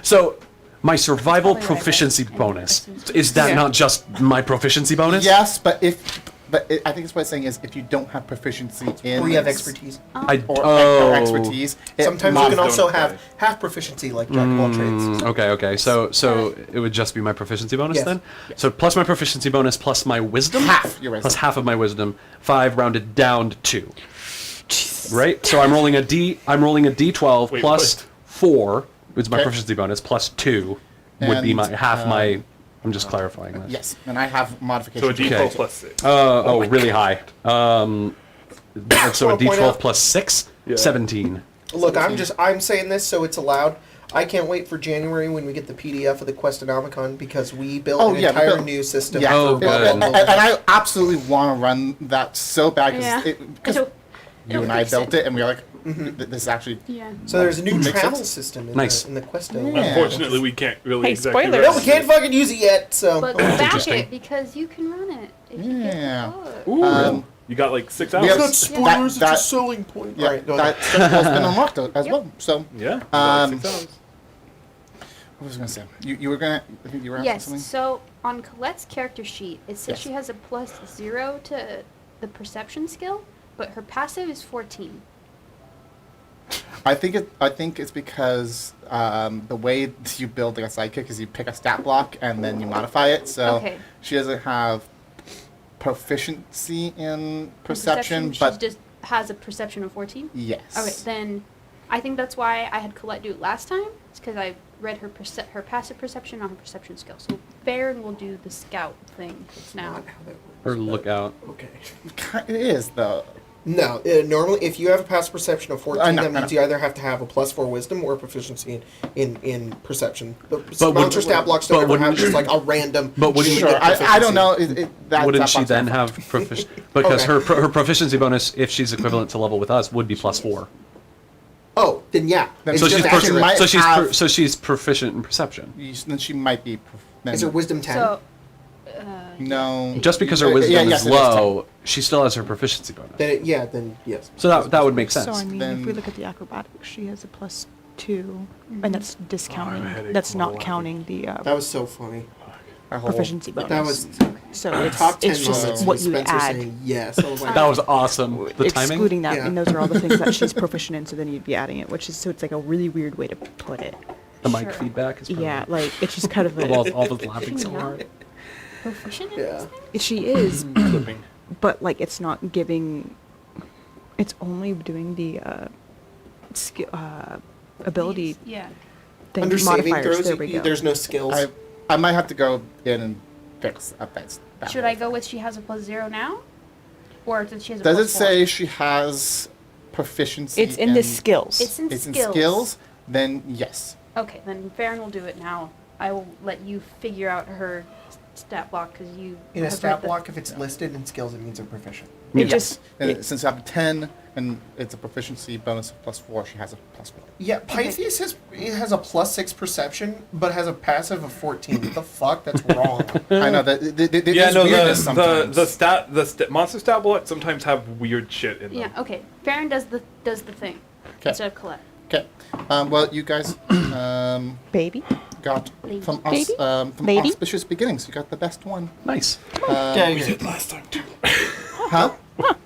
so. My survival Probably right, right? proficiency And bonus proficiency. is that Yeah. not just my proficiency bonus? Yes, but I think it's what it's saying is if you don't have proficiency in or you have expertise. or expertise, it Sometimes you can modifies- also don't have apply. half proficiency, like Jack of all trades. Okay. So it would just be my proficiency bonus Yes. then. So plus my proficiency bonus plus my wisdom. half your wisdom. Plus half of my wisdom. 5 rounded down to 2. Right. So I'm rolling a d12 Wait, plus what? 4, which is my Okay. proficiency bonus, plus 2 would be And, my half my. I'm just clarifying this. Yes, and I have So modification. a D12 Okay. plus 6. Really high. So a Well, point d12 out- plus 6, Yeah. 17. Look, I'm saying this so it's allowed. I can't wait for January when we get the PDF of the Questonomicon because we built an yeah, we entire built- new system. Yeah, Oh, for good. Bubble and, Bubble. and I absolutely want to run that so bad Yeah. because It'll- you it'll and I fix built it, and we were like, Mm-hmm. this is actually. Yeah. So there's a new Makes travel sense. system in Nice. the Questo. Yeah. Unfortunately, we can't really Hey, exactly. spoilers. No, we can't fucking use it yet. So But Oh, back interesting. it because you can run it. If you get the Yeah. book. Ooh. You got like 6 hours. We have- it's not spoilers. that- it's a selling point. Yeah, Right, go ahead. that stuff has been unlocked as Yep. well. So, Yeah. you got, like, 6 hours. what was I gonna say? You were gonna. I think you were asking Yes. something. So on Colette's character sheet, it says Yes. she has a +0 to the perception skill, but her passive is 14. I think it's because the way you build like a sidekick is you pick a stat block and then you modify it. So Okay. she doesn't have proficiency in perception, but she just has a perception of 14. yes. Okay, then I think that's why I had Colette do it last time. It's because I read her her passive perception on her perception skill. So Baron will do the scout thing now. Not how that works, Or but- lookout. Okay. It is though. No, normally if you have a passive perception of 14, I know, that I means know. you either have to have a +4 wisdom or proficiency in perception. But would- monster stat blocks don't but ever have wouldn't- just like a random. but wouldn't- you Sure. get I proficiency. don't know. That Wouldn't she box then is- have proficiency? Because Okay. her proficiency bonus, if she's equivalent to level with us, would be +4. Oh, then yeah. Then It's So just she's actually accurate. might have- so she's proficient in perception. Then she might be. Is her wisdom 10? So No. Just because her Yeah, wisdom yes, is it is 10. low, she still has her proficiency bonus. then then yes. So that would make sense. So I mean, Then- if we look at the acrobatics, she has a +2, and that's Oh, I have a discounting. headache That's from all not laughing. counting the That was so funny. Our whole- proficiency bonus. That was so top 10 it's just moments what with you Spencer add. saying yes. I was like, That was awesome. The timing. Excluding that, Yeah. and those are all the things that she's proficient in. So then you'd be adding it, which is so it's like a really weird way to put it. The mic Sure. feedback is. Yeah, like it's just kind of All, a, all the laughing so hard. proficient in Yeah. this thing? she is, Flipping. but like it's not giving. It's only doing the ability Yeah. thing under saving modifiers. throws, There we go. there's no skills. I might have to go in and fix up that. Should I go with she has a +0 now? Or does she has a Does it +4? say she has proficiency? It's in the skills. It's in It's in skills. skills. Then yes. Okay, then Farron will do it now. I will let you figure out her stat block because you in a have stat read the- block, if it's listed in skills, it means they're proficient. It Yes. just And it- since I have a 10 and it's a proficiency bonus of +4, she has a +4. Yeah, Pythias has a +6 perception, but has a passive of 14. What the fuck? That's wrong. I know that. Yeah, no, weirdness the sometimes. monster stat blocks sometimes have weird shit in them. Yeah. Okay. Farron does the thing Okay. instead of Colette. Okay. Well, you guys baby. got Lady. from Baby? from Lady? auspicious beginnings. You got the best one. Nice. We did last time too. Huh?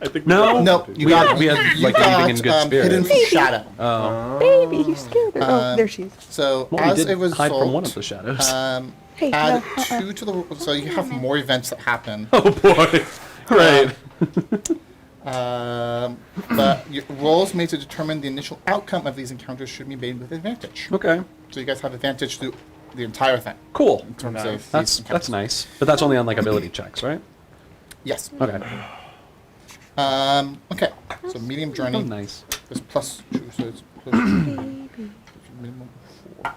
I think No. No, you We got had- we had, you like, got, leaving in good hidden spirits. shadow. Oh. Baby, you scared her. Oh, there she is. So Well, we as did a result, hide from one of the shadows. Hey, add no, 2 to the. So you have more events that happen. Oh boy. Right. But your rolls made to determine the initial outcome of these encounters should be made with advantage. Okay. So you guys have advantage through the entire thing Cool. in terms Nice. of these That's encounters. nice. But that's only on like ability checks, right? Yes. Okay. Okay. So medium journey. Oh, nice. Is +2, so it's plus minimum 4.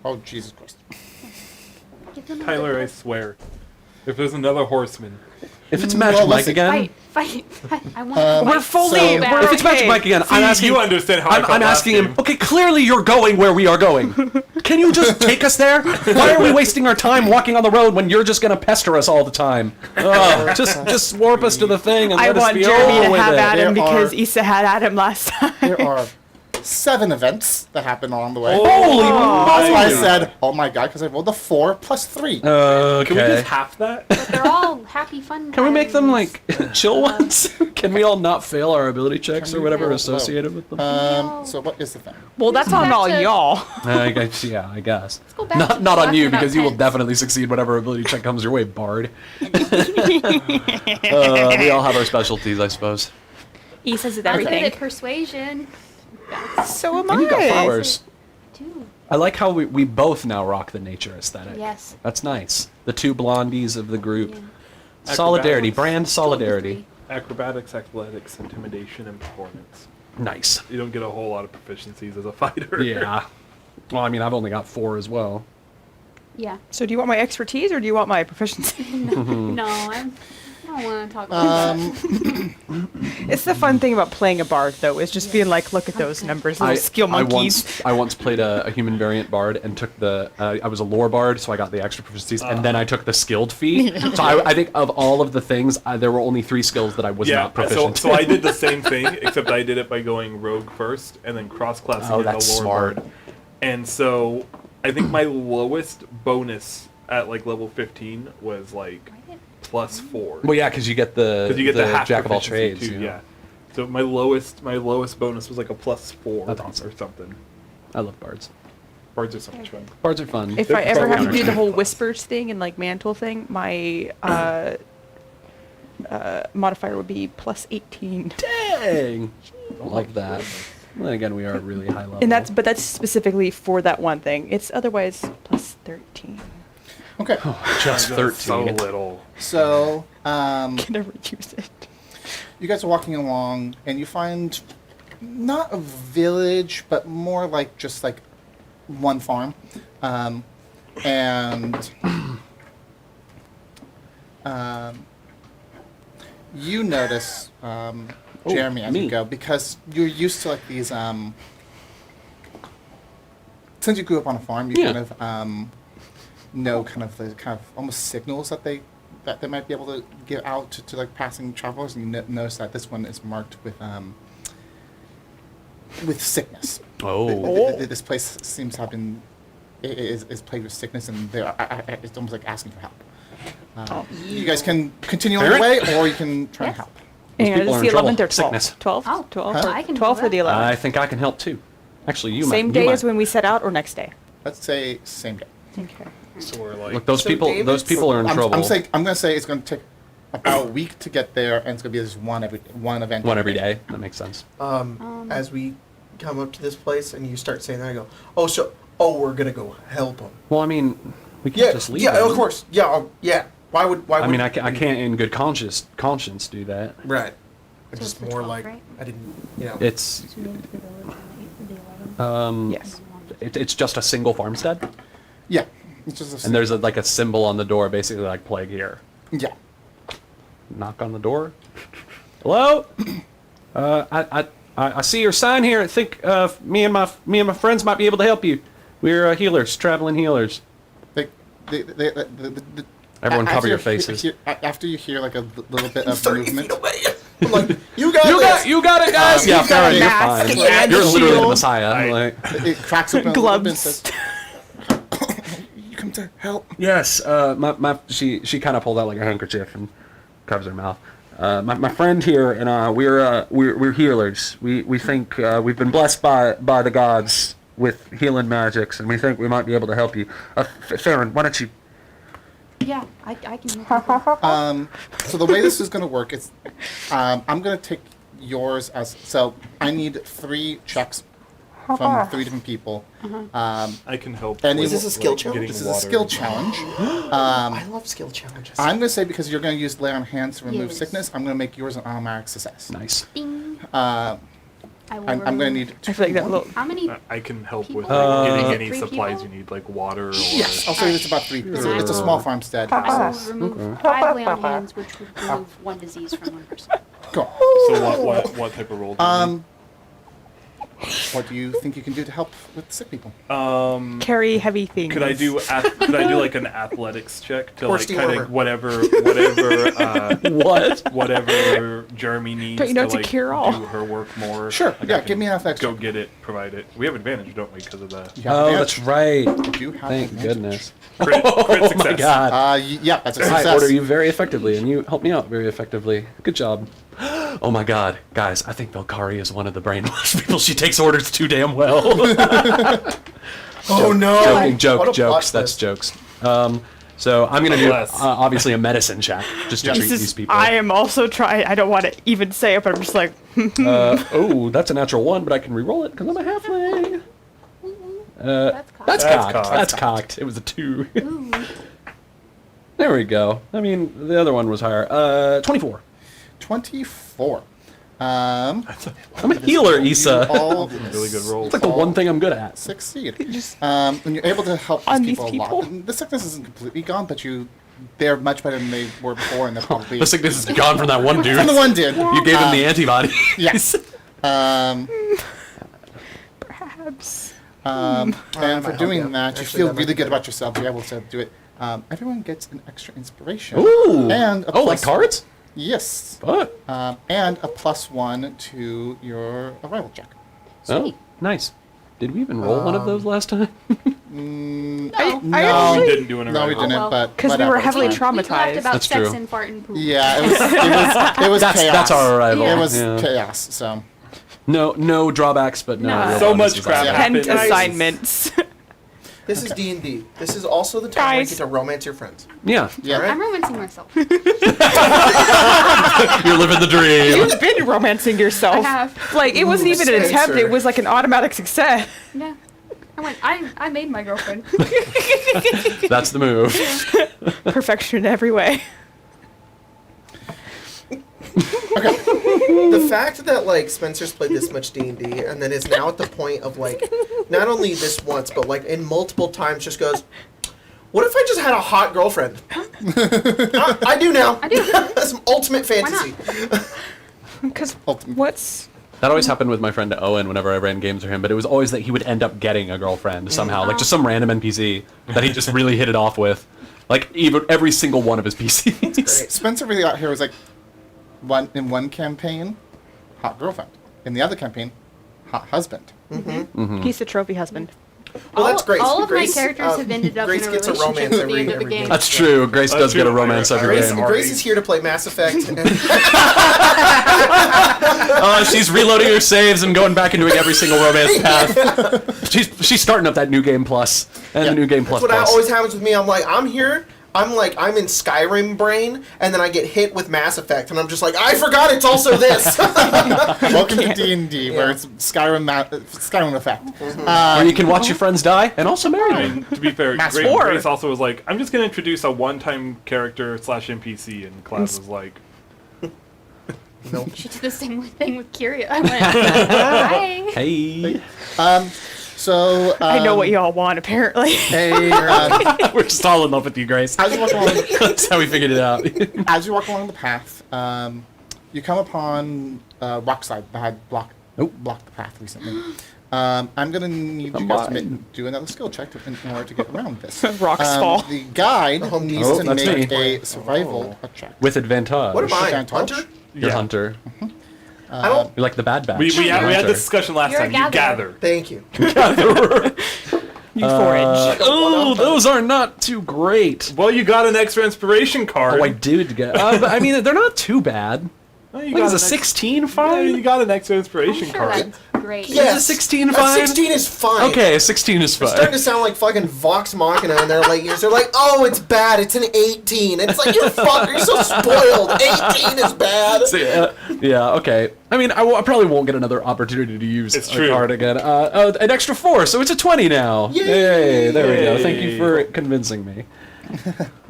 Oh, Jesus Christ. Give them Tyler, I swear. If there's another horseman. If it's Magic Well, Mike listen, again, Fight. I want We're fully. So- we're if it's Magic okay. Mike again, I'm asking. you understand how I felt I'm last asking him. game. Okay, clearly you're going where we are going. Can you just take us there? Why are we wasting our time walking on the road when you're just gonna pester us all the time? Ugh, just warp us to the thing and I let us want be Jeremy over to with have it. Adam There because are- Issa had Adam last time. There are 7 events that happen along the way. Oh, Holy That's why I moly! said, oh my god, because I rolled a 4 plus 3. Okay. Can we just half that? But they're all happy, fun. Can we make them times. like chill ones? Can we all not fail our ability checks Can or we whatever roll associated with them? So what is the thing? Well, that's on back all to- y'all. I guess, yeah, I guess. Let's go back to Not on talking you about because you will tents. definitely succeed whatever ability check comes your way, Bard. We all have our specialties, I suppose. Issa's at I'm good everything. at persuasion. So am And you got I. flowers. Too. I like how we both now rock the nature aesthetic. Yes. That's nice. The 2 blondies of the group. Yeah. Solidarity, Acrobatics. brand solidarity. Acrobatics, athletics, intimidation, and performance. Nice. You don't get a whole lot of proficiencies as a fighter. Yeah. Well, I mean, I've only got 4 as well. Yeah. So do you want my expertise or do you want my proficiency? No, I don't want to talk about that. It's the fun thing about playing a bard, though, is just being like, look at those numbers, little skill monkeys. I once played a human variant bard and took the. I was a lore bard, so I got the extra proficiencies, and then I took the skilled feat. So I think of all of the things, there were only 3 skills that I was Yeah, not proficient. so I did the same thing, except I did it by going rogue first and then cross-classing Oh, as that's a lore smart. bard. And so I think my lowest bonus at like level 15 was like +4. Well, yeah, because you get the Because you get the half jack of all proficiency trades. too, you know. yeah. So my lowest bonus was like a +4 That's awesome. or something. I love bards. Bards are so much fun. Bards are fun. If They're I ever have to probably do the whole honest. whispers thing and like mantle thing, my modifier would be +18. Dang! Love that. Well, then again, we are really high level. And that's specifically for that one thing. It's otherwise +13. Okay. just That's so 13. little. So, Can never use it. you guys are walking along, and you find not a village, but more like just like one farm. And you notice, Jeremy, as me. you go, because you're used to like these. Since you grew up on a farm, you Yeah. kind of know kind of the kind of almost signals that they might be able to give out to like passing travelers, and you notice that this one is marked with sickness. Oh. This place seems to have been is plagued with sickness, and it's almost like asking for help. You guys can continue on your way, or you can try and Yes. help. And people it's are the in trouble. 11th or 12th? Sickness. 12? Oh. 12 Huh? or, I can do 12 or the that. 11th? I think I can help too. Actually, you Same might. day you as might. when we set out or next day? Let's say same day. Okay. So we're like, Look, those So people. David's- Those people are in trouble. I'm gonna say it's gonna take about a week to get there, and it's gonna be this one event. One every day. That makes sense. As we come up to this place and you start saying that, I go, we're gonna go help them. Well, I mean, we can Yeah, just leave. yeah, them. of course. Yeah, yeah. Why would? I mean, I can't in good conscience do that. Right. So Just it's the more 12th, like right? I didn't, you know. It's So we went to the village on the 11th. Yes. it's just a single farmstead, Yeah, it's just a and there's like a symbol on the door, basically like plague here. yeah. Knock on the door. Hello. I see your sign here. I think me and my friends might be able to help you. We're healers, traveling healers. Everyone cover your faces. After you hear like a little bit of 30 movement, feet away. I'm like, you got You this. got it, guys. Yeah, you got Farron, it. you're Mask fine. and You're literally the shield. Messiah. Like, it cracks open a little bit and Gloves. says, "You come to help." yes. She kind of pulled out like a handkerchief and covers her mouth. My friend here and we're healers. We think we've been blessed by the gods with healing magics, and we think we might be able to help you. Farron, why don't you? Yeah, I can make it. So the way this is going to work is, I'm going to take yours as. So I need 3 checks from 3 different people. I can help. And with, is this a skill like, challenge? getting This is a water skill and- challenge. I love skill challenges. I'm going to say because you're going to use lay on hands to remove Yes. sickness, I'm going to make yours an automatic success. Nice. Ding. Uh, I will I'm going to remove- need. I feel like that little. How many? I can help People with are getting like any 3 supplies people? you need, like water or. Yes, I'll say it's about 3. It's a small farmstead. I will remove 5 lay on hands, which would remove 1 disease from 1 person. Cool. So what type of role? Do you need? What do you think you can do to help with sick people? Carry heavy things. Could I do like an athletics check to Or like Steve kind Wormer. of whatever Jeremy needs Don't you know to it's a like cure-all? do her work more? Sure, Like, yeah, I can give me an athletics Go check. get it, provide it. We have advantage, don't we, because of the You have Oh, advantage. that's right. You do have Thank advantage. goodness. crit Oh success. my god. Yeah, that's a I success. order you very effectively, and you help me out very effectively. Good job. Oh my god. Guys, I think Valkyrie is one of the brainwashed people. She takes orders too damn well. Oh no! Joking, What joke, a plot jokes. That's twist. jokes. So I'm going to do, Bless. obviously, a medicine check, just to Yeah. treat This these is, people. I am also trying. I don't want to even say it, but I'm just like, Oh, that's a natural 1, but I can re-roll it because I'm a halfling. That's cocked. That's That's cocked. cocked. That's cocked. It was a 2. Ooh. There we go. I mean, the other one was higher. 24. 24. I'm a healer, Issa. All Really good roll. It's like the one thing I'm good at. succeed. just And you're able to help On these these people a people? lot. And the sickness isn't completely gone, but they're much better than they were before, and they're probably The sickness is gone from that one dude. from the one dude. You gave him the antibody. Yes. perhaps. And might for help doing you. that, you Actually, feel that might really be good better. about yourself. You're able to do it. Everyone gets an extra inspiration. Ooh. And a Oh, like plus- cards? Yes. Fuck. And a +1 to your arrival check. Oh, Sweet. nice. Did we even roll one of those last time? No. I No, actually- We didn't do an No, we arrival. didn't. well. But Because we were whatever. heavily We laughed traumatized. about That's sex true. and fart and poop. Yeah, it was That's chaos. that's our arrival. It was Yeah. chaos. So No drawbacks, but no. No. real So much bonuses. crap Yeah. happened. Pent assignments. This is D&D. This is also the time where you Guys. get to romance your friends. Yeah, yeah. Alright. I'm romancing myself. you're living the dream. You've been romancing yourself. I have. Like, it wasn't even an attempt, Spencer. it was like an automatic success. Yeah. I made my girlfriend. That's the move. Perfection in every way. The fact that like Spencer's played this much D&D and then is now at the point of like not only this once but like in multiple times just goes, what if I just had a hot girlfriend? I do now. I do. That's ultimate not? fantasy. Because Ultimate. what's... That always happened with my friend Owen whenever I ran games for him, but it was always that he would end up getting a girlfriend somehow, like just some random NPC that he just really hit it off with. Like even every single one of his PCs. Great. Spencer really out here was like, in one campaign, hot girlfriend. In the other campaign, hot husband. He's the trophy husband. Well, that's great. All of Grace, my characters have ended up Grace in a gets a relationship romance at the end of every the game. game. That's true. Grace That's does get a true. romance every Grace, game. Grace is here to play Mass Effect. And She's reloading her saves and going back and doing every single romance path. She's starting up that new game plus and the new game plus that's what plus. always happens with me. I'm like, I'm here. I'm in Skyrim brain, and then I get hit with Mass Effect, and I'm just like, I forgot it's also this. Welcome to D&D, where Yeah. it's Skyrim effect. Where you can watch your friends die and also marry them. And to be fair, Mass Grace, War. Grace also was like, I'm just going to introduce a one-time character / NPC, and Class was like, She did the same thing with Kyria. I went, hi. Hey. So I know what y'all want, apparently. We're just all in love with you, Grace. as you walk along, That's how we figured it out. as you walk along the path, you come upon a rock slide that had blocked the path recently. I'm gonna need you guys to do another skill check in order to get around this. Rocks fall. The guide Home needs Depot. to that's make me. a survival check. With advantage. What am I, Advantage. Hunter? You're Yeah. Hunter. I don't. You're like the bad batch. we had Hunter. this discussion last You're a time. You gatherer. gather. Thank you. You forage. Oh, those are not too great. Well, you got an extra inspiration card. Oh, I did get. But I mean, they're not too bad. Oh, you Like, got is a an 16 Yeah, fine? you got an extra inspiration I'm sure card. that's great. Yes. Is a 16 A fine? 16 is fine. Okay, a 16 is It's starting to fine. sound like fucking Vox Machina in their late years. They're like, oh, it's bad. It's an 18. And it's like, you fucker, you're so spoiled. 18 is bad. So, yeah, okay. I mean, I probably won't get another opportunity to use It's a true. card again. An extra 4, so it's a 20 now. Yay. There we go. Thank Yay. you for convincing me.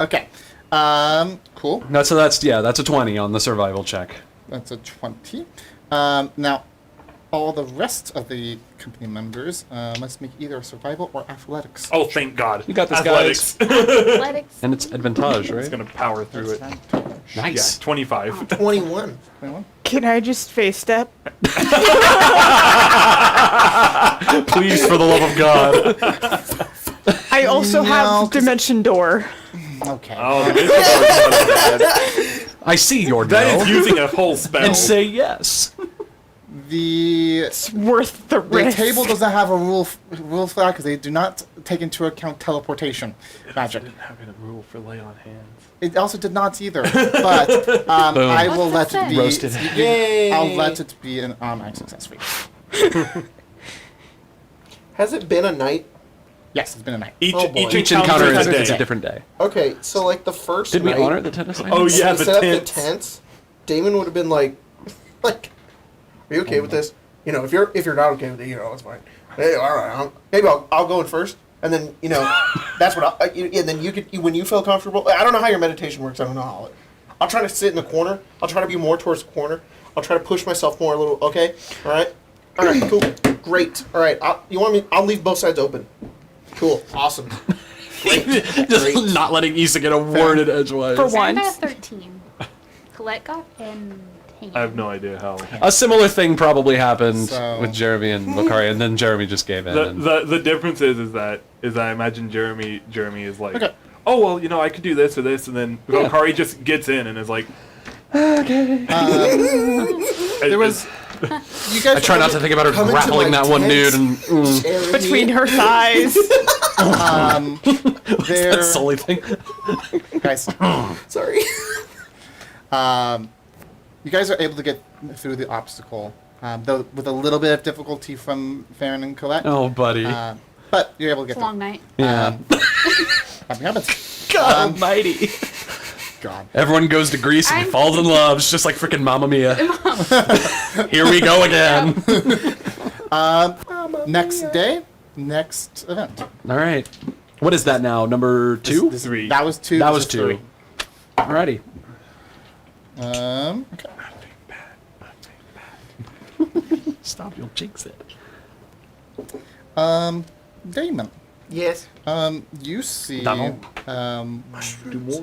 Okay. Cool. So that's a 20 on the survival check. That's a 20. Now, all the rest of the company members must make either survival or athletics. Oh, thank God. You got this, Athletics. Athletics. And it's advantage, right? It's gonna power through it. Nice. Yeah, 25. 21. 21? Can I just face step? Please, for the love of God. I also No, have 'cause- Dimension Door. Okay. Oh, this is I see your that no is using a whole spell. and say yes. The It's worth the the risk. table doesn't have a rule for that because they do not take into account teleportation magic. didn't have a rule for lay on hands. It also did not either. But I will What's let that it be. say? Roasted. Yay. I'll let it be an automatic success for you. Has it been a night? Yes, it's been a night. Each, Oh, boy. each Each encounter encounter is is a a day. different day. Okay, so like the first Did we night, honor the tennis? Oh, yeah, we the set up the tents. tents, Damon would have been like, are you okay with this? You know, if you're not okay with it, you know, it's fine. Hey, all right, maybe I'll go in first, and then you know, that's what and then when you feel comfortable. I don't know how your meditation works. I don't know how. I'll try to sit in the corner. I'll try to be more towards the corner. I'll try to push myself more a little. Okay, all right, cool, great. All right, you want me? I'll leave both sides open. Cool, awesome. Great. Just not letting Issa get a word in edgewise. For I got once. 13. Colette got and I have no idea how. A similar thing probably happened So- with Jeremy and Bakari, and then Jeremy just gave in. and- The difference is that I imagine Jeremy is like, Okay. oh well, you know, I could do this or this, and then Valkari just gets in and is like, There was. You guys I try not to think about her Come into grappling my that one tent. dude, and Jeremy. Between her thighs. There, that Sully thing. guys. Sorry. You guys are able to get through the obstacle, though with a little bit of difficulty from Farron and Colette. Oh, buddy. But you're able to it's get a long night. Yeah. Nothing happens. God almighty. God. Everyone goes to Greece and I'm- falls in love. It's just like freaking Mamma Mia. Here we go again. Next day, next event. All right. What is that now? Number two? This- Three. That was two. That this was is two. three. Alrighty. Okay. Stop, you'll jinx it. Damon. Yes. You see, Damon. Mushrooms.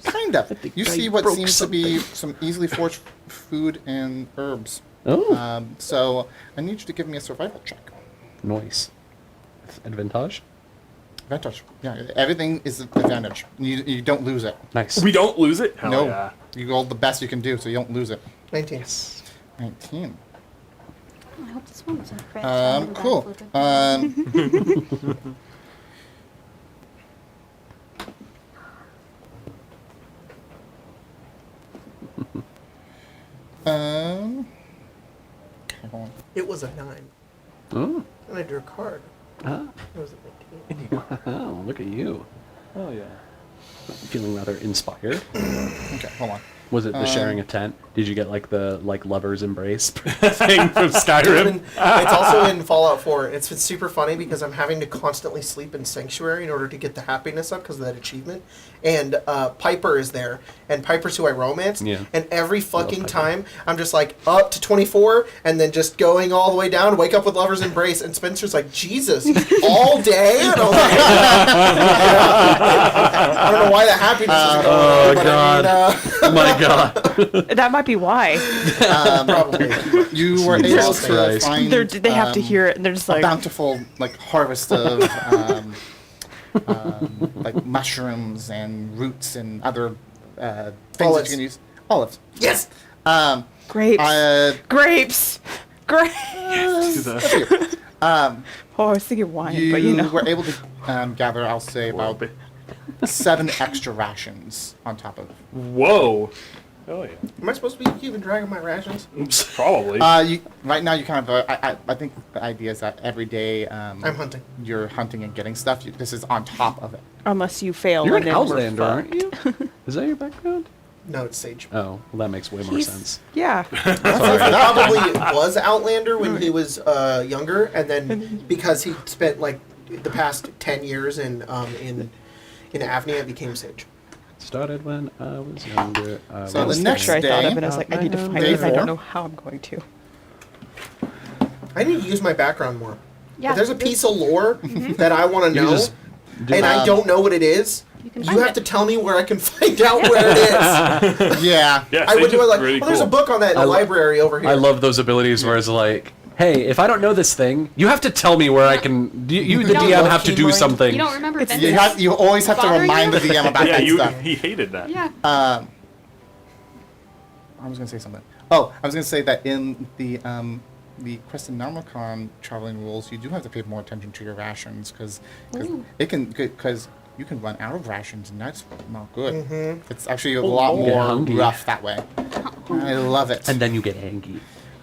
kind of. You I see what broke seems to be some easily forged food and herbs. Oh. So I need you to give me a survival check. Nice. Advantage? Advantage. Yeah, everything is an advantage. You don't lose it. Nice. we don't lose it. Hell no. yeah. You rolled the best you can do, so you don't lose it. 19. 19. I hope this one was a crit. so I have a Cool. backflip. Okay, hold on. It was a 9. Oh. And I drew a card. Ah. It was a 19. Oh, look at you. Oh yeah. Feeling rather inspired. Okay, hold on. Was it the sharing a tent? Did you get like the lovers embrace thing from Skyrim? It's also in Fallout 4. It's been super funny because I'm having to constantly sleep in Sanctuary in order to get the happiness up because of that achievement. And Piper is there, and Piper's who I romanced. Yeah. And every fucking Piper. time, I'm just like up to 24, and then just going all the way down, wake up with Lover's Embrace, and Spencer's like, Jesus, all day? And I'm like, I don't know why the happiness is going Oh, on, but God. I mean, My God. That might be why. probably. You were able Jesus to Christ. find They have to hear it, and they're just a like, bountiful harvest of like mushrooms and roots and other things that Olives. you can use. Olives. Yes! grapes. Grapes. Grapes. Grapes. Do the- Oh, I was thinking wine, You, but you know. were able to gather, I'll say, about 7 extra rations on top of. Whoa. Oh yeah. Am I supposed to be keeping track of my rations? Probably. Right now, you kind of. I think the idea is that every day I'm hunting. you're hunting and getting stuff. This is on top of it. Unless you fail. You're and an then we're Outlander, fucked. aren't you? Is that your background? No, it's Sage. Oh, well, that makes way more He's- sense. Yeah. He probably was Outlander when he was younger, and then because he spent like the past 10 years in AVNIA, it became Sage. Started when I was younger. So That the was the next picture I thought day, of, and I was like, I need to find day it, and I 4. don't know how I'm going to. I need to use my background more. Yeah, If there's a piece of lore that I want to You know, just do and I that. don't know what it is, can you find have it. to tell me where I can find out where it is. Yeah. Yeah, I would do it like, really well, there's a cool. book on that in the I lo- library over here. I love those abilities where it's like, hey, if I don't know this thing, you have to tell me where I can. You the don't DM, know have to key do mind? something. You don't remember It's- Ventus? You always have to Bothering remind you? the DM about Yeah, that stuff. he hated that. Yeah. I was gonna say something. Oh, I was gonna say that in the Crescent Narmacon traveling rules, you do have to pay more attention to your rations because Ooh. you can run out of rations and that's not good. Mm-hmm. It's actually a lot Get more hungry. rough that way. I love it. And then you get hangy.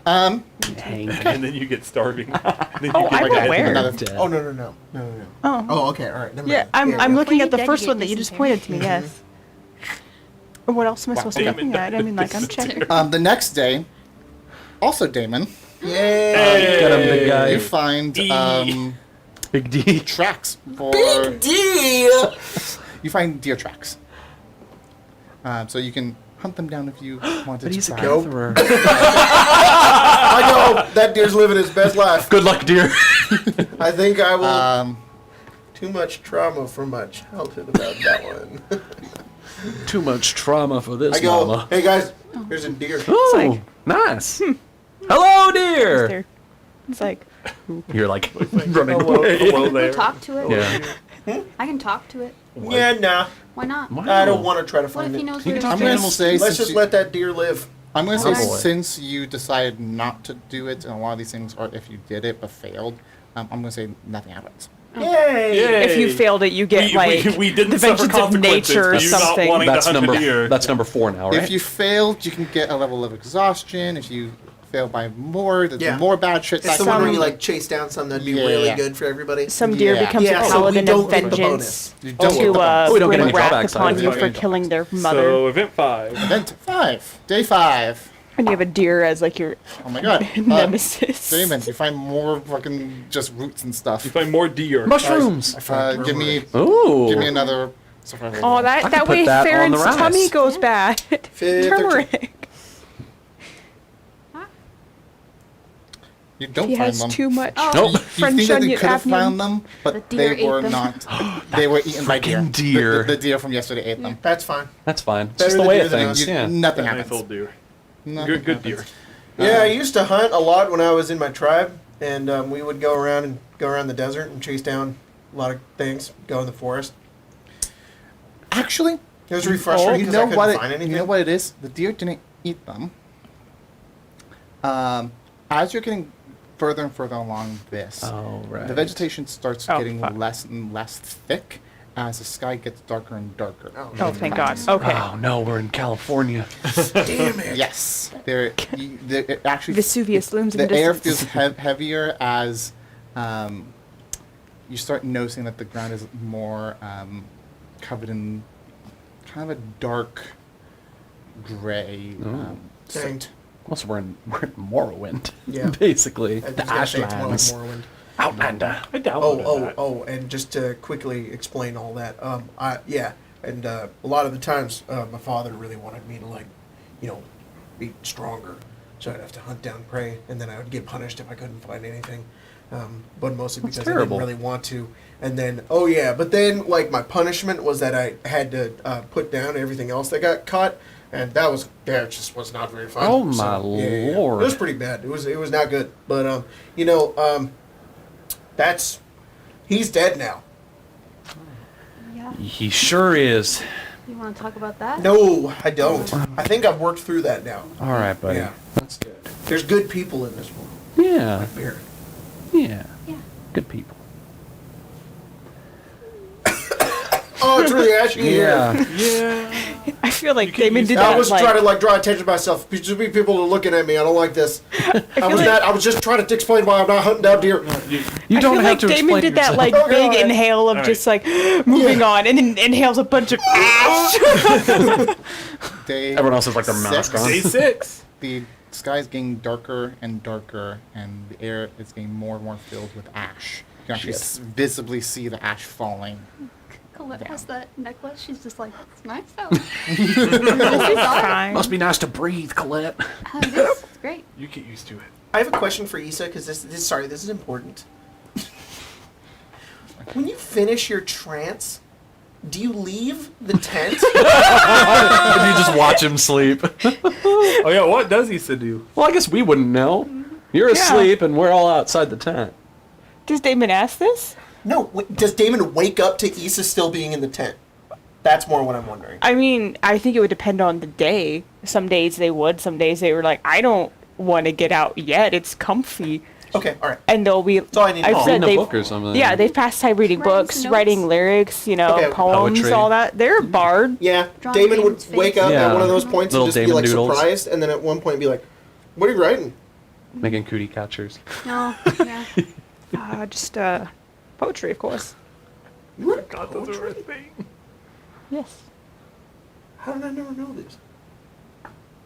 Um, Hangy. And then you get starving. Then you Oh, get I'm like a- aware. another- Dead. Oh, no. Oh. Oh, okay, all right. Never Yeah, mind. I'm looking When at the you dead, first you one get that you just dysentery. pointed to me. Yes. What else am I supposed to be Damon looking at? I mean, like I'm dysentery. checking. the next day, also Damon, Yay! Get him, big guy. you find Big D. tracks for Deal! you find deer tracks. So you can hunt them down if you wanted But to he's a try. gatherer. I know that deer's living his best life. Good luck, dear. I think I will. Um, Too much trauma for my childhood about that one. Too much trauma for this I go, mama. hey guys, here's a deer. Oh, like- nice. Hello, deer. There. It's like, You're like running Hello, away. hello Can we there. talk to it? Yeah. I can talk to it. Yeah, nah. Why not? Wow. I don't want to try to What find if he it. knows You where can talk it's to I'm gonna animals. say Let's since just you, let that deer live. I'm gonna say Okay. since you decided not to do it, and a lot of these things, or if you did it but failed, I'm gonna say nothing happens. Yay! Yay. if you failed it, you get we didn't the suffer vengeance of consequences nature or for you not something. wanting That's to hunt a number. deer. That's number 4 now, right? If you failed, you can get a level of exhaustion. If you fail by more, there's Yeah. more bad shit. It's that the one where comes. you like chase down something that'd be Yeah. really good for everybody. Some deer Yeah. becomes Yeah, a so we paladin don't of get the vengeance You don't get to the bonus. Oh, we don't get bring any wrath drawbacks upon either. you Okay. for killing their mother. So event 5. Event 5, day 5. And you have a deer as like your Oh my god. nemesis. Damon, you find more fucking just roots and stuff. You find more deer. Mushrooms. Give me Ooh. another survival. Oh, roll. that could put way that on the Farron's rice. tummy goes bad. Fifth or Turmeric. You don't He find has them. too much Oh. Nope. You French think that you onion could have AVNIA. found them, but The deer they were ate them. not. They were eaten by deer. Freaking deer. The deer from yesterday ate them. That's fine. That's fine. It's Better just the than way deer of than things. us. Yeah. Nothing Nice happens. old deer. Nothing Good deer. happens. Yeah, I used to hunt a lot when I was in my tribe, and we would go around the desert and chase down a lot of things, go in the forest. Actually, It was refreshing you because know I couldn't what? find anything. You know what it is? The deer didn't eat them. As you're getting further and further along this, Oh, right. the vegetation starts Oh, getting fuck. less and less thick as the sky gets darker and darker. Oh, thank God. Okay. Oh, no, we're in California. Damn it! Yes, it actually Vesuvius looms in the the air distance. feels heavier as you start noticing that the ground is more covered in kind of a dark gray Dang. soot. Also, we're in Morrowind. Yeah. basically. I was The gonna say it's more like Ashlands. Morrowind. Outlander. I downloaded that. And just to quickly explain all that, and a lot of the times my father really wanted me to be stronger, so I'd have to hunt down prey, and then I would get punished if I couldn't find anything, but mostly That's because terrible. I didn't really want to. And then but then like my punishment was that I had to put down everything else that got caught. And it just was not very fun. Oh, my Lord. It was pretty bad. It was not good. But he's dead now. Yeah. He sure is. You want to talk about that? No, I don't. I think I've worked through that now. All right, buddy. Yeah. That's good. There's good people in this world. Yeah. Here. Yeah. Yeah. Good people. Oh, it's really ashy here. Yeah. Yeah. I feel like You can Damon use did that. I that. was like, trying to draw attention to myself. People are looking at me. I don't like this. I was just trying to explain why I'm not hunting down deer. You I don't feel have like to Damon explain did that yourself. like Okay, big alright. inhale of Alright. just like moving on, and then inhales a bunch of ash. Day Everyone else has like their mask six. on. Day 6. The sky is getting darker and darker, and the air is getting more and more filled with ash. You can actually Shit. visibly see the ash falling. Colette has that necklace. She's just like, it's nice though. Fine. Must be nice to breathe, Colette. It's great. You get used to it. I have a question for Issa because this is important. When you finish your trance, do you leave the tent? And you just watch him sleep. Oh yeah, what does Issa do? Well, I guess we wouldn't know. You're asleep, and we're all outside the tent. Does Damon ask this? No. Does Damon wake up to Issa still being in the tent? That's more what I'm wondering. I mean, I think it would depend on the day. Some days they would. Some days they were like, I don't want to get out yet. It's comfy. Okay, all right. And they'll be. all I need to know. said Reading a they've- book or something. Yeah, they've passed time reading Writing books, some writing notes. lyrics, Okay. poems, Poetry. all that. They're a bard. Yeah, Drawing Damon would Damon's wake face. up Yeah. at one of those points Little and just be Damon like doodles. surprised, and then at one point be like, "What are you writing?" Making cootie catchers. No, yeah. Just poetry, of course. You wrote God, those are a poetry? thing. Yes. How did I never know this?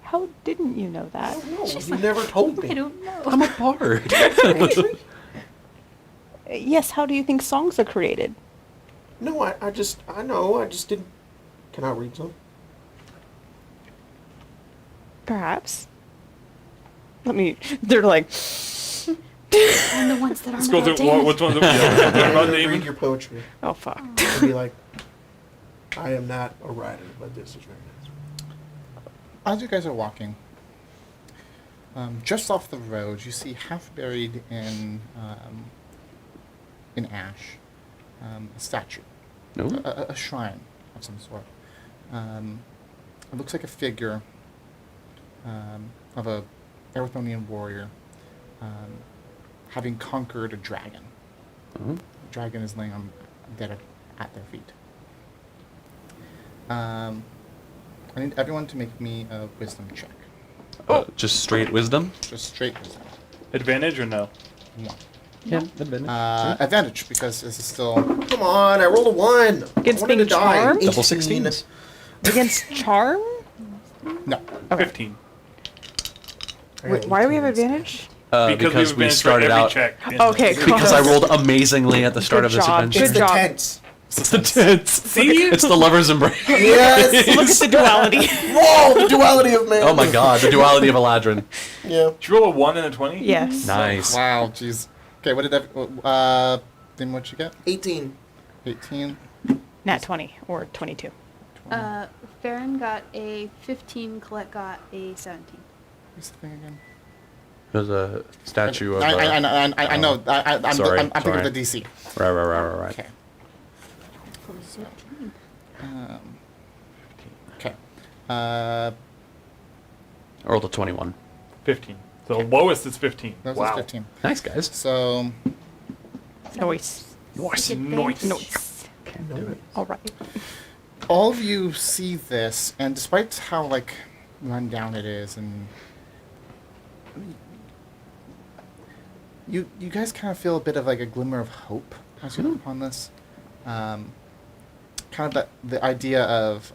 How didn't you know I that? don't know. You never told I me. don't know. I'm a bard. Poetry? Yes. How do you think songs are created? No, I know. I just didn't. Can I read some? Perhaps. Let me. They're like. And the ones that aren't Let's go about through Damon. which ones. I'm About gonna Damon? read your poetry. Oh fuck. And be like, I am not a writer, but this is very nice. As you guys are walking, just off the road, you see half buried in ash, a statue, No. a shrine of some sort. It looks like a figure of a Arathonian warrior having conquered a dragon. Oh. The dragon is laying dead at their feet. I need everyone to make me a wisdom check. Just straight wisdom. Just straight wisdom. Advantage or no? One. Yeah, advantage. Advantage, because this is still... Come on, I rolled a 1. Against I wanted being to die. charmed? Double 18. 16s. Against charm? No. Okay. 15. Wait, why do we have advantage? Because we advantage for started every out. check in Okay, this. cool. Because I rolled amazingly at the start Good of this job. adventure. It's Good the job. tense. It's the tits. See? It's the lover's embrace. Yes. Look at the duality. Whoa, the duality of man. Oh my god, the duality of Eladrin. Yeah. Did you roll a 1 and a 20? Yes. Nice. Wow, jeez. Okay, what did then what'd you get? 18. 18? Nat 20 or 22. Farron got a 15, Colette got a 17. What's the thing again? There's a statue of. I know. I'm Sorry, thinking sorry. of the DC. Right. Okay. Okay. I rolled a 21. 15. So the lowest is 15. That was Wow. 15. Nice, guys. So, Noise. Nice. Advantage. Noise. All right. all of you see this, and despite how, run down it is, and you guys kind of feel a bit of, a glimmer of hope as you look upon this. Kind of the idea of,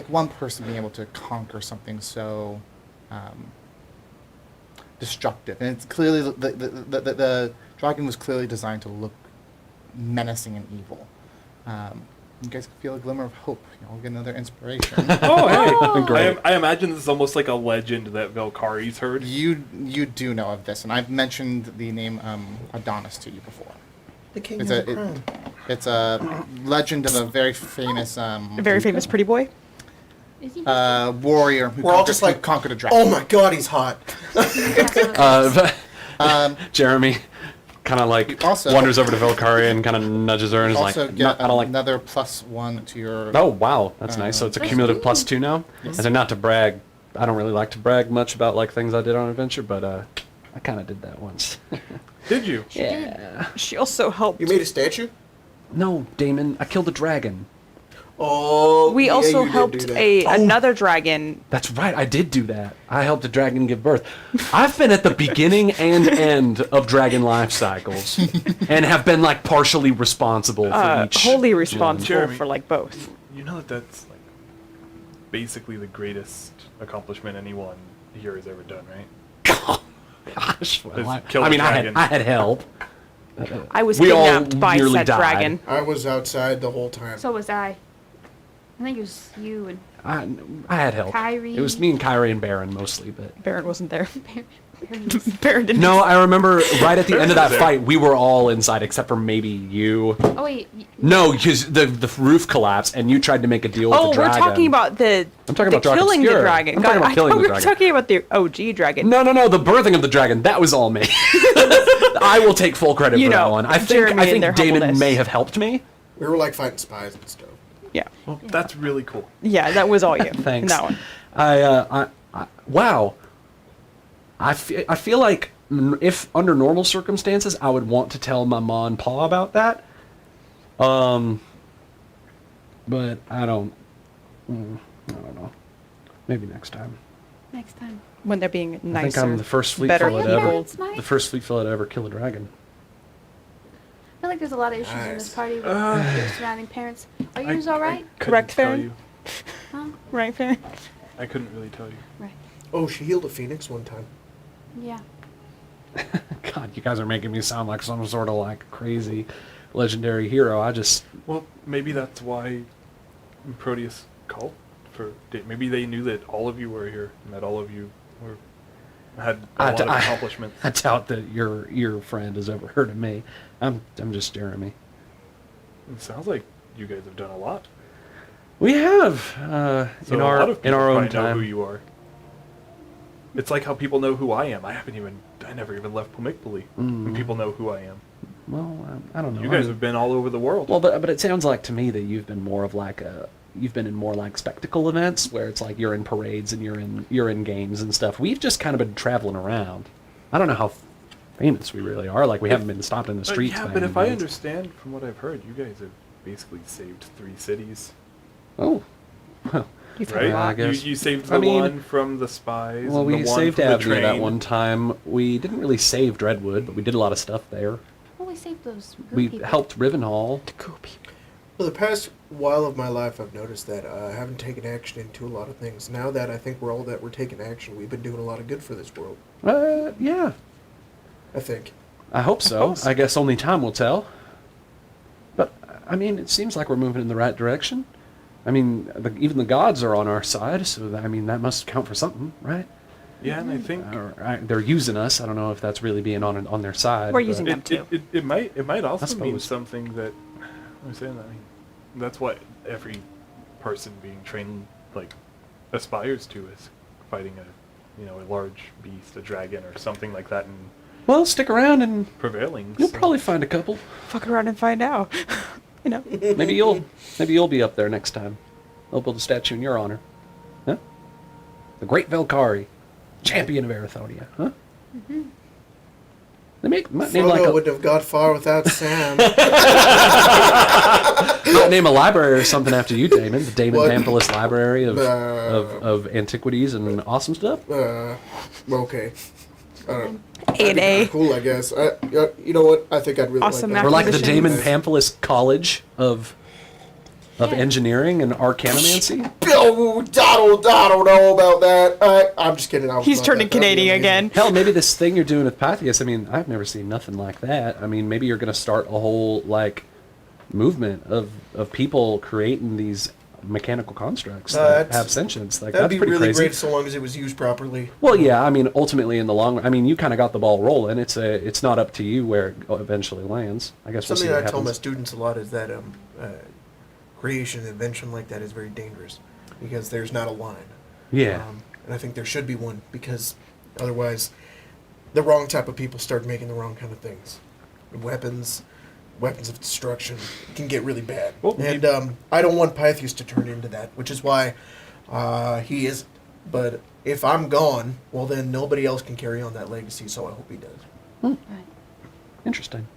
one person being able to conquer something so destructive. And it's clearly, the dragon was clearly designed to look menacing and evil. You guys can feel a glimmer of hope. You'll get another inspiration. Oh, hey. Great. I imagine this is almost like a legend that Velkari's heard. You do know of this, and I've mentioned the name Adonis to you before. The king It's has a a crown. it's a legend of a very famous A very famous pretty boy. Is he? warrior who We're all just like, conquered a dragon. Oh my god, he's hot. Jeremy kind of Also- wanders over to Velkari and kind of nudges her and is Also like, get I don't like. another +1 to your. Oh wow, that's nice. So it's a That's cumulative cool. +2 now. As in, not to brag, I don't really like to brag much about things I did on adventure, but I kind of did that once. Did you? Yeah. She also helped. You made a statue? No, Damon, I killed a dragon. Oh, We yeah, also you did helped do that. another dragon. That's right, I did do that. I helped a dragon give birth. I've been at the beginning and end of dragon life cycles, and have been partially responsible for each. Wholly responsible Jeremy. for both. You know that's basically the greatest accomplishment anyone here has ever done, right? Gosh, well, Just kill I the mean, dragon. I had help. I was We all kidnapped by nearly said died. dragon. I was outside the whole time. So was I. I think it was you and I had help. Kyrie. It was me and Kyrie and Baron mostly, but Baron wasn't there. Baron was- Baron didn't. no, I remember right at the end of that There. fight, we were all inside except for maybe you. Oh wait. No, because the roof collapsed and you tried to make a deal with Oh, the dragon. we're talking about the. I'm talking the about Dragon killing Obscure. the dragon. I'm talking about I killing thought the we were dragon. talking about the OG dragon. No, the birthing of the dragon, that was all me. I will take full credit You for that know, one. I Jeremy and their think Damon humbleness. may have helped me. We were like fighting spies and stuff. Yeah. Well, that's really cool. Yeah, that was all you. In Thanks. that one. Wow. I feel like if under normal circumstances, I would want to tell my ma and pa about that. But I don't know. Maybe next time. Next time. When they're being nicer. I think I'm the first fleet better fellow to people. ever. It's nice. The first fleet fellow to ever kill a dragon. I feel like there's a lot of issues in Nice. this party with your surrounding parents. Are you all right? couldn't Correct, tell Farron? you. Huh? Right, Farron? I couldn't really tell you. Right. Oh, she healed a phoenix one time. Yeah. God, you guys are making me sound like some sort of like crazy legendary hero. I just Well, maybe that's why Proteus called for. Maybe they knew that all of you were here and that all of you had a lot of accomplishments. I doubt that your friend has ever heard of me. I'm just Jeremy. It sounds like you guys have done a lot. We have So in a lot our of people own probably know time. who you are. It's like how people know who I am. I never even left Pumikpuli, and people know who I am. Well, I don't know. You I guys mean- have been all over the world. Well, but it sounds like to me that you've been more of like you've been in more like spectacle events where it's like you're in parades and you're in games and stuff. We've just kind of been traveling around. I don't know how famous we really are. Like we haven't been stopped in the streets. yeah, by but if I anybody. understand from what I've heard, you guys have basically saved 3 cities, Oh, well, You've right? heard a lot. I guess. You saved I the mean- one from the spies. well, and we the one saved from the AVNIA that train. one time. We didn't really save Dreadwood, but we did a lot of stuff there. Well, we saved those good We people. helped Rivenhall. For the past while of my life, I've noticed that I haven't taken action into a lot of things. Now that I think we're taking action, we've been doing a lot of good for this world. Yeah, I think. I hope so. hope so. I guess only time will tell. But I mean, it seems like we're moving in the right direction. I mean, even the gods are on our side, so I mean that must count for something, right? Yeah, and I think They're using us. I don't know if that's really being on their side. We're but- using them too. it might also mean suppose. something that I'm saying that. I mean, that's what every person being trained like aspires to is fighting a large beast, a dragon, or something like that, and Well, stick around and prevailing. you'll so- probably find a couple. Fuck around and find out. You know. Maybe you'll be up there next time. They'll build a statue in your honor. Huh? The Great Velkari, champion of Erethonia. Huh? Mm-hmm. They might name Frodo like a, wouldn't have got far without Sam. might name a library or something after you, Damon. The Damon What? Pamphilus Library Uh, of antiquities and awesome stuff. Okay. A&A. Cool, I guess. You know what? I think I'd really Awesome like that. We're like the Acquisitions. Damon Pamphilus College of Yeah. engineering and arcanomancy. Oh, I don't know about that. I'm just kidding. I would He's love turning that. That'd be Canadian amazing. again. Hell, maybe this thing you're doing with Pythias, I mean, I've never seen nothing like that. I mean, maybe you're going to start a whole, like, movement of people creating these mechanical constructs that That's- have sentience. Like, That'd that's be pretty really crazy. great so long as it was used properly. Well, yeah, I mean, ultimately in the long run, I mean, you kind of got the ball rolling. It's not up to you where it eventually lands. I guess we'll see Something what I tell my happens. students a lot is that creation and invention like that is very dangerous because there's not a line. Yeah. And I think there should be one because otherwise the wrong type of people start making the wrong kind of things. Weapons of destruction can get really bad. Well, and I don't want Pythias to turn into that, which is why he isn't. But if I'm gone, well then nobody else can carry on that legacy, so I hope he does. Right. Interesting.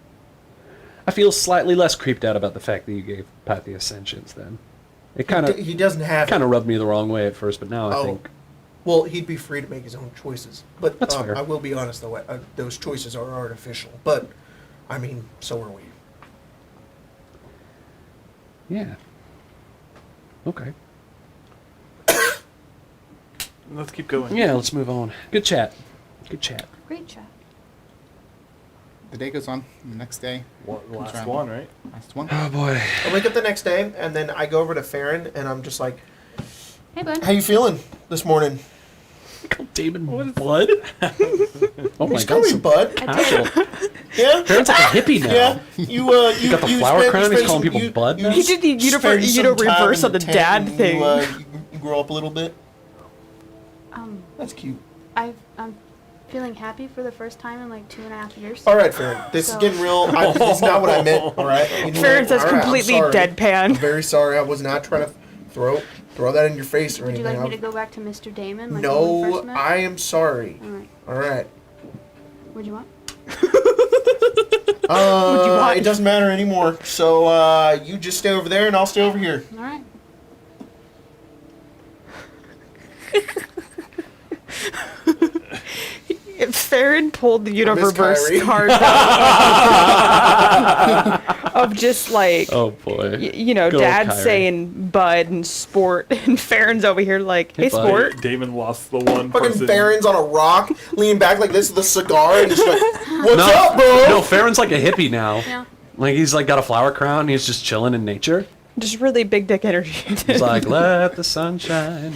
I feel slightly less creeped out about the fact that you gave Pythias sentience then. It kind of He doesn't have kind of rubbed me the wrong way at first, but now I Oh. think Well, he'd be free to make his own choices. But That's fair. I will be honest, though, those choices are artificial. But, I mean, so are we. yeah. Okay. Let's keep going. Yeah, let's move on. Good chat. Good chat. Great chat. the day goes on. The next day, Last round. one, right? last one. Oh boy. I wake up the next day, and then I go over to Farron, and I'm just like, Hey, bud. "How you feeling this morning?" Damon Blood? Oh my Just call god. me So Bud. casual. Yeah. Farron's like a hippie now. Yeah. You got the flower crown, he's calling people Bud now? He did the reverse of the dad thing. You grow up a little bit. That's cute. I'm feeling happy for the first time in like 2.5 years. All right, Farron. This is So- getting real. This is not what I meant. All right. You know Farron what? says All right, I'm completely sorry. I'm deadpan. very sorry. I was not trying to throw that in your face or Would you anything. like me to go back to Mr. Damon? Like when we No, first met? I am sorry. All right. All right. What'd you want? want? It doesn't matter anymore. So you just stay over there, and I'll stay over here. All right. If Farron pulled the miss universe Kyrie. card of just like, Oh boy. you know, Good old Dad Kyrie. saying bud and sport, and Farron's over here like, hey, Hey, bud. sport. Damon lost the one Fucking person. Farron's on a rock, leaning back like this with a cigar, and just like, "What's up, bro?" No, Farron's like a hippie now. Yeah. Like he's like got a flower crown and he's just chilling in nature. Just really big dick energy. He's like, let the sun shine.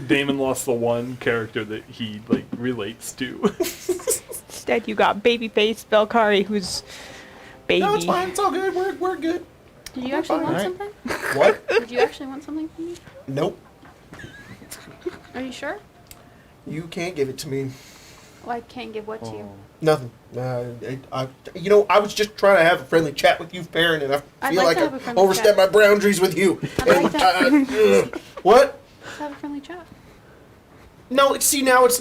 Damon lost the one character that he like relates to. Instead, you got babyface Belkari, who's baby. No, it's fine. It's all good. We're good. Did you actually want Alright. something? What? Did you actually want something from me? Nope. Are you sure? You can't give it to me. Well, I can't give what to you. Nothing. I was just trying to have a friendly chat with you, Farron, and I I'd feel like like to have a I friendly overstepped chat. my boundaries with you. I'd like to- What? Let's have a friendly chat. No, see, now it's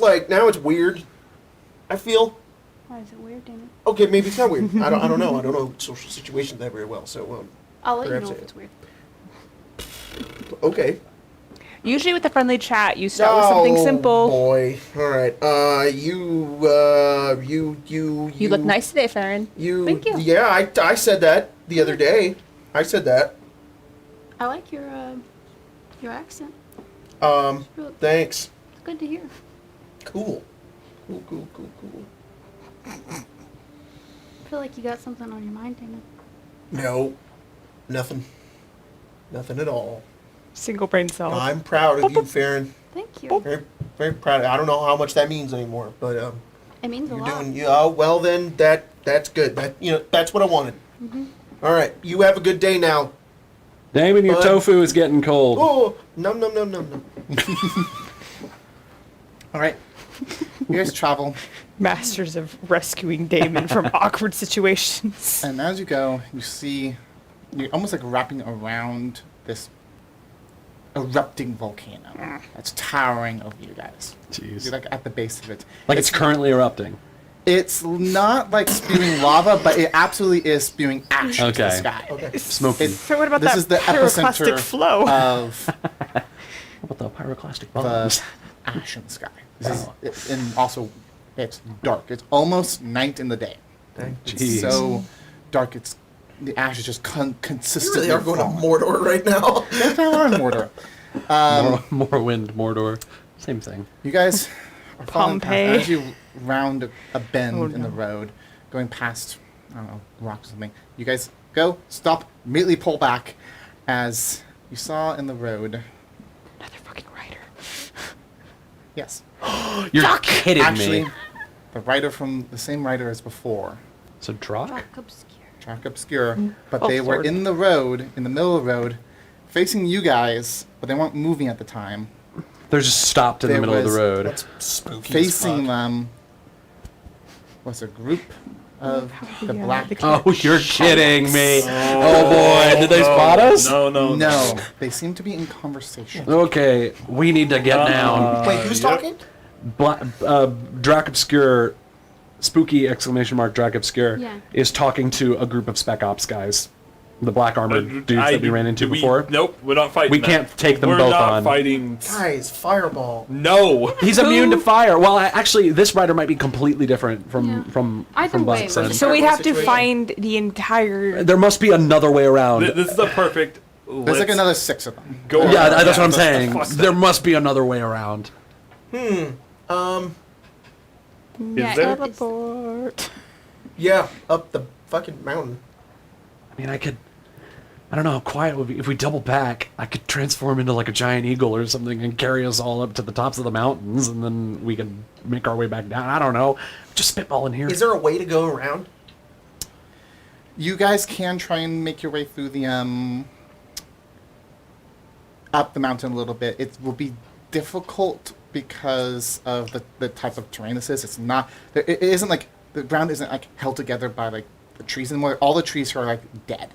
weird. I feel. Why is it weird, Damon? Okay, maybe it's not weird. I don't know. I don't know social situations that very well. So, I'll let you Perhaps know if it- it's weird. okay. Usually with the friendly chat, you start with something Oh, simple. boy. All right. You You look nice today, Farron. You. Thank you. Yeah, I said that the other day. I said that. I like your accent. Really, Thanks. it's good to hear. Cool. Cool. I feel like you got something on your mind, Damon. No. Nothing. Nothing at all. Single brain cell. I'm proud of you, Farron. Thank you. Very, very proud. I don't know how much that means anymore, but It means a you're lot. doing. Yeah. Well, then that's good. That's what I wanted. All right. You have a good day now. Damon, your Bud. tofu is getting cold. Oh, num. All right. You guys travel, Masters of rescuing Damon from awkward situations. and as you go, you see you're almost like wrapping around this erupting volcano that's towering over you guys. Jeez. You're like at the base of it. Like it's currently erupting. It's not like spewing lava, but it absolutely is spewing ash into the Okay. sky. Okay. Smoky. It's- So what about This that is the pyroclastic epicenter flow? of What about the pyroclastic the bombs? ash in the sky. And also, it's dark. It's almost night in the day. Thank It's Jeez. so dark. It's the ash is just You consistently. really are going to falling. Mordor right now. That's not on Mordor. More wind, Mordor. Same thing. You guys are following Pompeii. past, as you round a bend Oh, in the no. road, going past, I don't know, rocks or something. You guys go, stop, immediately pull back, as you saw in the road. Another fucking writer. Yes, You're kidding actually, me. the writer from the same writer as before, So Drock? Rock obscure. Track Obscure, but Oh, they were Lord. in the road, in the middle of the road, facing you guys, but they weren't moving at the time. They're just stopped in the There middle of the was- road. That's spooky. Facing them was a group of the Yeah, black. the Oh, you're kidding me. Oh boy, did they spot us? No. No, they seem to be in conversation. Okay, we need to get down. Wait, who's Yep. talking? Drac Obscure, spooky exclamation mark Drac Obscure, Yeah. is talking to a group of Spec Ops guys. The black armored dudes that we ran into we- before. Nope, we're not fighting. We that. can't take them we're both not on. fighting. Guys, fireball. No. He's immune to fire. Well, actually, this rider might be completely different from Yeah. from Either from way, Buck's we're end. just- So we'd have to Situation. find the entire. There must be another way around. This is a perfect. There's like another 6 of them. Go. Yeah, around. that's what I'm Yeah, saying. fuck that. There must be another way around. Yeah, there? Teleport. Yeah, up the fucking mountain. I mean, I don't know how quiet it would be. If we double back, I could transform into like a giant eagle or something and carry us all up to the tops of the mountains, and then we can make our way back down. I don't know. Just spitballing here. Is there a way to go around? You guys can try and make your way through the up the mountain a little bit. It will be difficult because of the type of terrain this is. It's not. It isn't like the ground isn't like held together by like the trees anymore. All the trees are like dead.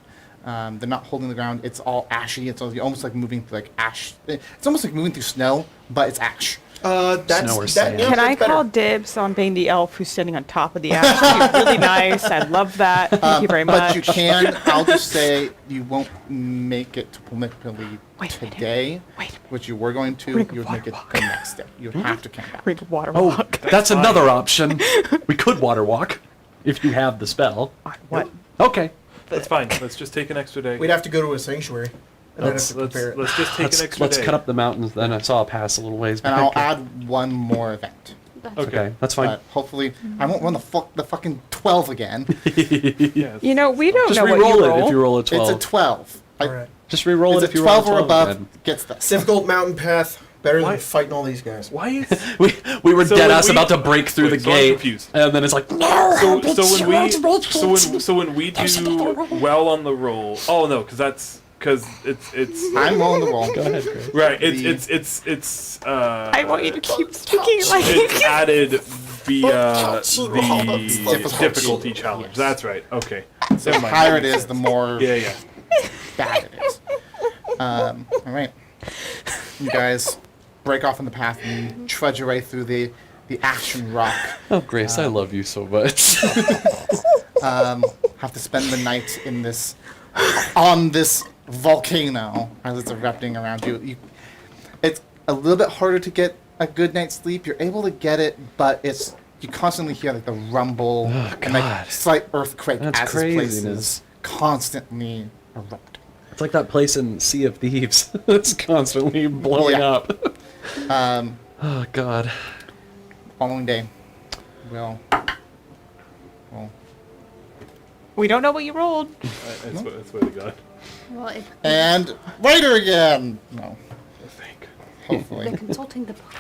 They're not holding the ground. It's all ashy. It's almost like moving through like ash. It's almost like moving through snow, but it's ash. That's Snow or that. sand. Yeah, Can I that's better. call dibs on being the elf who's standing on top of the ash? You're really nice. I love that. Thank you very much. But you can. I'll just say you won't make it to Pumipili Wait a minute. today, Wait. which you were going to. Ring of You would make it water the next day. You would have to camp out. Ring of water Oh, walk. that's another option. We could water walk if you have the spell. On what? Okay. That's fine. Let's just take an extra day. We'd have to go to a sanctuary. And then Let's have to prepare it. let's just take an extra Let's day. cut up the mountains then. I saw a pass a little ways And back. I'll add one more event. That's Okay, that's fine. But hopefully, I won't run the fucking 12 again. Yeah, You know, we don't Just know what re-roll you it roll. if you roll a 12. It's a 12. All right. Just re-roll it It's if a you roll 12 or above then. gets this. Difficult mountain path. Better Why- than fighting all these guys. Why is We were So dead when ass we- about to break through Wait, the so I'm gate, confused. and then it's like no. so when we do well on the roll? Oh no, because it's I'm rolling the roll. Go ahead, Chris. right. The- It's I want you to keep speaking like it's added via the Difficulty. difficulty challenge. Yes. That's right. Okay. So Never the mind. higher That it makes is, the sense. more Yeah. bad it is. All right. You guys break off on the path and trudge your way through the ashen rock. Oh, Grace, I love you so much. Have to spend the night in this on this volcano as it's erupting around you. It's a little bit harder to get a good night's sleep. You're able to get it, but you constantly hear like the rumble and God. like slight earthquake That's as this place craziness. is constantly erupting. It's like that place in Sea of Thieves. It's constantly blowing Yeah. up. Oh God. Following day, well, we don't know what you rolled. That's what I got. Well, and writer again. No, Thank. hopefully. they're consulting the book.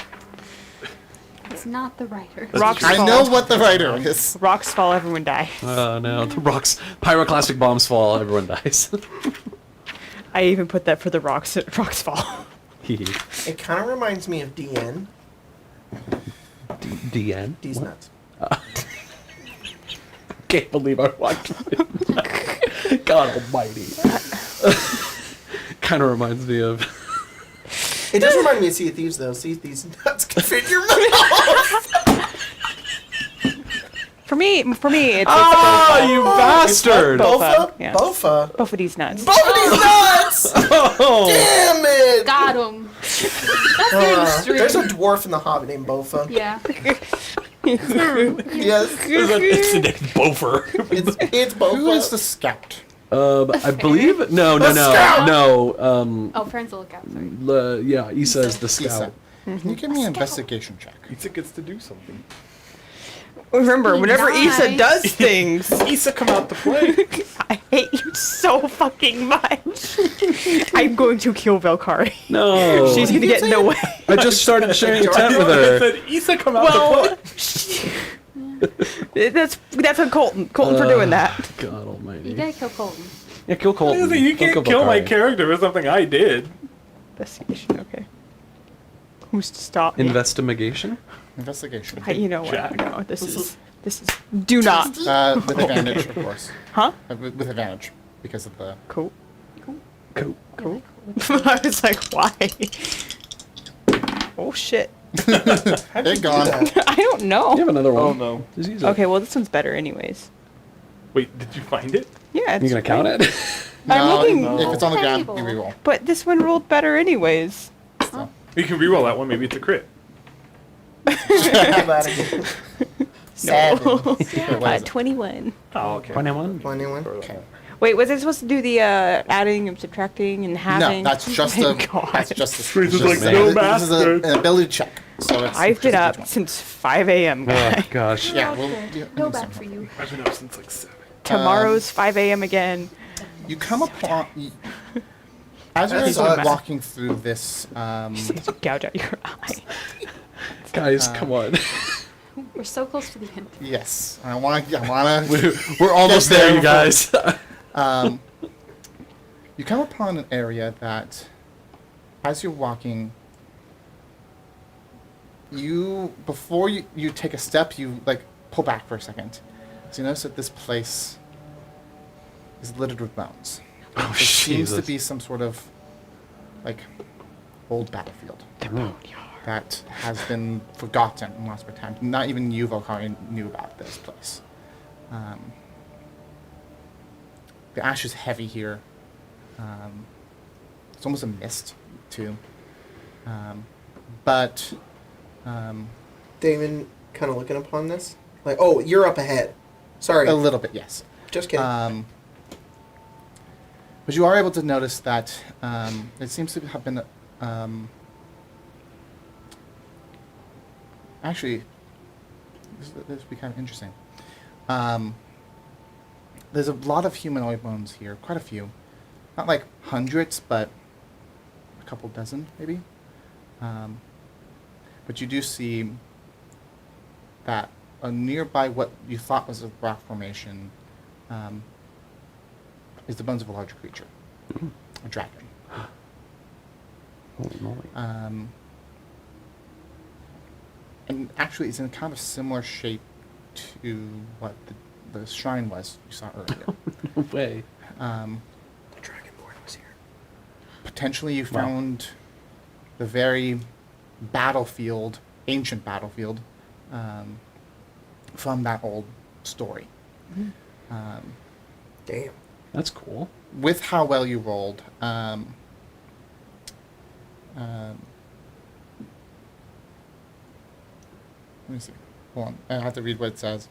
It's not the writer. Rocks I fall. know what the writer is. Rocks fall, everyone dies. Oh no, the rocks, pyroclastic bombs fall, everyone dies. I even put that for the rocks. Rocks fall. It kind of reminds me of DN. DN? D's What? nuts. Can't believe I walked in. God almighty. Kind of reminds me of... It does remind me of Sea of Thieves, though. Sea of Thieves nuts can fit in your mouth. For me, it's Oh, you bastard! Bofa? Yeah. Bofa. both of these nuts. Both of these nuts! Oh. Damn it! Got him. That's very extreme. There's a dwarf in the Hobbit named Bofa. Yeah. Yes. It's the next Bofer. It's Bofa. Who is the scout? I believe... No. Oh, friends will look out. Sorry. Yeah, Issa is the Isa. scout. Can you give me an investigation check? Issa gets to do something. Remember, whenever Nice. Issa does things, Issa come out to play. I hate you so fucking much. I'm going to kill Velkari. No. She's gonna get in the way. I just started sharing a tent with I her. said Issa come out to play. That's on Colton. Colton for doing that. God almighty. You gotta kill Colton. Yeah, kill Colton. You Don't can't kill my Valkyrie. character for something I did. Investigation. Okay. Who's to stop me? Investigation? Investigation. You know what? Check. No, this is. Do not. With advantage, of course. Huh? With advantage, because of the... Cool. Cool. Cool. I was like, why? Oh shit. They're gone. I don't know. You have another one. Oh no. Just use it. Okay, well this one's better anyways. Wait, did you find it? Yeah. You It's gonna count fine. it? I'm looking- If it's on the ground, Table. you reroll. But this one rolled better anyways. You can reroll that one. Maybe it's a crit. Seven. Wait, what is it? 21. Oh, okay. 21? 21. Okay. Wait, was it supposed to do the adding and subtracting and No, halving? that's just Oh a. my God. That's just a. Chris is just like, a- no this is master. an ability check. So so it's I've been just up each one. since 5 a.m. guy. Oh gosh. Yeah, No, well, fair. yeah, No I back think for so. you. I've been up since like 7. Tomorrow's 5 a.m. again. You come upon as you're That's sort of us. walking through this. Just gouge out your eye. Guys, come on. We're so close to the end. Yes, I want to. We're almost Get there, there you guys. You come upon an area that, as you're walking, before you take a step, you like pull back for a second. So you notice that this place is littered with bones. Oh, There seems to Jesus. be some sort of like old battlefield that has been forgotten and lost by time. Not even you, Volkari, knew about this place. The ash is heavy here. It's almost a mist, too. But Damon kind of looking upon this. Like, oh, you're up ahead. Sorry. a little bit, yes. Just kidding. But you are able to notice that it seems to have been... actually, this would be kind of interesting. There's a lot of humanoid bones here, quite a few. Not like hundreds, but a couple dozen, maybe. But you do see that nearby what you thought was a rock formation is the bones of a larger creature, a dragon. Holy moly. And actually, it's in kind of a similar shape to what the shrine was you saw earlier. No way. the Dragonborn was here. Potentially, you Wow. found the very battlefield, ancient battlefield, from that old story. Damn. That's cool. With how well you rolled, let me see. Hold on. I have to read what it says.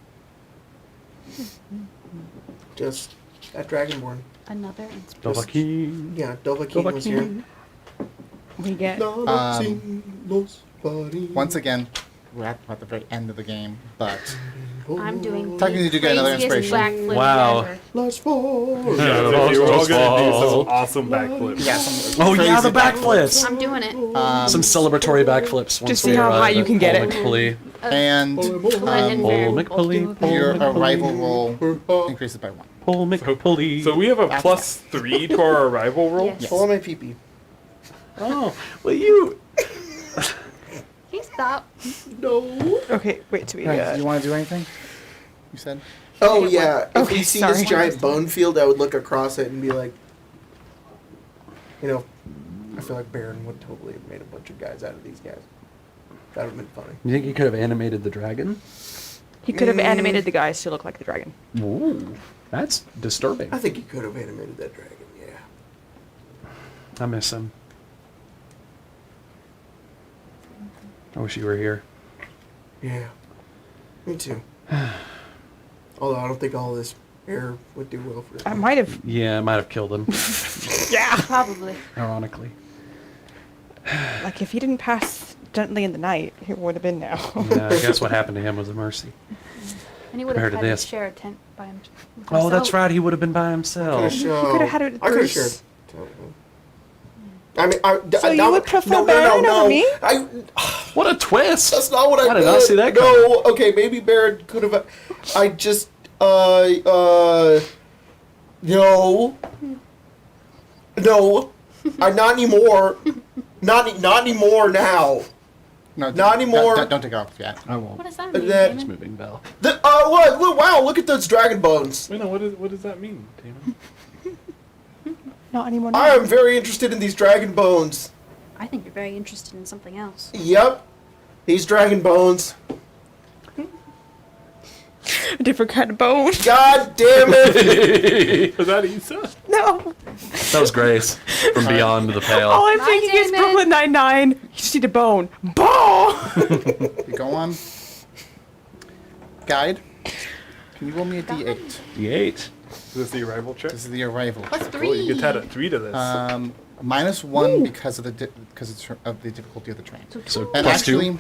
Just that Dragonborn. Another inspiration. Dovahkiin. Yeah, Dovahkiin was here. Dovahkiin. We get Once again, we're at the very end of the game, but I'm doing Technically, you do get another craziest inspiration. backflip Wow. ever. Last fall. Yeah, so you were all gonna do some awesome backflips. yeah, some Oh yeah, the crazy backflips. I'm doing it. Some celebratory backflips. Once see we how arrive high you at can get Old it. McPulley. And Colette and Bear Old both McPulley. do a back- your arrival roll increases by 1. Old McPulley. So we have a +3 to our arrival roll. Yes. Follow my pee-pee. Oh, well you. Can you stop? No. okay. Wait, so we Right, you want to do anything? You said? Oh Okay, yeah. If Okay, we see sorry. this giant bone field, I would look across it and be like, you know, I feel like Baron would totally have made a bunch of guys out of these guys. That would have been funny. You think you could have animated the dragon? He could have animated the guys to look like the dragon. Ooh, that's disturbing. I think he could have animated that dragon. Yeah. I miss him. I wish you were here. Yeah. Me too. Although I don't think all this air would do well for I him. might have. Yeah, I might have killed him. Yeah. Probably. Ironically. Like if he didn't pass gently in the night, it would have been now. Yeah, I guess what happened to him was a mercy. And he would have Compared to had to this. share a tent by him. with Oh, that's himself. right. He would have been by Coulda himself. shown- coulda had it I could have Bruce. shared. I mean, So you would prefer Baron over me? What a twist! That's not what I I did meant. not see that No, okay, maybe Baron could have. I just, no, no, not anymore. Not anymore now. No, Not anymore. Don't take it off yet. I won't. What does that And mean, then- It's Damon? moving bell. Wow, look at those dragon bones. Wait, no, what does that mean, Damon? Not anymore. I am very interested in these dragon bones. I think you're very interested in something else. Yep, these dragon bones. A different kind of bone. God damn it. Was that Issa? No. That was Grace from Beyond the All Pale. I'm Bye, thinking is Damon. Brooklyn Nine-Nine. You just need a bone. Bone. You go on. Guide. Can you roll me a d8? D8. Is this the arrival check? This is the arrival. Plus check. three. Cool, you get that at 3 to this. -1 because of the difficulty of the train. So So two. And plus two. actually,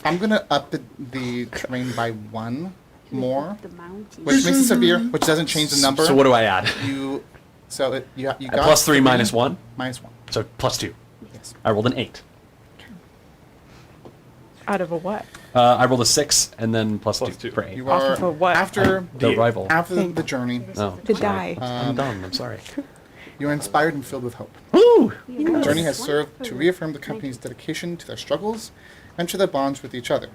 I'm gonna up the terrain by 1 more, The mountain. which makes it severe, which doesn't change the number. So what do I add? You got Plus 3 minus 1? minus 1. So plus 2. Yes. I rolled an 8. Out of a what? I rolled a 6 and then plus Plus 2 2. for 8. You Off are of a what? after The rival. the journey. No. To sorry. die. I'm dumb. I'm sorry. You are inspired and filled with hope. Woo! The journey has served to reaffirm the company's dedication to their struggles and to their bonds with each other.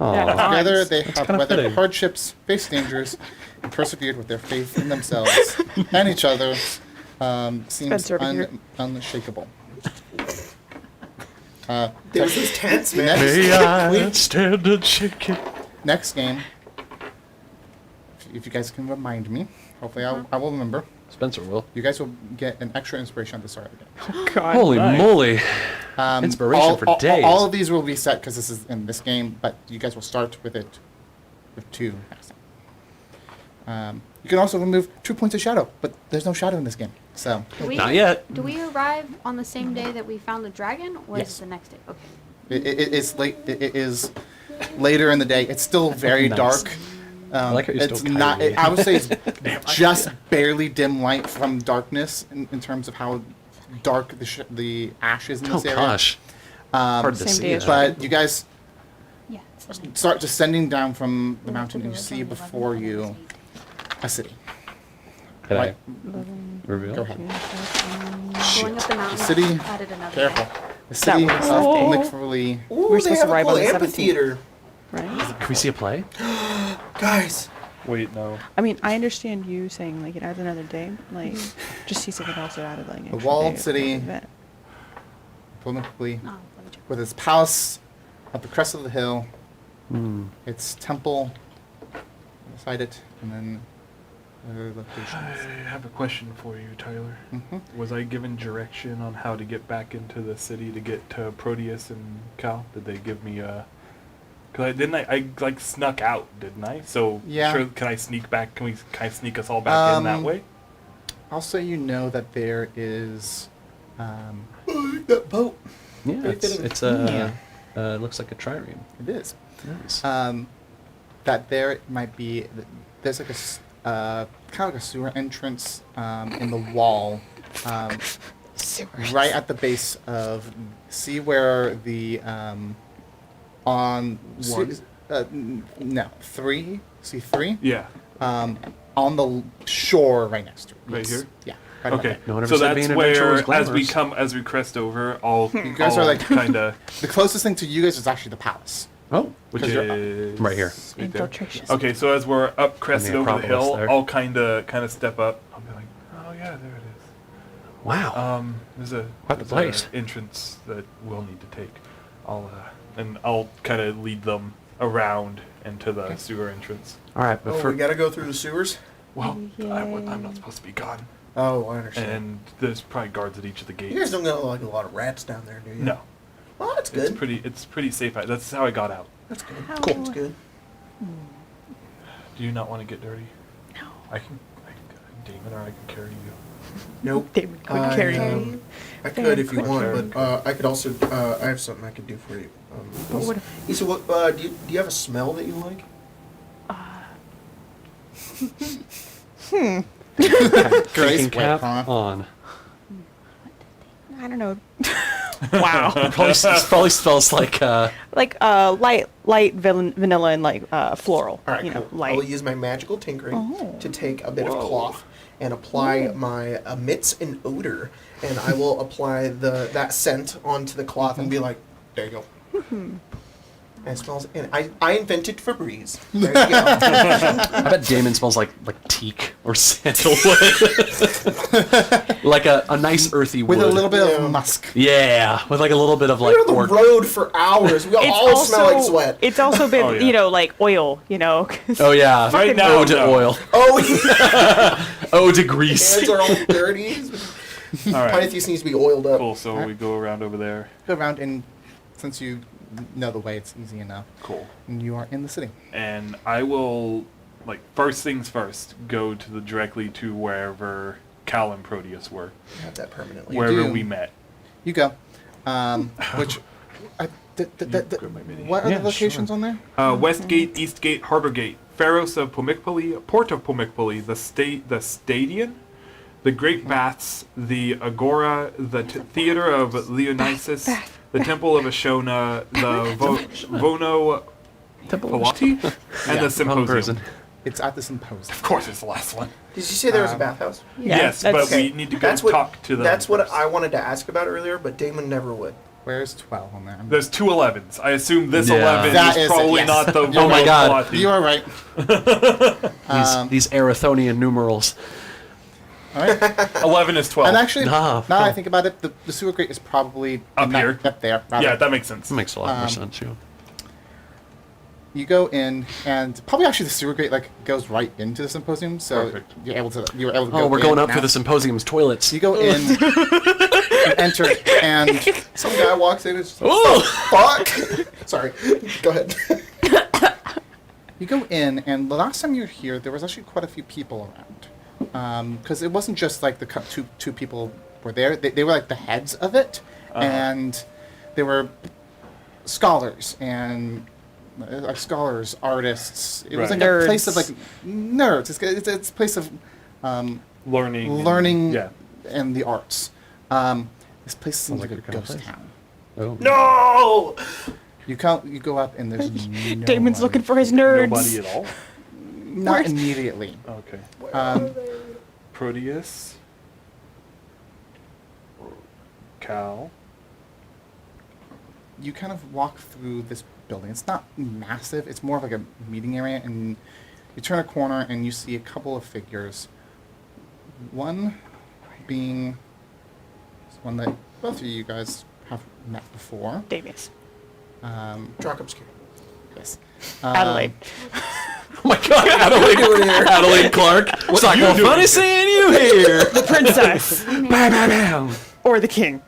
Aw. Together, they have kinda weathered fitting. hardships, faced dangers, and persevered with their faith in themselves and each other. Seems Spencer over here. unshakable. There's those tents, man. May I stand and shake it. Next game, if you guys can remind me, hopefully I will remember. Spencer will. You guys will get an extra inspiration at the start of the game. God. Holy Nice. moly. Um, Inspiration for days. All of these will be set because this is in this game, but you guys will start with it with 2 next time. You can also remove 2 points of shadow, but there's no shadow in this game. So Not yet. Do we arrive on the same day that we found the dragon, or Yes. is it the next day? Okay. it's late. It is later in the day. It's still very Nice. dark. like how you're it's still not. coyote. I would say it's just barely dim light from darkness in terms of how dark the ash is in Oh this area. gosh. Hard to Same see. day as that. But you guys Yeah. It's the next start descending down from the mountain, and you see before you a city. Can I Right. reveal? Go ahead. Going up the mountain. City- Added another Careful. day. The city was- of Oh. Lickfully. Ooh, We're they supposed have to a arrive cool on the 17th. amphitheater. Right? Can we see a play? Guys, Wait, no. I mean, I understand you saying like it adds another day. Like, just see something else that added like an The extra walled day of city. event. Lickfully, Oh, let me check. with its palace at the crest of the hill, Hmm. its temple beside it, and then other I locations. have a question for you, Tyler. Mhm. Was I given direction on how to get back into the city to get to Proteus and Cal? Did they give me a... Cause I like snuck out, didn't I? So Yeah. sure, can I sneak back? Can I sneak us all back in that way? I'll say you know that there is. that boat. Yeah, Very it's, fitting. it's it looks like a trireme. It is. Nice. That there might be. There's like kind of like a sewer entrance in the wall, right at the base of. See where the on One? no 3. See 3. Yeah. On the shore right next to it. Right Yes. here? Yeah. Right about Okay. there. No one ever So said that's being an adventurer was where, glamorous. as we crest over, I'll You guys are like kind of, the closest thing to you guys is actually the palace. Oh, which 'Cause you're up. is Right here. right there. Infiltration. Okay, so as we're up crested over the Acropolis hill, there. I'll kind of step up. I'll be like, oh yeah, there it is. wow. There's a Quite the there's place. a entrance that we'll need to take. I'll kind of lead them around into the sewer entrance. All right, but Oh, for we gotta go through the sewers? Well, I'm not supposed to be gone, Oh, I understand. and there's probably guards at each of the gates. You guys don't got like a lot of rats down there, do you? No, Well, that's good. it's pretty safe. That's how I got out. That's good. How- Cool. That's good. Do you not want to get dirty? No. I can Damon, or I can carry you. Nope. David could I, carry um, you. I could if you Fair. want, but I could also. I have something I could do for you. But what if- Issa, what? Do you have a smell that you like? Grace, thinking wait, cap huh? on. I don't know. Wow. Probably smells like Like light vanilla and like floral. All right, you know, cool. light. I will use my magical tinkering Oh. to take a bit of cloth and apply my emits an odor, and I will apply that scent onto the cloth and be like, there you go. And it smells. And I invented Febreze. There you go. I bet Damon smells like teak or sandalwood. Like a nice earthy wood. With a little bit Yeah. of musk. Yeah, with like a little bit of We like were on the orc. road for hours. We all smell like sweat. It's also been, Oh, yeah. you know, like oil, you know. 'cause- Oh yeah. Right now, Ode to no. oil. Oh, Ode to grease. hands are all dirty. All right. Pythias needs to be oiled up. Cool. So we go around over there. Go around, and since you know the way, it's easy enough. Cool. And you are in the city. And I will, like, first things first, go to directly to wherever Cal and Proteus were, I have that permanently. You wherever do. we met. You go. Which What are Yeah, the locations sure. on there? Westgate, Eastgate, Harborgate, Pharos of Pomikpoli, Port of Pomikpoli, the Stadion, the Great Baths, the Agora, the Theater of Leonisis, the Temple of Ashona, the Vono Pilati, and the Wrong Symposium. person. It's at the symposium. Of course, it's the last one. Did you say there was a bathhouse? Yeah, Yes, that's- but we need to go That's what talk to them. That's what first. I wanted to ask about earlier, but Damon never would. Where's 12 on there? There's two 11s. I assume this Yeah. 11 That is is it, probably yes. not the Oh my Vono God. Pilati. You are right. These Arathonian numerals. All right. 11 is 12. And actually, Nah, now that I cool. think about it, the sewer grate is probably Up not- here. Up there. rather. yeah, that makes sense. That makes a lot more sense, yeah. You go in, and probably actually the sewer grate goes right into the symposium, so Perfect. you were able to go. Oh, we're going in up now. through the symposium's toilets. You go in, and enter, and Some guy walks in and is just like, Oh! fuck. Sorry. Go ahead. you go in, and the last time you were here, there was actually quite a few people around, because it wasn't just like the two people were there; they were like the heads of it, and they were scholars and. Scholars, artists. It was Right. like a place Nerds. of like nerds. It's a place of Learning. learning and the arts. This place seems like like a your kind of ghost place. town. Oh. No. You go up and there's no Damon's one. looking for his nerds. Nobody at all? Not immediately. Okay. Proteus. Cal. You kind of walk through this building. It's not massive. It's more of like a meeting area, and you turn a corner and you see a couple of figures. One being one that both of you guys have met before. Davis. Drock obscure. Yes. Adelaide. Oh my God, Adelaide Clark. It's not you gonna doing funny here? seeing you here. The princess. Bam, bam, bam. Or the king.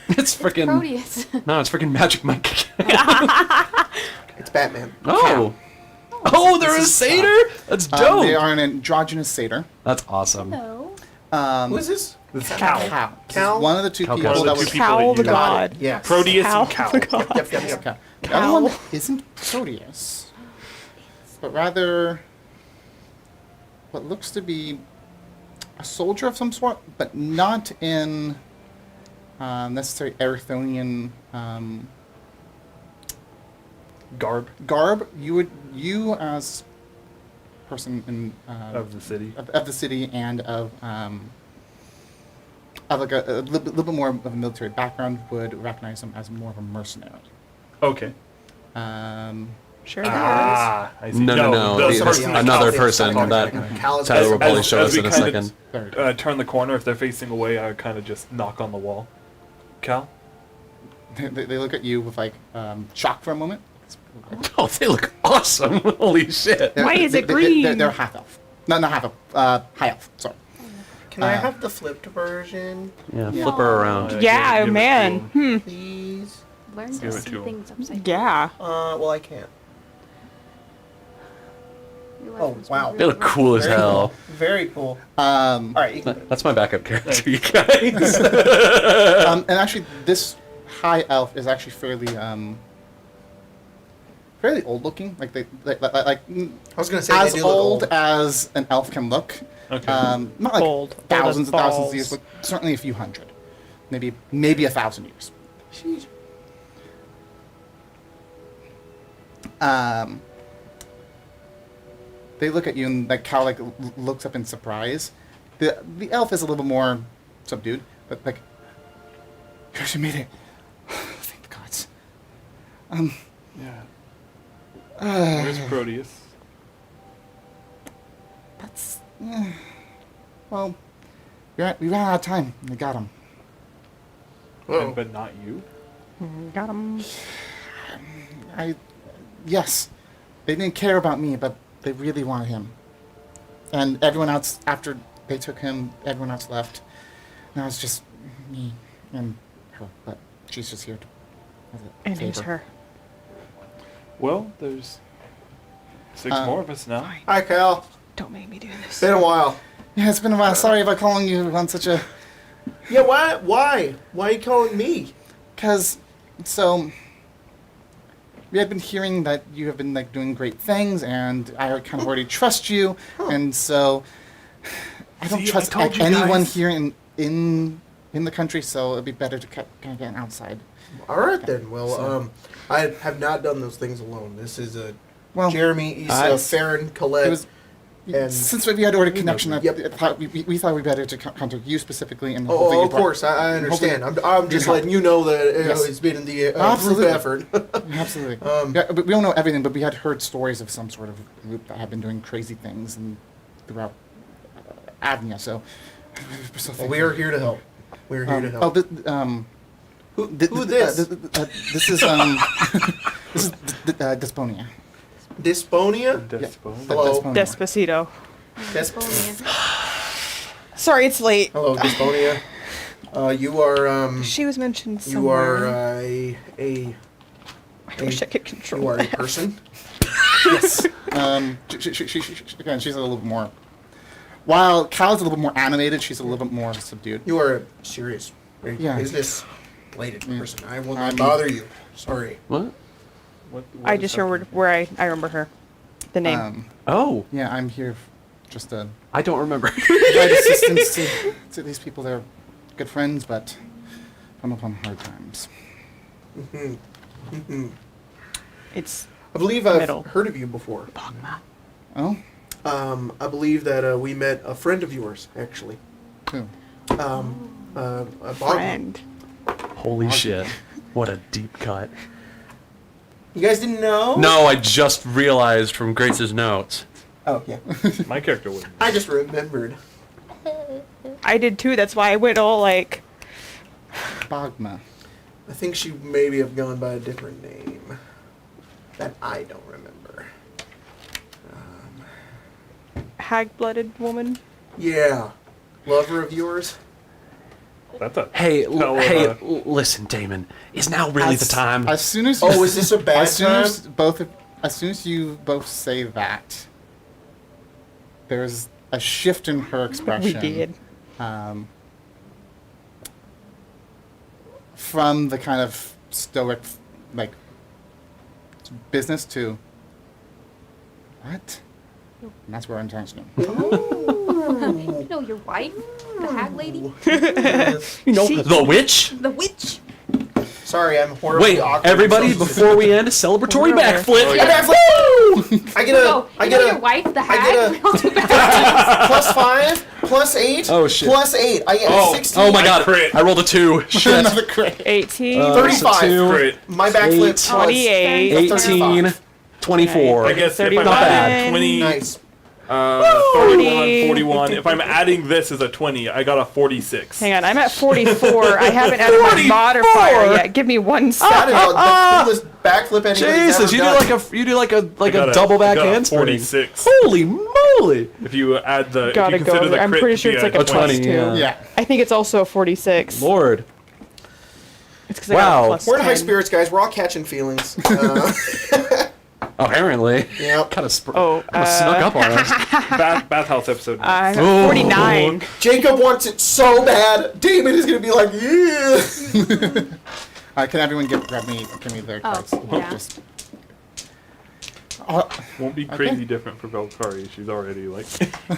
It's freaking. Proteus. No, it's freaking Magic Mike. It's Batman. Oh. Oh, they're a satyr? That's dope. They are an androgynous satyr. That's awesome. No. Who is this? This is Cal. Cal. Cal. This Cal? is one of the two Cal people Cal. that One of was the two people Cal that the you- god. Yes. Proteus Cal and Cal. the god. Yep, yep, yep. Okay. The other one Cal. isn't Proteus, but rather what looks to be a soldier of some sort, but not in necessary Arathonian Garb garb. You as person in of the city. of the city and of like a little bit more of a military background would recognize him as more of a mercenary. Okay. Sure. Ah, I see. No. the It's person that another Cal- person that Cal is Tyler will probably as- show as us we in a kind of, second. Third. Turn the corner. If they're facing away, I would kind of just knock on the wall. Cal? They look at you with like shock for a moment. Oh, they look awesome. Holy shit. Why is it They're green? half elf. No, not half elf. High elf. Sorry. Can I have the flipped version, Yeah, Yeah. flip her around. Yeah, give it man. to him. please? Learn Give to it see to him. things upside down. Yeah. Well, I can't. Your Oh, life was wow. really They look rough. cool as Very hell. cool. Very cool. All All right, you can That's my backup character, you guys. and actually, this high elf is actually fairly old looking. Like I was gonna say as they do look old as an elf can look. Okay. Not like Old. thousands Old and as thousands of years, balls. but certainly a few hundred, maybe 1,000 years. Sheesh. They look at you and like Cal looks up in surprise. The elf is a little more subdued, but like you actually made it. Thank the gods. Yeah. Where's Proteus? That's well, we ran out of time. And we got him. Whoa. But not you? Got him. Yes, they didn't care about me, but they really wanted him. And everyone else, after they took him, everyone else left. Now it's just me and her, but she's just here to as a And who's favor. her? Well, there's 6 more of us now. Hi, Cal. Don't make me do this. Been a while. Yeah, it's been a while. Sorry about calling you on such a... Yeah, why? Why? Why are you calling me? Because So we had been hearing that you have been like doing great things, and I kind of already trust you, and so I don't See, trust I told you anyone guys. here in the country. So it'd be better to kind of get outside. All right then. Well, So- I have not done those things alone. This is a Well, Jeremy, Issa, I- Farron, Colette. it was. and- Since we had already connection, Yep. I thought we thought we better to contact you specifically, and hopefully Oh, you of brought- course, I understand. hopefully- I'm just letting you know that Yes. it's been in the group Absolutely. effort. Absolutely. Um, Yeah, but we don't know everything, but we had heard stories of some sort of group that had been doing crazy things and throughout AVNIA. So, we're so Well, we are here to help. We're here to Oh, help. Who this? This is this is Desponia. Dysphonia? Despo. Hello. Desponia. Despacito. Desponia. Sorry, it's late. Hello, Dysphonia. You are She was mentioned you somewhere. are I wish I could control you are a that. person. Yes. Again, she's a little bit more. While Cal's a little bit more animated, she's a little bit more subdued. You are a serious, very Yeah. business-related person. I will not I'm- bother you. Sorry. What? What I is just that? remembered where I remember her. The name. Oh, Yeah, I'm here just to I don't remember. provide assistance to these people. They're good friends, but come upon hard times. It's I believe I've Middle. heard of you before. Oh, I believe that we met a friend of yours, actually. who? A Bob. friend. Holy shit! What a deep cut. You guys didn't know? No, I just realized from Grace's notes. Oh, yeah. My character wouldn't. I just remembered. I did too. That's why I went all like. Bogma. I think she maybe have gone by a different name that I don't remember. Hag-blooded woman. Yeah. Lover of yours? That's a Hey, hell of hey, a- listen, Damon. Is now really the time? As soon as Oh, is this a bad as soon time? as soon as you both say that, there's a shift in her expression. We did. From the kind of stoic, like, business to what? And that's where I'm intentional. You know your wife, the hag lady, You know, She- the witch. the witch. Sorry, I'm horribly Wait, awkward. everybody, So- before we end, celebratory Whatever. backflip. Oh, Yeah, yeah. backflip! I get a, No, I you get know a your wife, the I hag. get I'll do back. plus 5, plus 8, Oh, shit. plus 8. I get Oh, 16. Oh my god, crit. I rolled a 2. Shit. Another crit. 18. 35. Crit. My backflip 8, 28. 18, 24. I guess if 31. I'm Not bad. adding 20, Nice. 31, 41. If I'm adding this as a 20, I got a 46. Hang on, I'm at 44. I haven't added my 44? modifier yet. Give me 1 That second. is the coolest backflip anybody's Jesus, ever you do done. like a I got double back I got a handspring. 46. Holy moly! If you add the, Gotta if you consider go. the I'm crit pretty to sure be it's like a 20, 22. yeah. Yeah. I think it's also 46. Lord. It's because I got Wow. a plus We're in high 10. spirits, guys. We're all catching feelings. Apparently. Yep. Kind of snuck up on us. Bathhouse episode. I'm Ooh. at 49. Jacob wants it so bad. Damon is going to be like, yeah. Can everyone give me their cards? yeah. Just, Won't be crazy different for Valkyrie. She's already like.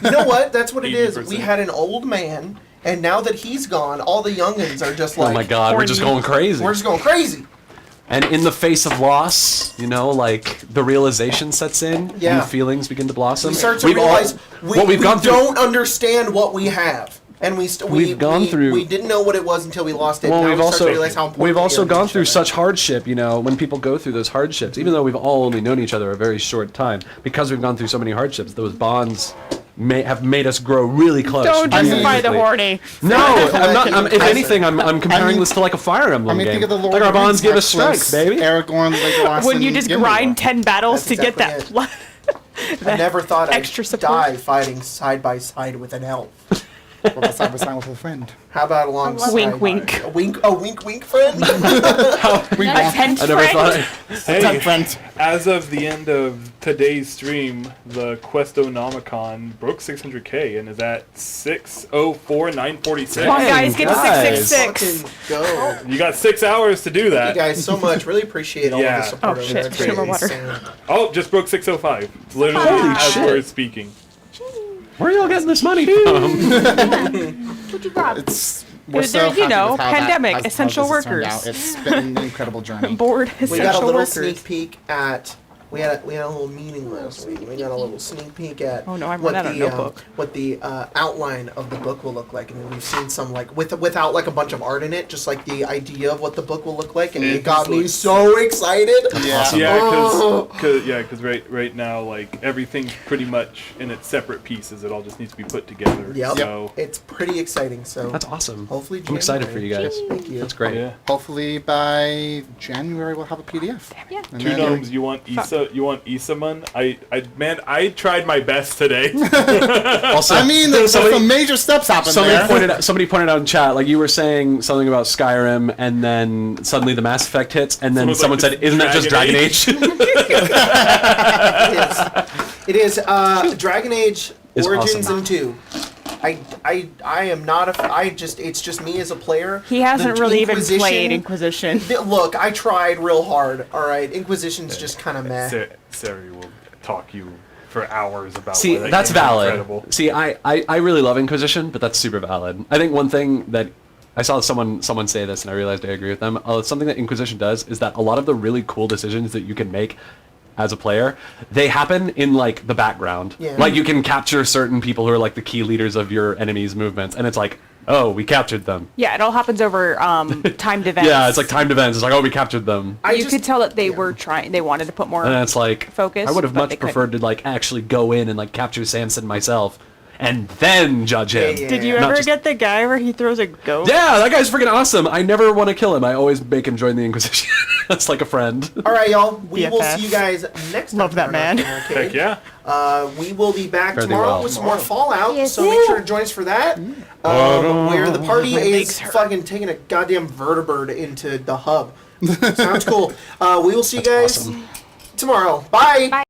You know what? That's what it is. 80%. We had an old man, and now that he's gone, all the youngins are just like, Oh my god, we're just horny. going crazy. we're just going crazy. And in the face of loss, you know, like the realization sets in, Yeah. new feelings begin to blossom. We start to We've all- realize what we've we gone through. don't understand what we have. And We've gone through- We didn't know what it was until we lost it. Well, now we've we start also to realize how important we've we also are to gone each through other. such hardship. You know, when people go through those hardships, even though we've all only known each other a very short time, because we've gone through so many hardships, those bonds have made us grow really close. Don't really justify the quickly. horny. No, I'm not. If I anything, I'm comparing mean- this to like a Fire Emblem I mean, game. think of the Lord Like our of the bonds Rings, give us how close strength, baby. Aragorn, Legolas, When you and just Gimli grind were. 10 battles That's to get exactly that it. plus. I never thought extra I'd support. die fighting side by side with an elf. What about side by side with a friend? How about alongside? Wink, wink. A wink, friend. We A want tent I never friend? thought. a tent friend. As of the end of today's stream, the Questonomicon broke 600k and is at 604,946. Come on, guys, get to Guys. 666. Fucking go. You got 6 hours to do Thank you that. guys so much. Really appreciate all Yeah. of the support. Oh, over shit. there. It's Shoot 'em really water. insane. Oh, just broke 605. It's literally Holy as shit. we're speaking. Where are y'all getting this money from? What'd you grab? We're They're- so you happy know, with how pandemic, how essential this has turned workers. out. It's been an incredible journey. Bored We got a essential little workers. sneak peek at. We had a little meeting last week. We got a little sneak peek at Oh, no, I'm what running the out of notebook. what the outline of the book will look like, and we've seen some like without like a bunch of art in it, just like the idea of what the book will look like, and it got me so excited. Yeah. awesome. Yeah, Oh. because right now, like, everything's pretty much in its separate pieces. It all just needs to be put together. Yep. So, It's pretty exciting. So That's awesome. hopefully, I'm excited for January. you guys. Thank you. That's great. yeah. Hopefully by January we'll have a PDF. Yeah. And Two then- gnomes, you want Isamun? I tried my best today. Also, I mean, there's somebody, some major steps happened there. somebody pointed out in chat, like you were saying something about Skyrim, and then suddenly the Mass Effect hits, and then Someone's someone like, said, "Isn't that just Dragon Dragon Age?" It is. Dragon Age Is Origins awesome. and 2. I am not a. It's just me as a player. He hasn't The really even Inquisition- played Inquisition. Look, I tried real hard. All right, Inquisition's just kind of meh. Sari will talk you for hours about See, why that that's game is valid. incredible. See, I really love Inquisition, but that's super valid. I think one thing that I saw someone say this, and I realized I agree with them. Something that Inquisition does is that a lot of the really cool decisions that you can make as a player, they happen in like the background. Yeah. Like you can capture certain people who are like the key leaders of your enemy's movements, and it's like, oh, we captured them. Yeah, it all happens over timed events. Yeah, it's like timed events. It's like, oh, we captured them. You could tell that they were trying. They wanted to put more. And then it's like, Focus, I would have but much they couldn't. preferred to like actually go in and like capture Samson myself, and then judge him. Yeah. Did you Not ever just- get the guy where he throws a goat? Yeah, that guy's freaking awesome. I never want to kill him. I always make him join the Inquisition. That's like a friend. All right, y'all. We will BFF. see you guys next time. Love that for our man. Arcade. Heck yeah. We will be back Fare thee tomorrow well. with some more Fallout, Yes, so make sir. sure to join us for that. Where the party My is legs hurt. fucking taking a goddamn vertibird into the hub. Sounds cool. We will see you guys awesome. tomorrow. Bye. Bye.